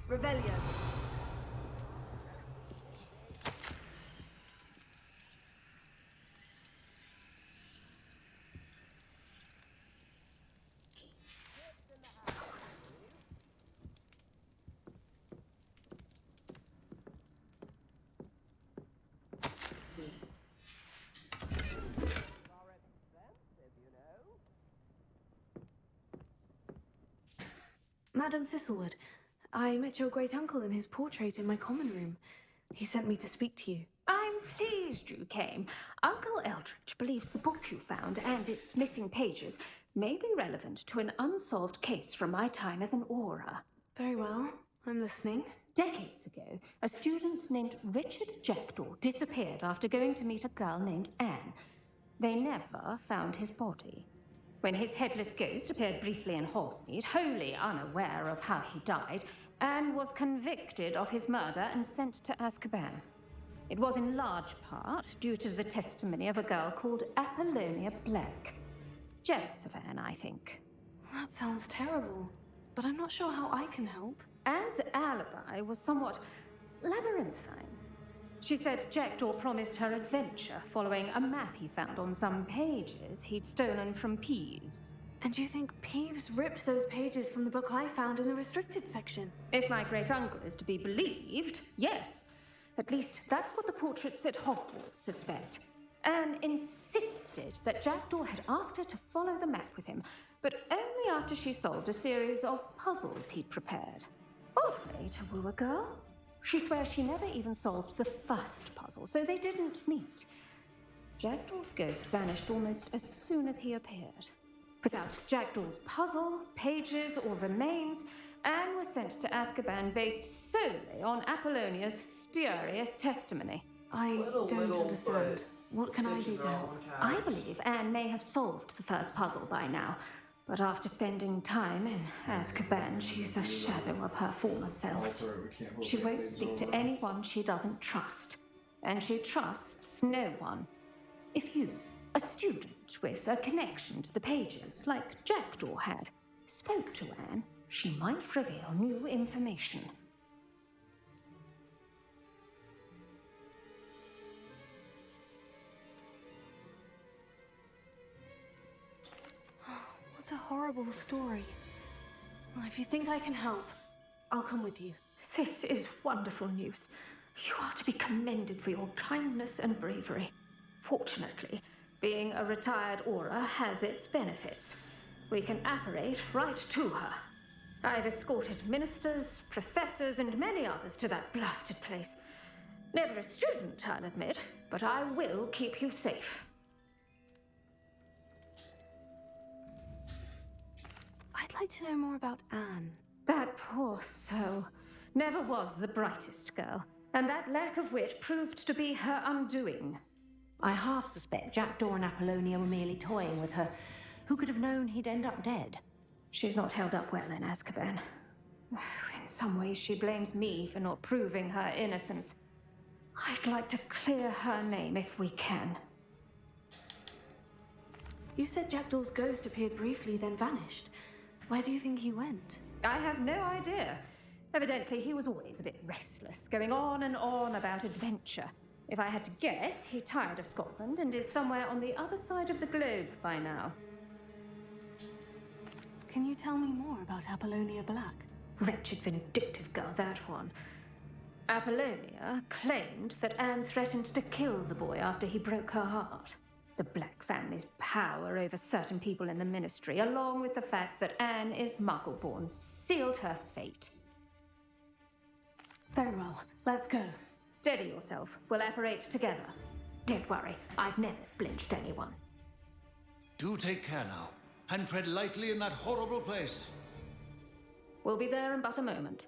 Revelio. Madam Thistlewood, I met your great-uncle in his portrait in my common room. He sent me to speak to you. I'm pleased you came. Uncle Eldridge believes the book you found and its missing pages may be relevant to an unsolved case from my time as an aura. Very well. I'm listening. Decades ago, a student named Richard Jackdaw disappeared after going to meet a girl named Anne. They never found his body. When his headless ghost appeared briefly in Horsemeade, wholly unaware of how he died, Anne was convicted of his murder and sent to Azkaban. It was in large part due to the testimony of a girl called Apollonia Black. Jealous of Anne, I think. That sounds terrible, but I'm not sure how I can help. Anne's alibi was somewhat labyrinthine. She said Jackdaw promised her adventure following a map he found on some pages he'd stolen from Peeves. And you think Peeves ripped those pages from the book I found in the restricted section? If my great-uncle is to be believed, yes. At least that's what the portraits at Hogwarts suspect. Anne insisted that Jackdaw had asked her to follow the map with him, but only after she solved a series of puzzles he'd prepared. Odd way to woo a girl. She swears she never even solved the first puzzle, so they didn't meet. Jackdaw's ghost vanished almost as soon as he appeared. Without Jackdaw's puzzle, pages, or remains, Anne was sent to Azkaban based solely on Apollonia's spurious testimony. I don't understand. What can I do to help? I believe Anne may have solved the first puzzle by now, but after spending time in Azkaban, she's a shadow of her former self. She won't speak to anyone she doesn't trust, and she trusts no one. If you, a student with a connection to the pages, like Jackdaw had, spoke to Anne, she might reveal new information. What a horrible story. Well, if you think I can help, I'll come with you. This is wonderful news. You are to be commended for your kindness and bravery. Fortunately, being a retired Aura has its benefits. We can apparate right to her. I've escorted ministers, professors, and many others to that blasted place. Never a student, I'll admit, but I will keep you safe. I'd like to know more about Anne. That poor soul never was the brightest girl, and that lack of wit proved to be her undoing. I half suspect Jackdaw and Apollonia were merely toying with her. Who could have known he'd end up dead? She's not held up well in Azkaban. In some ways, she blames me for not proving her innocence. I'd like to clear her name if we can. You said Jackdaw's ghost appeared briefly, then vanished. Where do you think he went? I have no idea. Evidently, he was always a bit restless, going on and on about adventure. If I had to guess, he tired of Scotland and is somewhere on the other side of the globe by now. Can you tell me more about Apollonia Black? Wretched, vindictive girl, that one. Apollonia claimed that Anne threatened to kill the boy after he broke her heart. The Black family's power over certain people in the Ministry, along with the fact that Anne is Muggleborn, sealed her fate. Very well. Let's go. Steady yourself. We'll apparate together. Don't worry. I've never splinched anyone. Do take care now, and tread lightly in that horrible place. We'll be there in but a moment.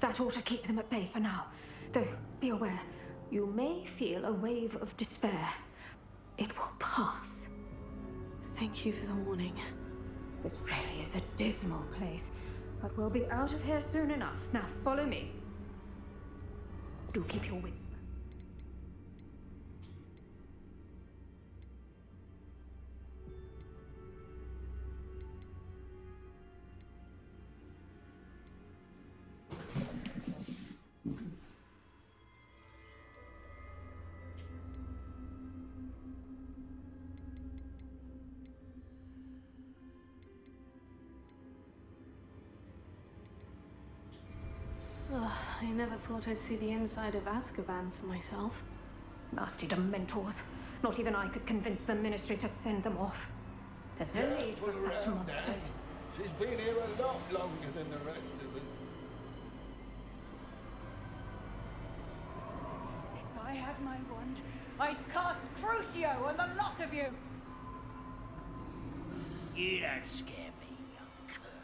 That ought to keep them at bay for now. Though, be aware, you may feel a wave of despair. It will pass. Thank you for the warning. This really is a dismal place, but we'll be out of here soon enough. Now follow me. Do keep your wits. I never thought I'd see the inside of Azkaban for myself. Nasty Dementors. Not even I could convince the Ministry to send them off. There's no need for such monsters. She's been here a lot longer than the rest of us. If I had my wand, I'd cast Crucio on the lot of you! You don't scare me, young cur.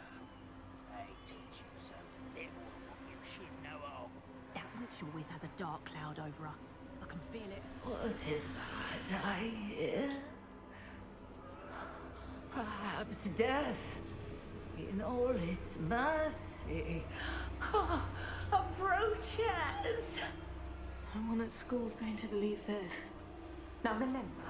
I teach you so little what you should know of. That witch you're with has a dark cloud over her. I can feel it. What is that I hear? Perhaps death, in all its mercy, approaches. No one at school's going to believe this. Now remember,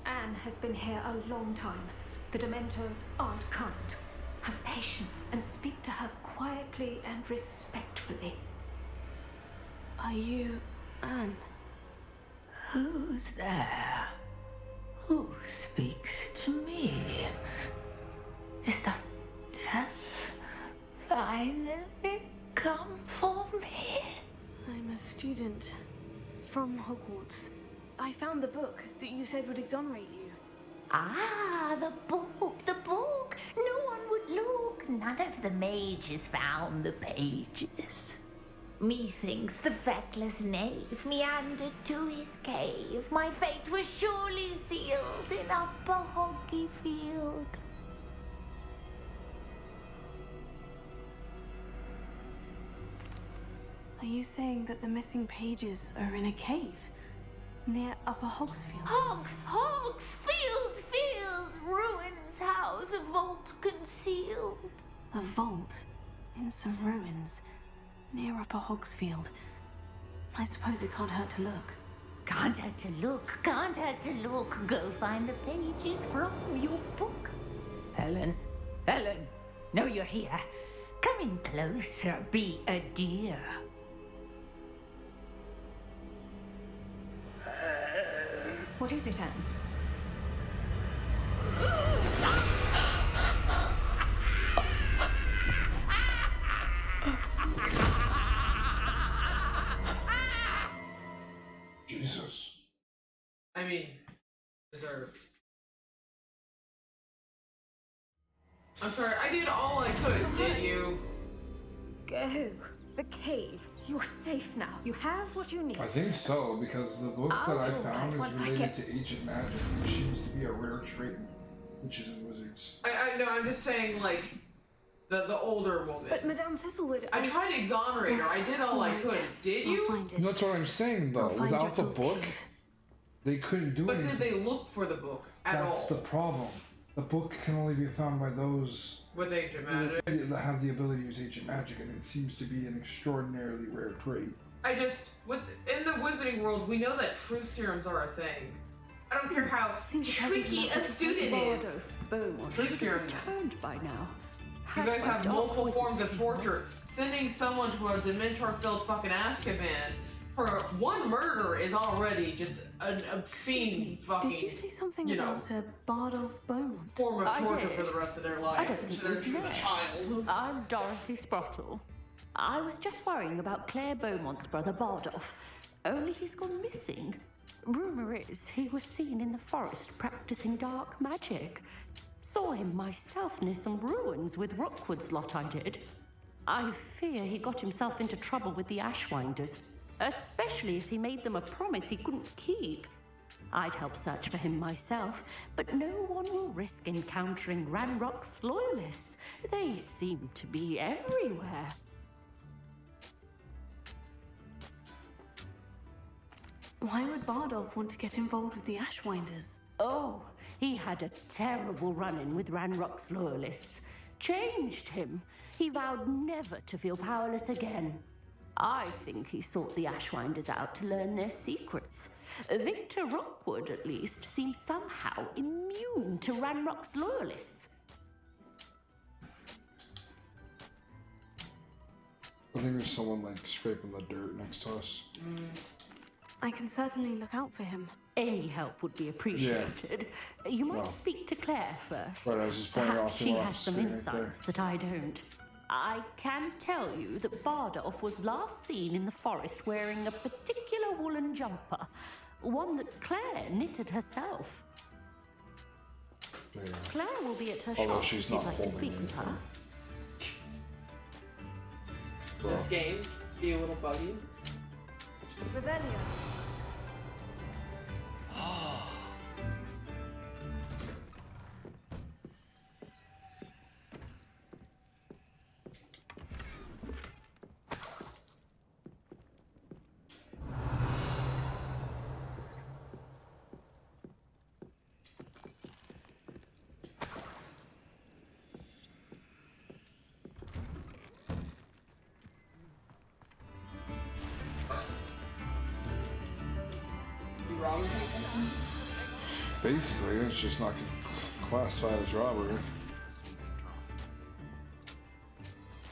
Anne has been here a long time. The Dementors aren't kind. Have patience and speak to her quietly and respectfully. Are you Anne? Who's there? Who speaks to me? Is that death finally come for me? I'm a student from Hogwarts. I found the book that you said would exonerate you. Ah, the book, the book. No one would look. None of the mages found the pages. Methinks the feckless knave meandered to his cave. My fate was surely sealed in Upper Hoggyfield. Are you saying that the missing pages are in a cave? Near Upper Hogsfield. Field, ruins house, a vault concealed. A vault in some ruins near Upper Hogsfield. I suppose it can't hurt to look. Can't hurt to look. Go find the pages from your book. Helen, know you're here. Come in closer, be a dear. What is it, Anne? Jesus. I mean, deserved. I'm sorry, I did all I could, did you? Go. The cave. You're safe now. You have what you need. I think so, because the book that I I'll found once is I related get- to ancient magic, which seems to be a rare trait in witches and wizards. I know, I'm just saying, like, the older woman. But Madame Thistlewood... I tried to exonerate her. I did all I could. Did you? I'll find it. That's what I'm saying, though. I'll find Without the Jekyll's book, cave. they couldn't do But anything. did they look for the book at all? That's the problem. The book can only be found by those With ancient magic? that have the ability to use ancient magic, and it seems to be an extraordinarily rare trait. I just, in the wizarding world, we know that truth serums are a thing. I don't care how tricky a student is. Truth serum. Turned by now. You guys have multiple forms of torture. Sending someone to a Dementor-filled fucking Azkaban for one murder is already just an obscene fucking, Did you say something you know, about a Bardolph Beaumont? form of I torture did. for the rest of their life. I don't think Considering we've she was a met. child. I'm Dorothy Sprottle. I was just worrying about Claire Beaumont's brother Bardolph. Only he's gone missing. Rumour is he was seen in the forest practicing dark magic. Saw him myself near some ruins with Rookwood's lot I did. I fear he got himself into trouble with the Ashwinders, especially if he made them a promise he couldn't keep. I'd help search for him myself, but no one will risk encountering Ranrock's loyalists. They seem to be everywhere. Why would Bardolph want to get involved with the Ashwinders? Oh, he had a terrible run-in with Ranrock's loyalists. Changed him. He vowed never to feel powerless again. I think he sought the Ashwinders out to learn their secrets. Victor Rookwood, at least, seems somehow immune to Ranrock's loyalists. I think there's someone like scraping the dirt next to us. I can certainly look out for him. Any help would be appreciated. You might Well. speak to Claire first. Right, I was just pointing Perhaps off to she what I has was some seeing right there. insights that I don't. I can tell you that Bardolph was last seen in the forest wearing a particular woolen jumper, one that Claire knitted herself. Yeah. Claire will be at her Although shop she's if you'd not like to holding speak with her. anything. This game be a little buggy. Revelio. You robbing people? Basically, it's just not classified as robbery.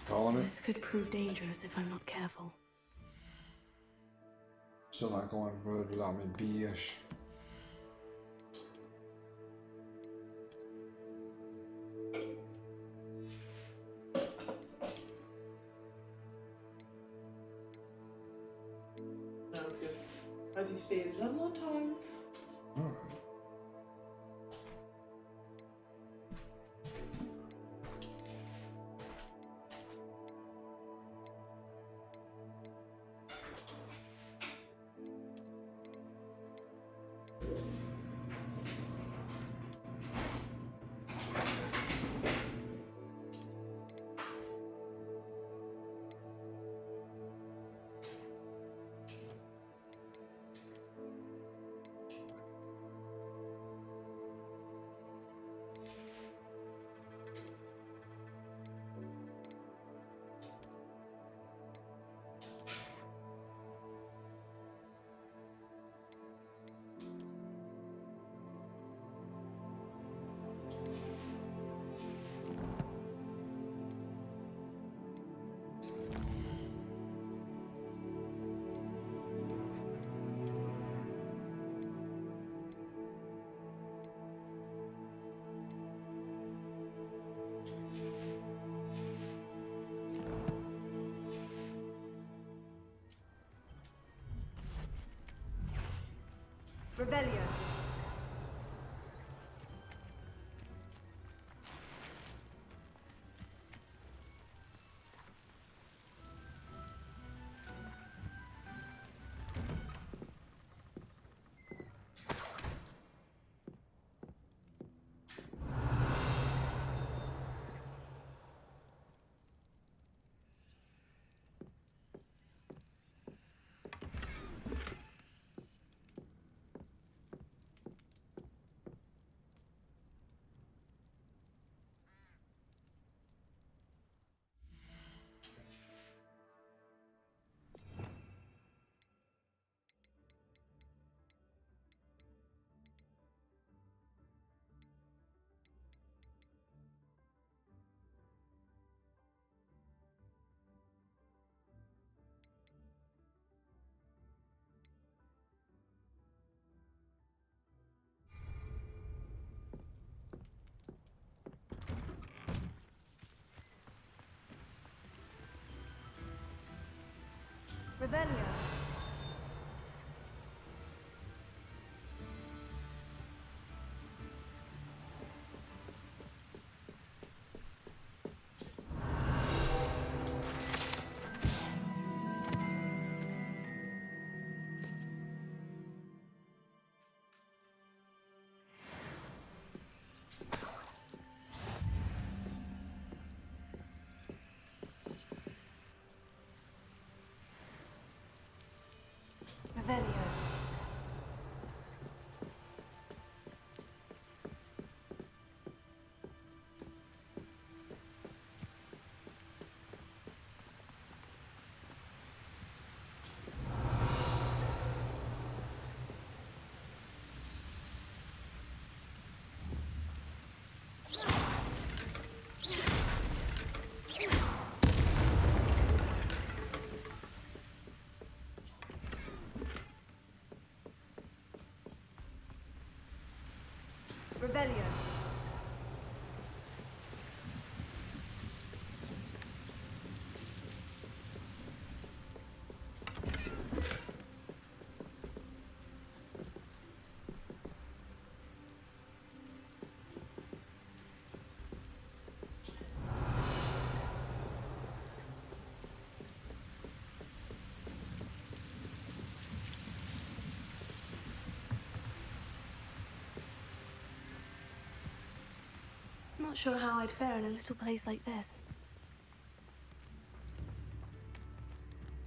Calling it. This could prove dangerous if I'm not careful. Still not going good without me B-ish. No, because, as you stated, I'm on time. Alright. Revelio. Revelio. Revelio. Revelio. I'm not sure how I'd fare in a little place like this.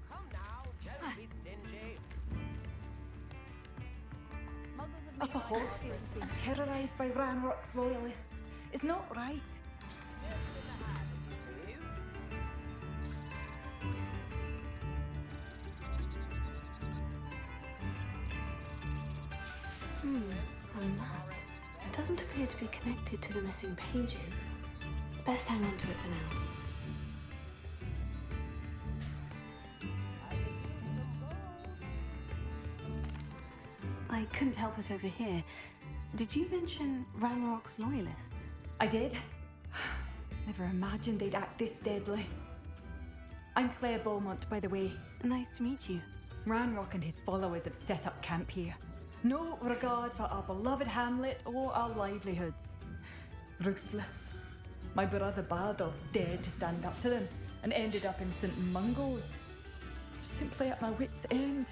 Come now, don't be stingy. Upper Hawksfield's being terrorised by Ranrock's loyalists. It's not right. A map. It doesn't appear to be connected to the missing pages. Best hang on to it for now. I couldn't help it over here. Did you mention Ranrock's loyalists? I did. Never imagined they'd act this deadly. I'm Claire Beaumont, by the way. Nice to meet you. Ranrock and his followers have set up camp here. No regard for our beloved hamlet or our livelihoods. Ruthless. My brother Bardolph dared to stand up to them and ended up in St. Mungo's. Simply at my wit's end.